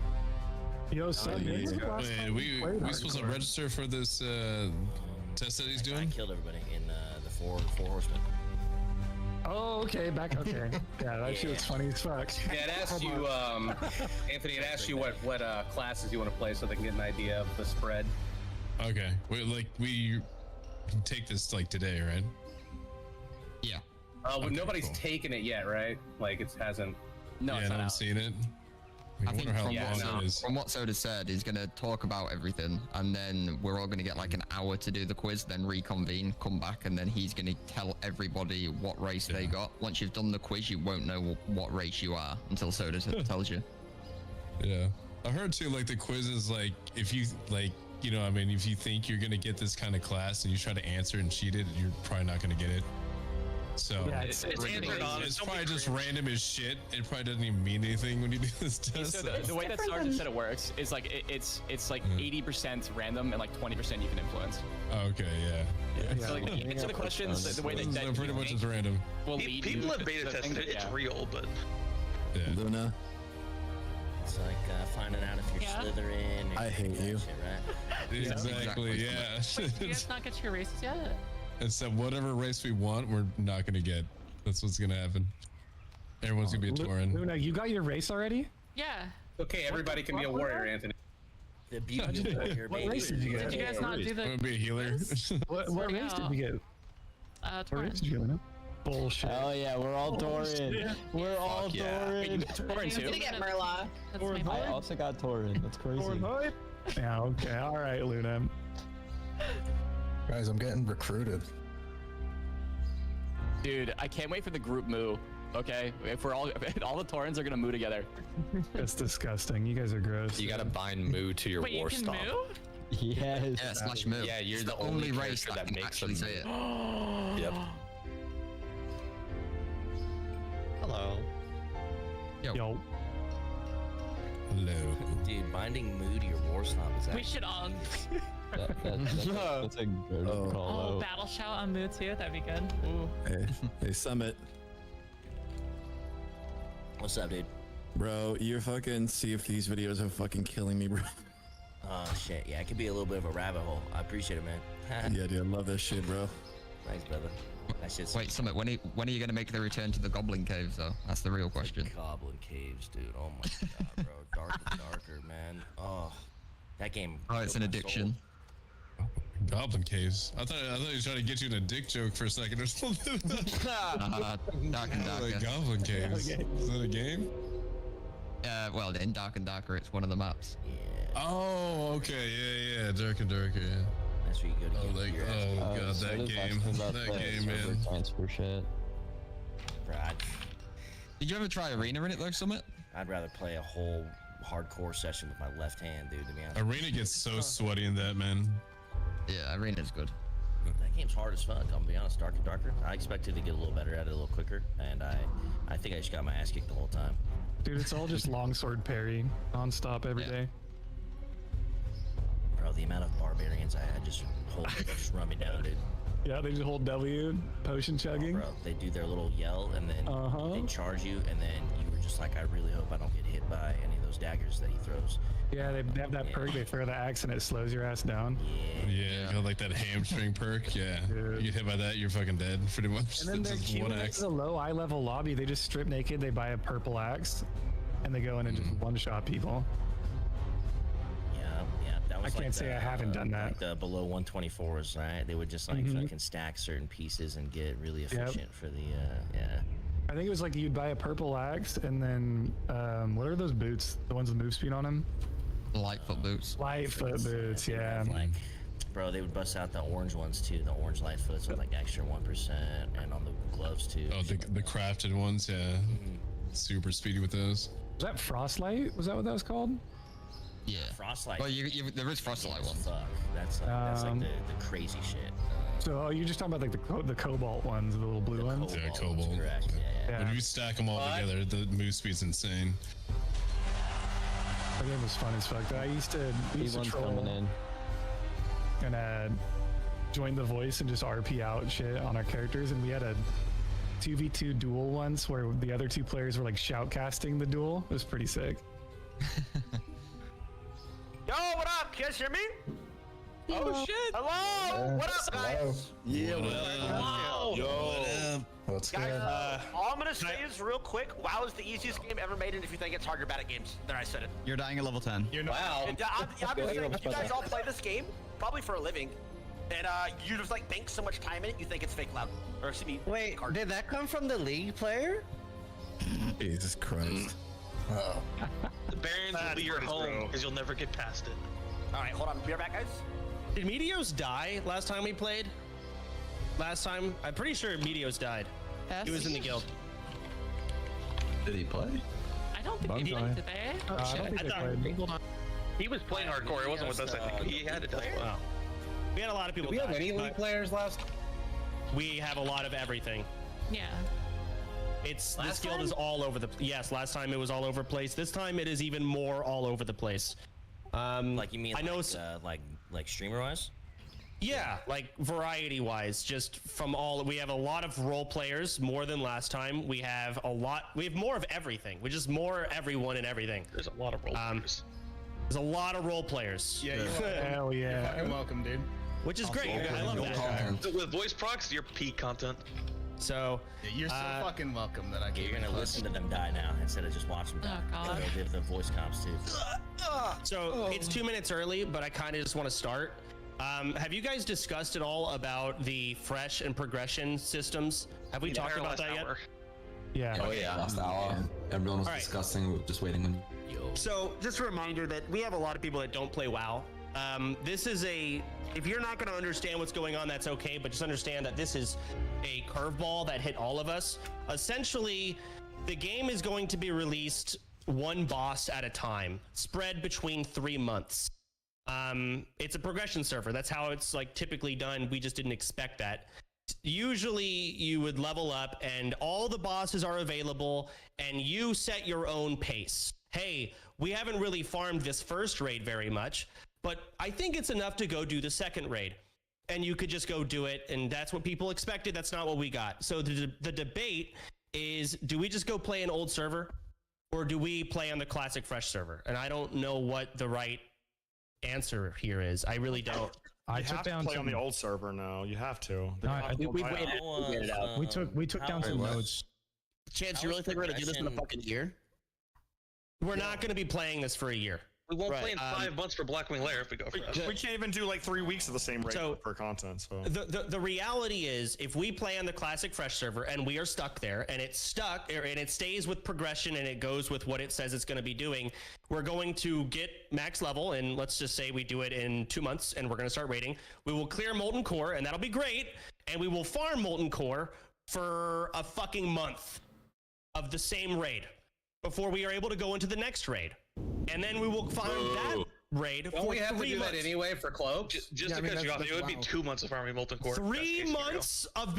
Yo, son, Wait, we supposed to register for this test that he's doing? I killed everybody in the four horsemen. Oh, okay, okay. Yeah, that shit was funny as fuck. Yeah, it asked you, Anthony, it asked you what classes you want to play so they can get an idea of the spread. Okay, we take this like today, right? Yeah. Well, nobody's taken it yet, right? Like it hasn't. No, yeah, it's I not haven't out. seen it. I think long from what Soda said, he's gonna talk about everything, and then we're all gonna get like an hour to do the quiz, then reconvene, come back, and then he's gonna tell everybody what race they got. Once you've done the quiz, you won't know what race you are until Soda tells you. Yeah, I heard too. Like the quiz is like if you like, you know, I mean, if you think you're gonna get this kind of class and you try to answer and cheat it, you're probably not gonna get it. So yeah, it's answered on. It's probably just random as shit. It probably doesn't even mean anything when you do this test. So the way that Sergeant said it works is like it's like 80% random and like 20% you can influence. Okay, yeah. So like you answer the questions the way that pretty much is random. Will lead People you have to beta the thing tested it. that- It's real, but Yeah. Luna, It's like finding out if you're Slytherin. Or I hate you. Shit, right? Exactly. Yeah. Wait, do you guys not get your races yet? Except whatever race we want, we're not gonna get. That's what's gonna happen. Everyone's gonna be a Tauren. Luna, you got your race already? Yeah. Okay, everybody can be a warrior, Anthony. The beauty of warrior, What baby. race did you get? Did you guys not do I'm the? gonna be a healer. What race did you get? What race did you get, Luna? Bullshit. Oh yeah, we're all Tauren. We're all Tauren. Tauren too. I'm gonna get Murloc. That's my I fault. also got Tauren. That's crazy. Yeah, okay. All right, Luna. Guys, I'm getting recruited. Dude, I can't wait for the group moo. Okay, if all the Taurens are gonna moo together. That's disgusting. You guys are gross. You gotta bind moo to your Wait, you war can stomp. move? Yes. Yeah, slash move. Yeah, you're It's the only race character that can makes actually them say it. Yep. Hello. Yo. Hello. Dude, binding mood to your war stomp is We actually. should all. That's a good call Oh, out. battle shout on Moo too. That'd be good. Ooh. Hey, Summit, What's up, dude? bro, your fucking Sea of Thieves videos are fucking killing me, bro. Oh shit, yeah, it could be a little bit of a rabbit hole. I appreciate it, man. Yeah, dude, I love that shit, bro. Thanks, brother. That shit's Wait, Summit, when are you gonna make the return to the Goblin Caves, though? That's the real question. Goblin Caves, dude. Oh my god, bro. Darker and darker, man. Oh, that game. Oh, it's an killed my addiction. Goblin caves. I thought he was trying to get you in a dick joke for a second or something. Dark and Darker. Like Goblin caves. Okay. Is that a game? Well, in Dark and Darker, it's one of the maps. soul. Yeah, Oh, okay. Yeah. Dark and Darker. Yeah. that's where you go to Oh, get like, your ass oh beat. god, so that does game. asking about That the game, server man. transfer shit. Right. Did you ever try Arena in it, though, Summit? I'd rather play a whole hardcore session with my left hand, dude. To be honest. Arena gets so sweaty in that, man. Yeah, Arena's good. That game's hard as fuck. I'm gonna be honest. Darker and darker. I expected to get a little better at it, a little quicker, and I think I just got my ass kicked the whole time. Dude, it's all just longsword parry, non-stop every day. Bro, the amount of barbarians I had just just run me down, dude. Yeah, they just hold W, potion chugging. Bro, they do their little yell, and then they charge you, and then you were just like, I really hope I don't get hit by any of those daggers that he throws. Yeah, they have that perk. They throw the axe and it slows your ass down. Yeah, you got like that hamstring perk. Yeah, you get hit by that, you're fucking dead, pretty much. And then their It's just queue one is axe. a low eye level lobby. They just strip naked. They buy a purple axe, and they go in and just one shot people. Yeah, that was I can't say I haven't done that. Like the below 124s, right? They would just like fucking stack certain pieces and get really efficient for the yeah. I think it was like you'd buy a purple axe, and then what are those boots? The ones with move speed on them? Lightfoot boots. Lightfoot boots, yeah. Like, bro, they would bust out the orange ones too, the orange Lightfoots with like extra 1%, and on the gloves too. Oh, the crafted ones, yeah. Super speedy with those. Was that Frostlight? Was that what that was called? Yeah. Frostlight. Well, there is Frostlight ones. Fuck, that's like the crazy shit. So you're just talking about like the cobalt ones, the little blue ones? Yeah, Cobalt. Correct. Yeah. But if you stack them all together, the move speed's insane. That game was fun as fuck. I used to P1's troll coming in. and join the voice and just RP out shit on our characters, and we had a 2v2 duel once where the other two players were like shoutcasting the duel. It was pretty sick. Yo, what up? Can you guys hear me? Oh shit! Hello! What up, guys? Yeah, Wow. Yo. What's Guys, good? all I'm gonna say is real quick, WoW is the easiest game ever made, and if you think it's hard, you're bad at games. There, I said it. You're dying at level 10. Wow. I'm just saying, you guys all play this game, probably for a living. And you just like bank so much time in it, you think it's fake loud. Or excuse me. Wait, did that come from the league player? Jesus Christ. Oh. The Barons will be your home because you'll never get past it. All right, hold on. Be right back, guys. Did Meteos die last time we played? Last time? I'm pretty sure Meteos died. Yes. He was in the guild. Did he play? I don't think he played today. Oh, shit. I thought, Hold on. He was playing hardcore. It wasn't with us. I think he had it. Wow. We had a lot of people. Did we have die, any league players last? We have a lot of everything. Yeah. This guild is all over the. Yes, last time it was all over the place. This time it is even more all over the place. Like you mean? I know. Like streamer wise. Yeah, like variety wise, just from all. We have a lot of role players, more than last time. We have a lot. We have more of everything. We just more everyone and everything. There's a lot of role players. There's a lot of role players. Yeah, hell yeah. You're fucking welcome, dude. Which is great. I love that. With voice procs, you're peak content. So you're so fucking welcome that I can't. You're gonna listen to them die now instead of just watch them die. Oh, God. They did the voice comps too. So it's 2 minutes early, but I kind of just want to start. Have you guys discussed at all about the fresh and progression systems? Have we talked about that yet? Yeah. Oh yeah. Last hour. Everyone was discussing. We were just waiting on. So just a reminder that we have a lot of people that don't play WoW. This is if you're not going to understand what's going on, that's okay, but just understand that this is a curveball that hit all of us. Essentially, the game is going to be released one boss at a time, spread between 3 months. It's a progression server. That's how it's like typically done. We just didn't expect that. Usually you would level up and all the bosses are available and you set your own pace. Hey, we haven't really farmed this first raid very much, but I think it's enough to go do the second raid. And you could just go do it, and that's what people expected. That's not what we got. So the debate is, do we just go play an old server, or do we play on the classic fresh server? And I don't know what the right answer here is. I really don't. I took down play on the old server now. You have to. No, we waited out. We took down some nodes. Chance, you really think we're gonna do this in a fucking year? We're not going to be playing this for a year. We won't play in 5 months for Blackwing Lair if we go for that. We can't even do like 3 weeks of the same rate for content. So the reality is, if we play on the classic fresh server and we are stuck there, and it's stuck, and it stays with progression and it goes with what it says it's going to be doing, we're going to get max level, and let's just say we do it in 2 months, and we're going to start raiding. We will clear Molten Core, and that'll be great, and we will farm Molten Core for a fucking month of the same raid before we are able to go into the next raid. And then we will find that raid Don't for we have 3 to do months. that anyway for cloaks? Just to cut you off, it would be 2 months of farming Molten Core. 3 months of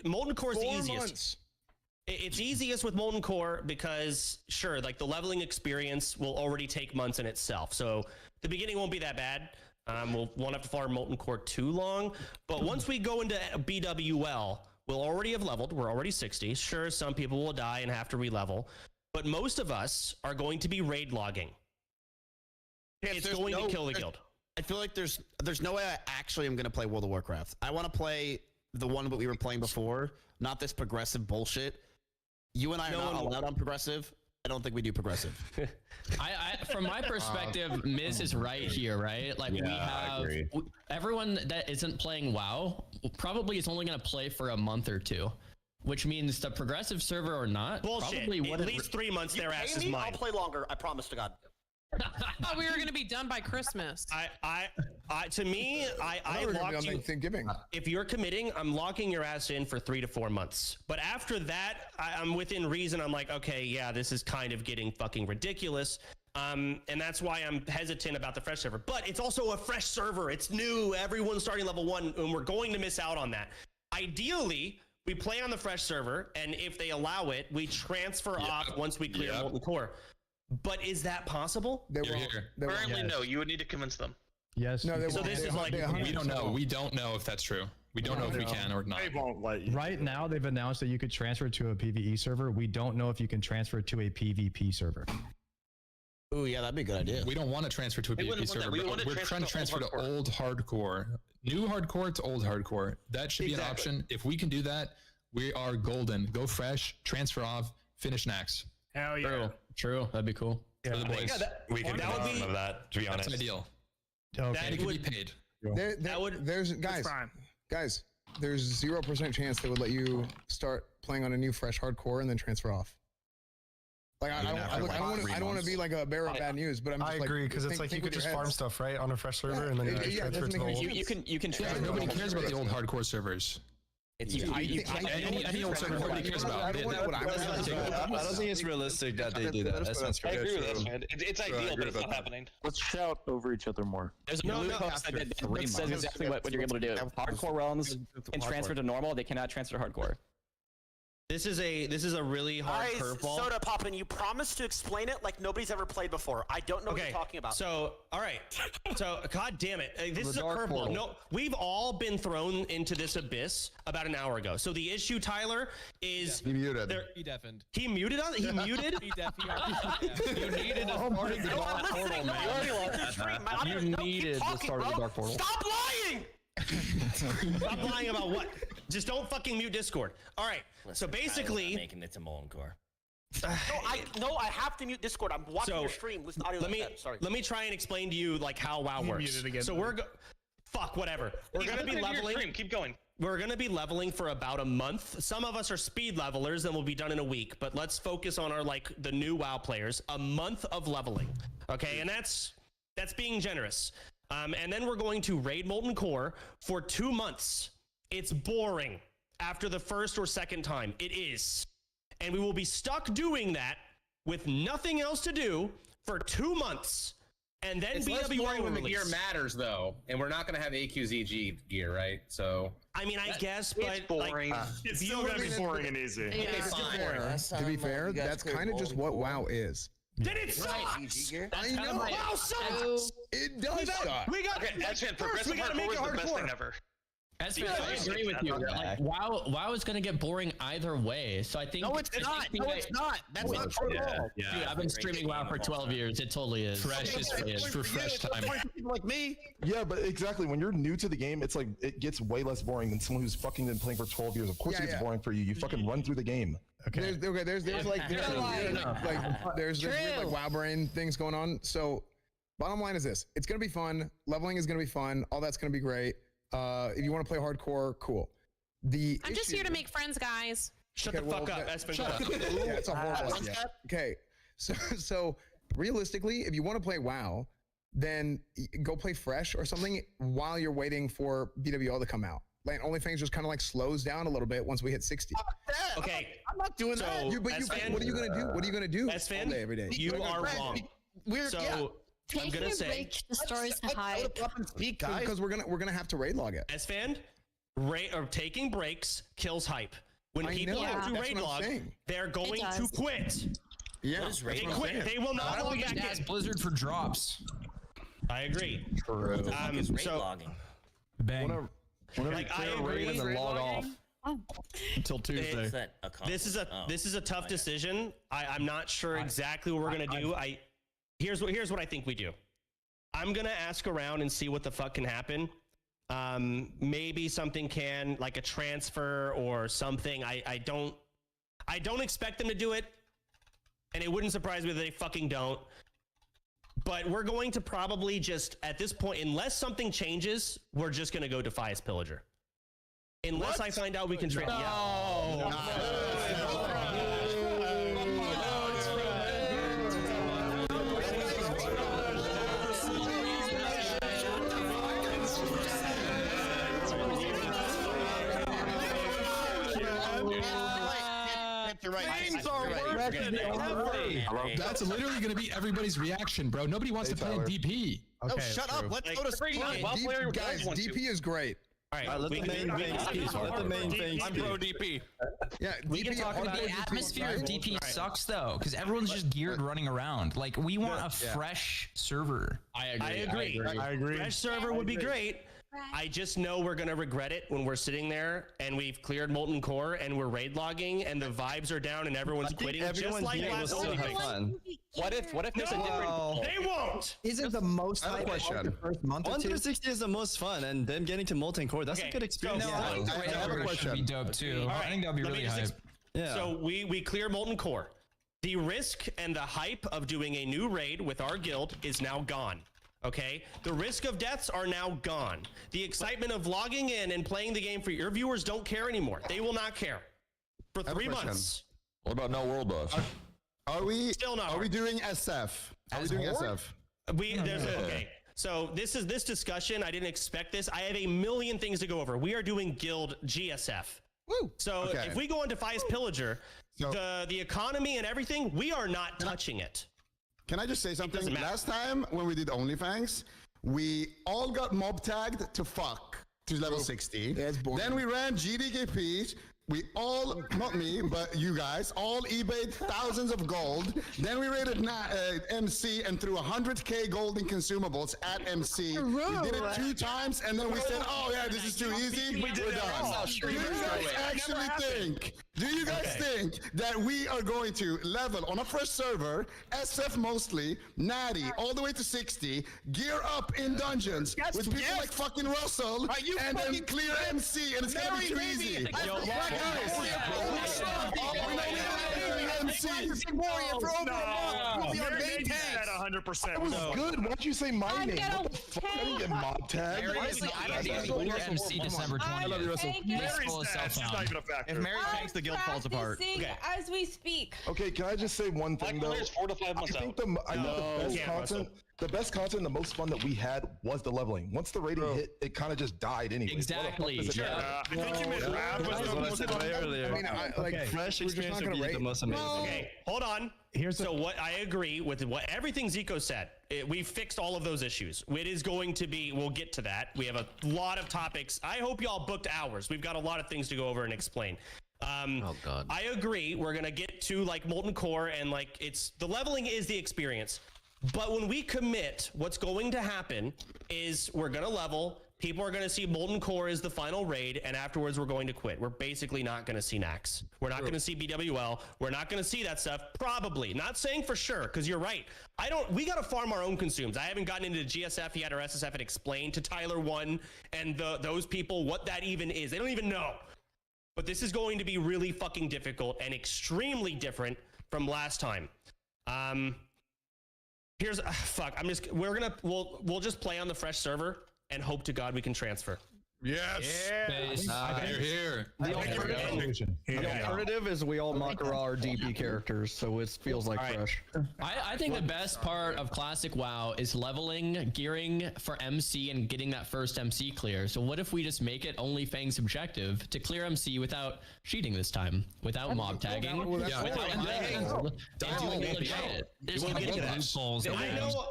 Molten Core is the easiest. Months. It's easiest with Molten Core because, sure, like the leveling experience will already take months in itself. So the beginning won't be that bad. Won't have to farm Molten Core too long. But once we go into BWL, we'll already have leveled. We're already 60. Sure, some people will die and have to re-level. But most of us are going to be raid logging. It's going to kill the guild. I feel like there's no way I actually am going to play World of Warcraft. I want to play the one that we were playing before, not this progressive bullshit. You and I are not allowed on progressive. I don't think we do progressive. From my perspective, Miz is right here, right? Like we have everyone that isn't playing WoW probably is only going to play for a month or two. Which means the progressive server or not, bullshit. Probably at least 3 months. Their ass is mine. I'll play longer. I promise to God. I thought we were gonna be done by Christmas. To me, I locked you. Thanksgiving. If you're committing, I'm locking your ass in for 3 to 4 months. But after that, I'm within reason. I'm like, okay, yeah, this is kind of getting fucking ridiculous. And that's why I'm hesitant about the fresh server. But it's also a fresh server. It's new. Everyone's starting level 1, and we're going to miss out on that. Ideally, we play on the fresh server, and if they allow it, we transfer off once we clear Molten Core. But is that possible? Currently, no. You would need to convince them. Yes. No, so this is like we don't know. We don't know if that's true. We don't know if we can or not. They won't let you. Right now, they've announced that you could transfer to a PvE server. We don't know if you can transfer to a PvP server. Oh yeah, that'd be a good idea. We don't want to transfer to a PvP server. We're trying to transfer to old hardcore. New hardcore to old hardcore. That should be an option. If we can do that, we are golden. Go fresh, transfer off, finish next. Hell yeah. True. That'd be cool. For the boys. We can do none of that, to be honest. That's ideal. Okay. And it can be paid. There's guys. There's 0% chance they would let you start playing on a new fresh hardcore and then transfer off. Like I don't want to be like a bearer of bad news, but I agree because it's like you could just farm stuff right on a fresh server and then you just transfer to the old. You can nobody cares about the old hardcore servers. Any old server nobody cares about. I don't think it's realistic that they do that. That sounds I agree with that, man. It's ideal, but it's not happening. Let's shout over each other more. There's a blue post that says exactly what you're able to do. Hardcore realms can transfer to normal. They cannot transfer to hardcore. This is a really hard curveball. Soda Poppin', you promised to explain it like nobody's ever played before. I don't know what you're talking about. So, all right. So, god damn it. This is a curveball. No, we've all been thrown into this abyss about an hour ago. So the issue, Tyler, is he muted. He deafened. He muted us? He muted? He deafened. You needed to start the dark portal, man. You needed to start the dark portal. Stop lying! Stop lying about what? Just don't fucking mute Discord. All right. Listen, so basically, making it to Molten Core. No, I have to mute Discord. I'm watching your stream. Listen, audio. Let me try and explain to you like how WoW works. So fuck whatever. We're gonna be leveling. Keep going. We're gonna be leveling for about a month. Some of us are speed levelers and we'll be done in a week. But let's focus on our the new WoW players. A month of leveling. Okay, and that's being generous. And then we're going to raid Molten Core for 2 months. It's boring after the first or second time. It is. And we will be stuck doing that with nothing else to do for 2 months. And then it's less BWL boring when the release. gear matters, though. And we're not going to have AQZG gear, right? So. I mean, I guess, but it's boring. It's still going to be boring and easy. To be fair, that's kind of just what WoW is. Did it suck? I know. WoW sucks. It does suck. We got progressive hardcore is the best thing ever. I agree with you. Like, WoW is going to get boring either way. So I think. No, it's not. No, it's not. That's not true at all. Dude, I've been streaming WoW for 12 years. It totally is. Fresh is for fresh time. People like me. Yeah, but exactly. When you're new to the game, it's like it gets way less boring than someone who's fucking been playing for 12 years. Of course, it gets boring for you. You fucking run through the game. Okay. There's like weird WoW brain things going on. So, bottom line is this: it's gonna be fun. Leveling is gonna be fun. All that's gonna be great. If you want to play hardcore, cool. I'm just here to make friends, guys. Shut the fuck up, Espen. Shut up. Yeah, it's a horrible idea. Okay, so realistically, if you want to play WoW, then go play Fresh or something while you're waiting for BWL to come out. Like Onlyfangs just kind of like slows down a little bit once we hit 60. Okay, I'm not doing that. What are you gonna do? What are you gonna do? Espen, all day, every day? You are wrong. I'm gonna say the stories to hide because we're gonna have to raid log it. Esfand, taking breaks kills hype. When people have to raid log, they're going to quit. Yeah, they quit. They will not log back in. Blizzard for drops. I agree. True. So logging. Bang. Whenever you clear a raid and then log off. Until Tuesday. This is a tough decision. I'm not sure exactly what we're gonna do. Here's what I think we do. I'm gonna ask around and see what the fuck can happen. Maybe something can, like a transfer or something. I don't expect them to do it, and it wouldn't surprise me that they fucking don't. But we're going to probably just, at this point, unless something changes, we're just gonna go Defias Pillager. Unless I find out we can transfer. That's literally going to be everybody's reaction, bro. Nobody wants to play DP. Okay, no, shut up. Let's go to spring. Guys, DP is great. All right, let the main thing. I'm pro DP. Yeah, we can talk about the atmosphere of DP sucks though, because everyone's just geared running around. Like we want a fresh server. I agree. Fresh server would be great. I just know we're gonna regret it when we're sitting there and we've cleared Molten Core and we're raid logging and the vibes are down and everyone's quitting. Just like last fun. What if there's a different? They won't. Isn't the most hype the first month or 2? is the most fun, and them getting to Molten Core, that's a good experience. I have a question. Be dope too. I think that'll be really hype. Yeah. So we clear Molten Core. The risk and the hype of doing a new raid with our guild is now gone. Okay, the risk of deaths are now gone. The excitement of logging in and playing the game for your viewers don't care anymore. They will not care for 3 months. What about no world boss? Are we still not? Are we doing SF? Are we doing SF? Okay. So this discussion. I didn't expect this. I have a million things to go over. We are doing Guild GSF. Woo. So if we go on Defias Pillager, the economy and everything, we are not touching it. Can I just say something? Last time when we did Onlyfangs, we all got mob tagged to fuck to level 60. Then we ran GDKP. We all, not me, but you guys, all eBayed thousands of gold. Then we raided MC and threw 100k gold in consumables at MC. We did it 2 times, and then we said, "Oh yeah, this is too easy. We're done." Do you guys think that we are going to level on a fresh server, SF mostly, natty, all the way to 60, gear up in dungeons with people like fucking Russell, and then clear MC, and it's gonna be too easy? At 100%. That was good. Why'd you say my name? What the fuck? I didn't get mob tagged. MC December 20th. I love you, Russell. If Mary tanks, the guild falls apart. As we speak. Okay, can I just say one thing though? 4 to 5 months I think the best content, the most fun that we had was the leveling. Once the rating hit, it kind of just died anyway. Exactly. I think you meant Rab was the most fun. Fresh experience would be the most amazing. Okay, hold on. What I agree with what everything Zico said. We fixed all of those issues. It is going to be, we'll get to that. We have a lot of topics. I hope y'all booked hours. We've got a lot of things to go over and explain. Oh God. I agree. We're gonna get to like Molten Core and like the leveling is the experience. But when we commit, what's going to happen is we're gonna level. People are going to see Molten Core as the final raid, and afterwards we're going to quit. We're basically not going to see Nax. We're not going to see BWL. We're not going to see that stuff. Probably. Not saying for sure, because you're right. We got to farm our own consumes. I haven't gotten into GSF yet or SSF and explained to Tyler 1 and those people what that even is. They don't even know. But this is going to be really fucking difficult and extremely different from last time. We'll just play on the fresh server and hope to God we can transfer. Yes. Here. The alternative is we all mock our DP characters, so it feels like fresh. I think the best part of Classic WoW is leveling, gearing for MC, and getting that first MC clear. So what if we just make it Onlyfangs objective to clear MC without cheating this time, without mob tagging,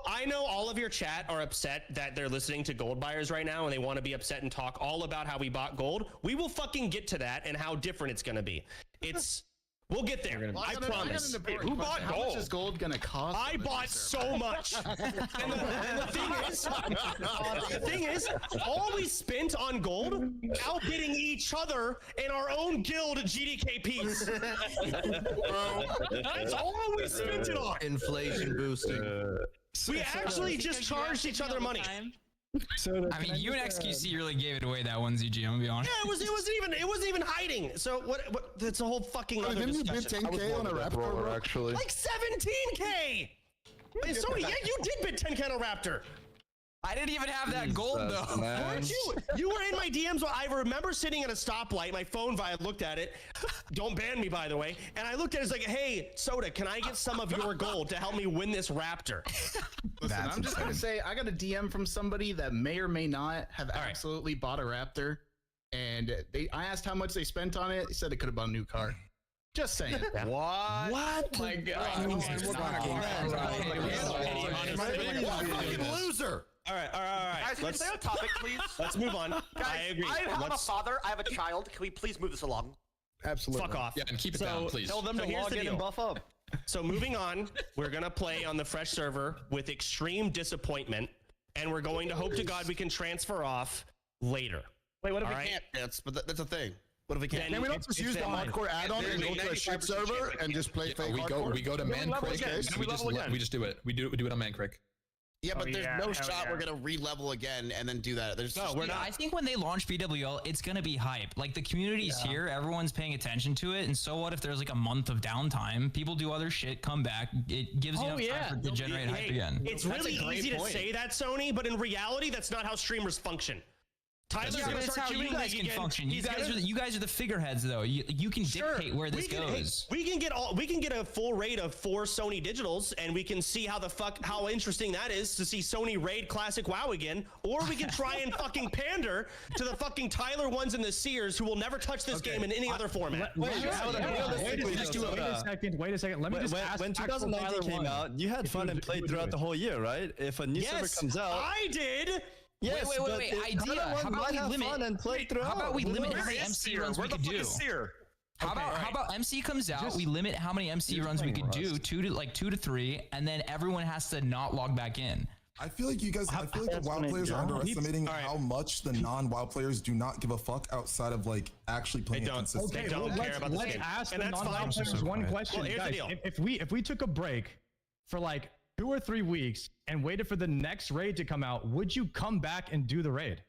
I know all of your chat are upset that they're listening to gold buyers right now and they want to be upset and talk all about how we bought gold. We will fucking get to that and how different it's going to be. We'll get there. I promise. Who bought gold? How much is gold going to cost? I bought so much. and the thing is, all we spent on gold outbidding each other in our own guild GDKPs. That's all we spent it on. Inflation boosting. We actually just charged each other money. So I mean, you and XQC really gave it away that one, ZG. I'm gonna be honest. Yeah, it wasn't even hiding. So what? That's a whole fucking other didn't discussion. you bid 10k on a Raptor, actually? Like 17k. Wait, sorry, yeah, you did bid 10k on a Raptor. I didn't even have that gold though. Weren't you? You were in my DMs. I remember sitting at a stoplight. My phone looked at it. Don't ban me, by the way. And I looked at it. It's like, hey, Soda, can I get some of your gold to help me win this Raptor? Listen, I'm just gonna say I got a DM from somebody that may or may not have absolutely bought a Raptor, and I asked how much they spent on it. They said they could have bought a new car. Just saying. What? What? My God. Loser. All right. Guys, let's stay on topic, please. Let's move on. Guys, I agree. I'm a father. I have a child. Can we please move this along? Absolutely. Fuck off. Yeah, and keep it down, please. Tell them to log in and buff up. So moving on, we're going to play on the fresh server with extreme disappointment, and we're going to hope to God we can transfer off later. Wait, what if we can't? That's a thing. What if we can't? Can we not just use the hardcore add-on and go to a ship server and just play fake hardcore? We go to Mancrick. We just do it. We do it on Mancrick. Yeah, but there's no shot we're gonna re-level again and then do that. There's we're not. I think when they launch BWL, it's gonna be hype. Like the community's here, everyone's paying attention to it, and so what if there's like a month of downtime? People do other shit, come back. It gives you enough time to generate hype again. It's really easy to say that, Sony, but in reality, that's not how streamers function. Tyler's gonna start how you guys can function. You guys are the figureheads, though. You can dictate where this goes. We can get a full raid of 4 Sony digitals, and we can see how interesting that is to see Sony raid Classic WoW again. Or we can try and fucking pander to the fucking Tyler ones and the Seers who will never touch this game in any other format. Wait a second. Let me just ask. When 2019 came out, you had fun and played throughout the whole year, right? If a new server comes out, I did. Yes, wait. Idea. How about we limit how many MC runs we could do? How about MC comes out? We limit how many MC runs we could do, 2 to 3, and then everyone has to not log back in. I feel like the WoW players are underestimating how much the non-WoW players do not give a fuck outside of like actually playing it consistently. They don't care about this game. Let's ask the non-WoW players one question. Well, guys, if we took a break for like 2 or 3 weeks and waited for the next raid to come out, would you come back and do the raid?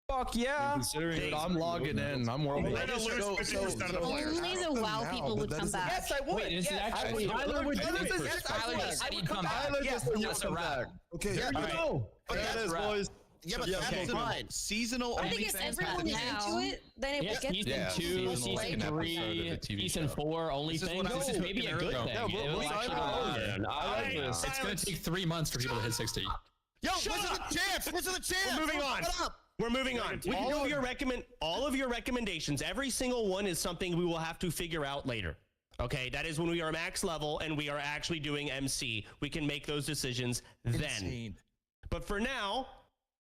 Fuck yeah! Considering that I'm logging in, I'm world. Only the WoW people would come back. Yes, I would. Wait, is it actually? Tyler would do it. Tyler just said he'd come back. That's a wrap. Okay, there you go. That is, boys. Yeah, but that's fine. Seasonal. I think if everyone is into it, then it will get Season 2, Season 3, Season 4, Onlyfangs. This is maybe a good thing. I like this. It's gonna take 3 months for people to hit 60. Yo, what's the chance? What's the chance? We're moving on. We're moving on. All of your recommendations, every single one is something we will have to figure out later. Okay, that is when we are max level and we are actually doing MC. We can make those decisions then. But for now,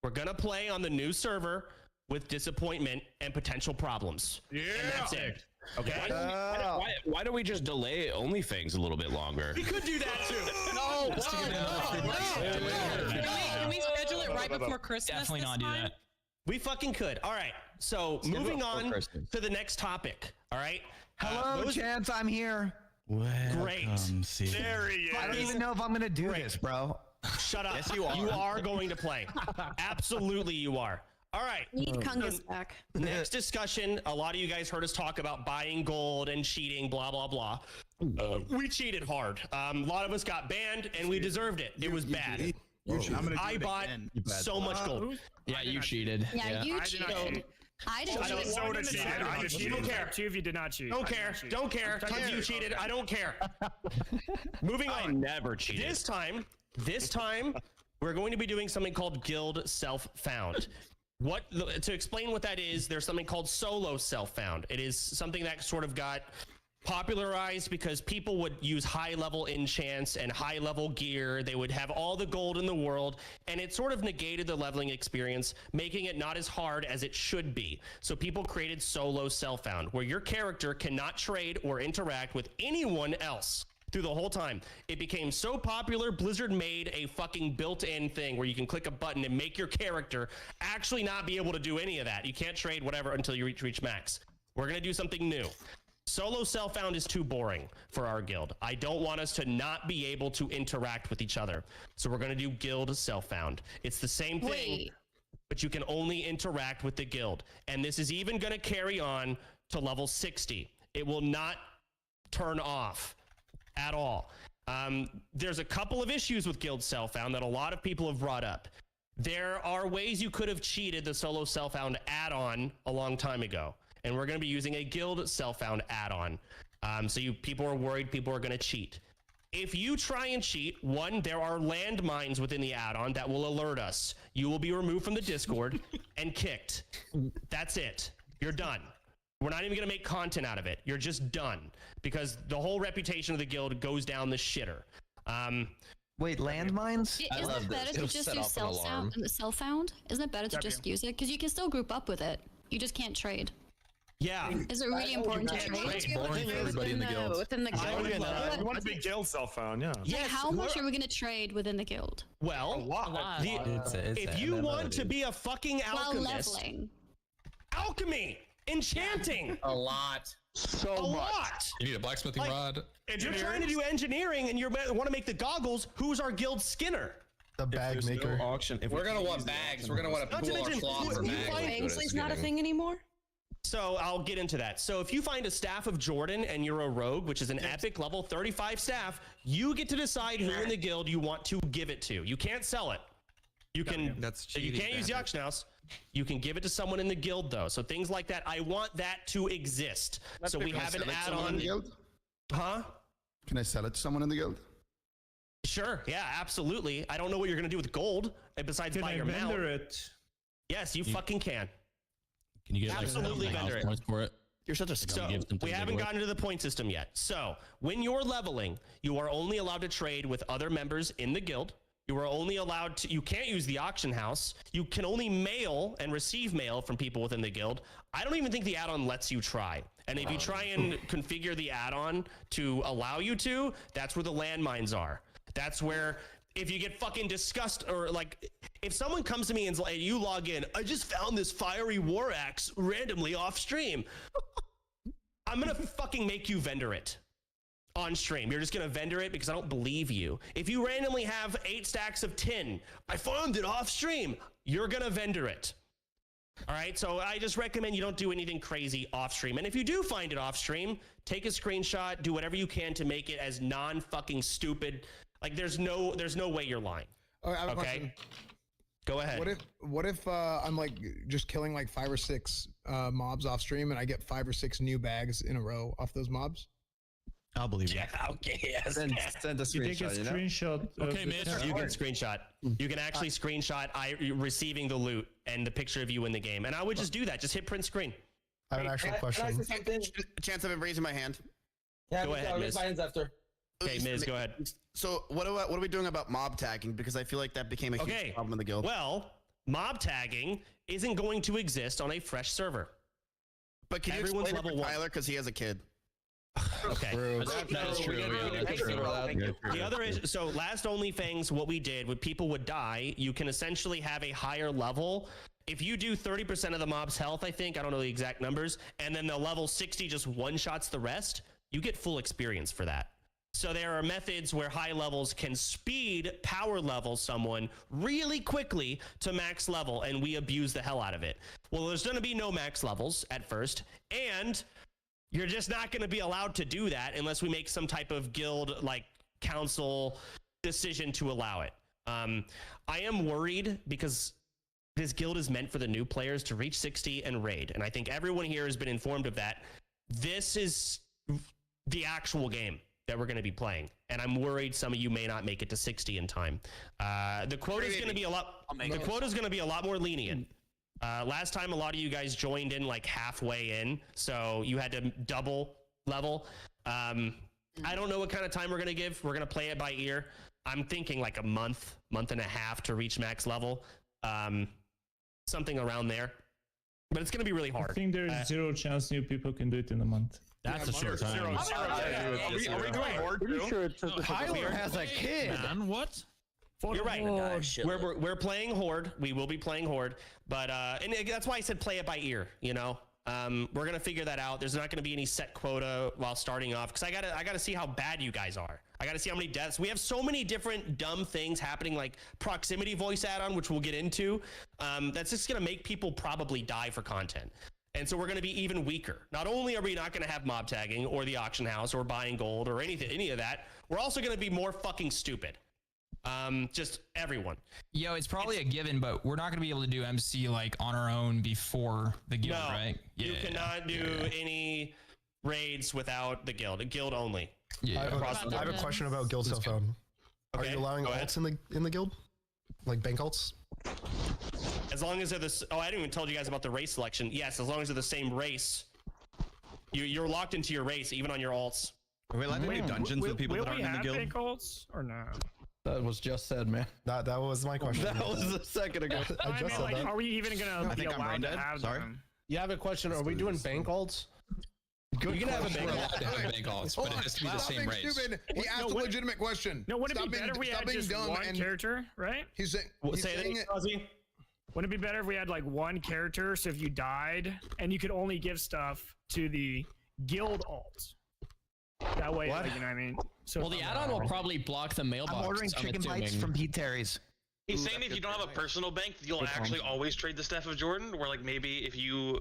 we're gonna play on the new server with disappointment and potential problems. Yeah, and that's it. Okay. Why don't we just delay Onlyfangs a little bit longer? We could do that too. No. Can we schedule it right before Christmas? Definitely not do that. We fucking could. All right. So moving on to the next topic. All right. Hello, Chance. I'm here. Great. There he is. I don't even know if I'm gonna do this, bro. Shut up. Yes, you are. You are going to play. Absolutely, you are. All right. Need Kungus back. Next discussion. A lot of you guys heard us talk about buying gold and cheating, blah, blah, blah. We cheated hard. A lot of us got banned, and we deserved it. It was bad. I bought so much gold. Yeah, you cheated. Yeah, you cheated. I didn't cheat. Don't care. Two of you did not cheat. Don't care. Don't care. Tons you cheated. I don't care. Moving on. I never cheated. This time, we're going to be doing something called Guild Self-Found. To explain what that is, there's something called Solo Self-Found. It is something that sort of got popularized because people would use high-level enchants and high-level gear. They would have all the gold in the world, and it sort of negated the leveling experience, making it not as hard as it should be. So people created Solo Self-Found, where your character cannot trade or interact with anyone else through the whole time. It became so popular, Blizzard made a fucking built-in thing where you can click a button and make your character actually not be able to do any of that. You can't trade whatever until you reach max. We're gonna do something new. Solo Self-Found is too boring for our guild. I don't want us to not be able to interact with each other. So we're gonna do Guild Self-Found. It's the same thing, but you can only interact with the guild. And this is even gonna carry on to level 60. It will not turn off at all. There's a couple of issues with Guild Self-Found that a lot of people have brought up. There are ways you could have cheated the Solo Self-Found add-on a long time ago. And we're going to be using a Guild Self-Found add-on. So people are worried people are going to cheat. If you try and cheat, one, there are landmines within the add-on that will alert us. You will be removed from the Discord and kicked. That's it. You're done. We're not even going to make content out of it. You're just done. Because the whole reputation of the guild goes down the shitter. Wait, landmines? Isn't it better to just use self-found? Isn't it better to just use it? Because you can still group up with it. You just can't trade. Yeah. Is it really important to trade? It's boring for everybody in the guild. Within the guild. You want to be guild self-found, yeah. Yes. How much are we going to trade within the guild? Well, a lot. If you want to be a fucking alchemist, while leveling. Alchemy, enchanting, a lot. So a lot. You need a blacksmithing rod. If you're trying to do engineering and you want to make the goggles, who's our guild skinner? The bag maker auction. If we're gonna want bags, we're gonna want to pool our cloth for bags. Ainsley's not a thing anymore. So I'll get into that. So if you find a staff of Jordan and you're a rogue, which is an epic level 35 staff, you get to decide who in the guild you want to give it to. You can't sell it. You can. You can't use the auction house. You can give it to someone in the guild though. So things like that. I want that to exist. So we have an add-on. Huh? Can I sell it to someone in the guild? Sure. Yeah, absolutely. I don't know what you're gonna do with gold besides buy your mount. it? Yes, you fucking can. Can you get absolutely vendor points for it? You're such a so we haven't gotten to the point system yet. So when you're leveling, you are only allowed to trade with other members in the guild. You are only allowed to, you can't use the auction house. You can only mail and receive mail from people within the guild. I don't even think the add-on lets you try. And if you try and configure the add-on to allow you to, that's where the landmines are. That's where if you get fucking disgusted or like if someone comes to me and you log in, I just found this fiery war axe randomly off stream. I'm gonna fucking make you vendor it on stream. You're just gonna vendor it because I don't believe you. If you randomly have 8 stacks of tin, I found it off stream, you're gonna vendor it. All right, so I just recommend you don't do anything crazy off stream. And if you do find it off stream, take a screenshot, do whatever you can to make it as non-fucking stupid. Like there's no way you're lying. Okay. Go ahead. What if I'm like just killing like 5 or 6 mobs off stream and I get 5 or 6 new bags in a row off those mobs? I'll believe you. Yeah, okay, yes. Send a screenshot. Okay, Mitch. You can screenshot. You can actually screenshot receiving the loot and the picture of you in the game. And I would just do that. Just hit print screen. I have an actual question. Chance I've been raising my hand. Yeah, go ahead, Miz. After. Okay, Miz, go ahead. So what are we doing about mob tagging? Because I feel like that became a huge problem in the guild. Well, mob tagging isn't going to exist on a fresh server. But can everyone's you explain level it to Tyler because he has a kid? Okay, that is true. The other is so last OnlyFangs, what we did when people would die, you can essentially have a higher level. If you do 30% of the mob's health, I don't know the exact numbers, and then the level 60 just one shots the rest, you get full experience for that. So there are methods where high levels can speed power level someone really quickly to max level, and we abuse the hell out of it. Well, there's going to be no max levels at first, and you're just not going to be allowed to do that unless we make some type of guild like council decision to allow it. I am worried because this guild is meant for the new players to reach 60 and raid, and I think everyone here has been informed of that. This is the actual game that we're going to be playing, and I'm worried some of you may not make it to 60 in time. The quota is going to be a lot more lenient. Last time a lot of you guys joined in like halfway in, so you had to double level. I don't know what kind of time we're going to give. We're going to play it by ear. I'm thinking like a month and a half to reach max level, something around there, but it's going to be really hard. I think there's zero chance new people can do it in a month. That's a short time. Are we doing horde too? Tyler has a kid. Man, what? You're right. We're playing horde. We will be playing horde, but and that's why I said play it by ear. You know, we're gonna figure that out. There's not gonna be any set quota while starting off because I gotta see how bad you guys are. I gotta see how many deaths. We have so many different dumb things happening, like proximity voice add-on, which we'll get into. That's just gonna make people probably die for content. And so we're going to be even weaker. Not only are we not going to have mob tagging or the auction house or buying gold or any of that, we're also going to be more fucking stupid. Just everyone. Yo, it's probably a given, but we're not going to be able to do MC like on our own before the guild, right? Yeah, you cannot do any raids without the guild. Guild only. Yeah. I have a question about guild cell phone. Are you allowing alts in the guild, like bank alts? As long as they're I didn't even tell you guys about the race selection. Yes, as long as they're the same race, you're locked into your race, even on your alts. Are we allowed to do dungeons with people that aren't in the guild? Will we have alts or no? That was just said, man. That was my question. That was a second ago. I just said that. Are we even gonna be allowed to have them? You have a question? Are we doing bank alts? You can have a bank alts, but it has to be the same race. Stupid. He asked a legitimate question. No, wouldn't it be better if we had just one character, right? He's saying it. Wouldn't it be better if we had like one character, so if you died, and you could only give stuff to the guild alts? That way, like, you know what I mean? So the add-on will probably block the mailbox. I'm ordering chicken bites from Pete Terry's. He's saying if you don't have a personal bank, you'll actually always trade the Staff of Jordan, where like maybe if you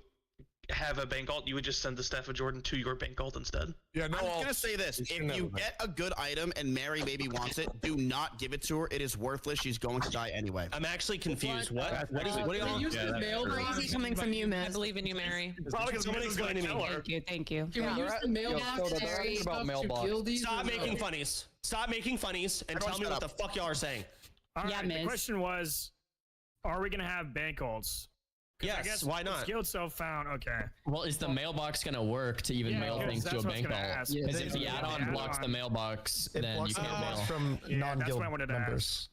have a bank alt, you would just send the Staff of Jordan to your bank alt instead. Yeah, no. I'm gonna say this: if you get a good item and Mary maybe wants it, do not give it to her. It is worthless. She's going to die anyway. I'm actually confused. What is What are you crazy coming from you, man? I believe in you, Mary. Probably because somebody's explaining to me. Thank you. Can we use the mailbox to carry stuff to guildies? Stop making funnies. Stop making funnies and tell me what the fuck y'all are saying. All right, the question was, are we gonna have bank alts? Yes, I guess why not? Guild self-found, okay. Well, is the mailbox gonna work to even mail things to a bank alt? Because if the add-on blocks the mailbox, then you can't mail. From non-guild members.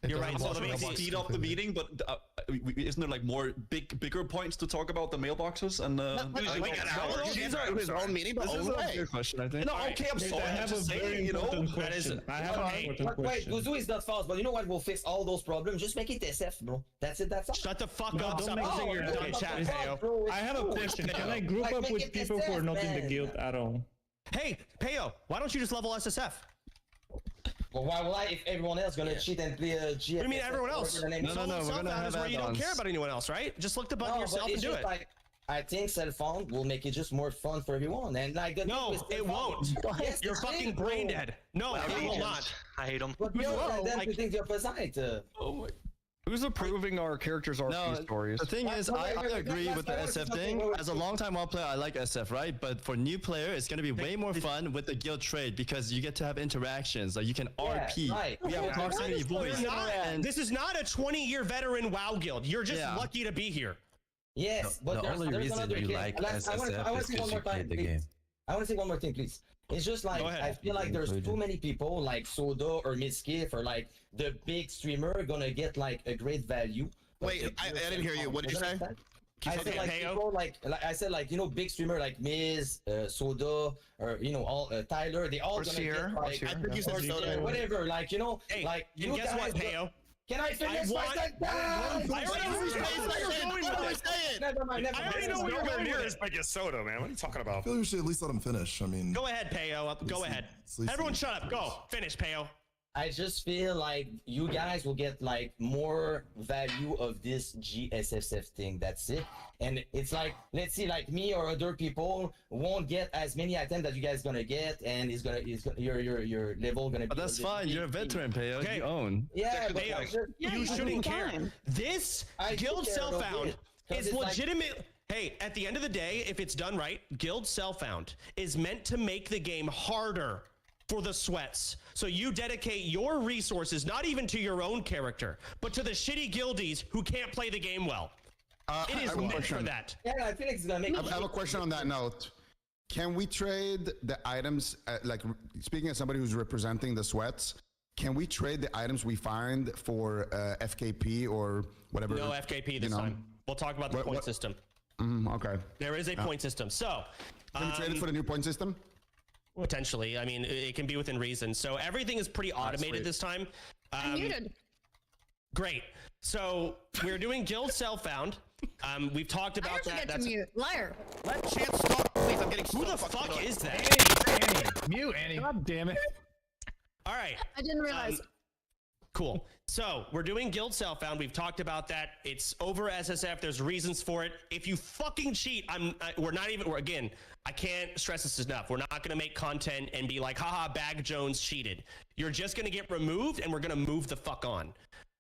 You're right. So maybe speed up the meeting, but isn't there like more bigger points to talk about the mailboxes and? These are his own meeting, but this is a good question, I think. No, okay, I'm sorry. I have a very important question. I have an important question. Guzu is not fast, but you know what will fix all those problems? Just make it SF, bro. That's it. That's all. Shut the fuck up. Stop using your dumb chat, Payo. I have a question. Can I group up with people who are not in the guild at all? Hey, Payo, why don't you just level SSF? Well, why will I if everyone else gonna cheat and play a GF? What do you mean everyone else? No, we're gonna have where you don't care about anyone else, right? Just look the button yourself and do it. Like, I think self-found will make it just more fun for everyone. And like, no, it won't. Yes, you're fucking brain dead. No, it will not. I hate them. But then you think the opposite. Oh my. Who's approving our characters' RP stories? The thing is, I agree with the SF thing. As a long-time WoW player, I like SF, right? But for new player, it's gonna be way more fun with the guild trade because you get to have interactions. Like you can RP. We have proximity voice. This is not a 20-year veteran WoW guild. You're just lucky to be here. Yes, but the only reason you like SSF is because you played the game. I want to say one more thing, please. It's just like I feel like there's too many people like Soda or Miskiff or like the big streamer gonna get like a great value. Wait, I didn't hear you. What did you say? I said like people like I said like big streamer like Miz, Soda or all Tyler. They all gonna get like I think you said Soda. Whatever, like like you guess what, Payo? Can I finish my sentence? I already know where you're going near this big soda, man. What are you talking about? I feel like we should at least let him finish. I mean, go ahead, Payo. Go ahead. Everyone, shut up. Go finish, Payo. I just feel like you guys will get like more value of this GSSF thing. That's it. And it's like, let's see, like me or other people won't get as many items that you guys gonna get, and your level gonna be. But that's fine. You're a veteran, Payo. Okay. You own. Yeah, but you shouldn't care. This guild self-found is legitimate. Hey, at the end of the day, if it's done right, guild self-found is meant to make the game harder for the sweats. So you dedicate your resources not even to your own character, but to the shitty guildies who can't play the game well. It is meant for that. Yeah, I feel like it's gonna make. I have a question on that note. Can we trade the items? Like speaking as somebody who's representing the sweats, can we trade the items we find for FKP or whatever? No FKP this time. We'll talk about the point system. Okay. There is a point system. So, can we trade it for the new point system? Potentially. I mean, it can be within reason. So everything is pretty automated this time. I'm muted. Great. So we're doing guild self-found. We've talked about that. That's mute. Liar. Let Chance talk, please. I'm getting Who the fuck is that? Annie. Mute Annie. God damn it. All right. I didn't realize. Cool. So we're doing guild self-found. We've talked about that. It's over SSF. There's reasons for it. If you fucking cheat, again, I can't stress this enough. We're not going to make content and be like, haha, Bag Jones cheated. You're just going to get removed and we're going to move the fuck on.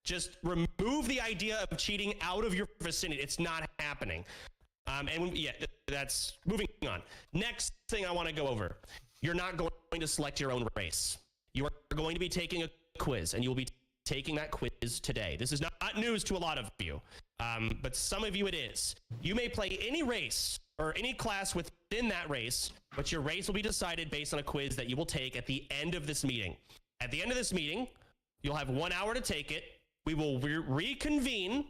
Just remove the idea of cheating out of your vicinity. It's not happening. That's moving on. Next thing I want to go over. You're not going to select your own race. You are going to be taking a quiz and you will be taking that quiz today. This is not news to a lot of you, but some of you it is. You may play any race or any class within that race, but your race will be decided based on a quiz that you will take at the end of this meeting. At the end of this meeting, you'll have 1 hour to take it. We will reconvene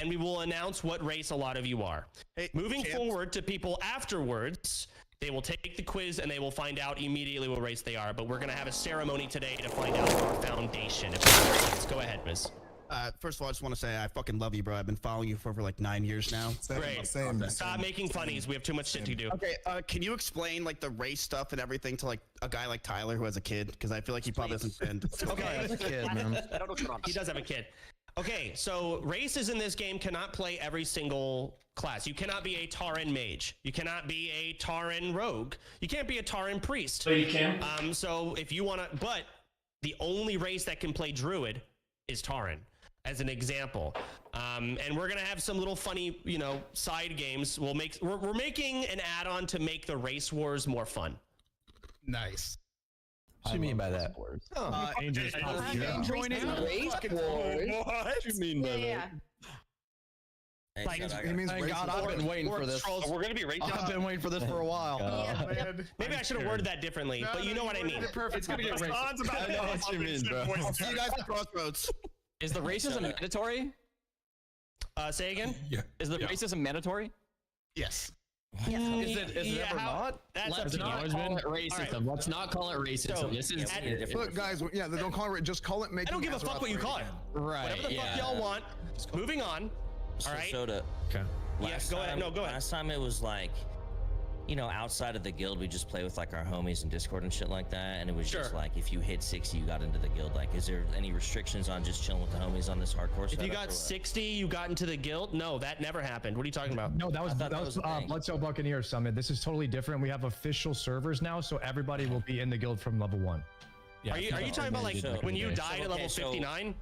and we will announce what race a lot of you are. Moving forward to people afterwards, they will take the quiz and they will find out immediately what race they are. But we're going to have a ceremony today to find out our foundation. If that makes sense. Go ahead, Miz. First of all, I just want to say I fucking love you, bro. I've been following you for over like 9 years now. Great. Stop making funnies. We have too much shit to do. Okay, can you explain like the race stuff and everything to like a guy like Tyler who has a kid? Because I feel like he probably doesn't spend. Okay, a kid, man. He does have a kid. Okay, so races in this game cannot play every single class. You cannot be a Tauren mage. You cannot be a Tauren rogue. You can't be a Tauren priest. So you can. So if you want to, but the only race that can play druid is Tauren, as an example. And we're gonna have some little funny, side games. We're making an add-on to make the race wars more fun. Nice. What do you mean by that? Joining race wars. What do you mean by that? Like, thank God, I've been waiting for this. We're gonna be racing. I've been waiting for this for a while. Maybe I should have worded that differently, but you know what I mean. It's gonna get racist. I know what you mean, bro. I'll see you guys at Crossroads. Is the racism mandatory? Say again? Yeah. Is the racism mandatory? Yes. Is it ever not? That's Let's not call it racism. Right. Let's not call it racism. So, this is Look, guys. Yeah, don't call it. Just call it. I don't give a fuck what you call it. right. Whatever the fuck y'all want. Moving on. All right. Soda. Okay. Yeah, go ahead. No, go ahead. Last time it was like, outside of the guild, we just play with like our homies in Discord and shit like that. And it was just like, if you hit 60, you got into the guild. Like, is there any restrictions on just chilling with the homies on this hardcore If you got 60, you got into the guild? No, that never happened. What are you talking about? No, that was Bloodsail Buccaneer Summit. This is totally different. We have official servers now, so everybody will be in the guild from level 1. Yeah, are you talking about like when you died at level 59?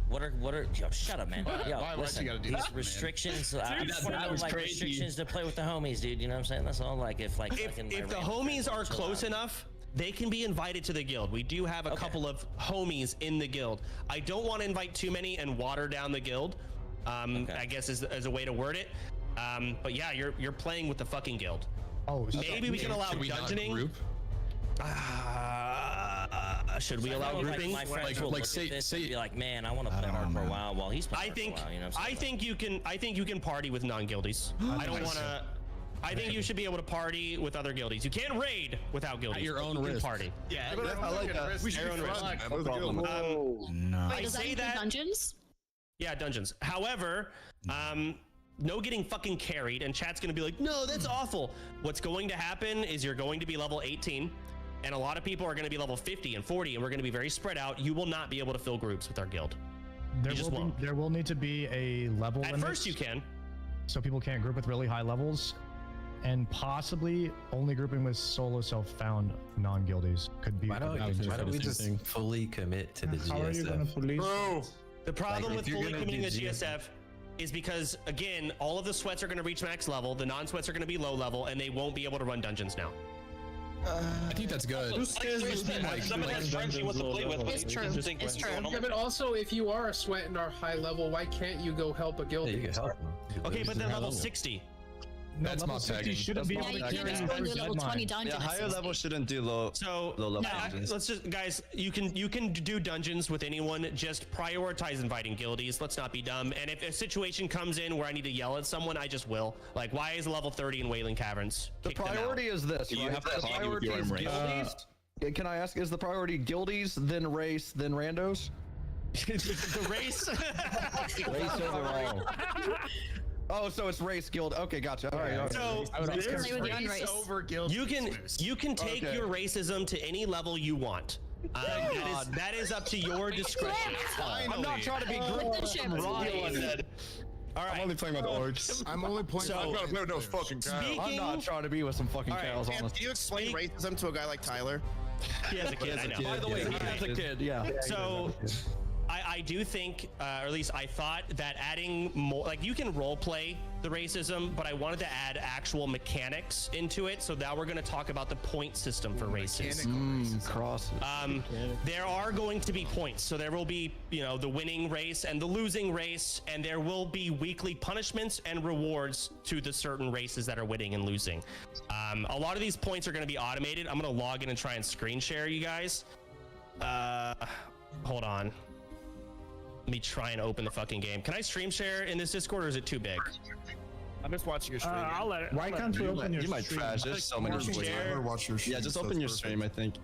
What are yo, shut up, man. Yo, Why listen, you gotta do these that, restrictions, that was crazy. restrictions to play with the homies, dude. You know what I'm saying? That's all. Like, if the homies are close enough, they can be invited to the guild. We do have a couple of homies in the guild. I don't want to invite too many and water down the guild. I guess is a way to word it. But yeah, you're playing with the fucking guild. Oh, maybe we can allow dungeoning. Should we allow grouping? My friends will look at this and be like, man, I want to play hardcore WoW while he's playing hardcore WoW. You know what I'm saying? I think you can party with non-guildies. I don't want to. I think you should be able to party with other guildies. You can't raid without guildies. At your own you can risk. Party. Yeah, I like that. We should Your own risk. Wait, I does that say include that. dungeons? Yeah, dungeons. However, no getting fucking carried, and chat's gonna be like, no, that's awful. What's going to happen is you're going to be level 18. And a lot of people are going to be level 50 and 40, and we're going to be very spread out. You will not be able to fill groups with our guild. There will need to be a level limit. At first, you can. So people can't group with really high levels, and possibly only grouping with solo self-found non-guildies could be. Why don't we just fully commit to the GSF? How are you gonna police? Bro, the problem with fully committing to GSF GSF is because, again, all of the sweats are going to reach max level, the non-sweats are going to be low level, and they won't be able to run dungeons now. I think that's good. Who scares me? Someone has friends he wants to play with. It's true. It's true. Yeah, but also, if you are a sweat and are high level, why can't you go help a guild? Yeah, you can help them. Okay, but they're level 60. No, That's level not 60 tagging. shouldn't be Yeah, able you to can't carry just go into level 20 deadline. dungeon. Yeah, higher level shouldn't do low level dungeons. Let's just, guys, you can do dungeons with anyone. Just prioritize inviting guildies. Let's not be dumb. And if a situation comes in where I need to yell at someone, I just will. Like, why is level 30 in Wailing Caverns? The priority is this, right? The priority is guildies. Can I ask, is the priority guildies, then race, then randos? The race? Race overall. Oh, so it's race guild. Okay, gotcha. All right. So over guild. you can take your racism to any level you want. That is up to your discretion. I'm not trying to be Right. All right. I'm only playing with orcs. I'm only playing. So, I'm gonna play with those fucking cows. I'm not trying to be with some fucking cows. Can you explain racism to a guy like Tyler? He has a kid. I know. By the way, he has a kid. Yeah. So, I do think, or at least I thought that adding more, like you can role play the racism, but I wanted to add actual mechanics into it. So now we're going to talk about the point system for races. Crosses. There are going to be points. So there will be, the winning race and the losing race, and there will be weekly punishments and rewards to the certain races that are winning and losing. A lot of these points are going to be automated. I'm going to log in and try and screen share you guys. Hold on. Let me try and open the fucking game. Can I stream share in this Discord, or is it too big? I'm just watching your stream. I'll let it. Why can't we open your You might stream? crash. There's so many ways. Watch your Yeah, just open your stream, I think.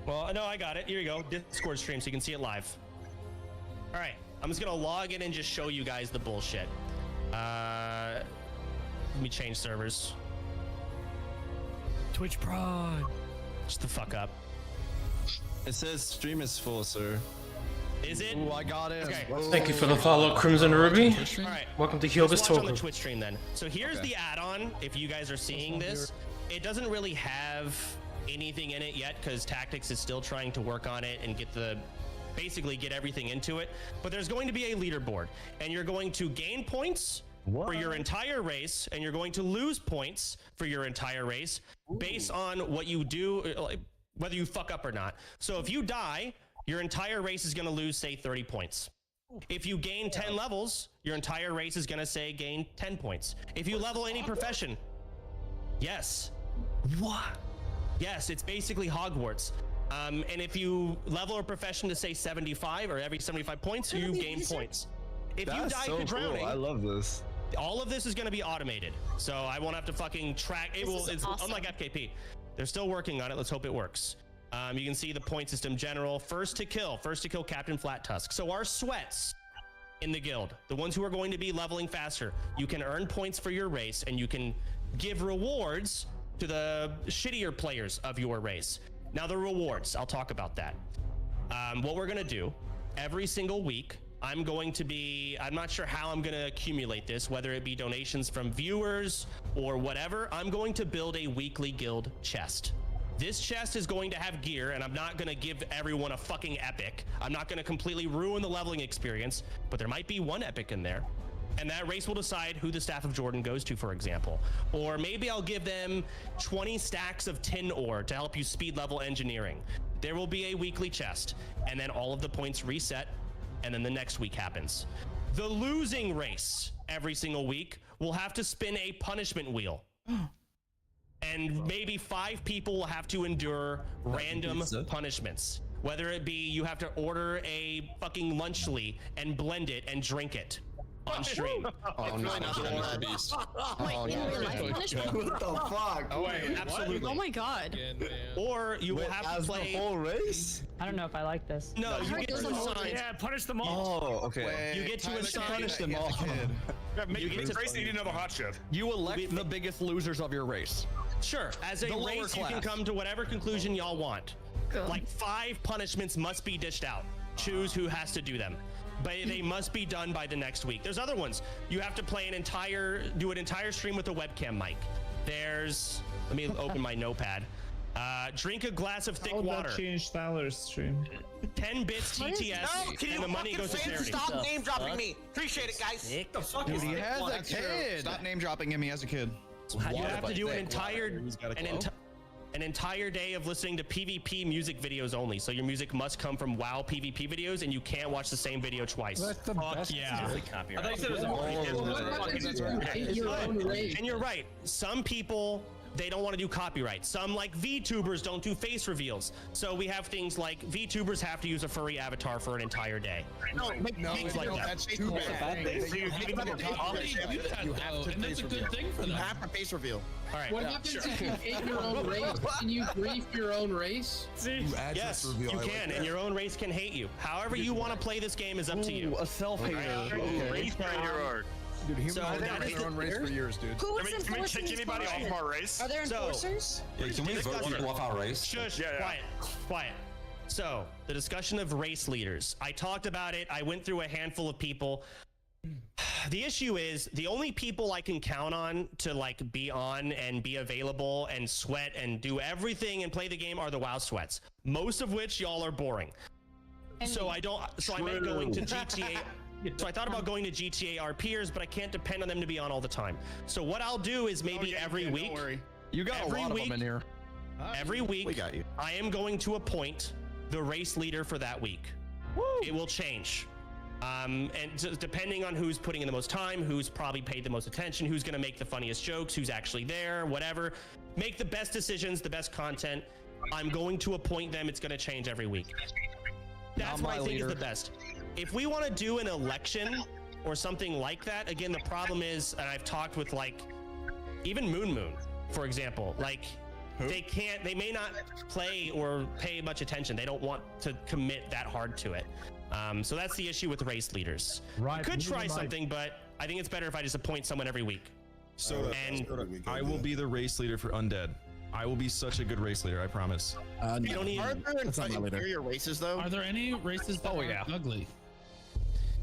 Well, no, I got it. Here you go. Discord stream so you can see it live. All right. I'm just going to log in and just show you guys the bullshit. Let me change servers. Twitch Prime. Shut the fuck up. It says stream is full, sir. Is it? Ooh, I got it. Okay. Thank you for the follow, Crimson Ruby. All right. Welcome to Let's Kyoga's watch on Talker. the Twitch stream then. So here's the add-on. If you guys are seeing this, it doesn't really have anything in it yet because Tactics is still trying to work on it and basically get everything into it. But there's going to be a leaderboard, and you're going to gain points for your entire race, and you're going to lose points for your entire race based on what you do, whether you fuck up or not. So if you die, your entire race is going to lose, say, 30 points. If you gain 10 levels, your entire race is going to say gain 10 points. If you level any profession, yes. What? Yes, it's basically Hogwarts. And if you level a profession to say 75 or every 75 points, you gain points. If you die to drowning, I love this. all of this is going to be automated. So I won't have to fucking track. It's awesome. Unlike FKP. They're still working on it. Let's hope it works. You can see the point system general. First to kill Captain Flat Tusk. So our sweats in the guild, the ones who are going to be leveling faster, you can earn points for your race and you can give rewards to the shittier players of your race. Now the rewards, I'll talk about that. What we're gonna do every single week, I'm not sure how I'm gonna accumulate this, whether it be donations from viewers or whatever. I'm going to build a weekly guild chest. This chest is going to have gear, and I'm not gonna give everyone a fucking epic. I'm not gonna completely ruin the leveling experience, but there might be one epic in there. And that race will decide who the Staff of Jordan goes to, for example. Or maybe I'll give them 20 stacks of tin ore to help you speed level engineering. There will be a weekly chest, and then all of the points reset, and then the next week happens. The losing race every single week will have to spin a punishment wheel. And maybe 5 people will have to endure random punishments. Whether it be you have to order a fucking lunchly and blend it and drink it on stream. What the fuck? Oh, wait, absolutely. Oh my god. Or you will have to play the whole race. I don't know if I like this. No, you get to assign. Yeah, punish them all. Oh, okay. You get to assign. Punish them all. You get to Grace need another hot shit. You elect the biggest losers of your race. Sure, as a race, you can come to whatever conclusion y'all want. Like 5 punishments must be dished out. Choose who has to do them. But they must be done by the next week. There's other ones. You have to play do an entire stream with a webcam mic. Let me open my notepad. Drink a glass of thick water. Change Tyler's stream. 10 bits TTS, and the money goes to charity. Stop name dropping me. Appreciate it, guys. The fuck is he has a kid. Stop name dropping him. He has a kid. You have to do an entire day of listening to PvP music videos only. So your music must come from WoW PvP videos, and you can't watch the same video twice. That's the best. Yeah. I thought you said it was and you're right. Some people, they don't want to do copyright. Some, like VTubers, don't do face reveals. So we have things like VTubers have to use a furry avatar for an entire day. Things like that. That's too bad. You have to face reveal. All right. What happens if you hate your own race? Can you grief your own race? Yes, you can, and your own race can hate you. However you want to play this game is up to you. A self-hater. Race your art. Dude, humans So have that been is their own race for years, dude. Who Can is we enforcing kick anybody this off function? our race? Are there enforcers? Yeah, can we vote people off our race? Shush, Yeah. quiet. So, the discussion of race leaders. I talked about it. I went through a handful of people. The issue is the only people I can count on to like be on and be available and sweat and do everything and play the game are the WoW sweats. Most of which y'all are boring. So I meant going to GTA. So I thought about going to GTA RPers, but I can't depend on them to be on all the time. So what I'll do is maybe every week. Don't worry. You got a lot of them in here. Every week, We got you. I am going to appoint the race leader for that week. It will change. And depending on who's putting in the most time, who's probably paid the most attention, who's going to make the funniest jokes, who's actually there, whatever. Make the best decisions, the best content. I'm going to appoint them. It's going to change every week. That's what I think is the best. If we want to do an election or something like that, again, the problem is, and I've talked with like, even Moon, for example, like they may not play or pay much attention. They don't want to commit that hard to it. So that's the issue with race leaders. Right. I could try something, but I think it's better if I just appoint someone every week. So I will be the race leader for Undead. I will be such a good race leader, I promise. You don't need inferior races though. Are there any races that are ugly?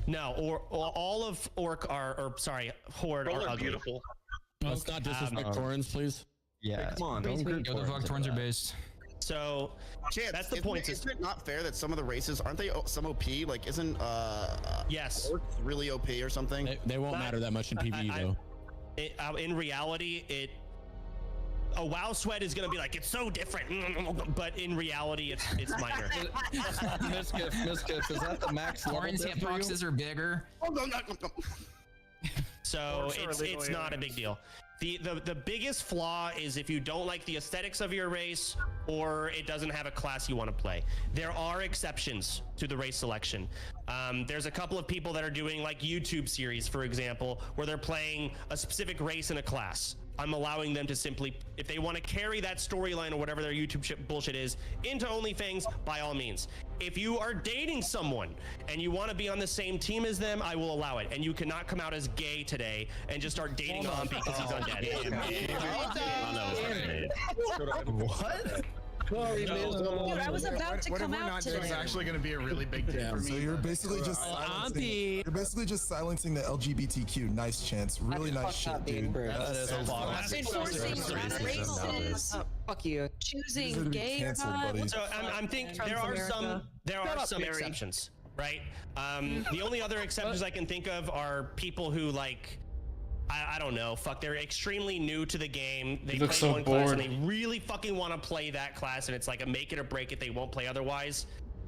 No, or all of Orc are, or sorry, Horde are ugly. Beautiful. Let's not disrespect Torrens, please. Yeah. Come on, don't group Torrens are based. So that's the point. Isn't it not fair that some of the races aren't they some OP? Like, isn't yes really OP or something? They won't matter that much in PvE though. In reality, a WoW sweat is gonna be like it's so different, but in reality, it's minor. Miskiff, is that the max? Torrens hitboxes are bigger. So it's not a big deal. The biggest flaw is if you don't like the aesthetics of your race or it doesn't have a class you want to play. There are exceptions to the race selection. There's a couple of people that are doing like YouTube series, for example, where they're playing a specific race in a class. I'm allowing them to simply, if they want to carry that storyline or whatever their YouTube bullshit is into Onlyfangs, by all means. If you are dating someone and you want to be on the same team as them, I will allow it. And you cannot come out as gay today and just start dating on because he's undead. What? Dude, I was about to come out today. This is actually going to be a really big day for me. So you're basically just silencing the LGBTQ. Nice chance. Really nice shit, dude. That is a lot. Enforcing races. Fuck you. Choosing gay or not. So I'm thinking there are some exceptions, right? The only other exceptions I can think of are people who like, I don't know, they're extremely new to the game. They play so one class bored. and they really fucking want to play that class, and it's like a make it or break it. They won't play otherwise.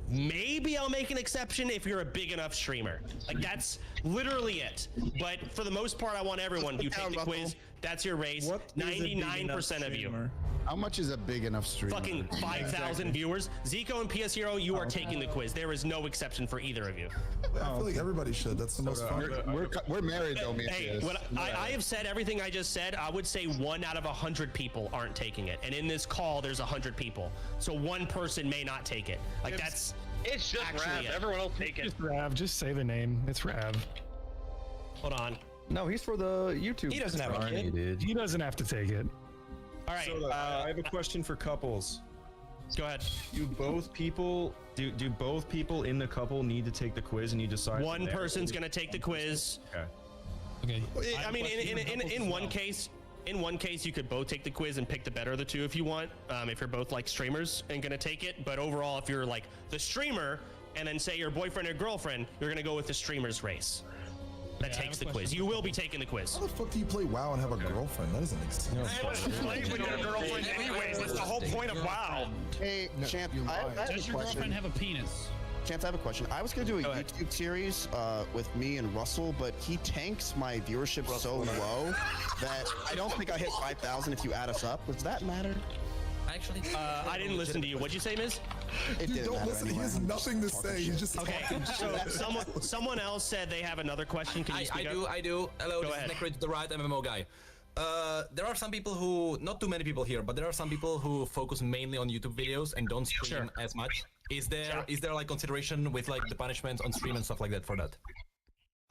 Maybe I'll make an exception if you're a big enough streamer. Like, that's literally it. But for the most part, I want everyone. You take the quiz, that's your race. 99% of you. How much is a big enough stream? Fucking 5,000 viewers. Zico and PS Hero, you are taking the quiz. There is no exception for either of you. I feel like everybody should. That's the most fun. We're married though, me and Hey, PS. I have said everything I just said. I would say 1 out of 100 people aren't taking it. And in this call, there's 100 people. So one person may not take it. Like, it's just Rav. Everyone else take it. Just Rav. Just say the name. It's Rav. Hold on. No, he's for the YouTube. He doesn't have a kid. He doesn't have to take it. All right. So, I have a question for couples. Go ahead. Do both people in the couple need to take the quiz, and you decide? One person's gonna take the quiz. Okay. I mean, in one case, you could both take the quiz and pick the better of the two if you want. If you're both like streamers and gonna take it, but overall, if you're like the streamer and then say your boyfriend or girlfriend, you're gonna go with the streamer's race. That takes the quiz. You will be taking the quiz. How the fuck do you play WoW and have a girlfriend? That doesn't make sense. Play with your girlfriend anyways. That's the whole point of WoW. Hey, Champ, I have Does a your question. girlfriend have a penis? Chance, I have a question. I was gonna do a YouTube series with me and Russell, but he tanks my viewership so low that I don't think I hit 5,000 if you add us up. Does that matter? Actually, I didn't listen to you. What'd you say, Miz? It didn't Don't matter listen. He anyway. has nothing to say. He's just Okay. talking. So someone else said they have another question. Can you speak up? I do. Hello, Go this ahead. is Necro, the right MMO guy. There are some people who, not too many people here, but there are some people who focus mainly on YouTube videos and don't stream as much. Is there like consideration with like the punishments on stream and stuff like that for that?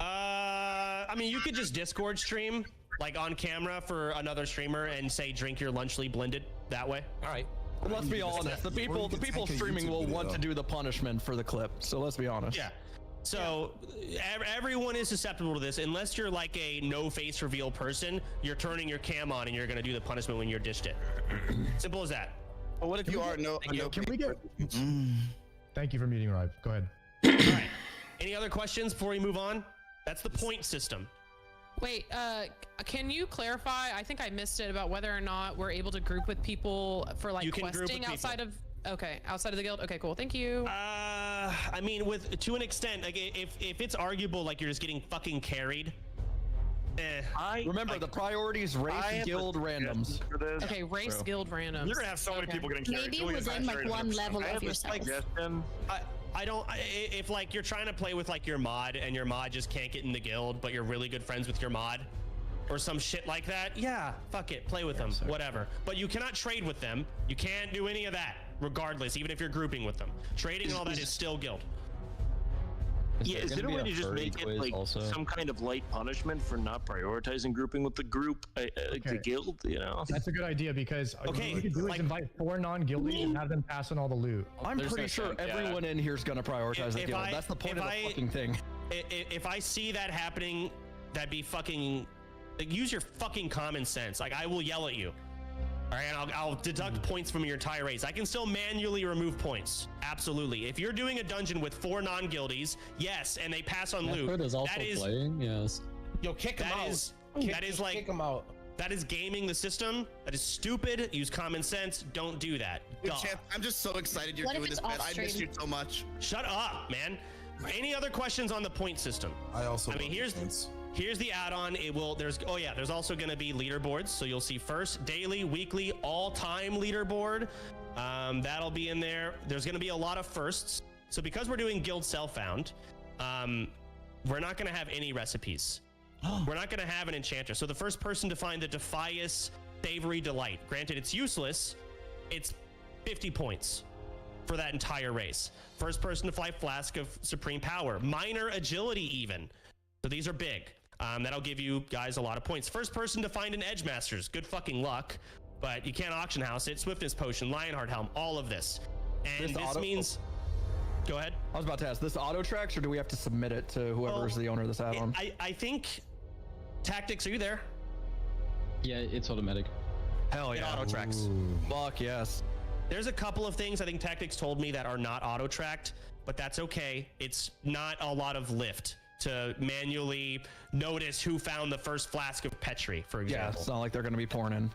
I mean, you could just Discord stream like on camera for another streamer and say drink your lunchly blended that way. All right. But let's be honest. The people streaming will want to do the punishment for the clip. So let's be honest. Yeah. So everyone is susceptible to this unless you're like a no face reveal person. You're turning your cam on and you're gonna do the punishment when you're dished it. Simple as that. But what if you are no? Can we get? Thank you for muting, Rive. Go ahead. All right. Any other questions before we move on? That's the point system. Wait, can you clarify? I think I missed it about whether or not we're able to group with people for like questing outside of. Okay, outside of the guild. Okay, cool. Thank you. I mean, to an extent, like if it's arguable, like you're just getting fucking carried. Remember, the priorities race guild randoms. Okay, race guild randoms. You're gonna have so many people getting carried. Maybe within like one level of yourself. I don't. If like you're trying to play with like your mod and your mod just can't get in the guild, but you're really good friends with your mod, or some shit like that. Yeah, fuck it, play with them, whatever. But you cannot trade with them. You can't do any of that, regardless, even if you're grouping with them. Trading and all that is still guild. Is there a way to just make it like some kind of light punishment for not prioritizing grouping with the group, the guild? You know, that's a good idea because what you could do is invite 4 non-guildies and have them pass on all the loot. I'm pretty sure everyone in here is going to prioritize the guild. That's the point of the fucking thing. If I see that happening, that'd be fucking. Like, use your fucking common sense. Like, I will yell at you. All right, and I'll deduct points from your entire race. I can still manually remove points. Absolutely. If you're doing a dungeon with 4 non-guildies, yes, and they pass on loot, is also that is playing. Yes. Yo, kick them out. That is like kick them out. That is gaming the system. That is stupid. Use common sense. Don't do that. Champ, I'm just so excited you're doing this, man. I missed you so much. Shut up, man. Any other questions on the point system? I mean, here's the add-on. There's also going to be leaderboards. So you'll see first, daily, weekly, all-time leaderboard. That'll be in there. There's going to be a lot of firsts. So because we're doing guild self-found, we're not going to have any recipes. We're not going to have an enchanter. So the first person to find the Defias Savory Delight, granted it's useless, it's 50 points for that entire race. First person to fly Flask of Supreme Power, minor agility even. So these are big. That'll give you guys a lot of points. First person to find an Edgemasters, good fucking luck, but you can't auction house it. Swiftness Potion, Lionheart Helm, all of this. And this means... Go ahead. I was about to ask, this auto tracks, or do we have to submit it to whoever is the owner of this add-on? I think... Tactics, are you there? Yeah, it's automatic. Hell yeah. It auto tracks. Fuck yes. There's a couple of things I think Tactics told me that are not auto tracked, but that's okay. It's not a lot of lift to manually notice who found the first flask of Petri, for example. Yeah, it's not like they're going to be pouring in.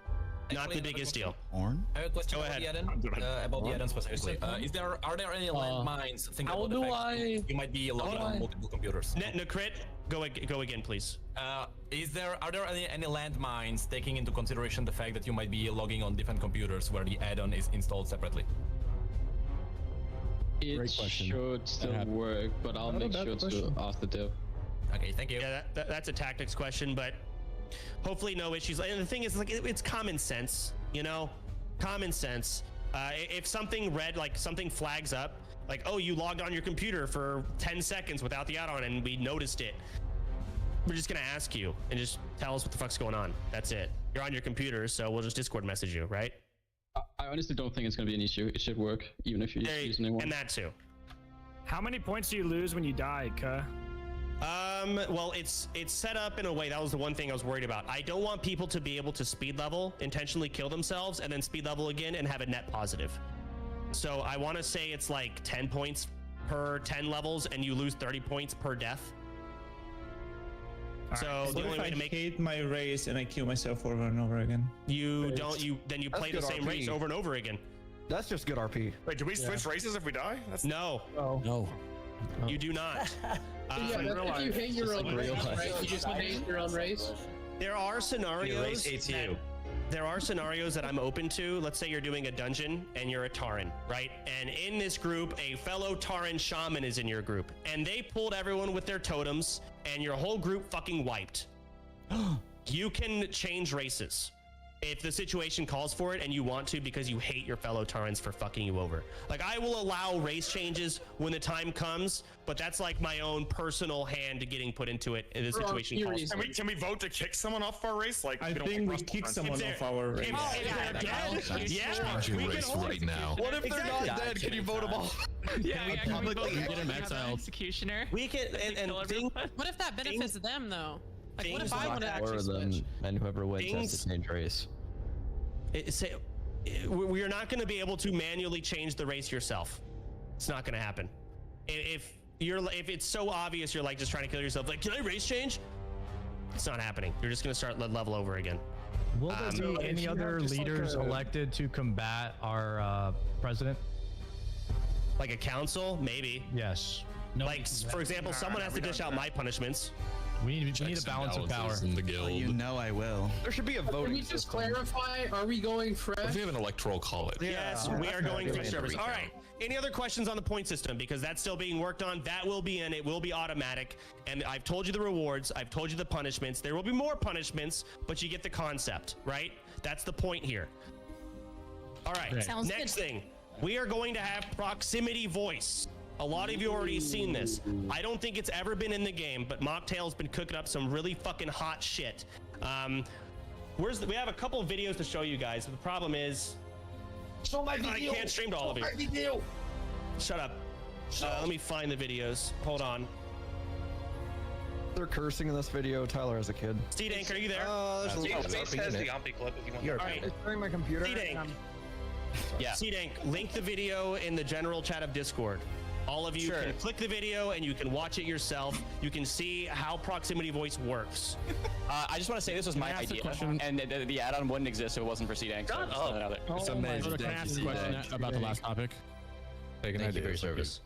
Not the biggest deal. I have a question Go about ahead. the add-on. About the add-on specifically. Are there any landmines? Think about the fact you might be logging on multiple computers. Nakrit, go again, please. Are there any landmines taking into consideration the fact that you might be logging on different computers where the add-on is installed separately? It should still work, but I'll make sure to ask the dev. Okay, thank you. Yeah, that's a Tactics question, but hopefully no issues. And the thing is, like, it's common sense, you know? Common sense. If something something flags up, like, oh, you logged on your computer for 10 seconds without the add-on and we noticed it, we're just gonna ask you and just tell us what the fuck's going on. That's it. You're on your computer, so we'll just Discord message you, right? I honestly don't think it's gonna be an issue. It should work, even if you're using one. And that too. How many points do you lose when you die, Kuh? Well, it's set up in a way, that was the one thing I was worried about. I don't want people to be able to speed level, intentionally kill themselves, and then speed level again and have a net positive. So I want to say it's like 10 points per 10 levels, and you lose 30 points per death. So the only way to make... I hate my race and I kill myself over and over again. Then you play the same race over and over again. That's just good RP. Wait, do we switch races if we die? No. No. You do not. If you hate your own race, right? You just hate your own race. There are scenarios. There are scenarios that I'm open to. Let's say you're doing a dungeon and you're a Tauren, right? And in this group, a fellow Tauren shaman is in your group, and they pulled everyone with their totems, and your whole group fucking wiped. You can change races if the situation calls for it and you want to, because you hate your fellow Taurens for fucking you over. Like, I will allow race changes when the time comes, but that's like my own personal hand getting put into it if the situation calls for it. Can we vote to kick someone off our race? Like, I think we kick someone off our race. We can hold right now. What if they're not dead? Can you vote them off? Yeah, publicly get them exiled. Executioner. We can, and what if that benefits them though? Like, what if I want to Or actually switch? and whoever wins has to change race. We are not going to be able to manually change the race yourself. It's not going to happen. If it's so obvious you're like just trying to kill yourself, like, can I race change? It's not happening. You're just going to start level over again. Will there be any other leaders elected to combat our president? Like a council, maybe. Yes. No, like, for example, someone has to dish out my punishments. We need a balance of power. In the guild. You know I will. There should be a voting Can we just clarify? Are we going fresh? If we have an electoral college. Yes, we are going through service. All right. Any other questions on the point system? Because that's still being worked on. That will be in. It will be automatic. And I've told you the rewards. I've told you the punishments. There will be more punishments, but you get the concept, right? That's the point here. All right. Sounds Next good. thing. We are going to have proximity voice A lot of you already seen this. I don't think it's ever been in the game, but Mocktail's been cooking up some really fucking hot shit. We have a couple of videos to show you guys. But the problem is, I can't stream to all of you. Shut up. Let me find the videos. Hold on. They're cursing in this video. Tyler as a kid. C-Dank, are you there? Space has the Ompi clip if you want. All right. It's during my computer. C-Dank. Yeah. C-Dank, link the video in the general chat of Discord. All of you can click the video and you can watch it yourself. You can see how proximity voice works. I just want to say this was my idea, and the add-on wouldn't exist if it wasn't for C-Dank. Shut up. It's amazing. Can I ask a question about the last topic? Thank you for your service.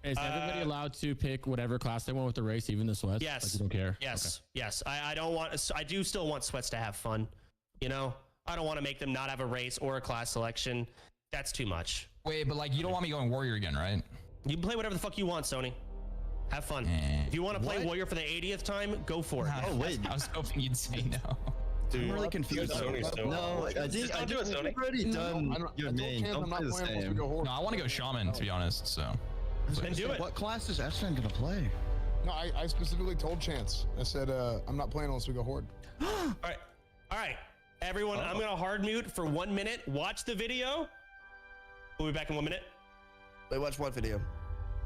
Is everybody allowed to pick whatever class they want with the race, even the sweats? Yes. Like you don't care? Yes. Okay. Yes. I don't want. I do still want sweats to have fun. You know, I don't want to make them not have a race or a class selection. That's too much. Wait, but like you don't want me going warrior again, right? You can play whatever the fuck you want, Sony. Have fun. If you want to play warrior for the 80th time, go for it. Oh wait, I was hoping you'd say no. Dude, I'm really confused. No, I did. Don't do it, Sony. Already done your main. Don't play the same. No, I want to go shaman, to be honest. So. Then do it. What class is Eshan gonna play? No, I specifically told Chance. I said I'm not playing unless we go horde. All right, everyone. I'm gonna hard mute for 1 minute. Watch the video. We'll be back in 1 minute. Wait, watch what video?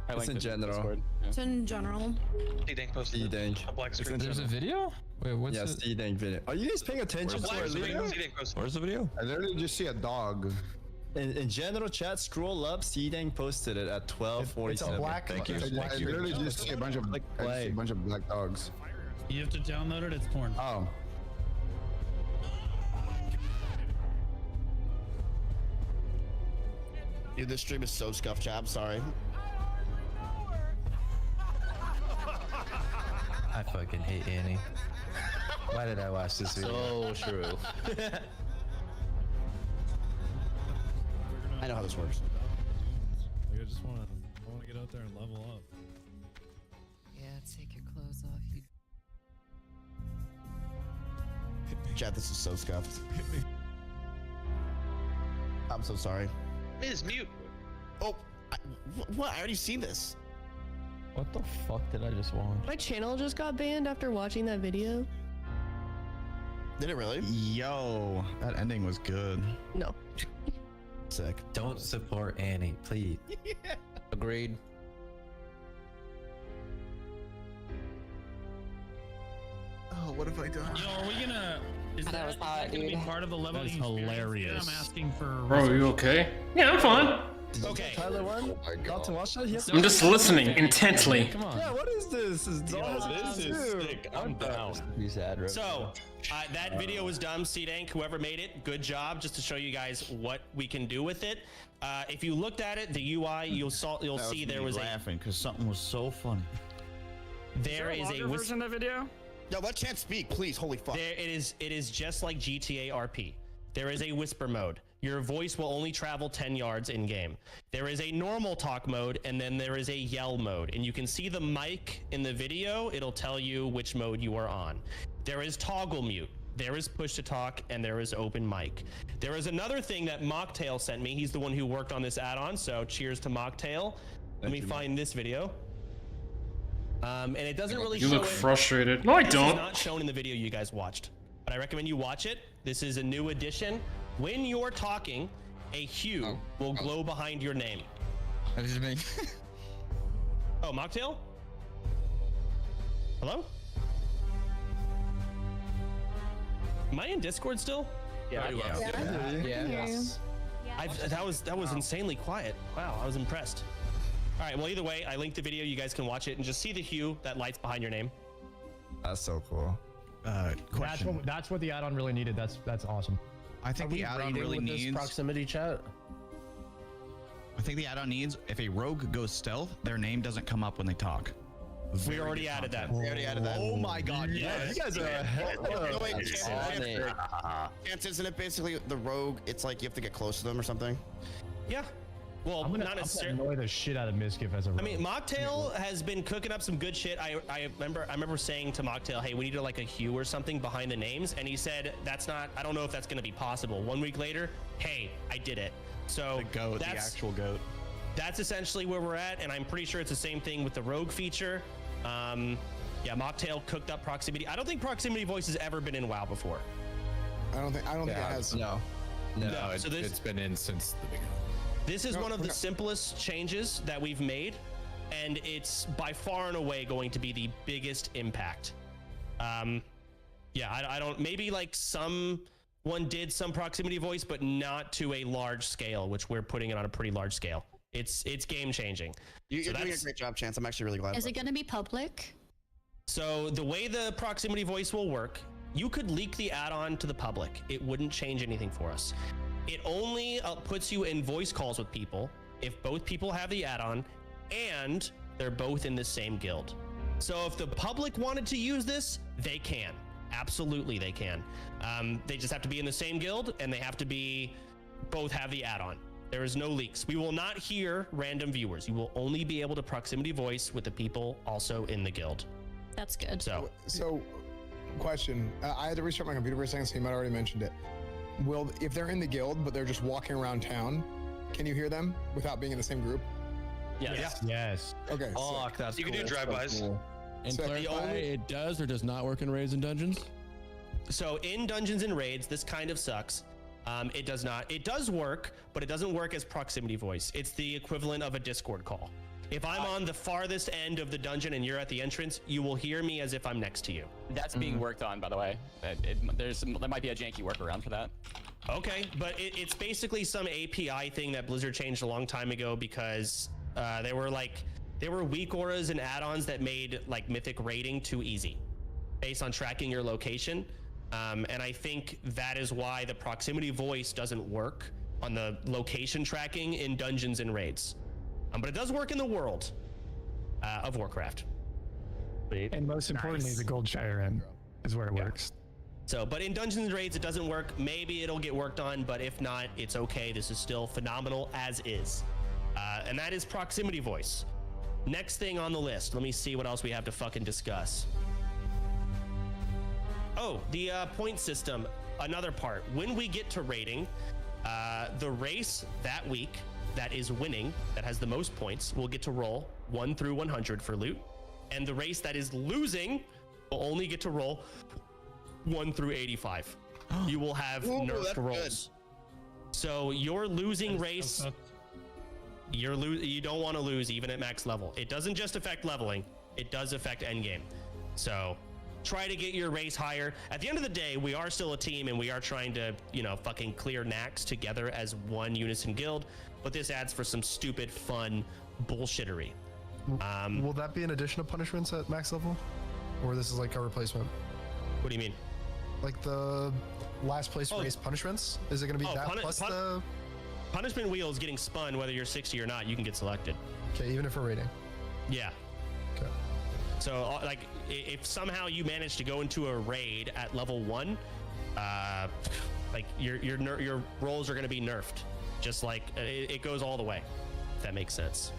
It's in general. It's in general. C-Dank posted C-Dank. a black screen. There's a video? Wait, what's the C-Dank video? Are you guys paying attention to our video? Where's the video? I literally just see a dog. In general chat, scroll up. C-Dank posted it at 12:47. It's a black. Thank you. I literally just see a bunch of black dogs. You have to download it. It's porn. Oh. Dude, this stream is so scuffed, chat. I'm sorry. I fucking hate Annie. Why did I watch this video? So true. I know how this works. I just want to get out there and level up. Yeah, take your clothes off. Chat, this is so scuffed. I'm so sorry. Miz, mute. Oh, what? I already seen this. What the fuck did I just watch? My channel just got banned after watching that video. Did it really? Yo, that ending was good. No. Sick. Don't support Annie, please. Agreed. Oh, what have I done? Yo, are we gonna? Is that was hot, gonna be dude. part of the level? That is hilarious. I'm asking for. Bro, are you okay? Yeah, I'm fine. Okay. Tyler won? Not to watch that? Yes. I'm just listening intently. Come on. Yeah, what is this? This is sick. I'm down. So, that video was dumb. C-Dank, whoever made it, good job. Just to show you guys what we can do with it. If you looked at it, the UI, you'll see there was laughing because something was so funny. There is a version of the video. Yo, let Chance speak, please. Holy fuck. It is just like GTA RP. There is a whisper mode. Your voice will only travel 10 yards in game. There is a normal talk mode, and then there is a yell mode. And you can see the mic in the video. It'll tell you which mode you are on. There is toggle mute. There is push to talk, and there is open mic. There is another thing that Mocktail sent me. He's the one who worked on this add-on, so cheers to Mocktail. Let me find this video. And it doesn't really show. You look frustrated. No, I don't. It's not shown in the video you guys watched, but I recommend you watch it. This is a new addition. When you're talking, a hue will glow behind your name. That is me. Oh, Mocktail? Hello? Am I in Discord still? Yeah. That was insanely quiet. Wow, I was impressed. All right, well, either way, I linked the video. You guys can watch it and just see the hue that lights behind your name. That's so cool. Question. That's what the add-on really needed. That's awesome. I think the add-on really needs proximity chat. I think the add-on needs if a rogue goes stealth, their name doesn't come up when they talk. We already added that. We already added that. Oh my god, yes. You guys are Chance, isn't it basically the rogue? It's like you have to get close to them or something? Yeah. Well, not necessarily. Annoy the shit out of Miskiff as a rogue. I mean, Mocktail has been cooking up some good shit. I remember saying to Mocktail, hey, we need like a hue or something behind the names, and he said that's not. I don't know if that's going to be possible. 1 week later, hey, I did it. So the goat, the actual goat. that's essentially where we're at, and I'm pretty sure it's the same thing with the rogue feature. Yeah, Mocktail cooked up proximity. I don't think proximity voice has ever been in WoW before. I don't think it has. No, so it's been in since the beginning. This is one of the simplest changes that we've made, and it's by far and away going to be the biggest impact. Yeah, I don't, maybe like someone did some proximity voice, but not to a large scale, which we're putting it on a pretty large scale. It's game changing. You're doing a great job, Chance. I'm actually really glad. Is it going to be public? So the way the proximity voice will work, you could leak the add-on to the public. It wouldn't change anything for us. It only puts you in voice calls with people if both people have the add-on and they're both in the same guild. So if the public wanted to use this, they can. Absolutely, they can. They just have to be in the same guild, and they have to both have the add-on. There is no leaks. We will not hear random viewers. You will only be able to proximity voice with the people also in the guild. That's good. So question. I had to restart my computer for a second, so you might have already mentioned it. If they're in the guild, but they're just walking around town, can you hear them without being in the same group? Yes. Yes. Okay. Oh, that's you can do drive-bys. Cool. And clarify, it does or does not work in raids and dungeons? So in dungeons and raids, this kind of sucks. It does not. It does work, but it doesn't work as proximity voice. It's the equivalent of a Discord call. If I'm on the farthest end of the dungeon and you're at the entrance, you will hear me as if I'm next to you. That's being worked on, by the way. There might be a janky workaround for that. Okay, but it's basically some API thing that Blizzard changed a long time ago because there were weak auras and add-ons that made like mythic raiding too easy based on tracking your location. And I think that is why the proximity voice doesn't work on the location tracking in dungeons and raids. But it does work in the world of Warcraft. And most importantly, the Gold Shire is where it works. So, but in dungeons and raids, it doesn't work. Maybe it'll get worked on, but if not, it's okay. This is still phenomenal as is. And that is proximity voice. Next thing on the list. Let me see what else we have to fucking discuss. Oh, the point system. Another part. When we get to raiding, the race that week that is winning, that has the most points, will get to roll 1 through 100 for loot. And the race that is losing will only get to roll 1 through 85. You will have nerfed rolls. Good. So your losing race, you don't want to lose even at max level. It doesn't just affect leveling, it does affect endgame. So try to get your race higher. At the end of the day, we are still a team and we are trying to, fucking clear Nax together as one unison guild. But this adds for some stupid, fun bullshittery. Will that be an addition of punishments at max level? Or this is like a replacement? What do you mean? Like the last place race punishments? Is it going to be that plus the... Punishment wheel is getting spun whether you're 60 or not. You can get selected. Okay, even if we're raiding? Yeah. Okay. So, like, if somehow you manage to go into a raid at level 1, like, your rolls are going to be nerfed. Just like, it goes all the way, if that makes sense.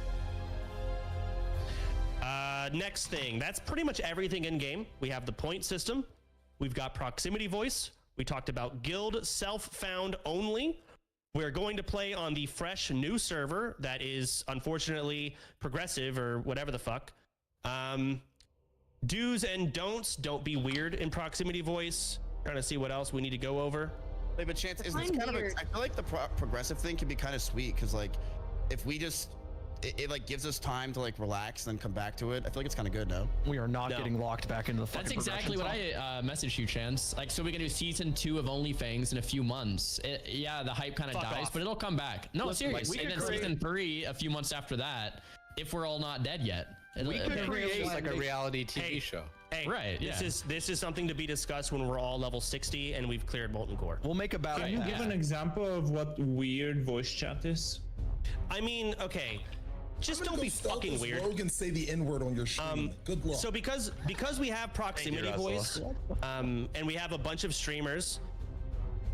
Next thing, that's pretty much everything in game. We have the point system. We've got proximity voice. We talked about guild self-found only. We're going to play on the fresh new server that is unfortunately progressive or whatever the fuck. Do's and don'ts. Don't be weird in proximity voice. Trying to see what else we need to go over. Wait, but Chance, is this kind of I feel like the progressive thing can be kind of sweet because like if we just it like gives us time to like relax and then come back to it. I feel like it's kind of good. No, we are not getting locked back into the fucking. That's exactly what I messaged you, Chance. Like, so we're gonna do season 2 of Onlyfangs in a few months. Yeah, the hype kind of dies, but it'll come back. No, seriously. And then season 3 a few months after that, if we're all not dead yet. We could create like a reality TV show. Hey, right. This is something to be discussed when we're all level 60 and we've cleared Molten Core. We'll make a battle. Can you give an example of what weird voice chat is? I mean, okay. Just don't be fucking weird. Rogan say the N-word on your stream. Good luck. So because we have proximity voice, and we have a bunch of streamers,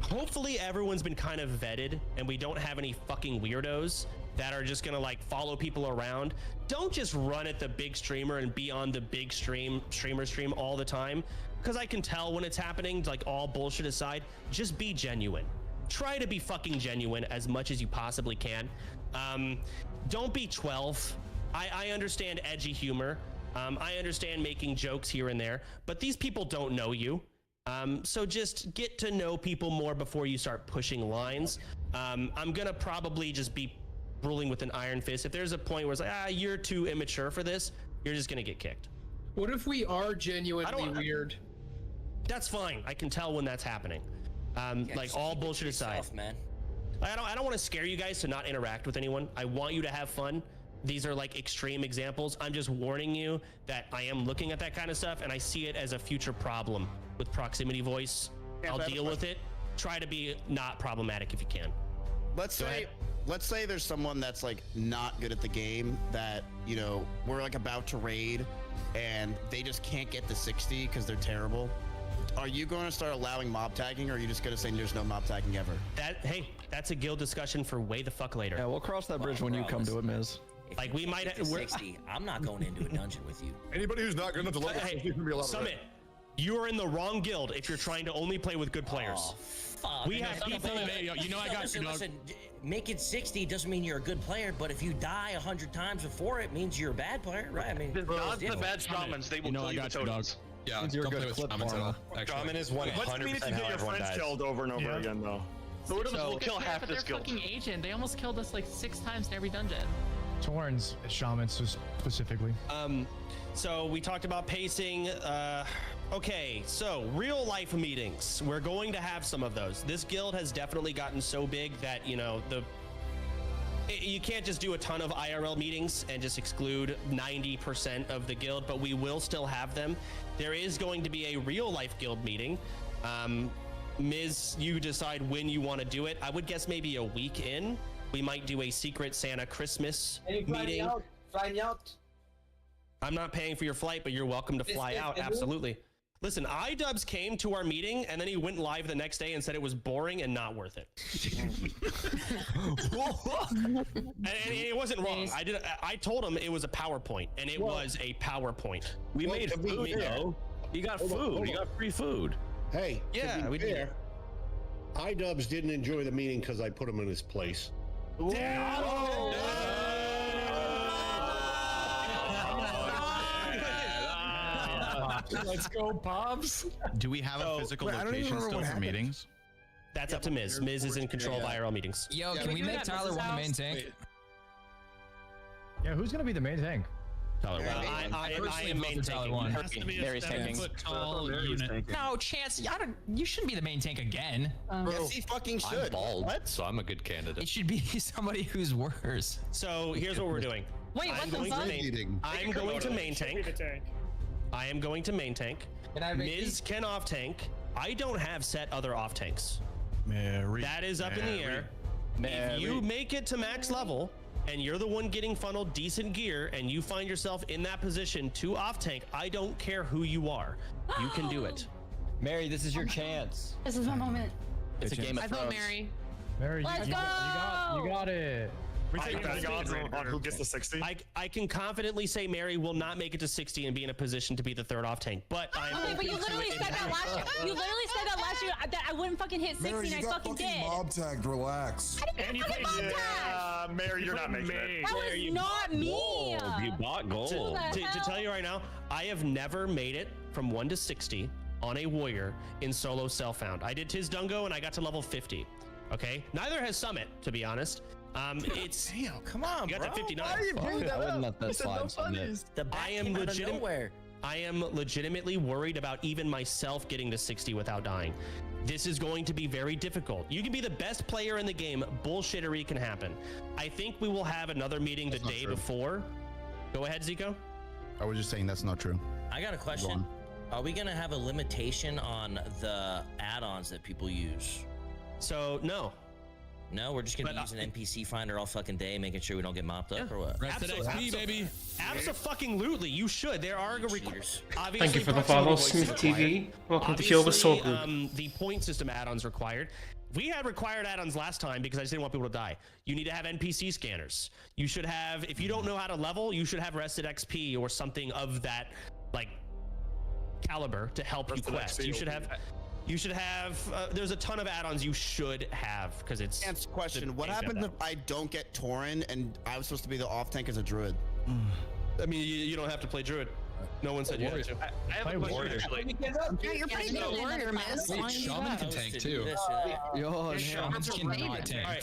hopefully everyone's been kind of vetted and we don't have any fucking weirdos that are just gonna like follow people around. Don't just run at the big streamer and be on the big stream all the time, because I can tell when it's happening. Like, all bullshit aside, just be genuine. Try to be fucking genuine as much as you possibly can. Don't be 12. I understand edgy humor. I understand making jokes here and there, but these people don't know you. So just get to know people more before you start pushing lines. I'm gonna probably just be ruling with an iron fist. If there's a point where it's like, you're too immature for this, you're just gonna get kicked. What if we are genuinely weird? That's fine. I can tell when that's happening. Like all bullshit aside, man. I don't want to scare you guys to not interact with anyone. I want you to have fun. These are like extreme examples. I'm just warning you that I am looking at that kind of stuff and I see it as a future problem with proximity voice. I'll deal with it. Try to be not problematic if you can. Let's say there's someone that's like not good at the game that, you know, we're like about to raid and they just can't get to 60 because they're terrible. Are you going to start allowing mob tagging, or are you just going to say there's no mob tagging ever? That's a guild discussion for way the fuck later. Yeah, we'll cross that bridge when you come to it, Miz. Like we might have 60. I'm not going into a dungeon with you. Anybody who's not good enough to level Summit, you are in the wrong guild if you're trying to only play with good players. Fuck. We have people. You know I got you, dog. Listen, making 60 doesn't mean you're a good player, but if you die 100 times before it means you're a bad player, right? I mean, the bad shamans, they will kill you with totems. Yeah, don't play with shamans at all. Shaman is 100% What means you get your friends killed over and over again, though? Totems will kill half this guild. Fucking agent. They almost killed us like 6 times in every dungeon. Torns, shamans specifically. So we talked about pacing. Okay, so real life meetings. We're going to have some of those. This guild has definitely gotten so big that, you know, you can't just do a ton of IRL meetings and just exclude 90% of the guild, but we will still have them. There is going to be a real life guild meeting. Miz, you decide when you want to do it. I would guess maybe a week in. We might do a Secret Santa Christmas meeting. Fly me out. I'm not paying for your flight, but you're welcome to fly out. Absolutely. Listen, iDubbbz came to our meeting and then he went live the next day and said it was boring and not worth it. and it wasn't wrong. I told him it was a PowerPoint, and it was a PowerPoint. We made food, though. You got food. You got free food. Hey, yeah, we did. iDubbbz didn't enjoy the meeting because I put him in his place. Let's go, Pops. Do we have a physical location still for meetings? That's up to Miz. Miz is in control of IRL meetings. Yo, can we make Tyler one the main tank? Yeah, who's gonna be the main tank? Tyler one. I am main tanking. Mary's tanking. No, Chance, you shouldn't be the main tank again. Yes, he fucking should. I'm bald, so I'm a good candidate. It should be somebody who's worse. So here's what we're doing. Wait, what the fuck? I'm going to main tank. I am going to main tank. Miz can off tank. I don't have set other off tanks. That is up in the air. If you make it to max level and you're the one getting funneled decent gear and you find yourself in that position to off tank, I don't care who you are. You can do it. Mary, this is your chance. This is my moment. It's a Game of Thrones. I vote Mary. Mary, Let's you go! got it. We take betting odds on who gets to 60. I can confidently say Mary will not make it to 60 and be in a position to be the third off tank, but I'm Okay, but you literally said that last year. You literally said that last year that I wouldn't fucking hit 60, Mary, and I fucking did. mob tagged. Relax. I didn't fucking mob tag. Mary, you're not making it. That was not me. You bought gold. To tell you right now, I have never made it from 1 to 60 on a warrior in solo self-found. I did Tiz Dungo and I got to level 50. Okay, neither has Summit, to be honest. It's damn. Come on, you got bro. to 59. Why are you bringing that I wouldn't up? let that slide. I am legitimately worried about even myself getting to 60 without dying. This is going to be very difficult. You can be the best player in the game. Bullshittery can happen. I think we will have another meeting the day before. Go ahead, Zico. I was just saying that's not true. I got a question. Are we gonna have a limitation on the add-ons that people use? So no. No, we're just gonna be using NPC Finder all fucking day, making sure we don't get mopped up, or what? XP, baby. Absolutely, you should. There are cheaters. Thank you for the follow, Smith TV. Welcome to Kill the Soul Group. The point system add-ons required. We had required add-ons last time because I just didn't want people to die. You need to have NPC scanners. You should have, if you don't know how to level, you should have rested XP or something of that, like, caliber to help you quest. You should have You should have. There's a ton of add-ons you should have because it's. Question: what happens if I don't get Tauren and I was supposed to be the off tank as a druid? I mean, you don't have to play druid. No one said you had to. I have a question actually. Yeah, you're pretty good at warrior, man. Wait, shaman can tank too. Yo, Shaman cannot tank.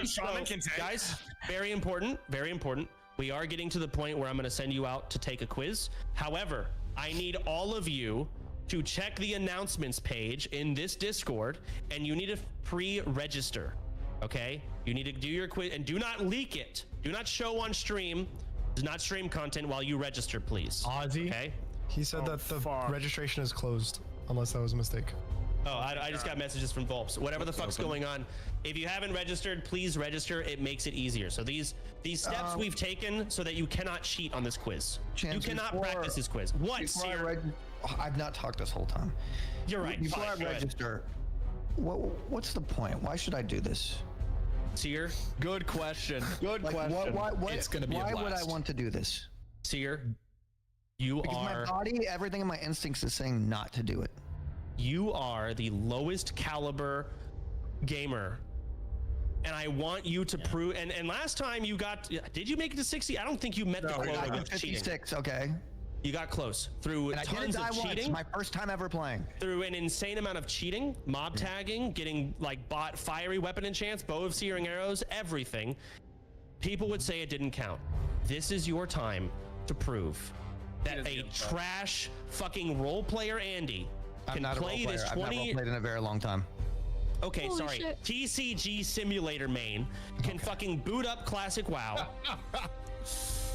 Shaman can tank. Guys, very important. Very important. We are getting to the point where I'm going to send you out to take a quiz. However, I need all of you to check the announcements page in this Discord, and you need to pre-register. Okay? You need to do your quiz, and do not leak it. Do not show on stream. Do not stream content while you register, please. Ozzy. Okay? He said that the registration is closed, unless that was a mistake. Oh, I just got messages from Volps. Whatever the fuck's going on. If you haven't registered, please register. It makes it easier. So these steps we've taken so that you cannot cheat on this quiz. You cannot practice this quiz. What, Seer? I've not talked this whole time. You're right. Before I register, what's the point? Why should I do this? Seer? Good question. Good question. It's gonna be a Why would I blast. want to do this? Seer, because my body, everything in my instincts is saying not to do it. You are the lowest caliber gamer, and I want you to prove. And last time you got, did you make it to 60? I don't think you met the quota with cheating. 56. Okay. You got close through tons of cheating. My first time ever playing. Through an insane amount of cheating, mob tagging, getting like bought fiery weapon enchants, bow of searing arrows, everything. People would say it didn't count. This is your time to prove that a trash fucking role player Andy can play this 20. I've not played in a very long time. Okay, Holy sorry. shit. TCG Simulator main can fucking boot up Classic WoW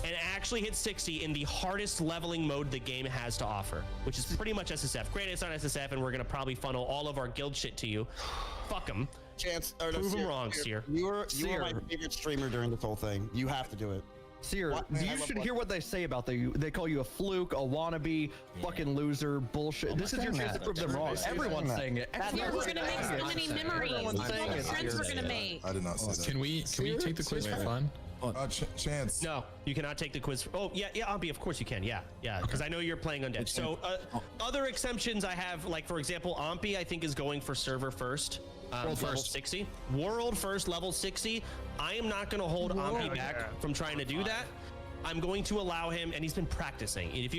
and actually hit 60 in the hardest leveling mode the game has to offer, which is pretty much SSF. Granted, it's not SSF, and we're gonna probably funnel all of our guild shit to you. Fuck them. Prove them wrong, Seer. You were my favorite streamer during this whole thing. You have to do it. Seer, you should hear what they say about you. They call you a fluke, a wannabe, fucking loser, bullshit. This is your chance to prove them wrong. Everyone's saying it. We're gonna make so many memories. Everyone's saying it. Friends we're gonna make. I did not say that. Can we take the quiz for fun? Chance. No, you cannot take the quiz. Oh, yeah, Ampi, of course you can. Yeah, because I know you're playing undead. So other exemptions I have, like, for example, Ampi, I think, is going for server first. Level 60. World first, level 60. I am not going to hold Ampi back from trying to do that. I'm going to allow him, and he's been practicing. If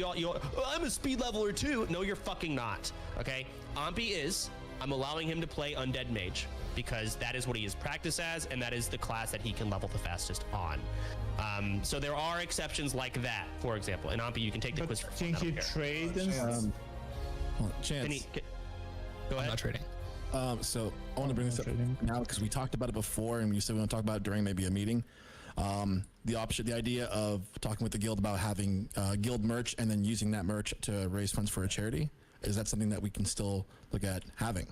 I'm a speed leveler too. No, you're fucking not. Okay? Ampi is. I'm allowing him to play Undead Mage because that is what he is practiced as, and that is the class that he can level the fastest on. So there are exceptions like that, for example. And Ampi, you can take the quiz. Think you trade Chance. Chance. Go ahead. I'm not trading. So I want to bring this up now because we talked about it before, and you said we want to talk about it during maybe a meeting. The idea of talking with the guild about having guild merch and then using that merch to raise funds for a charity. Is that something that we can still look at having?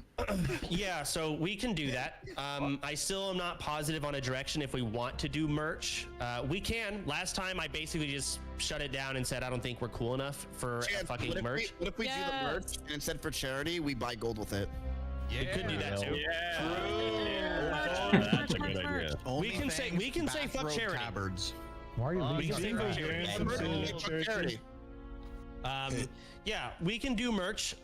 Yeah, so we can do that. I still am not positive on a direction if we want to do merch. We can. Last time I basically just shut it down and said I don't think we're cool enough for fucking merch. What if we do the merch and instead for charity we buy gold with it? Yeah. We could do that too. That's a good idea. We can say fuck charity. Why are you we can say fuck charity. Yeah, we can do merch.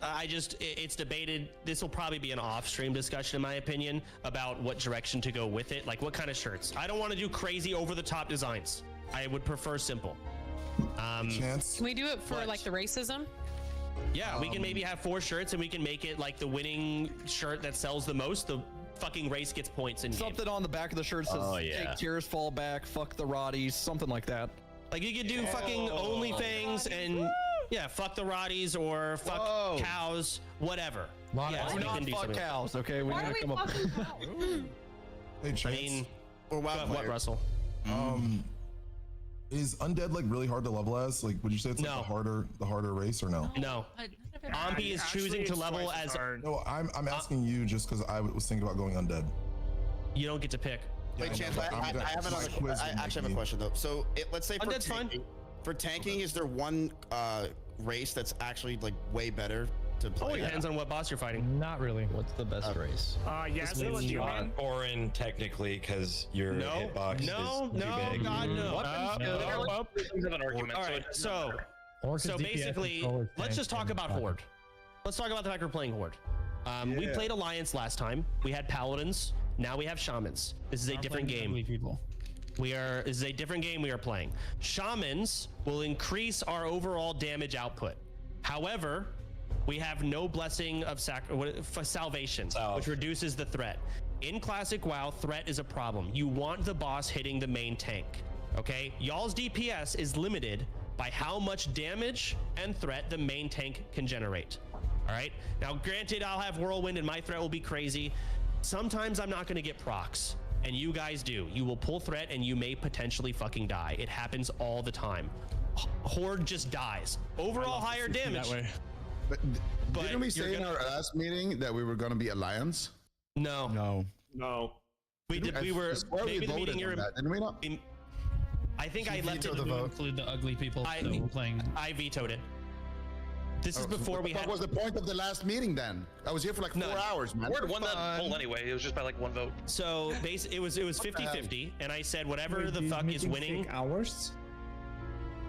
It's debated. This will probably be an off-stream discussion, in my opinion, about what direction to go with it. Like, what kind of shirts? I don't want to do crazy, over-the-top designs. I would prefer simple. Can we do it for like the racism? Yeah, we can maybe have 4 shirts, and we can make it like the winning shirt that sells the most. The fucking race gets points in something on the back of the shirt says "Take tears, fall back, fuck the Roddies," something like that. Like you could do fucking OnlyFangs and fuck the Roddies or fuck cows, whatever. Yeah, we can do fuck cows. Okay, we're gonna come up. Hey, Chance. I mean, or what, Russell? Is undead like really hard to level as? Like, would you say it's like the harder race or no? No. Ampi is choosing to level as. No, I'm asking you just because I was thinking about going undead. You don't get to pick. Wait, Chance, I have another quiz. I actually have a question though. So let's say for tanking, is there one race that's actually like way better to play? Oh, it depends on what boss you're fighting. Not really. What's the best race? Yes, it was foreign technically because your hitbox is too big. God, no. An argument. All right, so basically, let's just talk about Horde. let's talk about the fact we're playing Horde. We played Alliance last time. We had Paladins. Now we have Shamans. This is a different game. This is a different game we are playing. Shamans will increase our overall damage output. However, we have no blessing of salvation, which reduces the threat. In Classic WoW, threat is a problem. You want the boss hitting the main tank, okay? Y'all's DPS is limited by how much damage and threat the main tank can generate, all right? Now, granted, I'll have Whirlwind and my threat will be crazy. Sometimes I'm not gonna get procs, and you guys do. You will pull threat and you may potentially fucking die. It happens all the time. Horde just dies. Overall higher damage. That way. But didn't we say in our last meeting that we were gonna be Alliance? No. We did. We were. Maybe the meeting you're in. Didn't we not? I think I left it to include the ugly people. I vetoed it. This is before we had. What was the point of the last meeting then? I was here for like 4 hours, man. Horde won that poll anyway. It was just by like 1 vote. So it was 50-50, and I said whatever the fuck is winning. Hours.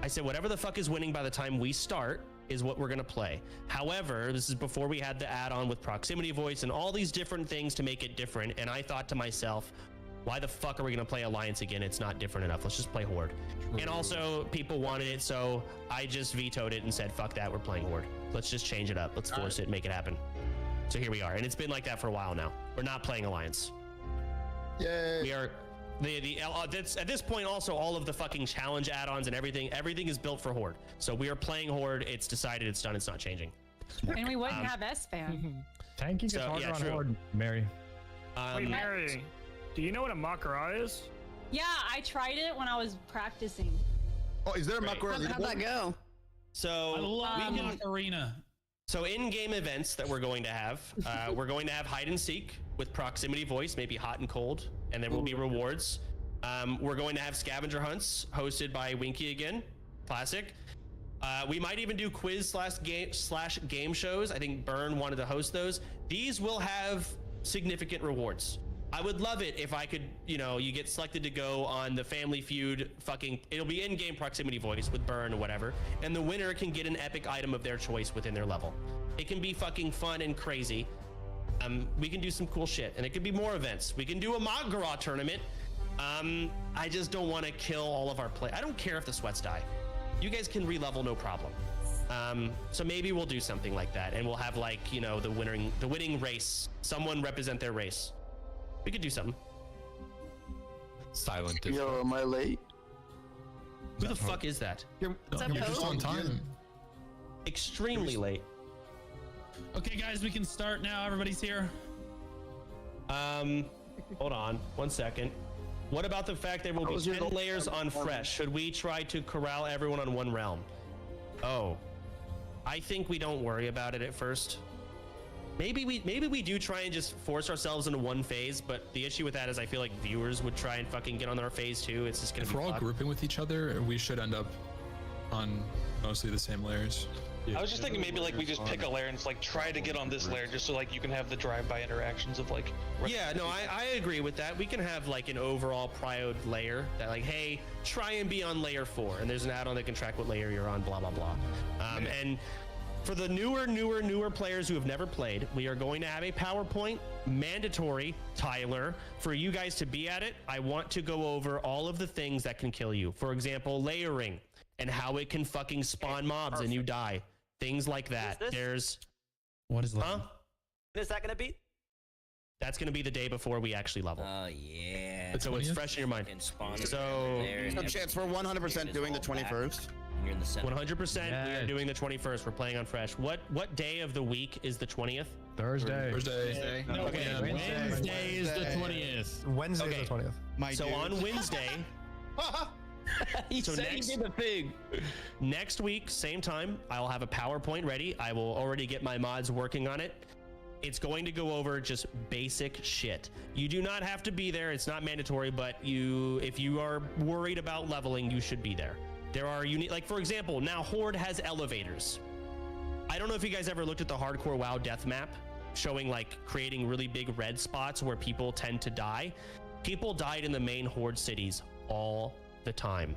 I said whatever the fuck is winning by the time we start is what we're gonna play. However, this is before we had the add-on with proximity voice and all these different things to make it different. And I thought to myself, why the fuck are we gonna play Alliance again? It's not different enough. Let's just play Horde. And also, people wanted it, so I just vetoed it and said, fuck that, we're playing Horde. Let's just change it up. Let's force it, make it happen. So here we are, and it's been like that for a while now. We're not playing Alliance. Yay. We are. At this point, also all of the fucking challenge add-ons and everything is built for Horde. So we are playing Horde. It's decided. It's done. It's not changing. And we wouldn't have S-Fan. Tanking is harder on Horde, Mary. Wait, Mary, do you know what a Makara is? Yeah, I tried it when I was practicing. Oh, is there a Makara? How'd that go? So I love Arena. So in-game events that we're going to have hide and seek with proximity voice, maybe hot and cold, and there will be rewards. We're going to have scavenger hunts hosted by Winky again, classic. We might even do quiz / game shows. I think Burn wanted to host those. These will have significant rewards. I would love it if I could, you get selected to go on the Family Feud it'll be in-game proximity voice with Burn or whatever, and the winner can get an epic item of their choice within their level. It can be fucking fun and crazy. We can do some cool shit, and it could be more events. We can do a Magara tournament. I just don't want to kill all of our play. I don't care if the sweats die. You guys can re-level, no problem. So maybe we'll do something like that, and we'll have the winning race. Someone represent their race. We could do something. Silent. Yo, am I late? Who the fuck is that? You're just on time. Extremely late. Okay, guys, we can start now. Everybody's here. Hold on 1 second. What about the fact there will be 10 layers on Fresh? Should we try to corral everyone on one realm? Oh, I think we don't worry about it at first. Maybe we do try and just force ourselves into one phase, but the issue with that is I feel like viewers would try and fucking get on our phase too. It's just gonna be if we're all grouping with each other, we should end up on mostly the same layers. I was just thinking maybe we just pick a layer and just try to get on this layer just so you can have the drive-by interactions of Yeah, no, I agree with that. We can have an overall prioed layer that hey, try and be on layer 4, and there's an add-on that can track what layer you're on, blah blah blah. And for the newer players who have never played, we are going to have a PowerPoint mandatory, Tyler, for you guys to be at it. I want to go over all of the things that can kill you. For example, layering and how it can fucking spawn mobs and you die. Things like that. What is that? Huh? When is that gonna be? That's gonna be the day before we actually level. Oh yeah. So it's fresh in your mind. So Chance, we're 100% doing the 21st. You're in the center. 100%. We are doing the 21st. We're playing on Fresh. What day of the week is the 20th? Thursday. No, okay. Wednesday is the 20th. Wednesday is the 20th. So on Wednesday. Next week, same time, I'll have a PowerPoint ready. I will already get my mods working on it. It's going to go over just basic shit. You do not have to be there. It's not mandatory, but if you are worried about leveling, you should be there. There are unique, for example, now Horde has elevators. I don't know if you guys ever looked at the hardcore WoW death map showing creating really big red spots where people tend to die. People died in the main Horde cities all the time.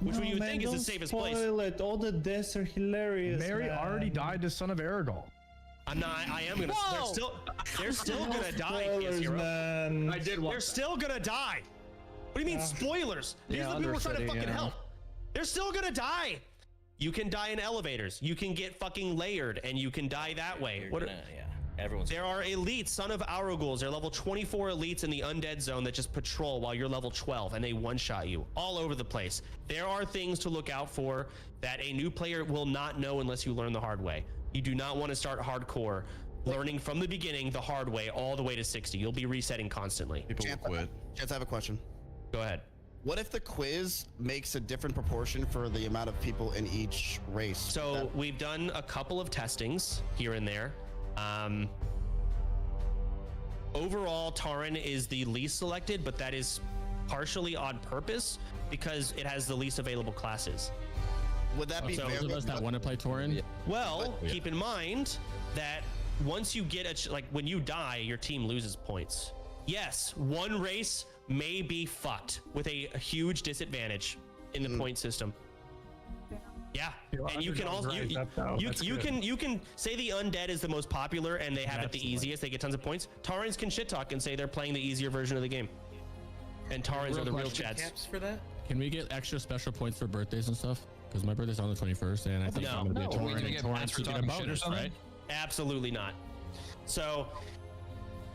Which you think is the safest place. All the deaths are hilarious. Mary already died to Son of Aragorn. I'm not. I am gonna. They're still gonna die. Spoilers, man. I did. They're still gonna die. What do you mean spoilers? These are the people trying to fucking help. They're still gonna die. You can die in elevators. You can get fucking layered, and you can die that way. There are elites, Son of Aurugals. They're level 24 elites in the undead zone that just patrol while you're level 12, and they one-shot you all over the place. There are things to look out for that a new player will not know unless you learn the hard way. You do not want to start hardcore, learning from the beginning the hard way all the way to 60. You'll be resetting constantly. People will quit. Chance, I have a question. Go ahead. What if the quiz makes a different proportion for the amount of people in each race? So we've done a couple of testings here and there. Overall, Tauren is the least selected, but that is partially on purpose because it has the least available classes. Would that be fair? Those of us that want to play Tauren? Well, keep in mind that once you get like when you die, your team loses points. Yes, one race may be fucked with a huge disadvantage in the point system. Yeah, and you can also you can say the undead is the most popular and they have it the easiest. They get tons of points. Taurens can shit talk and say they're playing the easier version of the game, and Taurens are the real chads. For that? Can we get extra special points for birthdays and stuff? Because my birthday's on the 21st, and I think I'm gonna be a Tauren. And Taurens get a bonus, right? Absolutely not. So,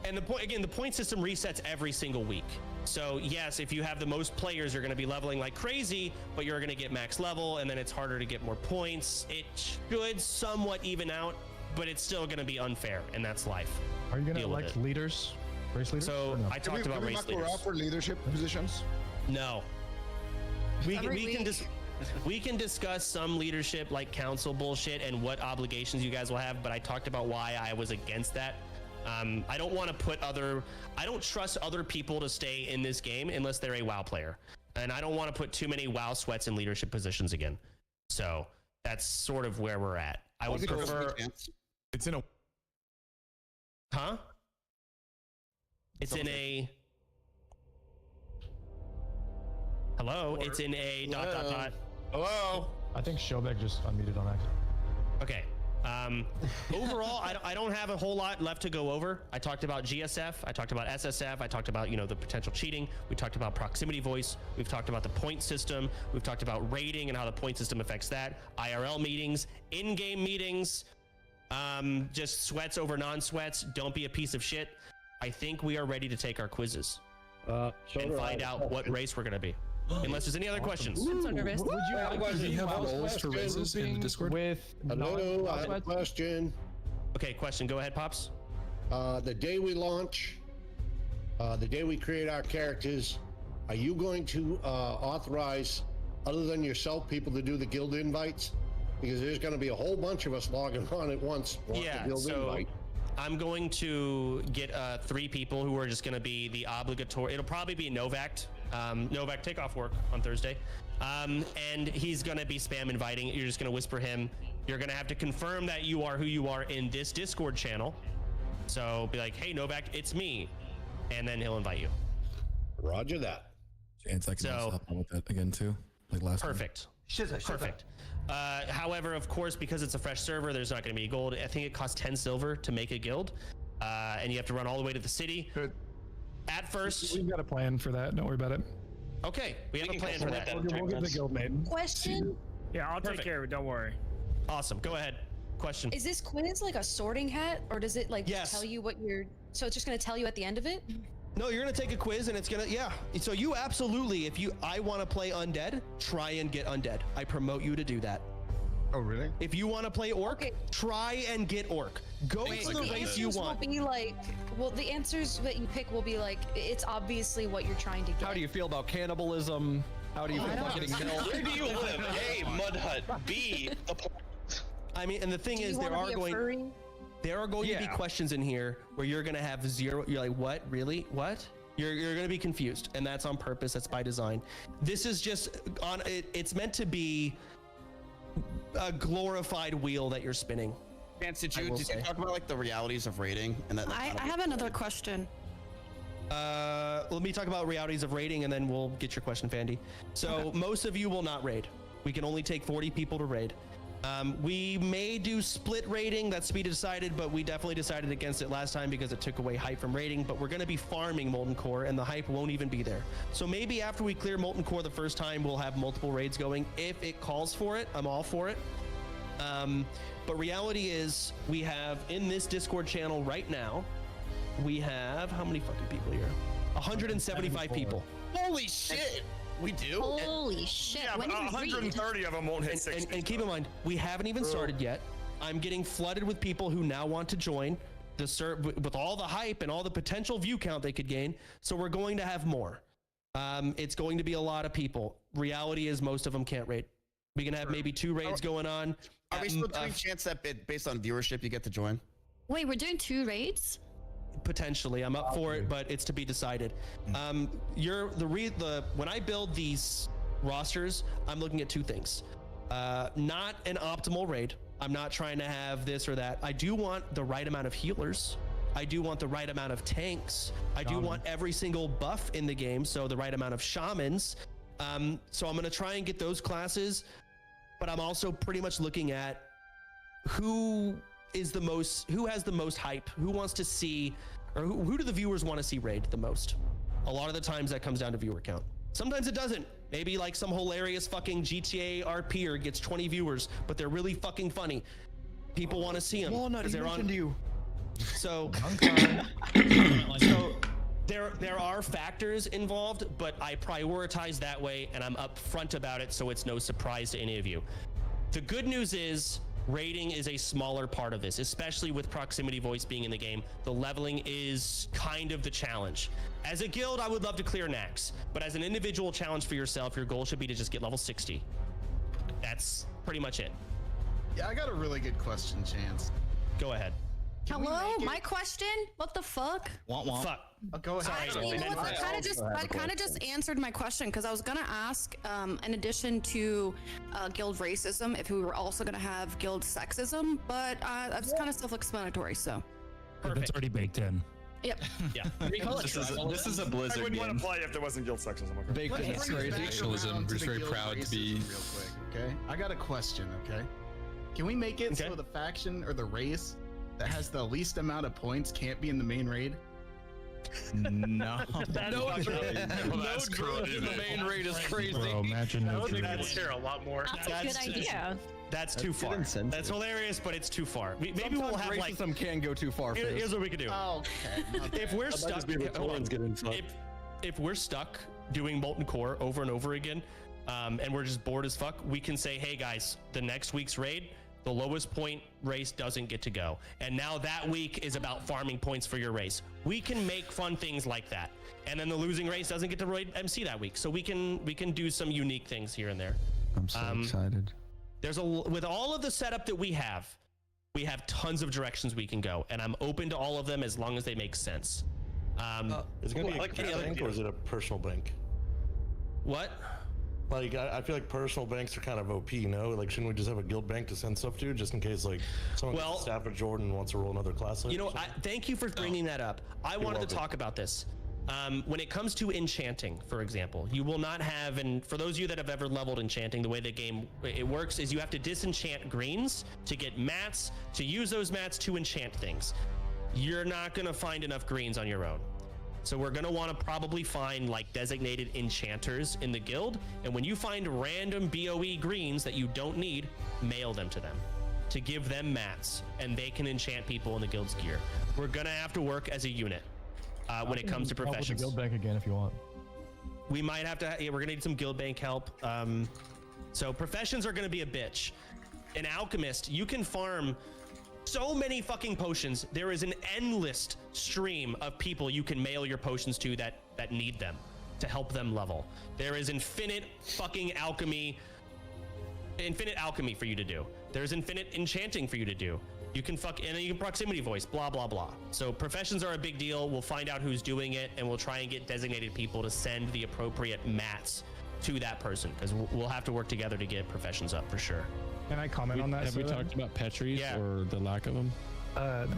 and the point again, the point system resets every single week. So yes, if you have the most players, you're going to be leveling like crazy, but you're going to get max level, and then it's harder to get more points. It should somewhat even out, but it's still going to be unfair, and that's life. Are you going to elect leaders, race leaders? So no? I talked about race leaders. For leadership positions? No. We can discuss some leadership like council bullshit and what obligations you guys will have, but I talked about why I was against that. I don't want to I don't trust other people to stay in this game unless they're a WoW player. And I don't want to put too many WoW sweats in leadership positions again. So that's sort of where we're at. I would prefer. It's in a. Huh? It's in a. Hello? It's in a ... Hello? I think Shobek just unmuted on accident. Okay. Overall, I don't have a whole lot left to go over. I talked about GSF, I talked about SSF, I talked about, the potential cheating. We talked about proximity voice. We've talked about the point system. We've talked about rating and how the point system affects that. IRL meetings, in-game meetings, just sweats over non-sweats. Don't be a piece of shit. I think we are ready to take our quizzes and find out what race we're going to be. Unless there's any other questions. I'm so nervous. Would you have roles for races in the Discord? Hello, I have a question. Okay, question. Go ahead, Pops. The day we launch, the day we create our characters, are you going to authorize, other than yourself, people to do the guild invites? Because there's going to be a whole bunch of us logging on at once. Yeah, so I'm going to get 3 people who are just going to be the obligatory. It'll probably be Novak. Novak, take off work on Thursday. And he's going to be spam inviting. You're just going to whisper him. You're going to have to confirm that you are who you are in this Discord channel. So be like, hey, Novak, it's me. And then he'll invite you. Roger that. Chance I can mess up with that again too, like last time. Perfect. Perfect. However, of course, because it's a fresh server, there's not going to be gold. I think it costs 10 silver to make a guild. And you have to run all the way to the city. Good. At first, we've got a plan for that. Don't worry about it. Okay, we have a plan for that. We'll get the guild made. Question? Yeah, I'll take care of it. Don't worry. Awesome. Go ahead. Question. Is this quiz like a sorting hat, or does it tell you what you're? So it's just going to tell you at the end of it? No, you're going to take a quiz, and it's going to So you absolutely, I want to play undead, try and get undead. I promote you to do that. Oh, really? If you want to play orc, try and get orc. Go to the race you want. The answers that you pick will be like, it's obviously what you're trying to get. How do you feel about cannibalism? How do you feel about getting milk? Where do you live? A, mud hut. B, the I mean, and the thing is, there are going to be questions in here where you're going to have zero. You're like, what? Really? What? You're going to be confused, and that's on purpose. That's by design. This is just on. It's meant to be a glorified wheel that you're spinning. Vance, did you talk about like the realities of raiding? And that I have another question. Let me talk about realities of raiding, and then we'll get your question, Fandy. So most of you will not raid. We can only take 40 people to raid. We may do split raiding. That's to be decided, but we definitely decided against it last time because it took away hype from raiding. But we're going to be farming Molten Core, and the hype won't even be there. So maybe after we clear Molten Core the first time, we'll have multiple raids going. If it calls for it, I'm all for it. But reality is, we have in this Discord channel right now, we have how many fucking people here? 175 people. Holy shit! We do? Holy shit. Yeah, but 130 of them won't hit 60. And keep in mind, we haven't even started yet. I'm getting flooded with people who now want to join with all the hype and all the potential view count they could gain. So we're going to have more. It's going to be a lot of people. Reality is most of them can't raid. We can have maybe 2 raids going on. Are we still doing chance that based on viewership you get to join? Wait, we're doing 2 raids? Potentially, I'm up for it, but it's to be decided. When I build these rosters, I'm looking at 2 things. Not an optimal raid. I'm not trying to have this or that. I do want the right amount of healers. I do want the right amount of tanks. I do want every single buff in the game, so the right amount of shamans. So I'm going to try and get those classes, but I'm also pretty much looking at who has the most hype, who wants to see, or who do the viewers want to see raid the most. A lot of the times that comes down to viewer count. Sometimes it doesn't. Maybe like some hilarious fucking GTA RPer gets 20 viewers, but they're really fucking funny. People want to see them. Walnut, he mentioned you. So, there are factors involved, but I prioritize that way, and I'm upfront about it, so it's no surprise to any of you. The good news is, raiding is a smaller part of this, especially with proximity voice being in the game. The leveling is kind of the challenge. As a guild, I would love to clear Nax, but as an individual challenge for yourself, your goal should be to just get level 60. That's pretty much it. Yeah, I got a really good question, Chance. Go ahead. Hello, my question? What the fuck? Fuck. Go ahead. Actually, you know what? That kind of just answered my question, because I was gonna ask, in addition to guild racism, if we were also gonna have guild sexism, but that's kind of self-explanatory. So. Perfect. That's already baked in. Yep. Yeah. This is a Blizzard I wouldn't game. want to play if there wasn't guild sexism. Okay. Nationalism. We're just very proud to be. Real quick, okay? I got a question. Okay. Can we make it so the faction or the race that has the least amount of points can't be in the main raid? No. That's growth in the main raid is crazy. Bro, imagine I would share a lot more. That's a good idea. That's too far. That's hilarious, but it's too far. Maybe we'll have like racism can go too far. Here's what we could do. Okay. If we're stuck, if we're stuck doing Molten Core over and over again, and we're just bored as fuck, we can say, hey guys, the next week's raid, the lowest point race doesn't get to go. And now that week is about farming points for your race. We can make fun things like that. And then the losing race doesn't get to raid MC that week. So we can do some unique things here and there. I'm so excited. With all of the setup that we have tons of directions we can go, and I'm open to all of them as long as they make sense. Is it going to be a guild bank or is it a personal bank? What? Like, I feel like personal banks are kind of OP, no? Like, shouldn't we just have a guild bank to send stuff to, just in case, like, someone gets staff at Jordan wants to roll another class? Thank you for bringing that up. I wanted to talk about this. When it comes to enchanting, for example, you will not have, and for those of you that have ever leveled enchanting, the way the game it works is you have to disenchant greens to get mats, to use those mats to enchant things. You're not going to find enough greens on your own. So we're going to want to probably find like designated enchanters in the guild. And when you find random BOE greens that you don't need, mail them to them to give them mats, and they can enchant people in the guild's gear. We're going to have to work as a unit when it comes to professions. Help with the guild bank again if you want. We might have to, we're going to need some guild bank help. So professions are going to be a bitch. An alchemist, you can farm so many fucking potions. There is an endless stream of people you can mail your potions to that need them to help them level. There is infinite fucking alchemy for you to do. There's infinite enchanting for you to do. You can and then you can proximity voice, blah, blah, blah. So professions are a big deal. We'll find out who's doing it, and we'll try and get designated people to send the appropriate mats to that person, because we'll have to work together to get professions up for sure. Can I comment on that? Have we talked about Petries or the lack of them?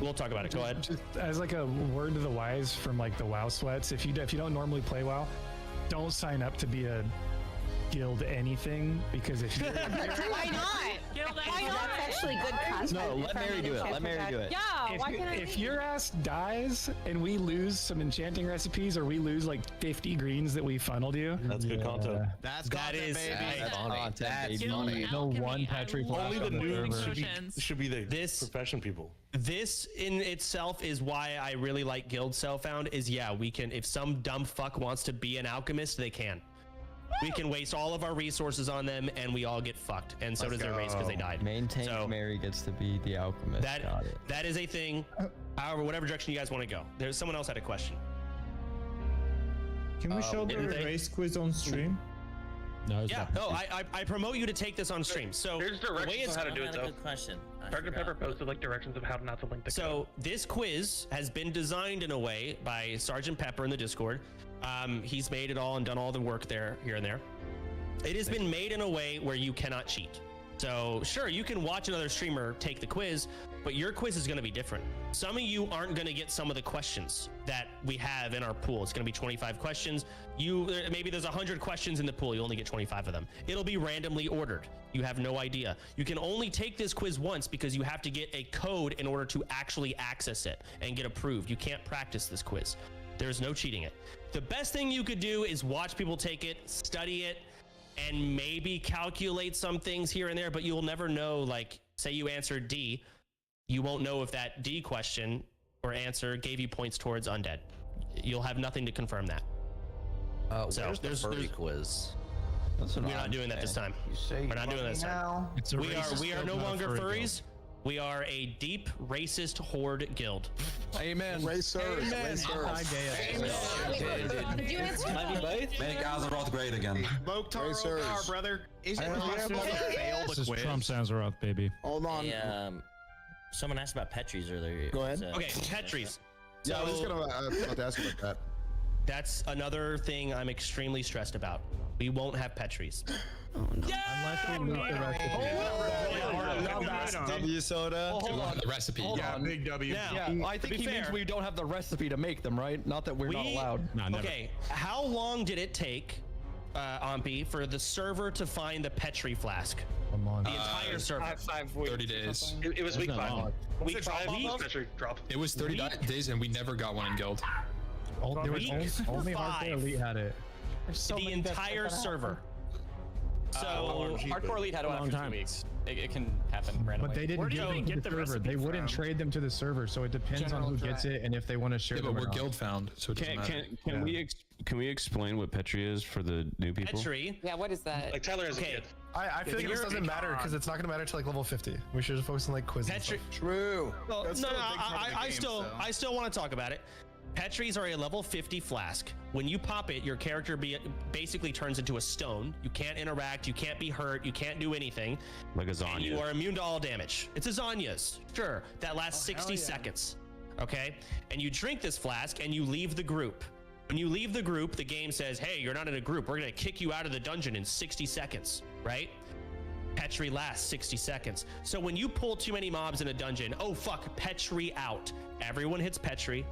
We'll talk about it. Go ahead. Just as like a word to the wise from like the WoW sweats, if you don't normally play WoW, don't sign up to be a guild anything because if you're Why not? Why not? That's actually good content. No, let Mary do it. Let Mary do it. Yeah, why can't I? if your ass dies and we lose some enchanting recipes or we lose like 50 greens that we funneled you, That's good content. That's content, baby. That's content, baby. No one Petri flask Only the on the noobs server. should be the This- profession people. This in itself is why I really like Guild Self-Found. Is we can, if some dumb fuck wants to be an alchemist, they can. We can waste all of our resources on them, and we all get fucked. And so does their race because they died. Maintain Mary gets to be the alchemist. Got it. That is a thing. However, whatever direction you guys want to go. There's someone else had a question. can we show the race quiz on stream? No, I promote you to take this on stream. So There's directions on how to do it, though. Good question. Sgt. Pepper posted like directions of how not to link the code. So this quiz has been designed in a way by Sgt. Pepper in the Discord. He's made it all and done all the work there, here and there. It has been made in a way where you cannot cheat. So sure, you can watch another streamer take the quiz, but your quiz is going to be different. Some of you aren't going to get some of the questions that we have in our pool. It's going to be 25 questions. Maybe there's 100 questions in the pool. You only get 25 of them. It'll be randomly ordered. You have no idea. You can only take this quiz once because you have to get a code in order to actually access it and get approved. You can't practice this quiz. There's no cheating it. The best thing you could do is watch people take it, study it, and maybe calculate some things here and there, but you'll never know. Like, say you answered D, you won't know if that D question or answer gave you points towards undead. You'll have nothing to confirm that. So there's quiz. We're not doing that this time. We're not doing that this time. We are no longer furries. We are a deep racist horde guild. Amen. Racers. Did you answer? Make Azeroth great again. Mokhtar, brother. Is it possible to fail This the is quiz? Trump Azeroth, baby. Hold on. Someone asked about Petries earlier. Go ahead. Okay, Petries. Yeah, I was just gonna ask about that. That's another thing I'm extremely stressed about. We won't have Petries. Unless we move the recipe. W soda. Hold on. The recipe. Yeah, big W. Yeah, I think he means we don't have the recipe to make them, right? Not that we're not allowed. Okay, how long did it take, Ompi, for the server to find the Petri flask? Come on. The entire server. 5 weeks. 30 days. It was week 5. Week Week 5. 5. Petri drop. It was 30 days, and we never got one in guild. There was Week only 5. Hardcore Elite had it. The entire server. So Hardcore Elite had one after 2 weeks. It can happen randomly. But they didn't give them to the server. They wouldn't trade them to the server, so it depends on who gets it and if they want to share Yeah, them but or we're not. guild found, so it doesn't matter. Can we explain what Petri is for the new people? Petri. Yeah, what is that? Like Tyler has a kid. I feel like this doesn't matter because it's not going to matter till like level 50. We should just focus on like quizzes. Petri. True. Well, That's no, still a big part of the I game, still, so. I still want to talk about it. Petries are a level 50 flask. When you pop it, your character basically turns into a stone. You can't interact, you can't be hurt, you can't do anything. Like a And Zanya. you are immune to all damage. It's a Zanya's, sure. That lasts 60 seconds, okay? And you drink this flask and you leave the group. When you leave the group, the game says, hey, you're not in a group. We're gonna kick you out of the dungeon in 60 seconds, right? Petri lasts 60 seconds. So when you pull too many mobs in a dungeon, oh fuck, Petri out. Everyone hits Petri.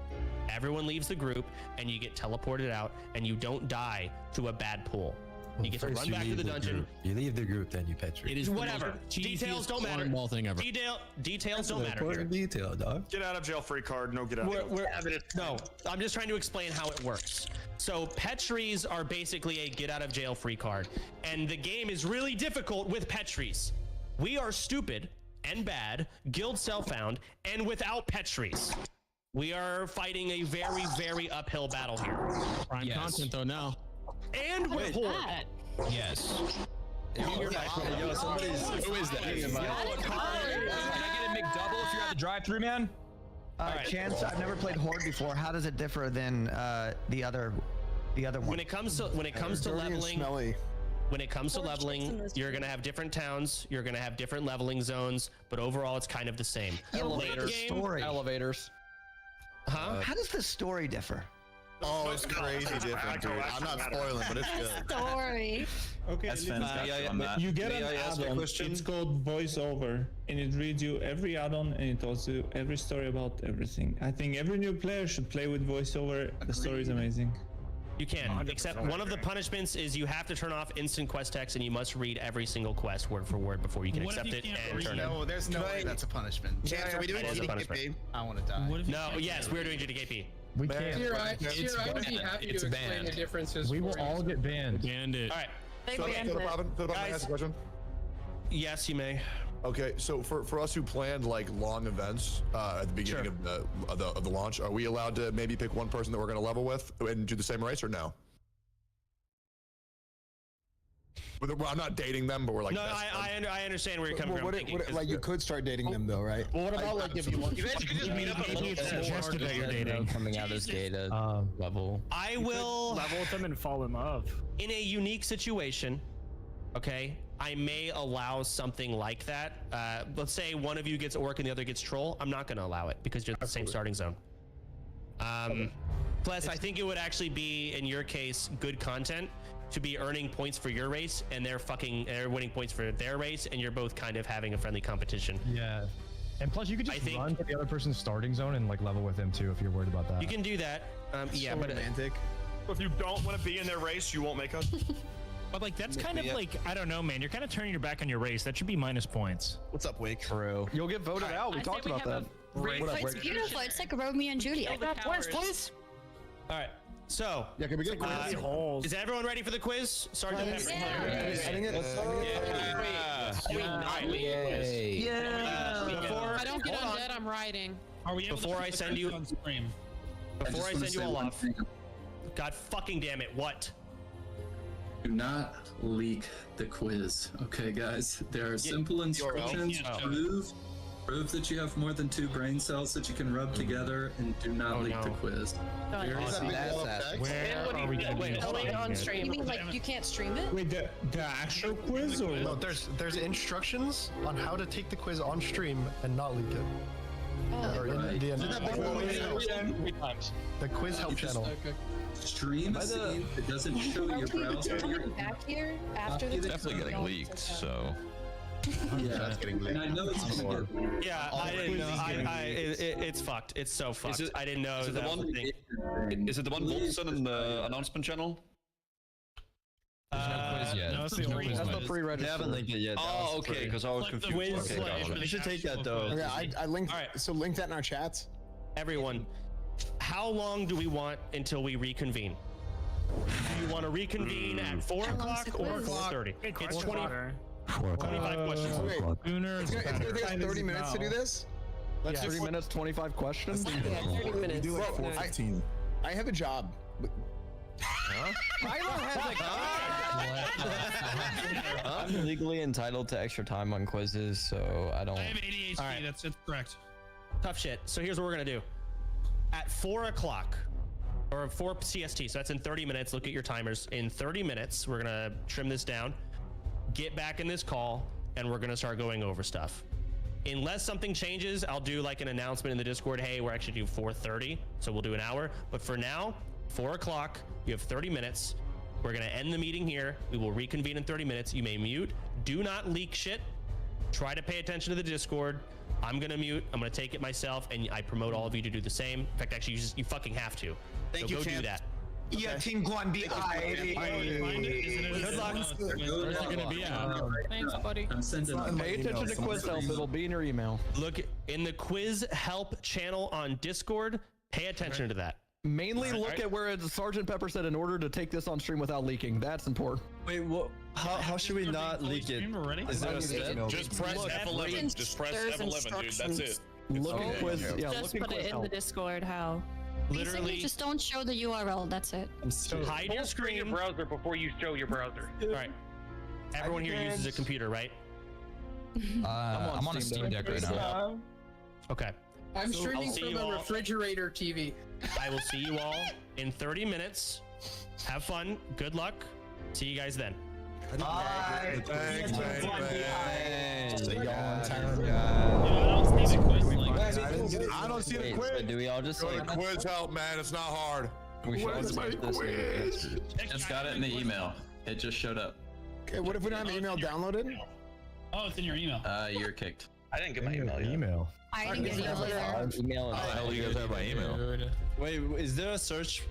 Everyone leaves the group and you get teleported out and you don't die to a bad pool. You get to run back to the dungeon. You leave the group, then you Petri. It is whatever. Details don't matter. Thing ever. Details don't matter. Important detail, dog. Get out of jail free card. No, get out. No, I'm just trying to explain how it works. So Petries are basically a get out of jail free card. And the game is really difficult with Petries. We are stupid and bad, guild self-found, and without Petries. We are fighting a very, very uphill battle here. Prime content though now. And with Horde. Yes. Who is that? Can I get a McDouble if you're at the drive-through, man? Chance, I've never played Horde before. How does it differ than the other one? When it comes to leveling, you're gonna have different towns, you're gonna have different leveling zones, but overall it's kind of the same. Elevators. Huh? How does the story differ? Oh, it's crazy different, dude. I'm not spoiling, but it's good. Story. Okay, you get an add-on. It's called voiceover, and it reads you every add-on, and it tells you every story about everything. I think every new player should play with voiceover. The story is amazing. You can, except one of the punishments is you have to turn off instant quest text and you must read every single quest word for word before you can accept it and turn it. No, there's no way that's a punishment. Yeah, are we doing GDKP? I want to die. No, yes, we're doing GDKP. We can't. I would be happy to explain the differences. We will all get banned. Banned it. All right. Philip, may I ask a question? Yes, you may. Okay, so for us who planned like long events at the beginning of the launch, are we allowed to maybe pick one person that we're going to level with and do the same race, or no? Well, I'm not dating them, but we're like. No, I understand where you're coming from. Like you could start dating them though, right? Well, what about like if you want? You guys could just meet up maybe it's suggested that you're dating. Coming out as data level. I will level with them and fall in love. In a unique situation, okay, I may allow something like that. Let's say one of you gets orc and the other gets troll. I'm not going to allow it because you're the same starting zone. Plus, I think it would actually be, in your case, good content to be earning points for your race and they're winning points for their race, and you're both kind of having a friendly competition. Yeah. And plus, you could just run to the other person's starting zone and like level with him too if you're worried about that. You can do that. Yeah, so but romantic. If you don't want to be in their race, you won't make us. But like that's kind of like, I don't know, man. You're kind of turning your back on your race. That should be minus points. What's up, Wake? True. You'll get voted out. We talked about that. It's beautiful. It's like Romeo and Juliet. Points, please. All right. So, yeah, can we get quiz? Is everyone ready for the quiz? Sergeant Pepper. Before I don't get undead, I'm riding. Are we before I send you on stream? Before I send you all off. God fucking damn it! What? Do not leak the quiz, okay, guys? There are simple instructions. Prove that you have more than 2 brain cells that you can rub together, and do not leak the quiz. Where are we going on stream? You mean like you can't stream it? Wait, the actual quiz or no? There's instructions on how to take the quiz on stream and not leak it. Or in the quiz help channel. Stream a scene that doesn't show your browser. Back here after it's definitely getting leaked, so. Yeah, and I know it's yeah, I didn't know. It's fucked. It's so fucked. I didn't know that was the thing. Is it the one Wolfson in the announcement channel? There's no quiz yet. No, that's the pre-register. They haven't linked it yet. Oh, okay, because I was confused. You should take that though. Okay, I linked. All right, so link that in our chats. Everyone, how long do we want until we reconvene? Do you want to reconvene at 4 o'clock or 4:30? It's 25 questions. It's gonna take us 30 minutes to do this. Let's do 30 minutes, 25 questions. Yeah, 30 minutes. We do like 4:15. I have a job. I don't have I'm legally entitled to extra time on quizzes, so I don't. I have ADHD. All right. That's correct. Tough shit. So here's what we're gonna do. At 4 o'clock, or 4 CST, so that's in 30 minutes. Look at your timers. In 30 minutes, we're gonna trim this down, get back in this call, and we're gonna start going over stuff. Unless something changes, I'll do like an announcement in the Discord. Hey, we're actually doing 4:30, so we'll do an hour. But for now, 4 o'clock. You have 30 minutes. We're gonna end the meeting here. We will reconvene in 30 minutes. You may mute. Do not leak shit. Try to pay attention to the Discord. I'm gonna mute. I'm gonna take it myself, and I promote all of you to do the same. In fact, actually, you fucking have to. Thank so you, go do that. Yeah, Team Guan B. Good luck. Where's it gonna be at? Thanks, buddy. I'm sending Pay attention to quiz help. It'll be in your email. Look in the quiz help channel on Discord. Pay attention to that. Mainly look at where Sergeant Pepper said in order to take this on stream without leaking. That's important. Wait, what? How should we not leak it? Is there a step? Just press F11. Just press F11, dude. That's it. Look at quiz. Yeah, Just put it in the Discord. How? Literally, just don't show the URL. That's it. Hide your screen. Your browser before you show your browser. All right. Everyone here uses a computer, right? I'm on a Steam Deck right now. Okay. I'm streaming from a refrigerator TV. I will see you all in 30 minutes. Have fun. Good luck. See you guys then. Bye. Thanks. I don't see the quiz. Do we all just like quiz help, man? It's not hard. Where's my quiz? Just got it in the email. It just showed up. Okay, what if we don't have email downloaded? Oh, it's in your email. You're kicked. I didn't get my email yet. I didn't get it. Email. How the hell do you guys have my email? Wait, is there a search?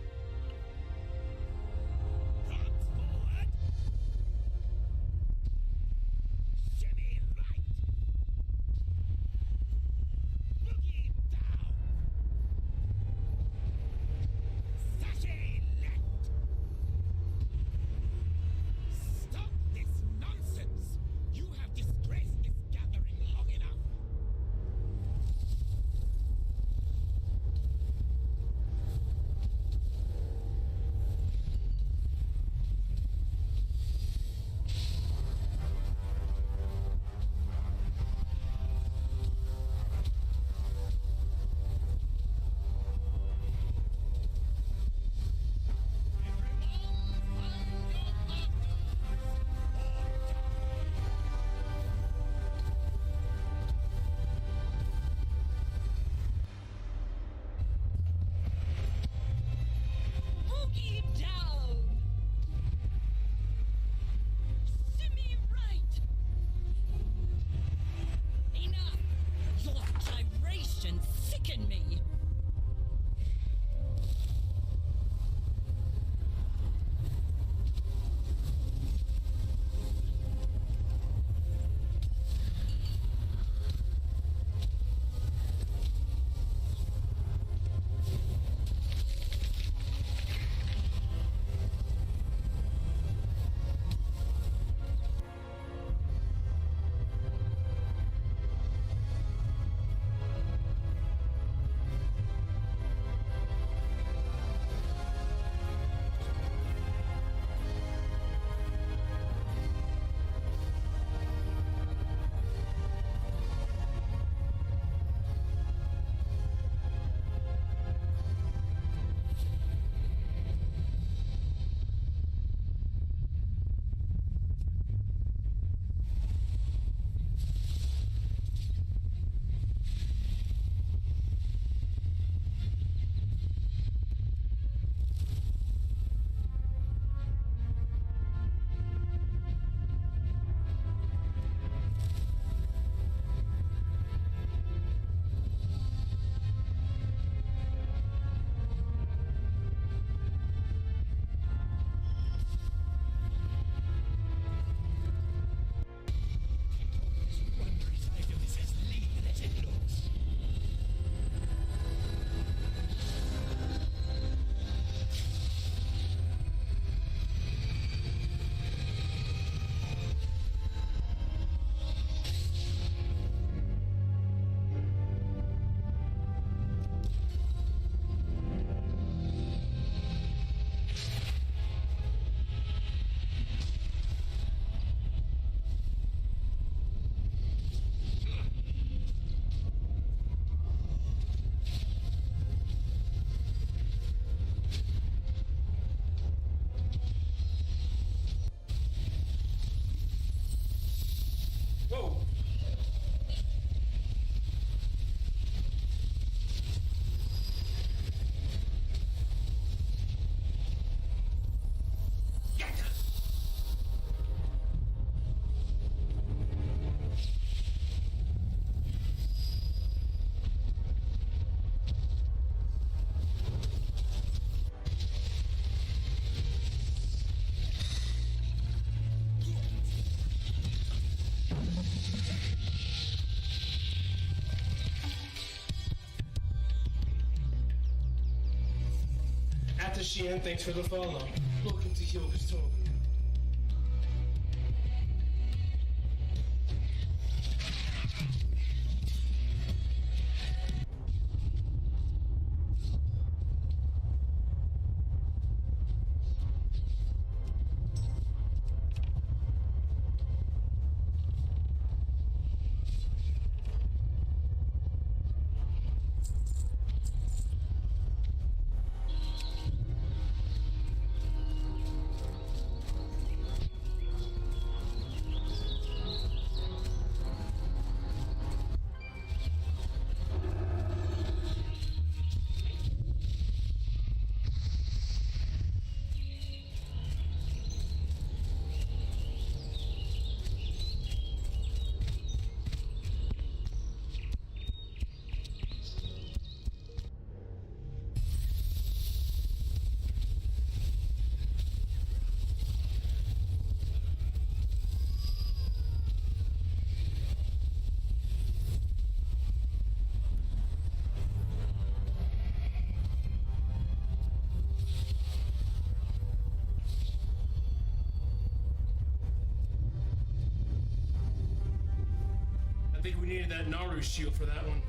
Boogie down. Simmy right. Enough. Your gyration sicken me. Whoa. Sheehan, thanks for the follow. Welcome to Yoga's Talk. I think we needed that Naru shield for that one.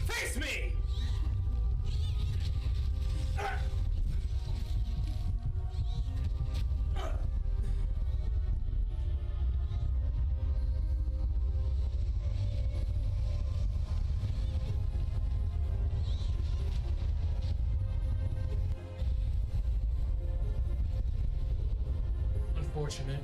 Face me! Unfortunate.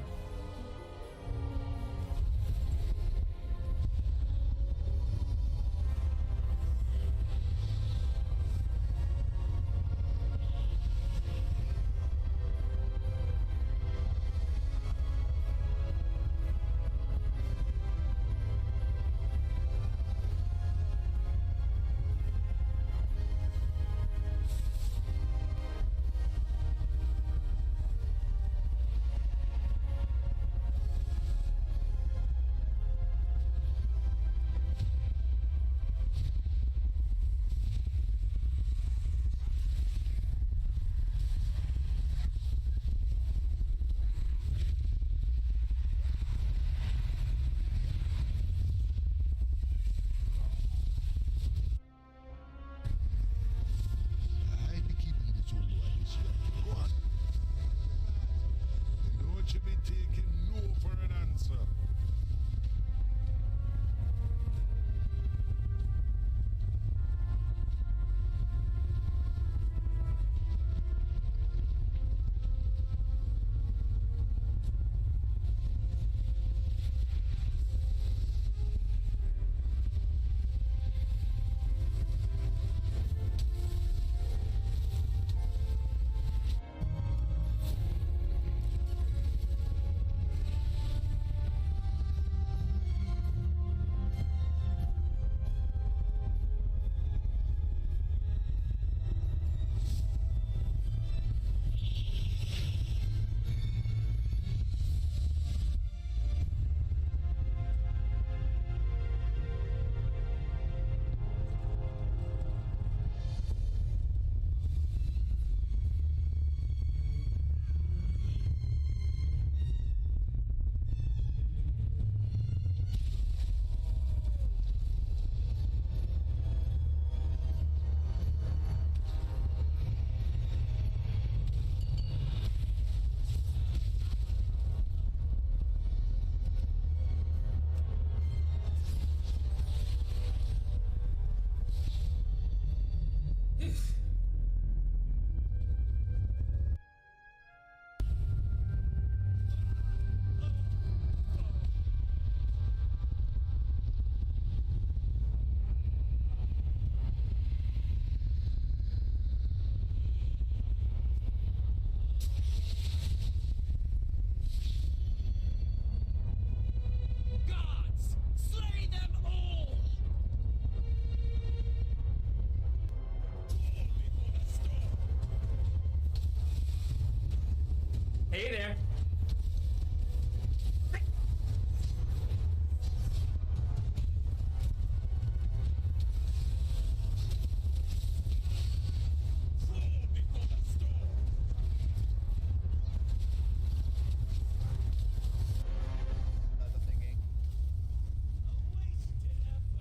Hey there.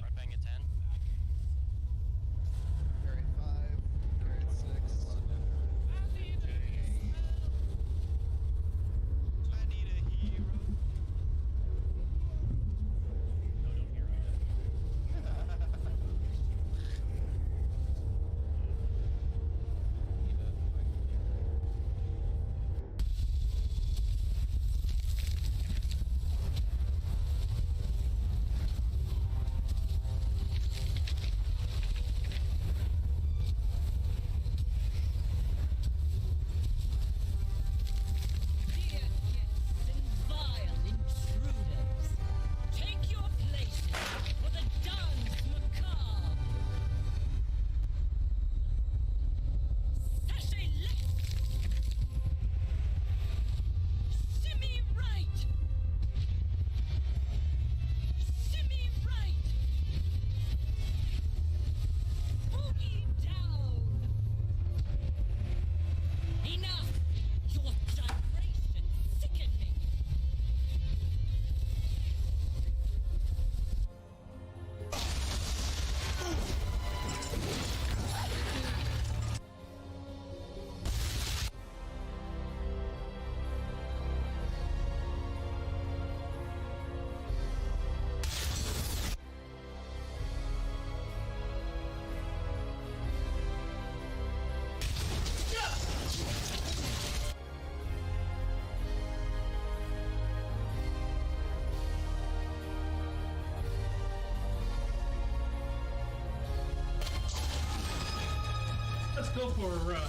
Right bang at 10. Carry 5, carry 6. Dear guests and vile intruders, take your places for the dance macabre. Sashay left. Shimmy right. Shimmy right. Boogie down. Enough. Your gyration sicken me. Let's go for a ride.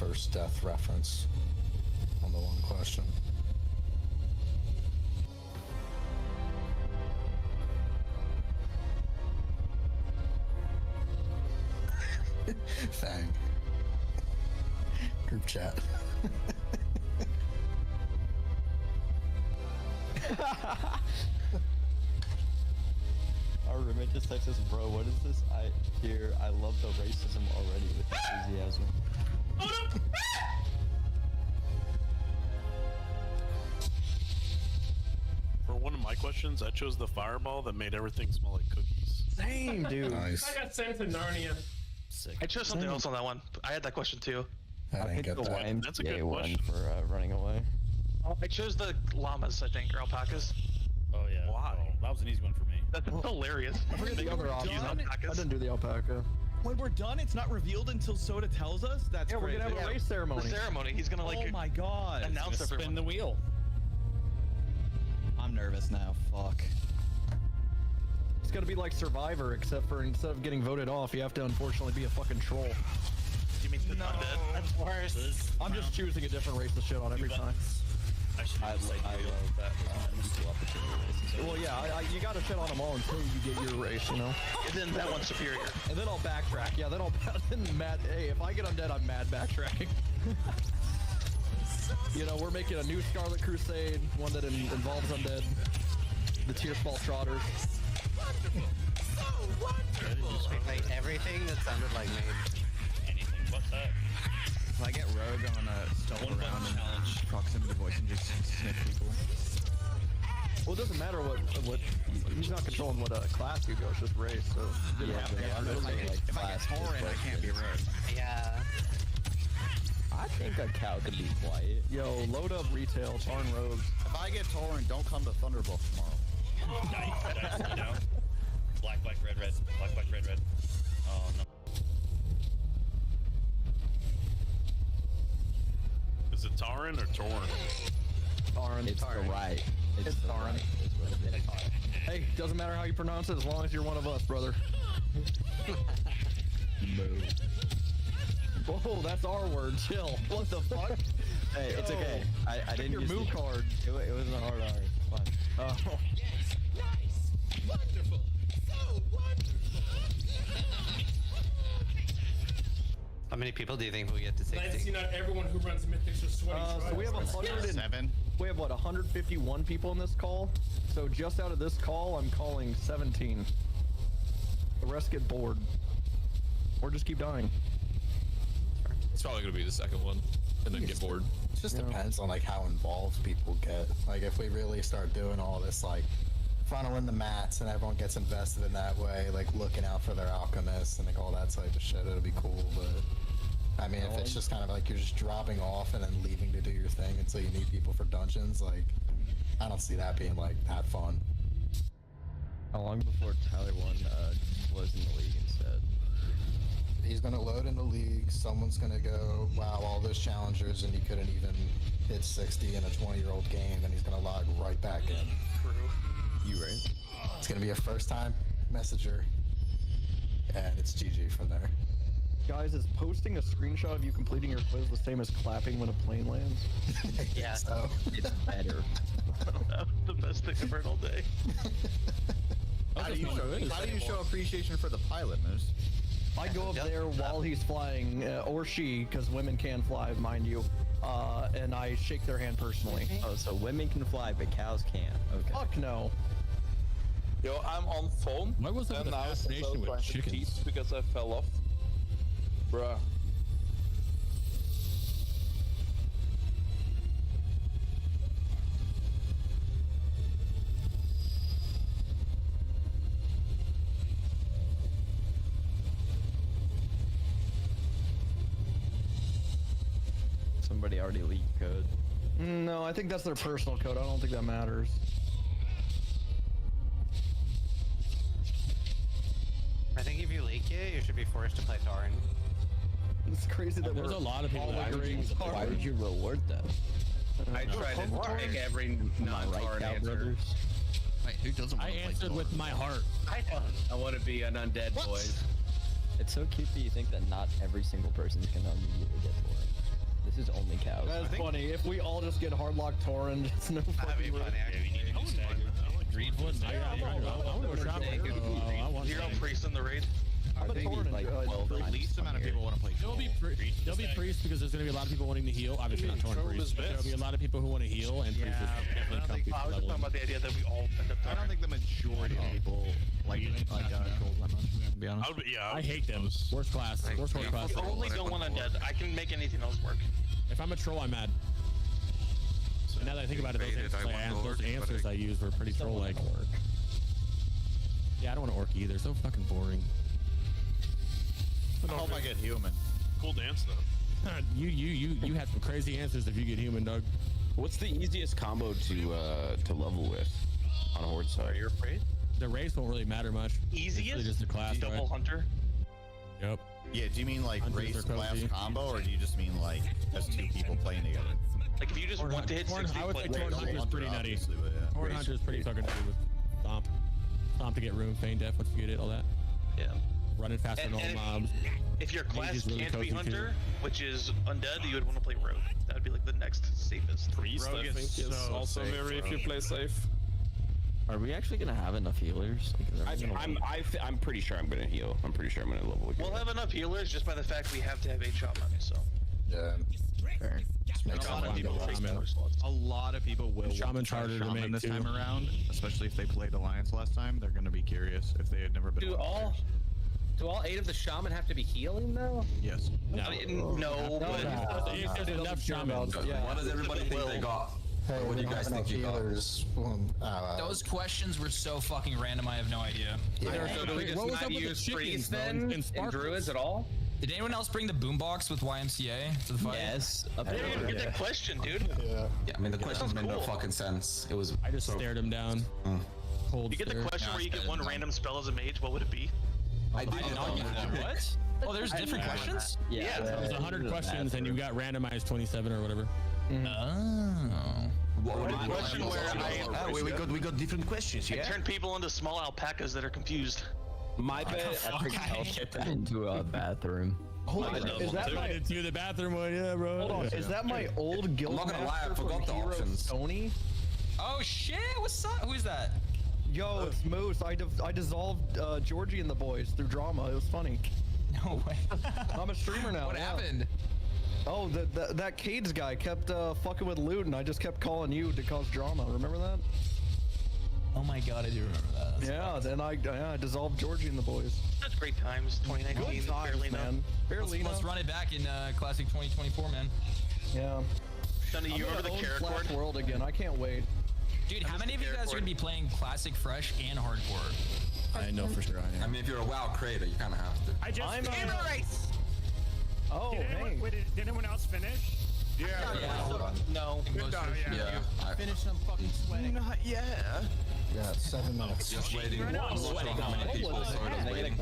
first death reference on the one question. Fang. Group chat. Our roommate just texted us, bro, what is this? I love the racism already with enthusiasm. For one of my questions, I chose the fireball that made everything smell like cookies. Same, dude. Nice. I got sent to Narnia. Sick. I chose something else on that one. I had that question too. I didn't get that. That's a good one question. for running away. I chose the llamas, I think, or alpacas. Oh yeah. Why? Oh, that was an easy one for me. That's hilarious. I forget the other option. I alpacas. didn't do the alpaca. When we're done, it's not revealed until Soda tells us. That's Yeah, we're crazy. gonna have a race ceremony. The ceremony. He's gonna like. Oh my god! Announce everyone. Spin the wheel. I'm nervous now. Fuck. It's gonna be like Survivor, except for instead of getting voted off, you have to unfortunately be a fucking troll. You mean no? That's worse. I'm just choosing a different race to shit on every time. I love that. Well, yeah, you gotta shit on them all until you get your race, you know? And then that one's superior. And then I'll backtrack. Yeah, then I'll then mad. Hey, if I get undead, I'm mad backtracking. You know, we're making a new Scarlet Crusade, one that involves undead. The Tearfall Trotters. Like everything that sounded like made. Anything. What's that? If I get rogue, I'm gonna stumble around and proximity voice and just sniff people. Well, it doesn't matter what he's not controlling what class you go. It's just race. So If I get Tauren, I can't be rogue. Yeah. I think a cow could be quiet. Yo, load up retail, Tarn Rogues. If I get Tauren, don't come to Thunderbolt tomorrow. Nice. Down. Black, red. Black, red. Oh no. Is it Tauren or Torn? Tarn. It's Tarn. the right. It's the Tarn. right. It's what it is. Hey, doesn't matter how you pronounce it as long as you're one of us, brother. Boo. Whoa, that's our word. Chill. What the fuck? Hey, it's okay. I didn't your use moo card. It wasn't a hard R. It's fine. Oh. Yes, nice, wonderful, so wonderful. How many people do you think we get to Nice to 60? see not everyone who runs Mythics is sweaty. So we have 107. We have what, 151 people in this call. So just out of this call, I'm calling 17. The rest get bored, or just keep dying. It's probably gonna be the second one, and then get bored. It just depends on like how involved people get. Like if we really start doing all this like funneling the mats and everyone gets invested in that way, like looking out for their alchemists and like all that type of shit, it'll be cool. But I mean, if it's just kind of like you're just dropping off and then leaving to do your thing until you need people for dungeons, like I don't see that being like that fun. How long before Tyler was in the league instead? He's gonna load in the league. Someone's gonna go, wow, all those challengers, and you couldn't even hit 60 in a 20-year-old game, and he's gonna log right back in. True. You right? It's gonna be a first-time messenger, and it's GG from there. Guys, is posting a screenshot of you completing your quiz the same as clapping when a plane lands? Yeah. So It's better. That was the best thing I've heard all day. how do you show appreciation for the pilot, Moose? I go up there while he's flying, or she, because women can fly, mind you, and I shake their hand personally. Oh, so women can fly, but cows can't. Okay. Fuck no. Yo, I'm on phone. Why was there an assassination with chickens? Because I fell off. Bruh. Somebody already leaked code. No, I think that's their personal code. I don't think that matters. I think if you leak it, you should be forced to play Tauren. It's crazy that There's we're a lot of people all that agreeing. Why would you reward them? I tried to pick every non-Tauren Cow answer. brothers? Wait, who doesn't want I to play answered with my heart. I don't. I want to be an undead boys. It's so cute that you think that not every single person is gonna immediately get bored. This is only cows. That's funny. If we all just get hardlock Torin, it's no fucking way. Greenwood. Zero priest in the raid. I'm a Torin. The least amount of people want to play. There'll be priest because there's going to be a lot of people wanting to heal. Obviously not Torin priest. There'll be a lot of people who want to heal, and priest is definitely comfy I was just talking about the idea that we all end up. I don't think the majority of people like trolls that much. To be honest. I hate them. Worst class. Worst class. I only don't want undead. I can make anything else work. If I'm a troll, I'm mad. And now that I think about it, those answers I use were pretty troll-like. Yeah, I don't want to orc either. So fucking boring. Oh my god, human. Cool dance though. You had some crazy answers if you get human, Doug. What's the easiest combo to level with on a horde side? You're afraid? The race won't really matter much. Easiest? Really just the class, double right? hunter. Yep. Yeah, do you mean like Hunters race are class cozy. combo, or do you just mean like as two people playing together? Like if you just want to hit 60 I would say players. Torn Hunter's pretty nutty. Torn Hunter's pretty fucking nutty with Stomp. Stomp to get room, Feign Death once you get it, all that. Yeah. Running faster than all mobs. If your class is really can't be cozy, hunter, too. which is undead, you would want to play rogue. That would be like the next safest. Priest, Rogue I think is so also safe, very if you play safe. Are we actually gonna have enough healers? I'm pretty sure I'm gonna heal. I'm pretty sure I'm gonna level with We'll have enough healers just by the fact we have to have 8 shaman, so. Yeah. Fair. A lot of people will Shaman's try harder to shaman make, this too. time around, especially if they played Alliance last time. They're going to be curious if they had never been. Do all 8 of the shaman have to be healing though? Yes. No, but There's enough shamans. What does everybody think they got? Hey, What do you guys think you got? Those questions were so fucking random. I have no idea. So do we just What was not up with the use chickens, priests bro, then and and druids at all? Did anyone else bring the boombox with YMCA to the fight? Yes. I didn't even get that question, dude. Yeah, I mean the question made no fucking sense. It was. I just stared him down. Cold You get the stare. question where you get one random spell as a mage, what would it be? I did not get that. What? Oh, there's different questions? Yeah. There's 100 questions and you got randomized 27 or whatever. Oh. What would it be? Question where we got different questions. I turn people into small alpacas that are confused. My bet. I'll get them into a bathroom. Hold on, is that my into the bathroom one? Yeah, bro. hold on? Is that my old guild? I'm not gonna lie, I master forgot from the Heroes, options. Tony. Oh shit! What's up? Who is that? Yo, it's Moose. I dissolved Georgie and the boys through drama. It was funny. No way. I'm a streamer now. What yeah. happened? Oh, that Cades guy kept fucking with loot, and I just kept calling you to cause drama. Remember that? Oh my god, I do remember that. Yeah. Then I dissolved Georgie and the boys. That's great times, 2019. Good times, barely man. Barely Let's run it back in Classic 2024, man. Yeah. Done a year over the carrot Flash board. World again. I can't wait. Dude, how many of you guys are gonna be playing Classic Fresh and Hardcore? I know for sure I am. I mean, if you're a WoW creator, you kind of have to. I just. I'm race. Oh, Did anyone, hey. wait, did anyone else finish? Yeah. No. Yeah. Finish them fucking sweating. Not yet. Yeah, 7 minutes. Just waiting. I'm sweating. How many people? Soda's waiting.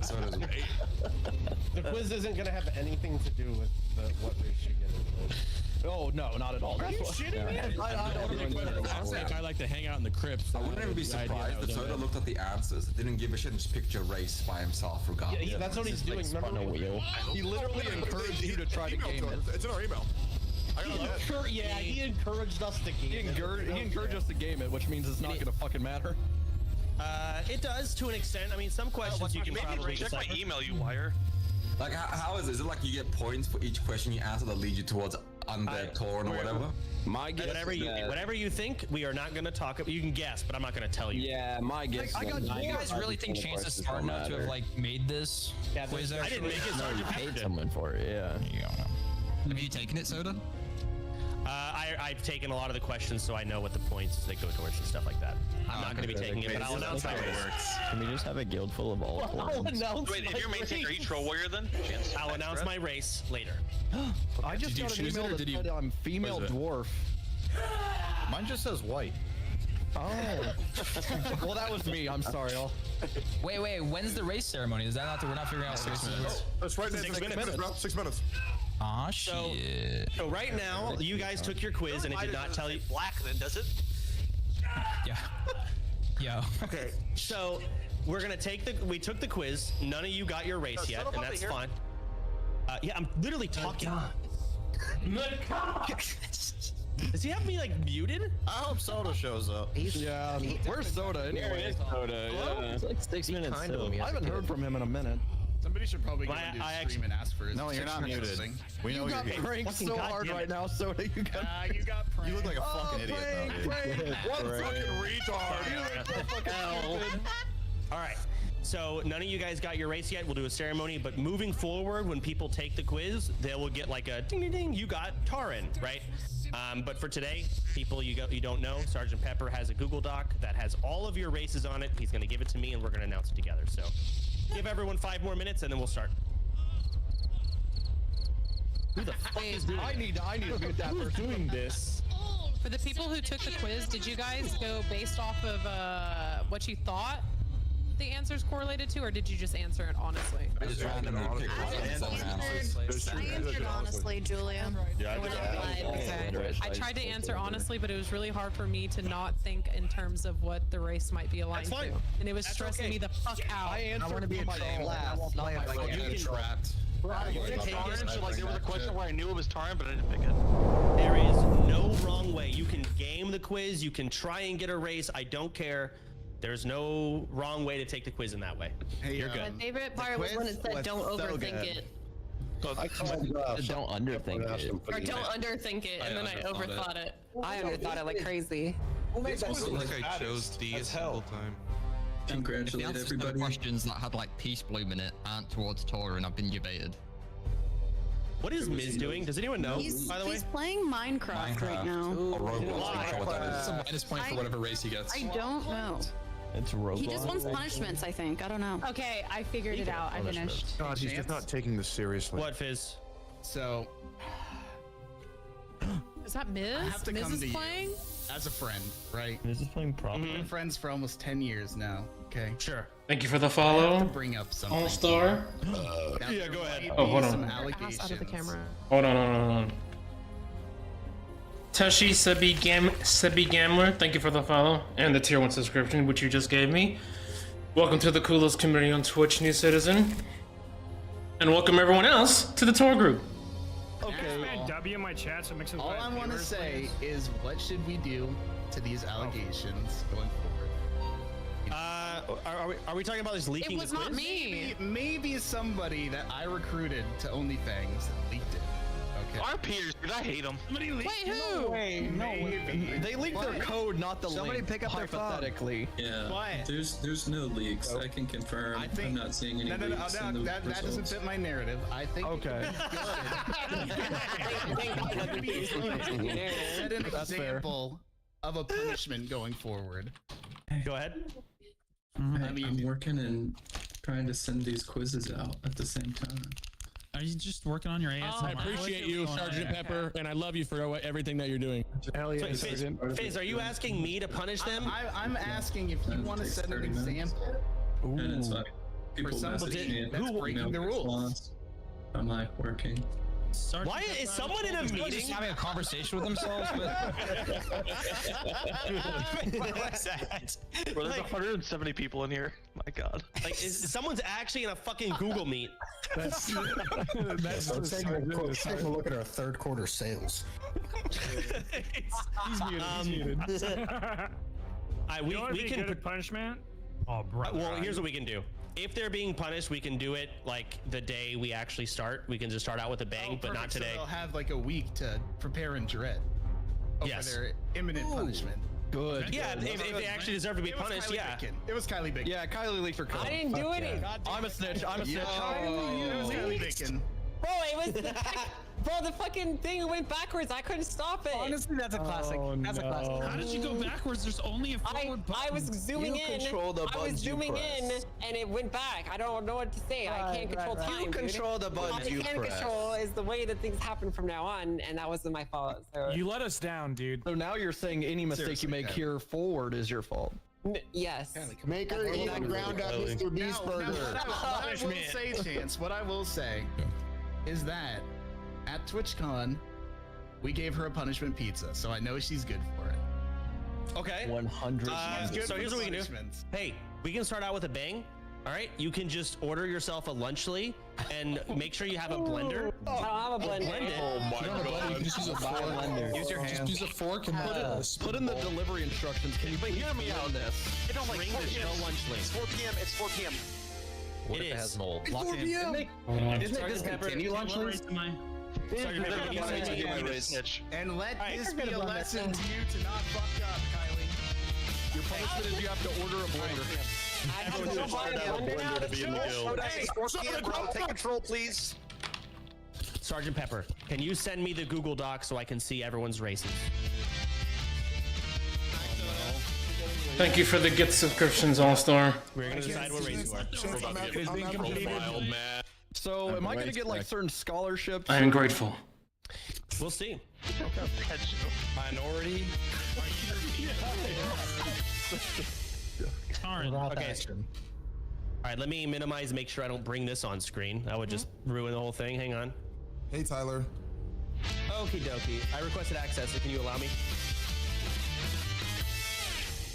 Soda's waiting. The quiz isn't gonna have anything to do with what race you get into. Oh no, not at all. Are you shitting me? Honestly, I like to hang out in the crypts. I wouldn't even be surprised if Soda looked at the answers, didn't give a shit, and just picked your race by himself regardless. Yeah, that's what he's doing. Remember? He literally encouraged you to try to game it. It's in our email. Yeah, he encouraged us to game He encouraged us to game it, which means it's not gonna fucking matter. It does to an extent. I mean, some questions you can probably check my decipher. email, you wire. Like, how is it? Is it like you get points for each question you answer that lead you towards undead Torn or whatever? My guess. Whatever you think, we are not going to talk about. You can guess, but I'm not going to tell you. Yeah, my guess. Do you guys really think Chance is smart enough to have like made this quiz? I didn't make it. So You paid someone for it, yeah. Have you taken it, Soda? I've taken a lot of the questions, so I know what the points they go towards and stuff like that. I'm not going to be taking it, but I'll announce my race. Can we just have a guild full of all Torns? Wait, if you're main tank, are you troll warrior then? Chance? I'll announce my race later. I just got an email that said I'm female dwarf. Mine just says white. Oh. Well, that was me. I'm sorry. Wait. When's the race ceremony? Is that not we're not figuring out what race it is? That's right. 6 minutes, bro. 6 minutes. Aw, shit. So right now, you guys took your quiz and it did not tell you. Black then, does it? Yeah. Yo. Okay. So we're gonna take we took the quiz. None of you got your race yet, and that's fine. Yeah, I'm literally talking. Does he have me like muted? I hope Soda shows up. Yeah, where's Soda anyway? Soda, yeah. It's like 6 minutes. I haven't heard from him in a minute. Somebody should probably go Well, into I stream and ask for his. No, you're not muted. We know You you're got here. pranked so hard right now, Soda. You got. you got pranked. You look like a fucking idiot now, dude. What fucking retard? You look so fucking stupid. All right. So none of you guys got your race yet. We'll do a ceremony, but moving forward, when people take the quiz, they will get like a ding ding ding. You got Taran, right? But for today, people you don't know, Sergeant Pepper has a Google Doc that has all of your races on it. He's gonna give it to me, and we're gonna announce it together. So give everyone 5 more minutes, and then we'll start. Who the fuck is doing? I need to mute that person doing this. For the people who took the quiz, did you guys go based off of what you thought the answers correlated to, or did you just answer it honestly? I just randomly picked I answered honestly, Julia. Yeah, I tried to answer honestly, but it was really hard for me to not think in terms of what the race might be aligned to, and it was stressing me the fuck out. I want to be a last, not my trapped. Like, there was a question where I knew it was Taran, but I didn't pick it. There is no wrong way. You can game the quiz. You can try and get a race. I don't care. There's no wrong way to take the quiz in that way. Hey, you're good. My favorite part was when it said, "Don't overthink it." Don't underthink it. Or don't underthink it, and then I overthought it. I underthought it like crazy. Like I chose D the whole time. Congratulate everybody. Questions that had like peace bloom in it aren't towards Tora, and I've been debated. What is Miz doing? Does anyone know? By the way, He's playing Minecraft right now. It's a minus point for whatever race he gets. I don't know. It's Roblox. He just wants punishments, I think. I don't know. Okay, I figured it out. I finished. God, he's just not taking this seriously. What, Fizz? So Is that Miz? I have to Miz come is to playing? you as a friend, right? Miz is playing proper. We've been friends for almost 10 years now. Okay. Sure. Thank you for the I follow. have to bring up something. All Star. Yeah, go ahead. Oh, hold on. Some Ass allegations. out of the camera. Hold on. Tashi Sebi Gambler, thank you for the follow and the tier 1 subscription, which you just gave me. Welcome to the coolest community on Twitch, new citizen. And welcome everyone else to the tour group. Okay. W in my chat, so mix it. All I want to say is, what should we do to these allegations going forward? Are we talking about this leaking? It was not me. Maybe somebody that I recruited to Onlyfangs leaked it. Okay. Our peers, dude, I hate them. Wait, who? No way. They leaked their code, not the Somebody link. pick up their phone. Hypothetically. Yeah. What? There's no leaks. I can confirm. I'm not seeing any leaks in the that doesn't results. fit my narrative. I think. Okay. Set an That's fair. example of a punishment going forward. Go ahead. I'm working and trying to send these quizzes out at the same time. Are you just working on your ASMR? Oh, I appreciate you, Sergeant Pepper, and I love you for everything that you're doing. Hell yeah, So, Fizz, are you asking me to punish them? I'm asking if you want to set an example. And it's like people somebody message me that's breaking the rules. response. I'm like working. Why is someone in a Just meeting having a conversation with themselves? What's that? Bro, there's 170 people in here. My God. Like, someone's actually in a fucking Google Meet. Let's take a look at our third quarter sales. He's muted. We can put punishment. Oh, bro. Well, here's what we can do. If they're being punished, we can do it like the day we actually start. We can just start out with a bang, but not today. So they'll have like a week to prepare and dread over their imminent punishment. Good. Yeah, if they actually deserve to be punished, yeah. It was Kylie Bacon. Yeah, Kylie leaked her code. I didn't do it. I'm a snitch. I'm a snitch. It was Kylie Bacon. Bro, it was the fucking thing went backwards. I couldn't stop it. Honestly, that's a classic. That's a classic. How did you go backwards? There's only a forward button. I was zooming in. Control the I was buttons you zooming in, press. and it went back. I don't know what to say. I can't control time. You control the buttons All I you can press. control is the way that things happen from now on, and that wasn't my fault. So You let us down, dude. So now you're saying any mistake you make here forward is your fault. yes. Make her eat a ground up Mr. Beast burger. What I will say, Chance, what I will say is that at TwitchCon, we gave her a punishment pizza, so I know she's good for it. Okay. 100. So here's what we can do. Hey, we can start out with a bang. All right, you can just order yourself a lunchly and make sure you have a blender. I don't have a blender. Blend it. Oh my god. You can just use a fork. Use your hands. Just use a fork and Put in the delivery instructions. Can you hear me out this? They don't like Bring 4 the p.m. show lunchly. It's 4 p.m. It's 4 p.m. It is. It's 4 p.m. Isn't it discontinue lunches? Sergeant Pepper, can you send me your Snitch. And let Alright, this be a lesson to you to not fuck up, Kylie. Your punishment is you have to order a blender. I have to go buy a blender now to chill. Hey, 4 p.m. bro. Take control, please. Sergeant Pepper, can you send me the Google Doc so I can see everyone's races? Thank you for the gift subscriptions, All-Star. We're gonna decide what race you are. So, am I going to get like certain scholarships? I am grateful. We'll see. Minority. Okay. All right, let me minimize, make sure I don't bring this on screen. That would just ruin the whole thing. Hang on. Hey, Tyler. Okie dokie. I requested access, so can you allow me?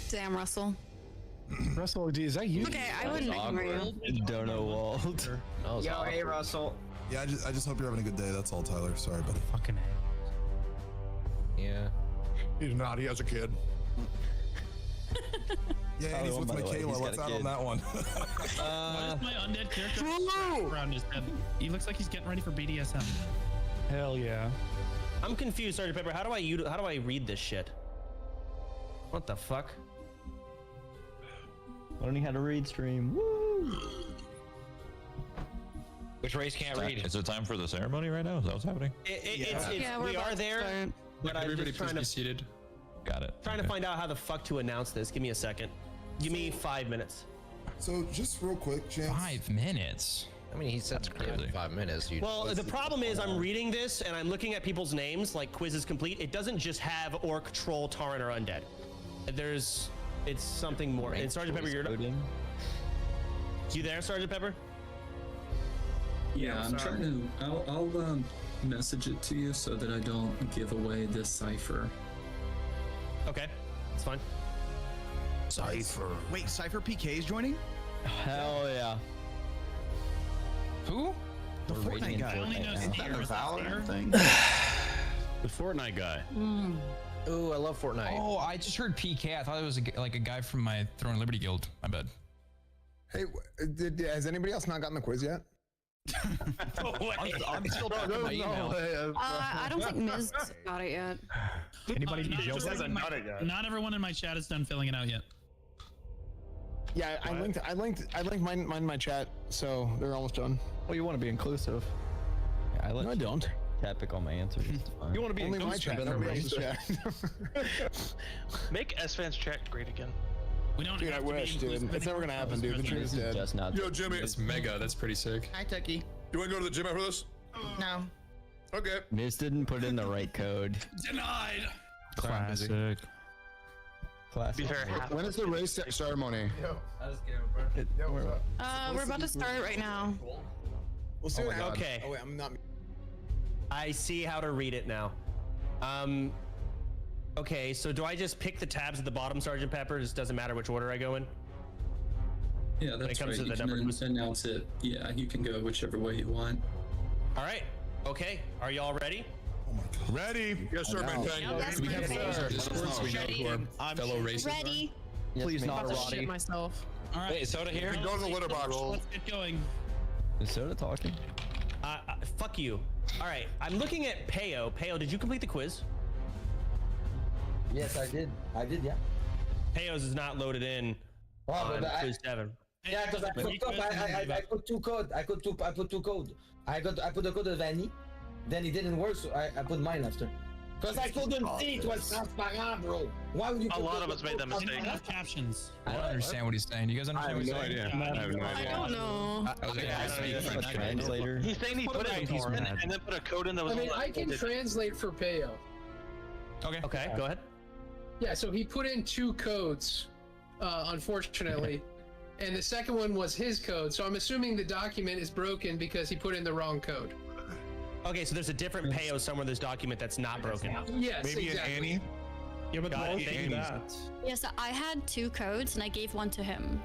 Damn, Russell. Russell, is that you? Okay, I wouldn't ignore you. Don't know, Walt. Yo, hey, Russell. Yeah, I just hope you're having a good day. That's all, Tyler. Sorry, buddy. Fucking A. Yeah. He's not. He has a kid. Yeah, and he's with Michaela. Let's out on that one. Why is my undead character around his head? He looks like he's getting ready for BDSM. Hell yeah. I'm confused, Sergeant Pepper. How do I read this shit? What the fuck? Learning how to read stream. Woo! Which race can't read? Is it time for the ceremony right now? Is that what's happening? We are there, but I'm Everybody just trying please be to seated. Got it. trying to find out how the fuck to announce this. Give me a second. Give me 5 minutes. So, just real quick, Chance. 5 minutes. I mean, he said clearly 5 minutes. Well, the problem is I'm reading this and I'm looking at people's names, like quizzes complete. It doesn't just have Orc, Troll, Tauren, or Undead. It's something more. And Sergeant Pepper, you're you there, Sergeant Pepper? Yeah, I'm trying to. I'll message it to you so that I don't give away this cipher. Okay, that's fine. Cypher. Wait, Cypher PK is joining? Hell yeah. Who? The Fortnite guy. I only know Steer. Valorant thing. The Fortnite guy. Ooh, I love Fortnite. Oh, I just heard PK. I thought it was like a guy from my Throne and Liberty guild. My bad. Hey, has anybody else not gotten the quiz yet? I'm still talking my email. I don't think Miz got it yet. Anybody need help? Not everyone in my chat is done filling it out yet. Yeah, I linked mine in my chat, so they're almost done. Well, you want to be inclusive. Yeah, No, I don't. Tap pick on my answers. It's fine. You want to be Only my inclusive. chat, in nobody else's everybody's- chat. Make S-Fans chat great again. We don't Dude, I have to be wish, dude. inclusive It's never gonna happen, dude. The dream is dead. Just not. Yo, Jimmy. That's mega. That's pretty sick. Hi, Tucky. You want to go to the gym after this? No. Okay. Miz didn't put in the right code. Denied. Classic. Be Classic. fair, half When is the race ceremony? We're about to start right now. We'll see what happens. Okay. Oh wait, I'm not. I see how to read it now. Okay, so do I just pick the tabs at the bottom, Sergeant Pepper? It just doesn't matter which order I go in? Yeah, that's comes right. to You the can numbers. announce it. Yeah, you can go whichever way you want. All right. Okay. Are y'all ready? Oh my god. Ready? Yes, sir, man. Yes, We have we're names ready. or Discord so we know who our fellow races Ready. Please are. not I'm a about to shit Roddy. myself. All right. Wait, is Soda here? Go to the litter box. Let's get going. Is Soda talking? Fuck you. All right. I'm looking at Peo. Peo, did you complete the quiz? Yes, I did. Yeah. Peo's is not loaded in on quiz 7. Yeah, because I fucked up. I put two code. I put two code. I put the code of Annie. Then it didn't work, so I put mine after. Because I couldn't see it was transparent, bro. Why would you? A lot of us made that mistake. Have captions. I don't understand what he's saying. You guys understand what he's saying? I don't know. I speak French. Translator. He's saying he put it in and then put a code in that was. I mean, I can translate for Peo. Okay. Okay, go ahead. Yeah, so he put in two codes, unfortunately, and the second one was his code. So I'm assuming the document is broken because he put in the wrong code. Okay, so there's a different Peo somewhere in this document that's not broken. Yes, Maybe exactly. an Annie. Yeah, but Got it. that. Yes, I had two codes and I gave one to him.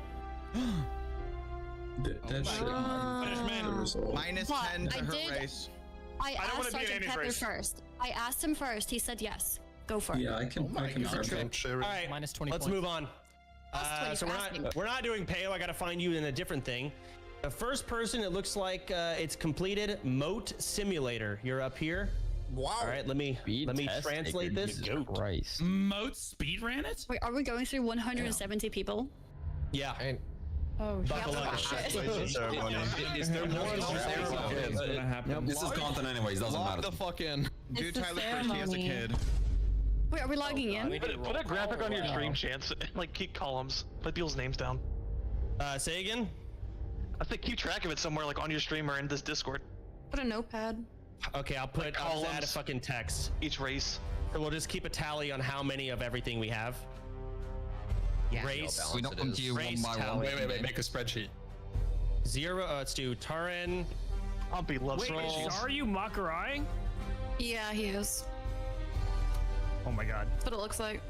That shit. Minus Well, 10 to I her did- race. I don't asked wanna be in Sergeant Andy's Pepper race. first. I asked him first. He said yes. Go for it. Yeah, I can. I can confirm. All right, Minus 20 let's points. move on. So we're not doing pay. I got to find you in a different thing. The first person, it looks like it's completed. Moat Simulator. You're up here. Wow. All right, let me translate this. Christ. Moat speed ran it? Wait, are we going through 170 people? Yeah. Oh, Buckle up. This is content anyways, doesn't matter. Lock the fuck in. It's Dude, the Tyler first, he has a ceremony. kid. Wait, are we logging in? Put a graphic on your stream, Chance. Like, keep columns. Put people's names down. Say again? I think keep track of it somewhere, like on your stream or in this Discord. Put a notepad. Okay, I'll add a columns. fucking text. Each race. So we'll just keep a tally on how many of everything we have. Race. We don't come to you one race by one. tally. Wait, make a spreadsheet. 0. Let's do Taran. Humpy loves rolls. Are you Makarai? Yeah, he is. Oh my god. That's what it looks like.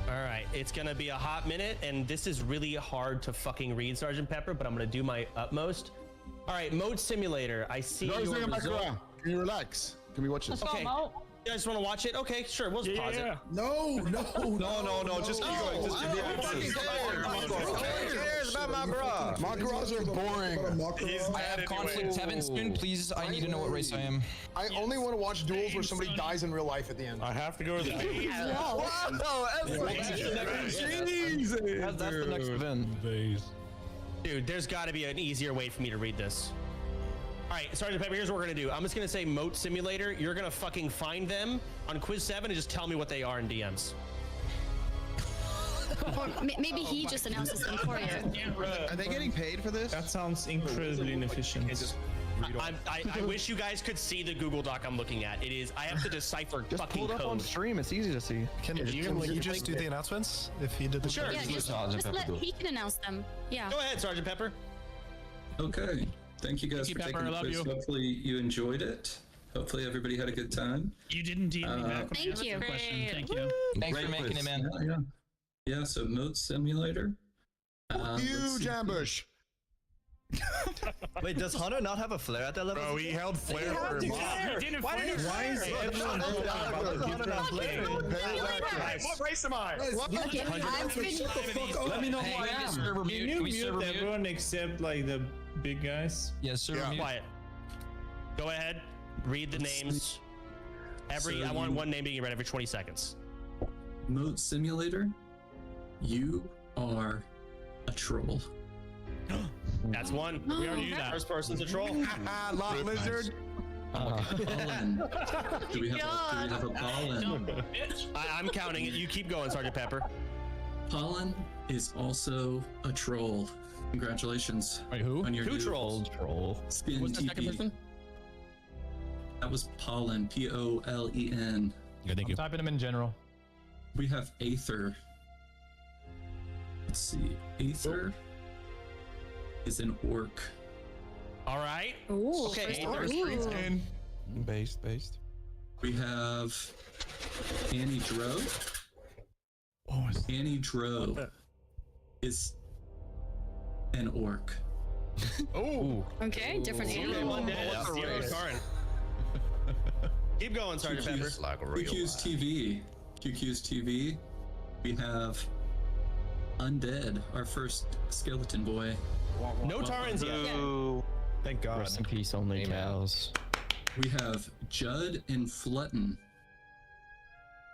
All right, it's gonna be a hot minute, and this is really hard to fucking read, Sergeant Pepper, but I'm gonna do my utmost. All right, Mode Simulator. I see your result. Can you relax? Can we watch this? Okay. You guys want to watch it? Okay, sure. We'll just pause it. No. Just keep going. Just keep Who cares about my bra? Makaras are boring. I have conflict. Tevin Spoon, please. I need to know what race I am. I only want to watch duels where somebody dies in real life at the end. I have to go to the base. That's the next event. Dude, there's got to be an easier way for me to read this. All right, Sergeant Pepper, here's what we're gonna do. I'm just gonna say Moat Simulator. You're gonna fucking find them on Quiz 7 and just tell me what they are in DMs. Or maybe he just announces them for you. Are they getting paid for this? That sounds incredibly inefficient. I wish you guys could see the Google Doc I'm looking at. It is, I have to decipher Just fucking pull it up on code. stream. It's easy to see. Can you just do the announcements if he did the Sure. Yeah, just let he can announce them. Yeah. Go ahead, Sergeant Pepper. Okay. Thank you guys for taking the quiz. Hopefully you enjoyed it. Hopefully everybody had a good time. You didn't DM me back. Thank you. Question. Thank you. Thanks for making it, man. Yeah, so Moat Simulator. Huge ambush. Wait, does Hunter not have a flare at that level? Bro, he held flare for a month. Why is everyone talking about the different flare? What race am I? Okay, Let me know who I am. Can you mute everyone except like the big guys? Yes, sir. Quiet. Go ahead. Read the names. So I want one name being read every 20 seconds. Moat Simulator. You are a troll. That's one. We already knew that. First person's a troll. Lot lizard. Pollen. Do we have a pollen? I'm counting it. You keep going, Sergeant Pepper. Pollen is also a troll. Congratulations. Wait, who? On your Two new trolls. Spin What's the second TP. person? That was Pollen. Polen. Yeah, thank you. Typing them in general. We have Aether. Let's see. Aether is an orc. All right. Ooh, Okay. ooh. Based. We have Annie Dro. Annie Dro is an orc. Oh. Okay, different Zero animal. undead. Zero current. Keep going, Sergeant Pepper. QQ's TV. QQ's TV. We have Undead, our first skeleton boy. No Tarans yet. Ooh. Thank God. Rest in peace, only cows. We have Judd and Flutton.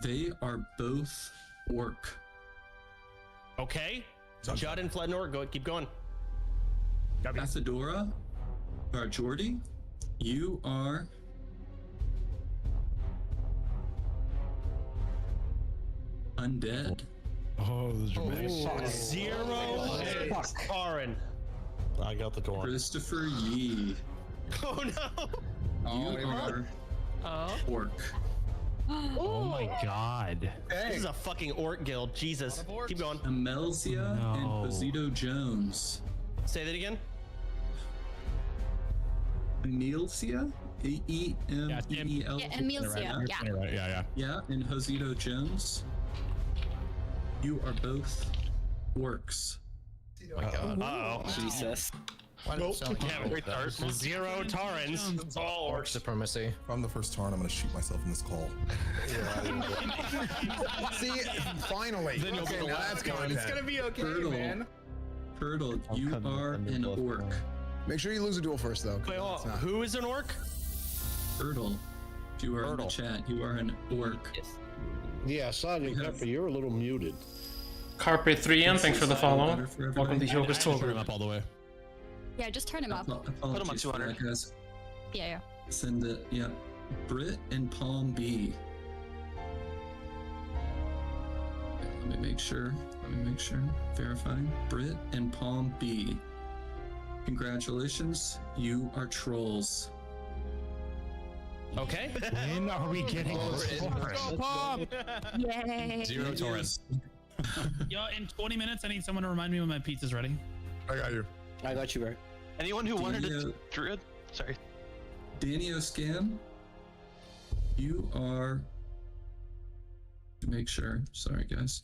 They are both orc. Okay. Judd and Flednor, go. Keep going. Athedora, or Jordy, you are undead. Oh, the dramatic. Zero Karin. I got the door. Christopher Yee. Oh no. You are orc. Oh my god. This is a fucking orc guild. Jesus. Keep going. Amelzia and Posito Jones. Say that again. Amelzia? A-E-M-E-L. Yeah, Amelzia. Yeah. Right, yeah. Yeah, and Josito Jones. You are both orcs. Uh-oh. Jesus. Zero Taurens. All orc supremacy. If I'm the first Tauren, I'm gonna shoot myself in this call. See, finally. Then you'll be the last contact. It's gonna be okay, Turtle. man. Turtle, you are an orc. Make sure you lose a duel first, though. Wait, hold on. Who is an orc? Turtle, if you are in the chat, you are an orc. Yeah, Sergeant Pepper, you're a little muted. Carpe 3M, thanks for the follow. Welcome to Yoga's Turn Tour. him up all the way. Yeah, just turn him up. Put him on 200. Guys. Yeah. Send it, yeah. Brit and Palm B. Okay, let me make sure. Verifying. Brit and Palm B. Congratulations, you are trolls. Okay. When are we getting Yay. Zero Taurens. Yo, in 20 minutes, I need someone to remind me when my pizza's ready. I got you. I got you, right? Anyone who wanted to Druid? Sorry. Danio Scam, you are. To make sure. Sorry, guys.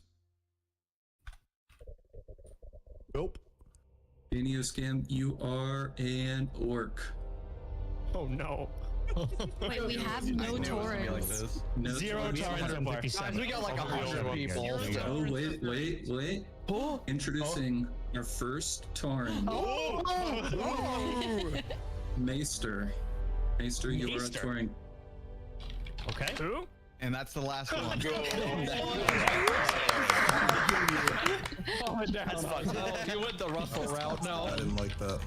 Nope. Danio Scam, you are an orc. Oh no. Wait, we have no Taurens. No Zero Taurens. Guys, we got like 100 people. Oh, wait. Introducing our first Tauren. Maester. Maester, you are a Tauren. Okay. Who? And that's the last one. Oh, that's fun. You went the Russell route. No. I didn't like that.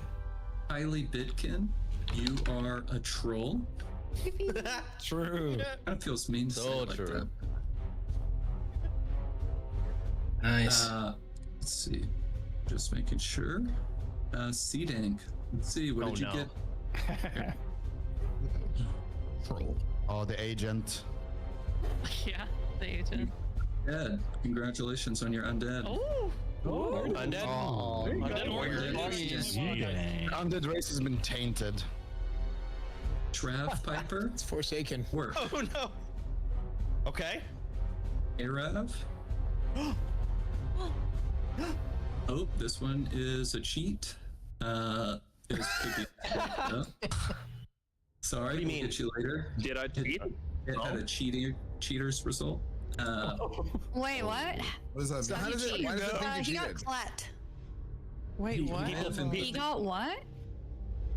Kylie Bitkin, you are a troll. True. That feels mean. So like true. That. Nice. Let's see. Just making sure. Seeding. Let's see. What did you get? Troll. Oh, the agent. Yeah, the agent. Dead. Congratulations on your undead. Oh. Undead. Oh, Undead warrior. Undead race has been tainted. Trav Piper. It's Forsaken. Work. Oh no. Okay. Arav. Oh, this one is a cheat. Is sorry, we'll get you later. Did I cheat? It had a cheater's result. Wait, what? What does that mean? So how does it? Why does it think He you got cheated? clat. Wait, what? He got what?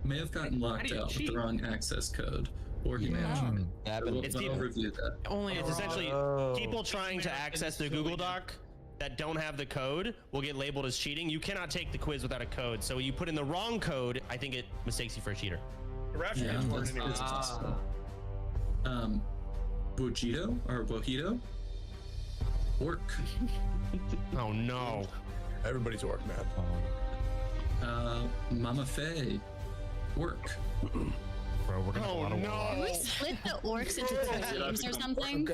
May have gotten locked out with the wrong access code, or he may have cheated. Happened. We'll review that. Only It's essentially people trying to access the Google Doc that don't have the code will get labeled as cheating. You cannot take the quiz without a code. So when you put in the wrong code, I think it mistakes you for a cheater. Yeah, Bojito or Bojito? Orc. Oh no. Everybody's orc, man. Mama Faye. Orc. Bro, we're gonna have a lot of Can we split the orcs into two teams or something?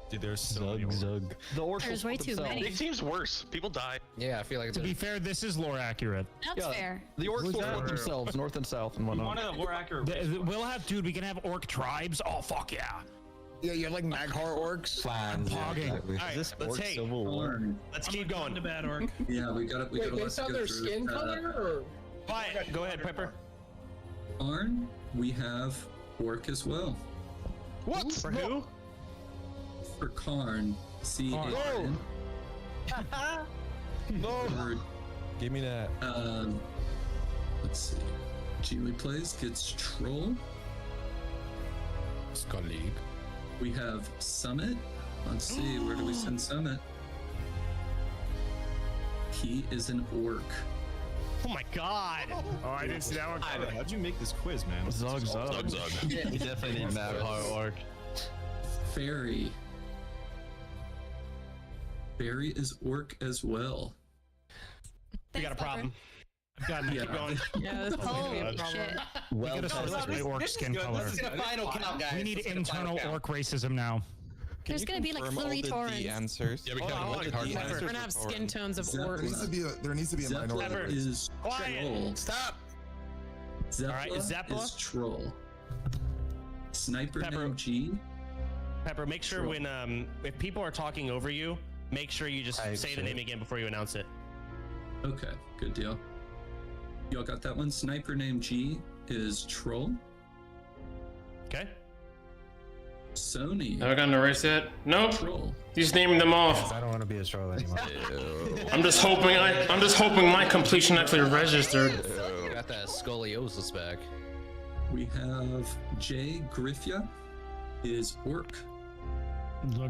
Dude, there's so many Zug. The orcs. There's way too many. Big team's worse. People die. Yeah, I feel like it's To be fair, this is lore accurate. That's fair. The orcs will split themselves, north and south and whatnot. More accurate. We'll have, dude, we can have orc tribes. Oh, fuck yeah. Yeah, you have like Maghar orcs. Clans. Yeah, Pogging. exactly. All right, Is this let's orc take. civil war? Let's keep going. To bad orc. Yeah, we got it. We Wait, got a lot based to on go their through. skin color, or? Quiet. Go ahead, Pepper. Arn, we have orc as well. What? For who? For Karn, C-A-R-N. No. Give me that. Let's see. Geely Plays gets Troll. Skull League. We have Summit. Let's see, where do we send Summit? He is an orc. Oh my god. Oh, I didn't see that one. How'd you make this quiz, man? Zug. We definitely need Maghar orc. Fairy. Fairy is orc as well. We got a problem. I've got keep going. Yeah, this is gonna be a problem. We gotta start my orc skin color. This is a final count, guys. We need This is a final internal count. orc racism now. There's gonna be like 3 Taurens. answers? Yeah, we Hold on, can hold on. We're gonna have skin tones of Zeppelin. orcs. There needs to be a Zeppelin minority. is Quiet. troll. Stop. Zeppelin All right, is Zeppelin? is troll. Sniper Pepper. name G. Pepper, make sure when if people are talking over you, make sure you just Type say the shit. name again before you announce it. Okay, good deal. Y'all got that one? Sniper named G is Troll. Okay. Sony. Have I gotten a race yet? Nope. Troll. He's naming them off. I don't want to be a troll anymore. I'm just hoping my completion actually registered. Got that scoliosis back. We have Jay Griffia is Orc.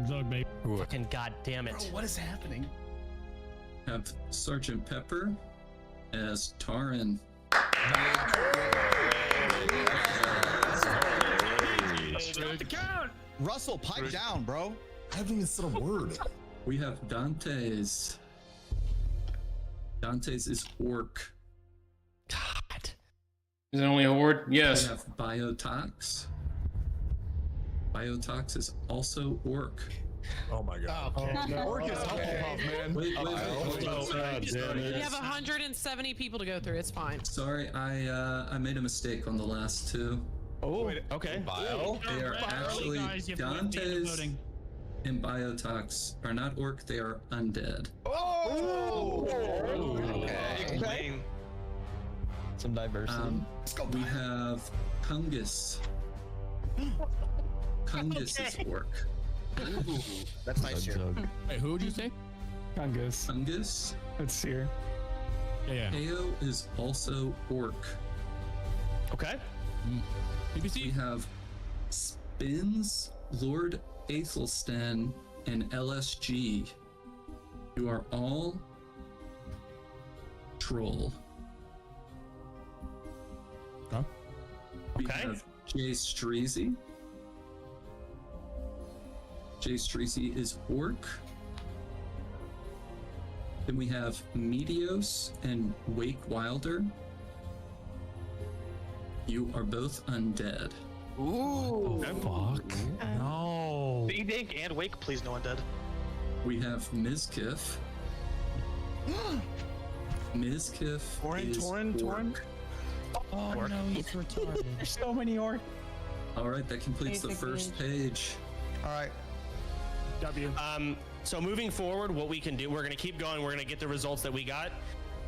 Zug, baby. Fucking goddamn it. Bro, what is happening? Have Sergeant Pepper as Taran. Russell, pipe down, bro. I haven't even said a word. We have Dante's. Dante's is Orc. God. Is it only a word? Yes. We have Biotox. Biotox is also Orc. Oh my god. Okay. Oh, no. Orc is Hufflepuff, man. Wait. Hold on. Sorry. You have 170 people to go through. It's fine. Sorry, I made a mistake on the last two. Oh, okay. Bio? They are actually Dante's and Biotox are not Orc, they are undead. Oh! Okay. Some diversity. We have Kungus. Kungus is Orc. Ooh, that's nice here. Wait, who would you say? Kungus. Kungus. Let's see here. Yeah. Ao is also Orc. Okay. We have Spins, Lord Aethelstan, and LSG, who are all Troll. Huh? We have Jay Streezy. Jay Streezy is Orc. Then we have Medios and Wake Wilder. You are both undead. Ooh. Fuck. No. Big Dink and Wake, please no undead. We have Mizkif. Mizkif is Orc. Oh no, he's retarded. There's so many orcs. All right, that completes the first page. All right. W. So moving forward, what we can do, we're gonna keep going. We're gonna get the results that we got.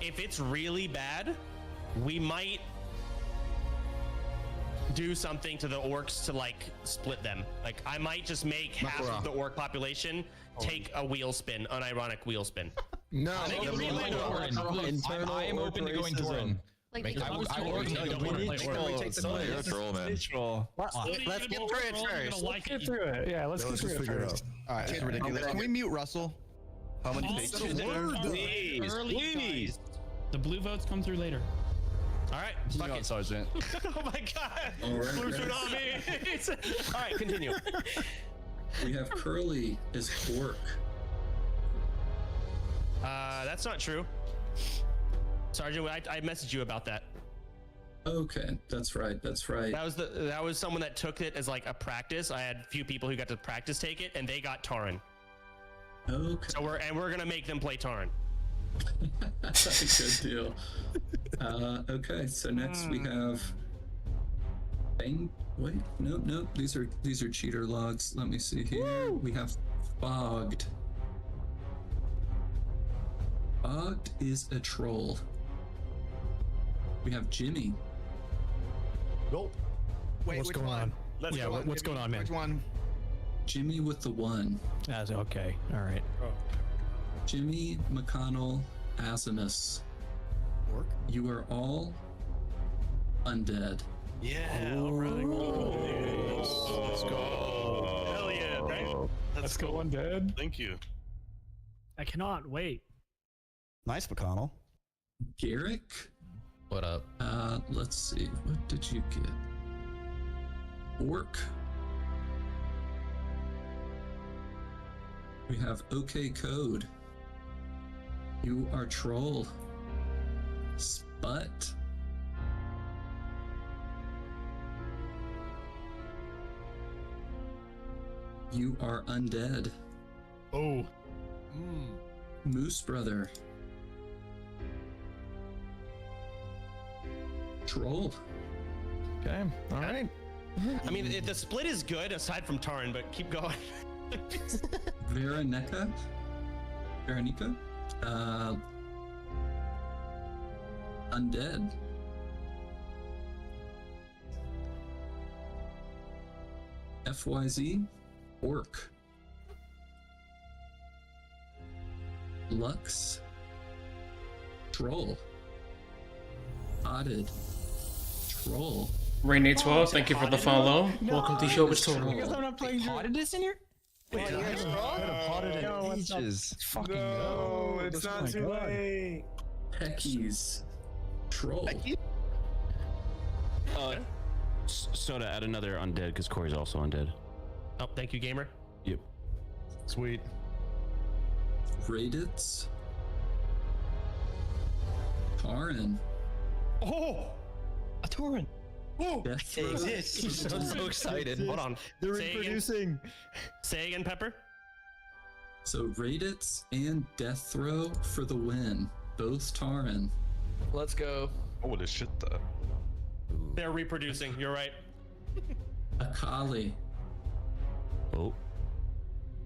If it's really bad, we might do something to the orcs to like split them. Like I might just make half of the orc population take a wheel spin, unironic wheel spin. No. I am open to going Torin. Like, I Troll, man. Let's get through it first. Let's get through it. Yeah, let's get through it first. All right, it's ridiculous. Can we mute Russell? How many pages? Please. The blue votes come through later. All right, fuck it, Sergeant. Oh my god! All right, Blue guys. tsunami! All right, continue. We have Curly as Orc. That's not true. Sergeant, I messaged you about that. Okay, that's right. That was someone that took it as like a practice. I had a few people who got to practice take it, and they got Taran. Okay. So we're gonna make them play Taran. That's a good deal. Okay, so next we have Bang. Wait, no. These are cheater logs. Let me see here. We have Fogged. Fogged is a troll. We have Jimmy. Nope. Wait, What's going on? What's going on, man? Which one? Jimmy with the 1. That's okay. All right. Jimmy McConnell Asimus. Orc? You are all undead. Yeah. All right. Let's go. Hell yeah, right? Let's go undead. Thank you. I cannot wait. Nice, McConnell. Garrick? What up? Let's see. What did you get? Orc. We have OK Code. You are Troll. Sput. You are Undead. Oh. Moose Brother. Troll. Okay. All right. I mean, the split is good aside from Taran, but keep going. Veronica. undead. FYZ, orc. Lux, troll. Potted, troll. Rainy12, thank you for the follow. Welcome to Showbiz Total. Because I'm not playing Potted this in here? Wait, Potted it ages. Fucking no, it's not too late. Peckies, troll. Soda, add another undead because Corey's also undead. Oh, thank you, gamer. Yep. Sweet. Raditz, Taran. Oh, a Tauren. Oh, Death It exists. I'm so excited. Hold on. They're Say reproducing. Say again, Pepper. So Raditz and Death Throw for the win. Both Taran. Let's go. Holy shit, though. They're reproducing. You're right. Akali. Oh.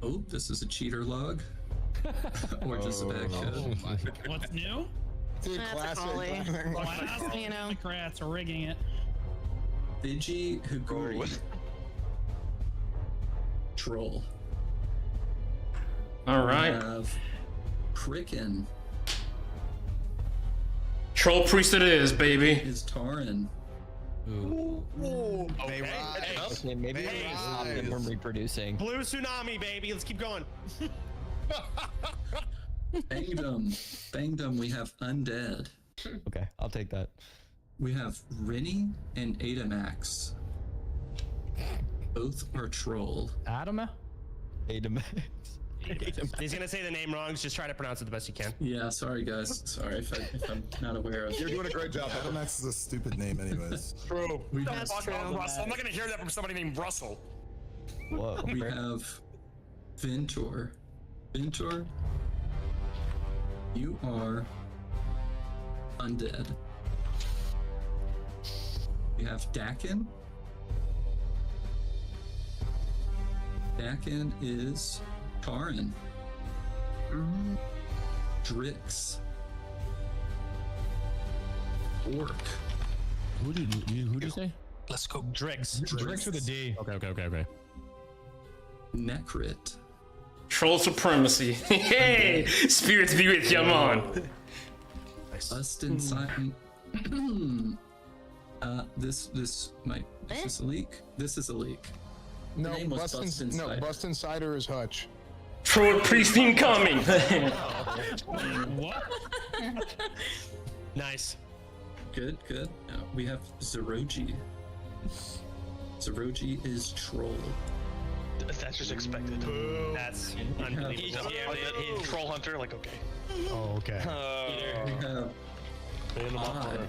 Oh, this is a cheater log. Or just a bad code. What's new? That's classic. Classic. You know. Democrats are rigging it. Thiji Huguri. Troll. All right. We have Kraken. Troll priest it is, baby. Is Taran. Okay, maybe it's stop them from reproducing. Blue tsunami, baby. Let's keep going. Bangdom, we have undead. Okay, I'll take that. We have Rinny and Adamax. Both are troll. Adama? Adamax. He's gonna say the name wrong. Just try to pronounce it the best you can. Yeah, sorry guys. Sorry if I'm not aware of it. You're doing a great job. Adamax is a stupid name, anyways. True. That's true. I'm not gonna hear that from somebody named Russell. Whoa. We have Ventor. Ventor, you are undead. We have Dakin. Dakin is Taran. Drix. Orc. Who did you say? Let's go. Drix. Drix with a D. Okay. Necrit. Troll supremacy. Hey, spirits be with you, man. Bust inside. This might. Is this a leak? This is a leak. The No, name was Bust Insider. Bust Insider is Hutch. Troll priest incoming. What? Nice. Good. We have Zeroji. Zeroji is troll. That's just expected. That's unbelievable. He's troll hunter, like, okay. Oh, okay. We have Odd.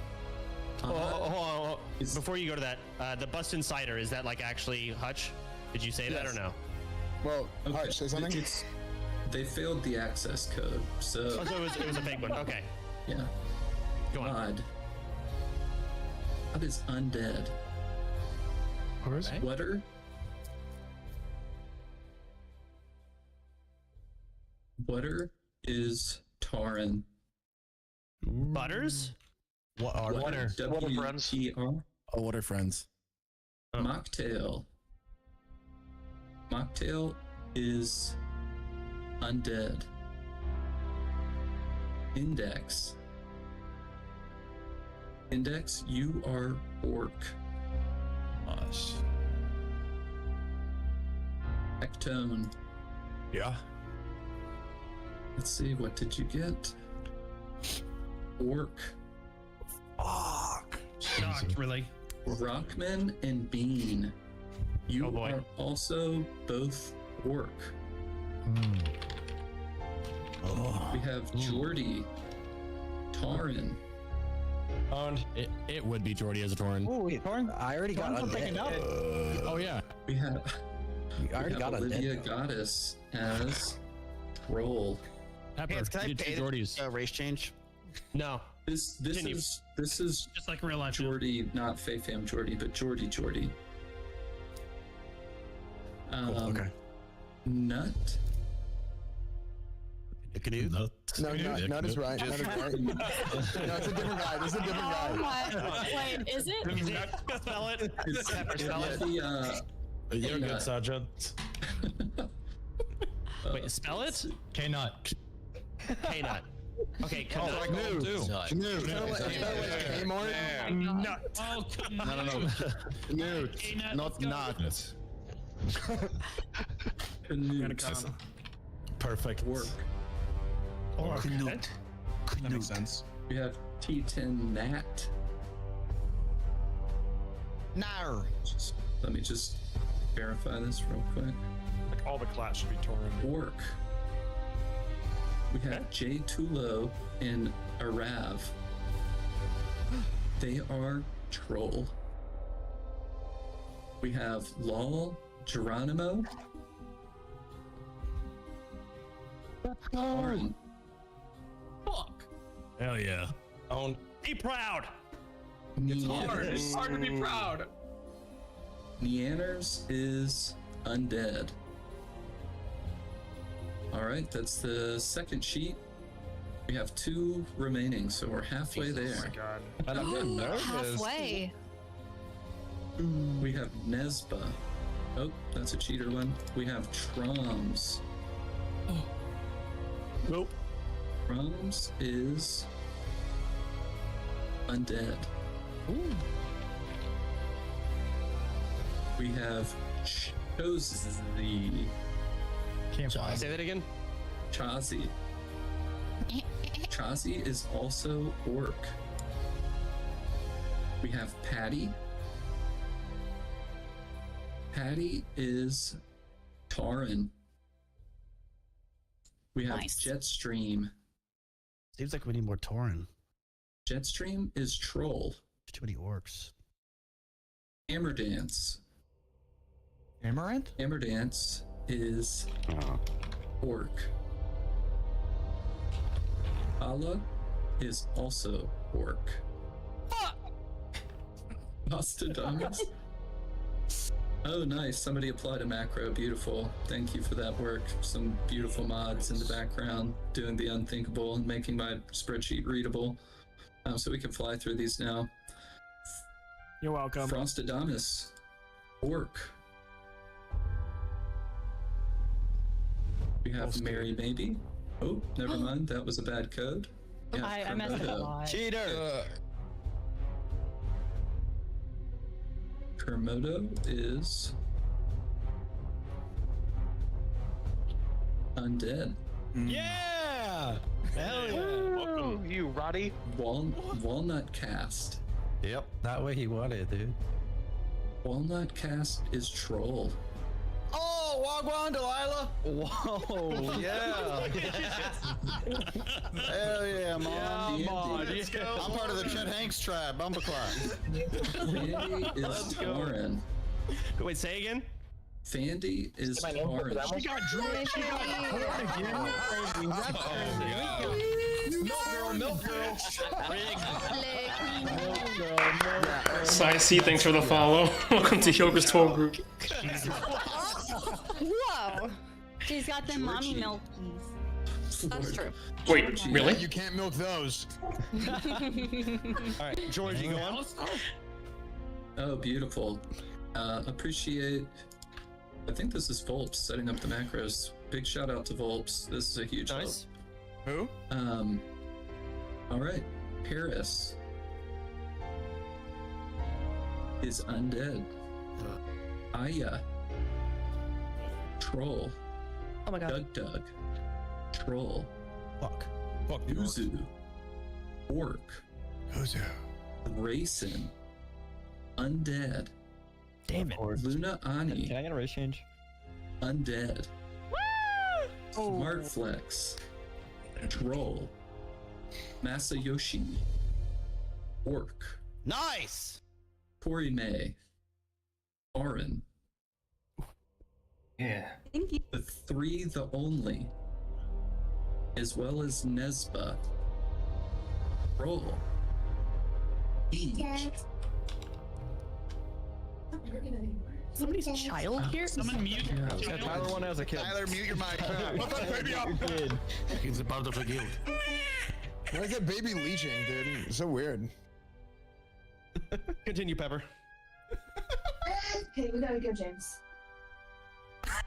Hold on. Before you go to that, the Bust Insider, is that like actually Hutch? Did you say that or no? Well, Hutch, say something? They failed the access code, so... Oh, so it was a fake one. Okay. Yeah. Go on. Odd is undead. Who is it? Wetter. Wetter is Taran. Butters? What are Wetter? W-E-T-R. Oh, what are friends? Mocktail. Mocktail is undead. Index. Index, you are orc. Us. Ectone. Yeah. Let's see, what did you get? Orc. Fuck. Shocked, really. Rockman and Bean. You are also both orc. We have Jordy. Taran. It would be Jordy as a Tauren. Oh, wait, Tauren? I already got it. Oh, yeah. We have, I already got Olivia Goddess as troll. Pepper, Can I you did pay two Jordys. race change? No. This is just like real life. Jordy, not Faye Fam Jordy, but Jordy. Cool, okay. Nut. Canute? No, Nut is right. Nut is right. No, it's a different guy. This is a different guy. Wait, is it? Spell it. Spell it. You're good, Sergeant. Wait, spell it? K-Nut. K-Nut. Okay, Canute. Canute. Kmart. Nut. Oh, No. Canute. Not nut. Perfect. Work. Canute. That makes sense. We have T10 Nat. Nar. Let me just verify this real quick. Like all the class should be Tauren. Work. We have J Tulo and Arav. They are troll. We have Lol, Geronimo. Aaron. Fuck. Hell yeah. Own. Be proud. It's hard. It's hard to be proud. Neanners is undead. All right, that's the second sheet. We have 2 remaining, so we're halfway there. Oh my god. And I'm getting nervous. Halfway. We have Nesba. Oh, that's a cheater one. We have Troms. Nope. Troms is undead. We have Chozi. Say that again. Chazi. Chazi is also orc. We have Patty. Patty is Tauren. We have Jetstream. Seems like we need more Tauren. Jetstream is Troll. There's too many orcs. Hammerdance. Amaranth? Hammerdance is orc. Allah is also orc. Nostradamus. Oh, nice. Somebody applied a macro. Beautiful. Thank you for that work. Some beautiful mods in the background doing the unthinkable and making my spreadsheet readable. So we can fly through these now. You're welcome. Frostadamus. Orc. We have Mary Maybe. Oh, never mind. That was a bad code. Yeah, I messed it up. Cheater. Kermodo is undead. Yeah! Hell yeah! Welcome, you Roddy. Walnut Cast. Yep, that way he wanted, dude. Walnut Cast is troll. Oh, Wagwan, Delilah! Whoa, yeah! Hell yeah, mom! Yeah, Mom, let's go. I'm part of the Chet Hanks tribe, Bumbleclot. Fandy is Tauren. Wait, say again? Fandy is Tauren. She got drunk. She got Milk girl. SciC, thanks for the follow. Welcome to Yoga's 12 group. Whoa. She's got them mommy milkies. That's true. Wait, really? You can't milk those. Alright, Georgie, go on. Oh, beautiful. Appreciate. I think this is Volps setting up the macros. Big shout out to Volps. This is a huge help. Who? All right. Paris is undead. Aya. Troll. Oh my god. Doug. Troll. Fuck. Uzu. Orc. Uzu. Racing. Undead. Damn it. Luna Ani. Can I get a race change? Undead. Smartflex. Troll. Masayoshi. Orc. Nice! Tori May. Aaron. Yeah. Thank you. The Three the Only. As well as Nesba. Roll. Each. Somebody's child here? Someone mute. Yeah, Tyler one has a kid. Tyler, mute your mic. Put that baby up. He's about to forgive. Why is that baby leeching, dude? It's so weird. Continue, Pepper. Okay, we gotta go, James.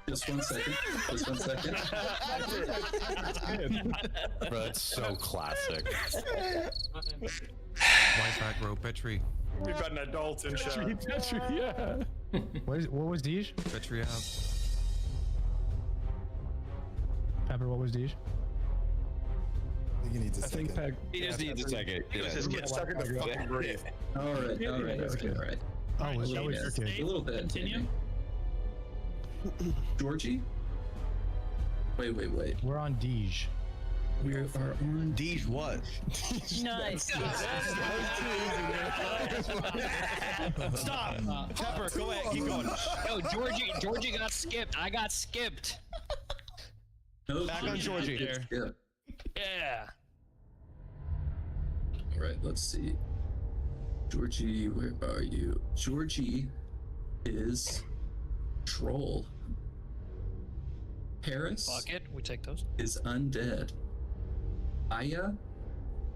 Just 1 second. Just 1 second. Bro, that's so classic. White back row Petri. We've got an adult in chat. Petri, yeah. What was Deej? Petri out. Pepper, what was Deej? I think he needs a second. He just needs a second. It was his kid. Get stuck in the fucking breathe. All right. Okay. All right. Oh, that was your kid. A little bit. Continue. Maybe. Georgie. Wait. We're on Deej. We are on Deej what? Nice. Stop. Pepper, go ahead. Keep going. Yo, Georgie got skipped. I got skipped. No, Back on Georgie. Yeah. Yeah. All right. Let's see. Georgie, where are you? Georgie is troll. Paris Fuck it. We take those. is undead. Aya,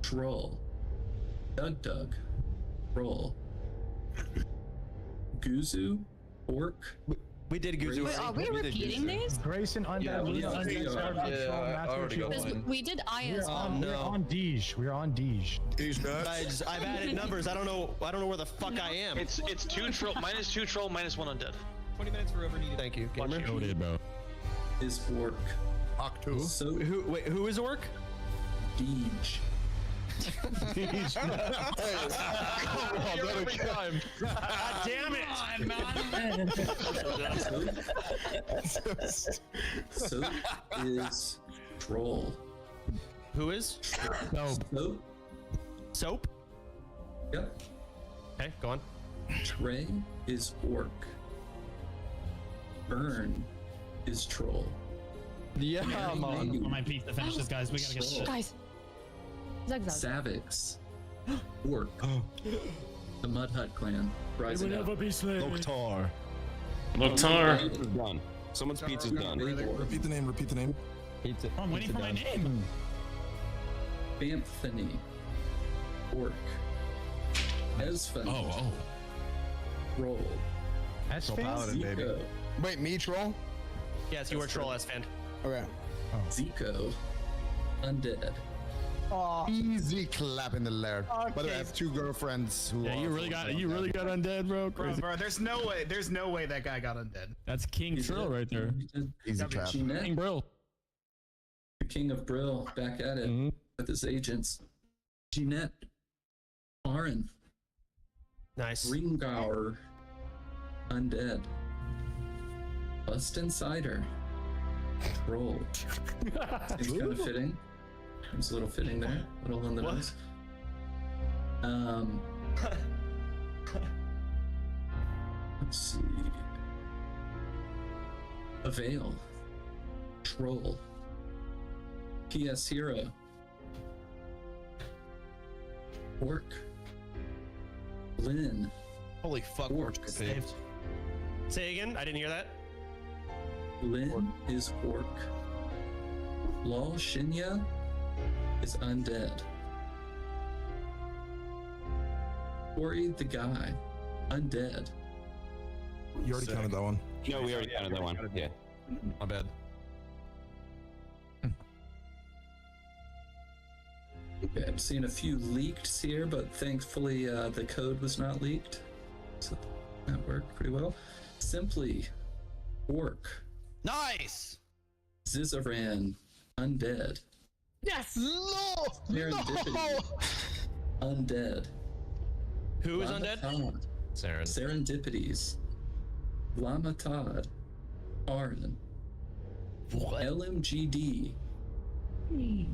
troll. Doug, troll. Guzu, orc. We did Guzu. Wait, are we repeating these? Grayson, Undead, Yeah, we Luna, are. Undead, Yeah, Sarah, yeah, Strong, I Matthew, already got Shield. one. We did Aya's We're one. on Deej. We're on Deej. Guys, I've added numbers. I don't know where the fuck I am. It's 2 troll, minus 2 troll, minus 1 undead. 20 minutes for overneeded. Thank you. Gamer. Bro. Is orc. Octo. So Who is orc? Deej. Deej. Come on, another time. God damn it! So is troll. Who is? Soap. Soap? Yep. Okay, go on. Trey is orc. Burn is troll. Yeah, I'm on my feet to finish this, guys. We gotta get shit. Guys. Savix. Orc. The Mud Hut clan. Rising up. be slain. Loktar. Loktar. Pizza's done. Someone's pizza's done. Repeat the name. Repeat the name. Pizza. Oh, I'm waiting for my name. Banthony. Orc. Esfand. Oh. Troll. That's Paladin, baby. Zico. Wait, me troll? Yes, you were troll S-Fan. Okay. Zico. Undead. Easy clap in the lair. By the way, I have 2 girlfriends who. Yeah, you really got undead, bro. Crazy. Bro, there's no way that guy got undead. That's King Trill right there. Easy clap. King Brill. The King of Brill back at it with his agents. Jeanette. Aaron. Nice. Ringauer. Undead. Bust Insider. Troll. Seems kind of fitting. Seems a little fitting there. A little on the nose. Let's see. Avail. Troll. PS Hero. Orc. Lynn. Holy fuck, Orc. Saved. Say again? I didn't hear that. Lynn is orc. Lal Shinya is undead. Ori the guy, undead. You already counted that one. No, we already counted that one. Yeah. My bad. Okay, I'm seeing a few leaked here, but thankfully the code was not leaked. So that worked pretty well. Simply orc. Nice! Zizaran, undead. Yes! No! Serendipity, undead. Who is undead? Serendipities. Lama Todd. Arden. What? LMGD.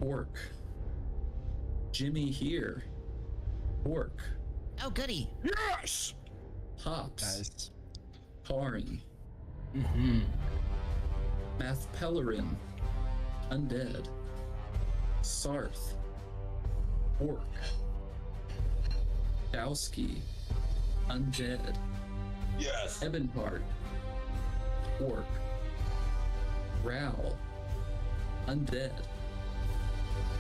Orc. Jimmy here. Orc. Oh, goody. Yes! Hops. Nice. Karin. Math Pellerin. Undead. Sarth. Orc. Dowski. Undead. Yes. Ebenhart. Orc. Growl. Undead.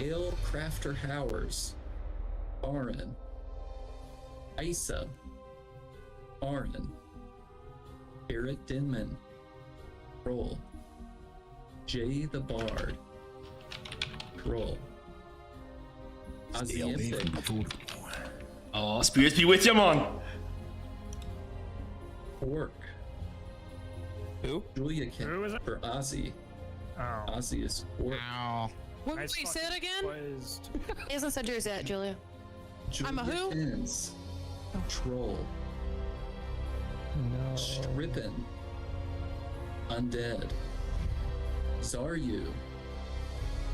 Ale Crafter Howers. Arin. Isa. Arin. Barrett Denman. Troll. Jay the Bard. Troll. Aziente. Oh, spirits be with you, man. Orc. Who? Julia Ken. Who is it? For Ozzy. Oh. Ozzy is Orc. Wait, say it again? He hasn't said yours yet, Julia. I'm a who? Kens. Troll. No. Strippin. Undead. Zaryu.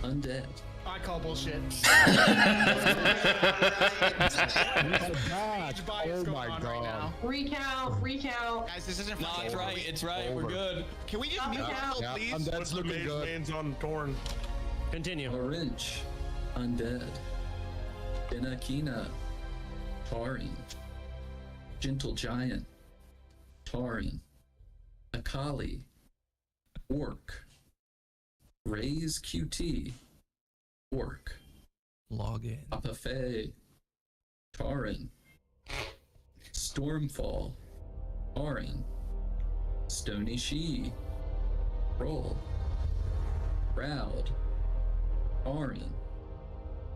Undead. I call bullshit. Oh my god. Recount. Guys, this isn't No, it's right. It's right. We're good. Can we just mute Russell, please? That's looking good. Names on Torn. Continue. Orange. Undead. Benakina. Tarin. Gentle Giant. Tarin. Akali. Orc. Raise QT. Orc. Log in. Papa Faye. Tarin. Stormfall. Tarin. Stony She. Roll. Proud. Tarin.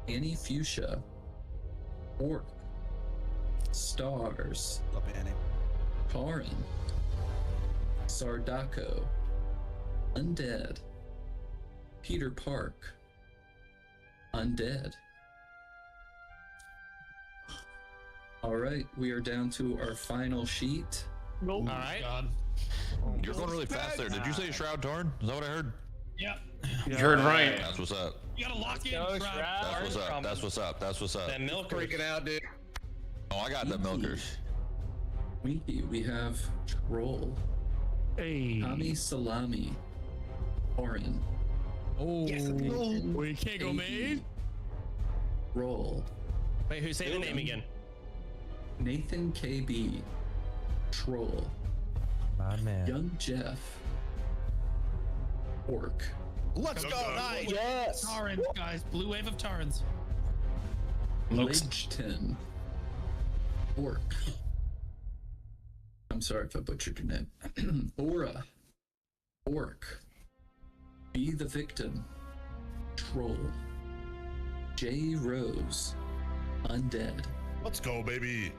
Annie Fuchsia. Orc. Stars. Love Annie. Tarin. Sardako. Undead. Peter Park. Undead. All right, we are down to our final sheet. All right. You're going really fast there. Did you say Shroud Torn? Is that what I heard? Yep. You heard right. That's what's up. You gotta lock in. That's what's up. That's what's up. That's what's up. That milk freaking out, dude. Oh, I got the milkers. We have Troll. Hey. Tommy Salami. Orin. Oh. We can't go main. Roll. Wait, who say the name again? Nathan KB. Troll. My man. Young Jeff. Orc. Let's go. Nice. Yes. Tarins, guys. Blue wave of Tarins. Lidgeton. Orc. I'm sorry if I butchered your name. Aura. Orc. Be the Victim. Troll. J. Rose. Undead. Let's go, baby.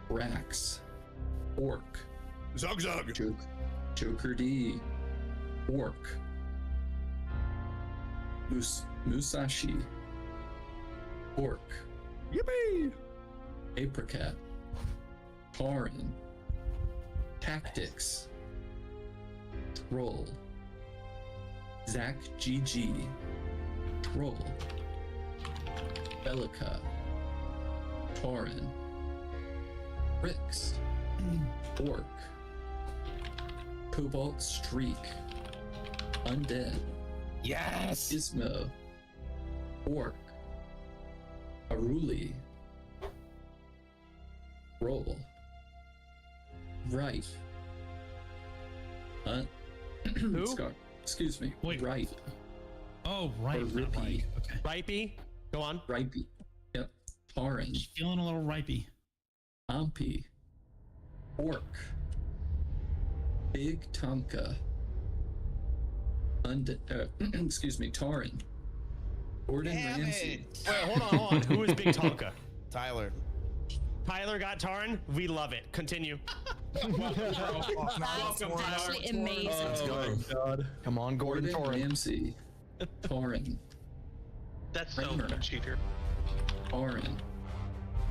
Rax. Orc. Zug Zug. Joker D. Orc. Musashi. Orc. Yippee! Apricot. Tarin. Tactics. Troll. Zach GG. Troll. Bellica. Tarin. Rix. Orc. Cobalt Streak. Undead. Yes. Ismo. Orc. Aruli. Roll. Right. Who? Excuse me. Wait. Right. Oh, right. Or not Rippy. Okay. Ripey. Go on. Ripey. Yep. Tarin. Feeling a little ripey. Ampi. Orc. Big Tonka. Excuse me, Tarin. Gordon Damn Ramsay. Wait, hold on. Who is Big Tonka? Tyler. Tyler got Tarin. We love it. Continue. That's actually amazing. Oh my god. Come on, Gordon. Ramsay. Tarin. That's so Kramer. cheater. Tarin.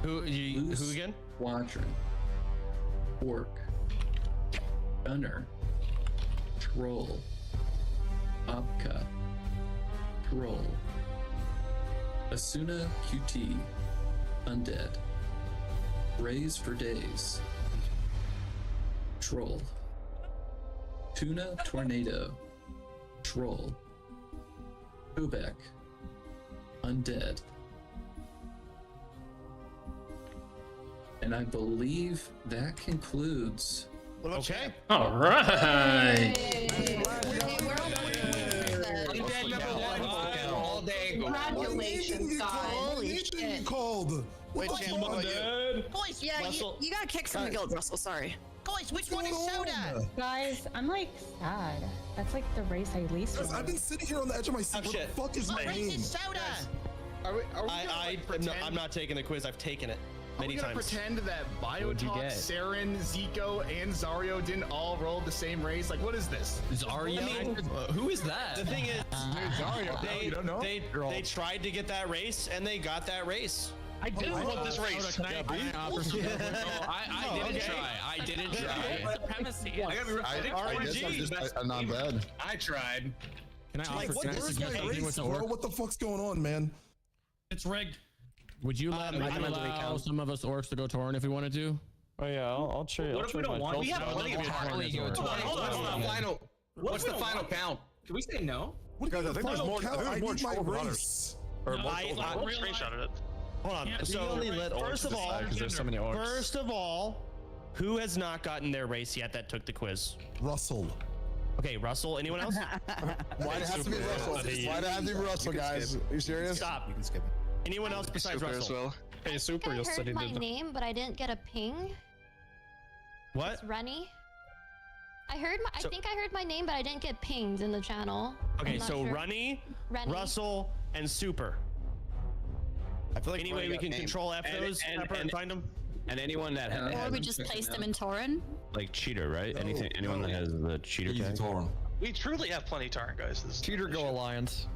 Who again? Squadron. Orc. Gunner. Troll. Opka. Troll. Asuna QT. Undead. Raise for Days. Troll. Tuna Tornado. Troll. Kubek. Undead. And I believe that concludes Okay. All right. Congratulations, guys. Holy shit. Called. Wait, Champ, what about you? Boys, yeah, you got kicked from the guild, Russell. Sorry. Guys, which one is Soda? Guys, I'm like sad. That's like the race I least want. I've been sitting here on the edge of my seat. What the fuck is my name? Soda. I'm not taking the quiz. I've taken it many Are we gonna times. pretend that What'd you Biotalk, get? Saren, Zico, and Zario didn't all roll the same race? Like, what is this? Zario? Who is that? The thing is, you don't know? they tried to get that race and they got that race. I didn't want this race. I didn't try. I didn't try. Supremacy. I guess I'm just a non-bad. I tried. Can I offer? What, Can I where's suggest my something race, with the bro? orc? What the fuck's going on, man? It's rigged. Would you allow some of us orcs to go Tauren if we wanted to? Oh yeah, I'll trade. What if we don't want? We have plenty of time. What's the final count? Can we say no? Guys, I think there's more. I more need my troll than race. Or I screenshotted it. Hold on. So first of all, there's so many orcs. first of all, who has not gotten their race yet that took the quiz? Russell. Okay, Russell. Anyone else? Why'd it have to be Russell? Why'd it have to be Russell, guys? Are you serious? Stop. You can skip it. Anyone else besides Russell? Hey, Super, I you'll heard study my the. name, but I didn't get a ping. What? It's Rennie. I think I heard my name, but I didn't get pinged in the channel. Okay, I'm not so sure. Runny, Rennie. Russell, and Super. I feel like Any way we can control F those Pepper, and find them? And anyone that Or we just place them in Tauren. like cheater, right? Anyone that has the cheater Easy tag. Tauren. We truly have plenty of Tarn, guys. This is Cheater Go Alliance.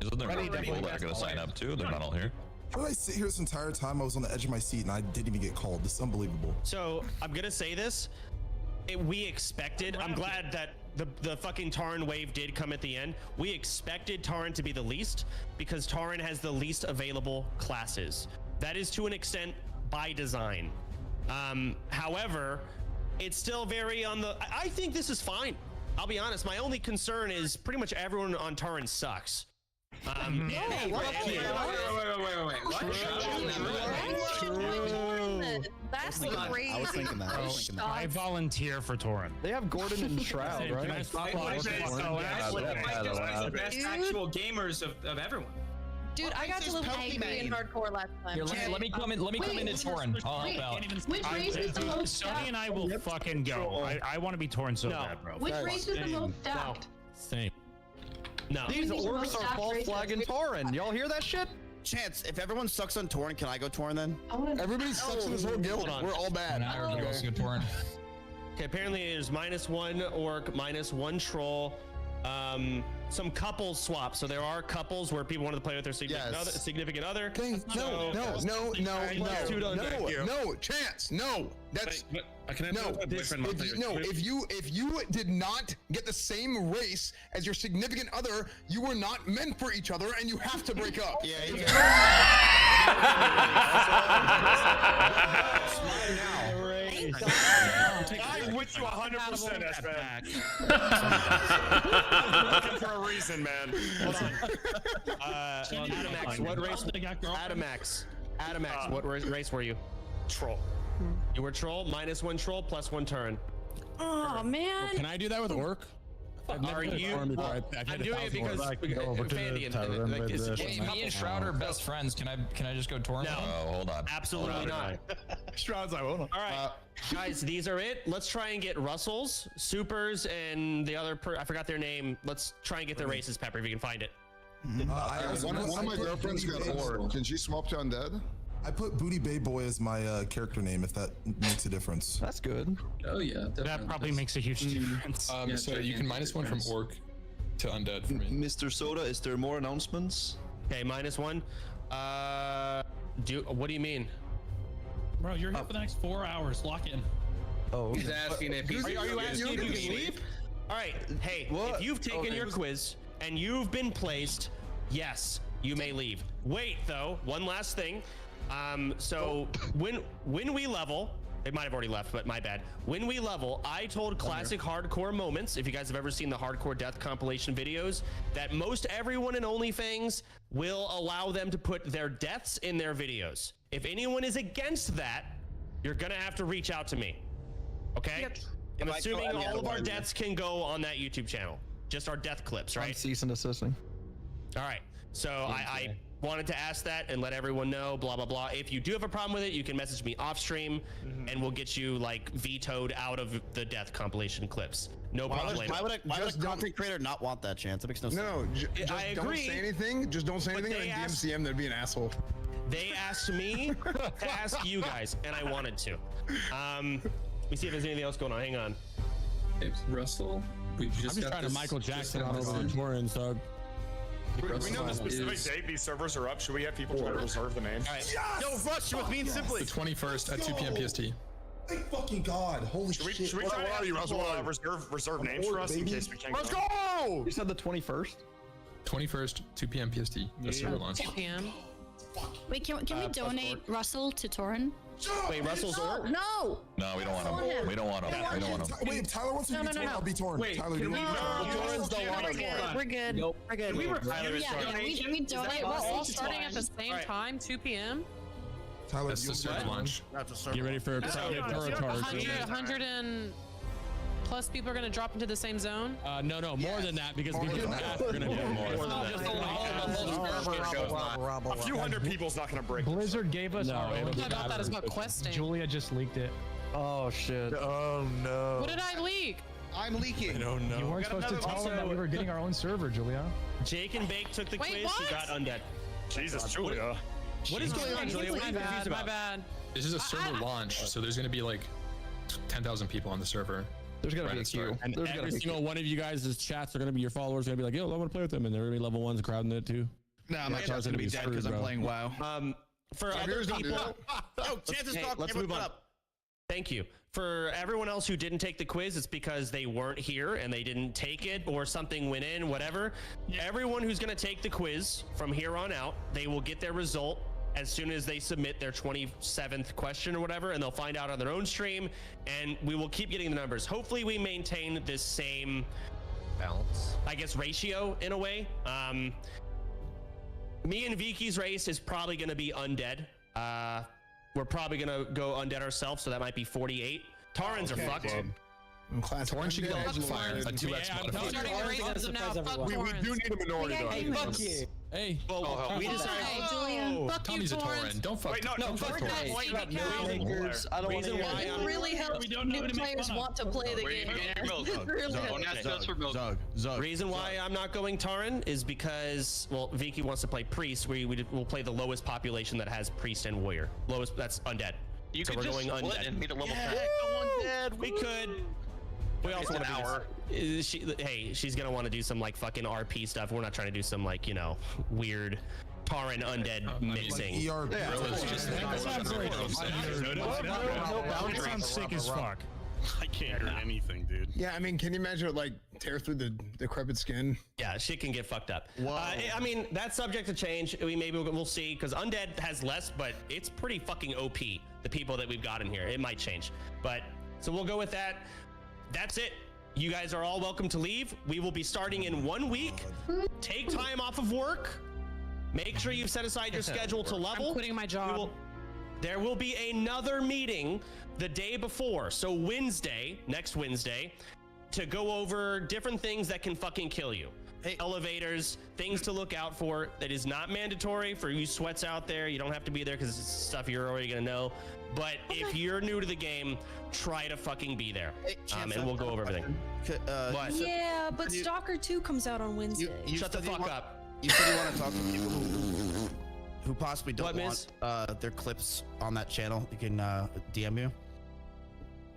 Isn't there more people that are gonna sign up too? They're not all here. How did I sit here this entire time? I was on the edge of my seat and I didn't even get called. This is unbelievable. So I'm gonna say this. We expected. I'm glad that the fucking Tauren wave did come at the end. We expected Tauren to be the least because Tauren has the least available classes. That is to an extent by design. However, it's still very on the. I think this is fine. I'll be honest. My only concern is pretty much everyone on Tauren sucks. That's great. I was thinking that. I volunteer for Tauren. They have Gordon and Shroud, right? That's the best actual gamers of everyone. Dude, I got to live angry and hardcore last time. Here, let me come in. Let me come into Tauren. I'll help out. Which race is the most Sonny stacked? and I will fucking go. I want to be Tauren so bad, bro. Which race is the most stacked? Same. No. These Which is the orcs most are stacked false race? flagging Tauren. Y'all hear that shit? Chance, if everyone sucks on Tauren, can I go Tauren then? I wanna- Everybody sucks in this whole guild. Hold on. We're all bad. Okay, apparently there's -1 orc, -1 troll, some couples swap. So there are couples where people wanted to play with their significant other. No, Chance, no. That's if you did not get the same race as your significant other, you were not meant for each other, and you have to break up. I'm with you 100%, S-Man. Looking for a reason, man. Hold on. Adamax, what race? Adamax, what race were you? Troll. You were troll, -1 troll, +1 turn. Oh man. Can I do that with orc? Are you? I'm doing it because Fandian. Me and Shroud are best friends. Can I just go Tauren? No. Oh, hold on. Absolutely not. Shroud's like, hold on. All right, guys, these are it. Let's try and get Russell's, Supers, and the other. I forgot their name. Let's try and get their races, Pepper, if you can find it. One of my girlfriends got Horde. Can she swap to Undead? I put Booty Bay Boy as my character name, if that makes a difference. That's good. Oh yeah, That probably makes a huge difference. So you can -1 from orc to undead for me. Mr. Soda, is there more announcements? Okay, -1. What do you mean? Bro, you're here for the next 4 hours. Lock in. Oh, He's asking if Are you asking if you can leave? All right. Hey, if you've taken your quiz and you've been placed, yes, you may leave. Wait, though, one last thing. So when we level, they might have already left, but my bad. When we level, I told Classic Hardcore Moments, if you guys have ever seen the Hardcore Death compilation videos, that most everyone in Onlyfangs will allow them to put their deaths in their videos. If anyone is against that, you're gonna have to reach out to me. Okay? I'm assuming all of our deaths can go on that YouTube channel. Just our death clips, right? I'm cease and desisting. All right. So I wanted to ask that and let everyone know, blah, blah, blah. If you do have a problem with it, you can message me off stream and we'll get you like vetoed out of the death compilation clips. No problem. Why would a content creator not want that chance? That makes no sense. No, just I don't agree, say anything. Just don't say anything, and then DMCM, that'd be an asshole. They asked me to ask you guys, and I wanted to. Let me see if there's anything else going on. Hang on. Hey, Russell, we just I'm just trying to Michael Jackson on over the Torrens, dog. We know the specific date these servers are up. Should we have people try to reserve the names? All right. Yes! Yo, Rush with me and Simply. The 21st at 2 p.m. PST. Thank fucking God. Holy shit. Should we try to have people, reserve names for us in case we can't Let's go! You said the 21st? 21st, 2 p.m. PST. The server launch. 2 p.m. Wait, can we donate Russell to Torren? Wait, Russell's org? No! No, we don't want him. We don't want him. We don't want him. Wait, if Tyler wants to be torn, I'll be torn. Wait, Tyler, can we We're good. Nope. We're good. We were we donate We're all Russell to starting at the Torren. same time, 2 p.m. Tyler, That's the server launch. Get ready for 100 and plus people are going to drop into the same zone? No, more than that because we just asked we're going to do more than A few hundred people's not going to break. Blizzard gave us our own. I thought that is about questing. Julia just leaked it. Oh shit. Oh no. What did I leak? I'm leaking. I don't know. You weren't supposed to tell them that we were getting our own server, Julia. Jake and Bake took the quiz. what? Who got undead? Jesus, Julia. What is going on, Julia? What are you confused about? My bad. This is a server launch, so there's going to be like 10,000 people on the server. There's gonna be a queue. And every single one of you guys' chats are gonna be your followers. Are gonna be like, yo, I want to play with them, and they're gonna be level ones crowding it too. Nah, my chat's gonna be dead because I'm playing WoW. For other people, chances let's move on. Thank you. For everyone else who didn't take the quiz, it's because they weren't here and they didn't take it, or something went in, whatever. Everyone who's gonna take the quiz from here on out, they will get their result as soon as they submit their 27th question or whatever, and they'll find out on their own stream, and we will keep getting the numbers. Hopefully we maintain this same balance, I guess, ratio in a way. Me and Vicky's race is probably going to be undead. We're probably going to go undead ourselves, so that might be 48. Tarans are fucked. Torrent should get a fire, a 2x modifier. We do need a minority though. Hey, fuck you. Hey. We decided. Hey, Julian. Fuck Tommy's you, a Torrent. Torrent. Don't fuck. Wait, no, fuck fuck Torrent. I don't want to hear It really helps new players want to play the game. It really helps. Reason why I'm not going Taran is because, well, Vicky wants to play priest. We'll play the lowest population that has priest and warrior. Lowest, that's undead. You so could we're just going split undead. and meet a level 10. We could. We also want to do she's gonna want to do some like fucking RP stuff. We're not trying to do some like, you know, weird Taran undead mixing. That sounds sick as fuck. I can't hear anything, dude. Yeah, I mean, can you imagine it like tear through the decrepit skin? Yeah, shit can get fucked up. I mean, that's subject to change. We'll see, because undead has less, but it's pretty fucking OP. The people that we've got in here, it might change, but so we'll go with that. That's it. You guys are all welcome to leave. We will be starting in 1 week. Take time off of work. Make sure you set aside your schedule to level. I'm quitting my job. There will be another meeting the day before, so Wednesday, next Wednesday, to go over different things that can fucking kill you. Elevators, things to look out for. That is not mandatory for you sweats out there. You don't have to be there because it's stuff you're already gonna know. But if you're new to the game, try to fucking be there. And we'll go over everything. What? Yeah, but Stalker 2 comes out on Wednesday. Shut the fuck up. You said you want to talk to people who possibly don't want their clips on that channel. You can DM you.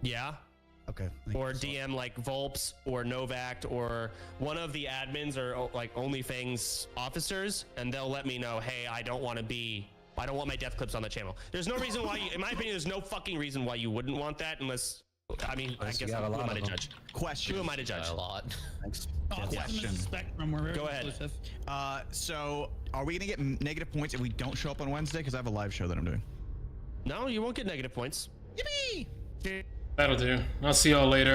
Yeah. Okay. Or DM like Volps or Novact or one of the admins or like Onlyfangs officers, and they'll let me know, hey, I don't want my death clips on the channel. There's no reason why, in my opinion, there's no fucking reason why you wouldn't want that unless, I mean, I guess who am I to judge? Question. Who am I to judge? A lot. Thanks. Question. Go ahead. So are we gonna get negative points if we don't show up on Wednesday? Because I have a live show that I'm doing. No, you won't get negative points. Yippee! That'll do. I'll see y'all later.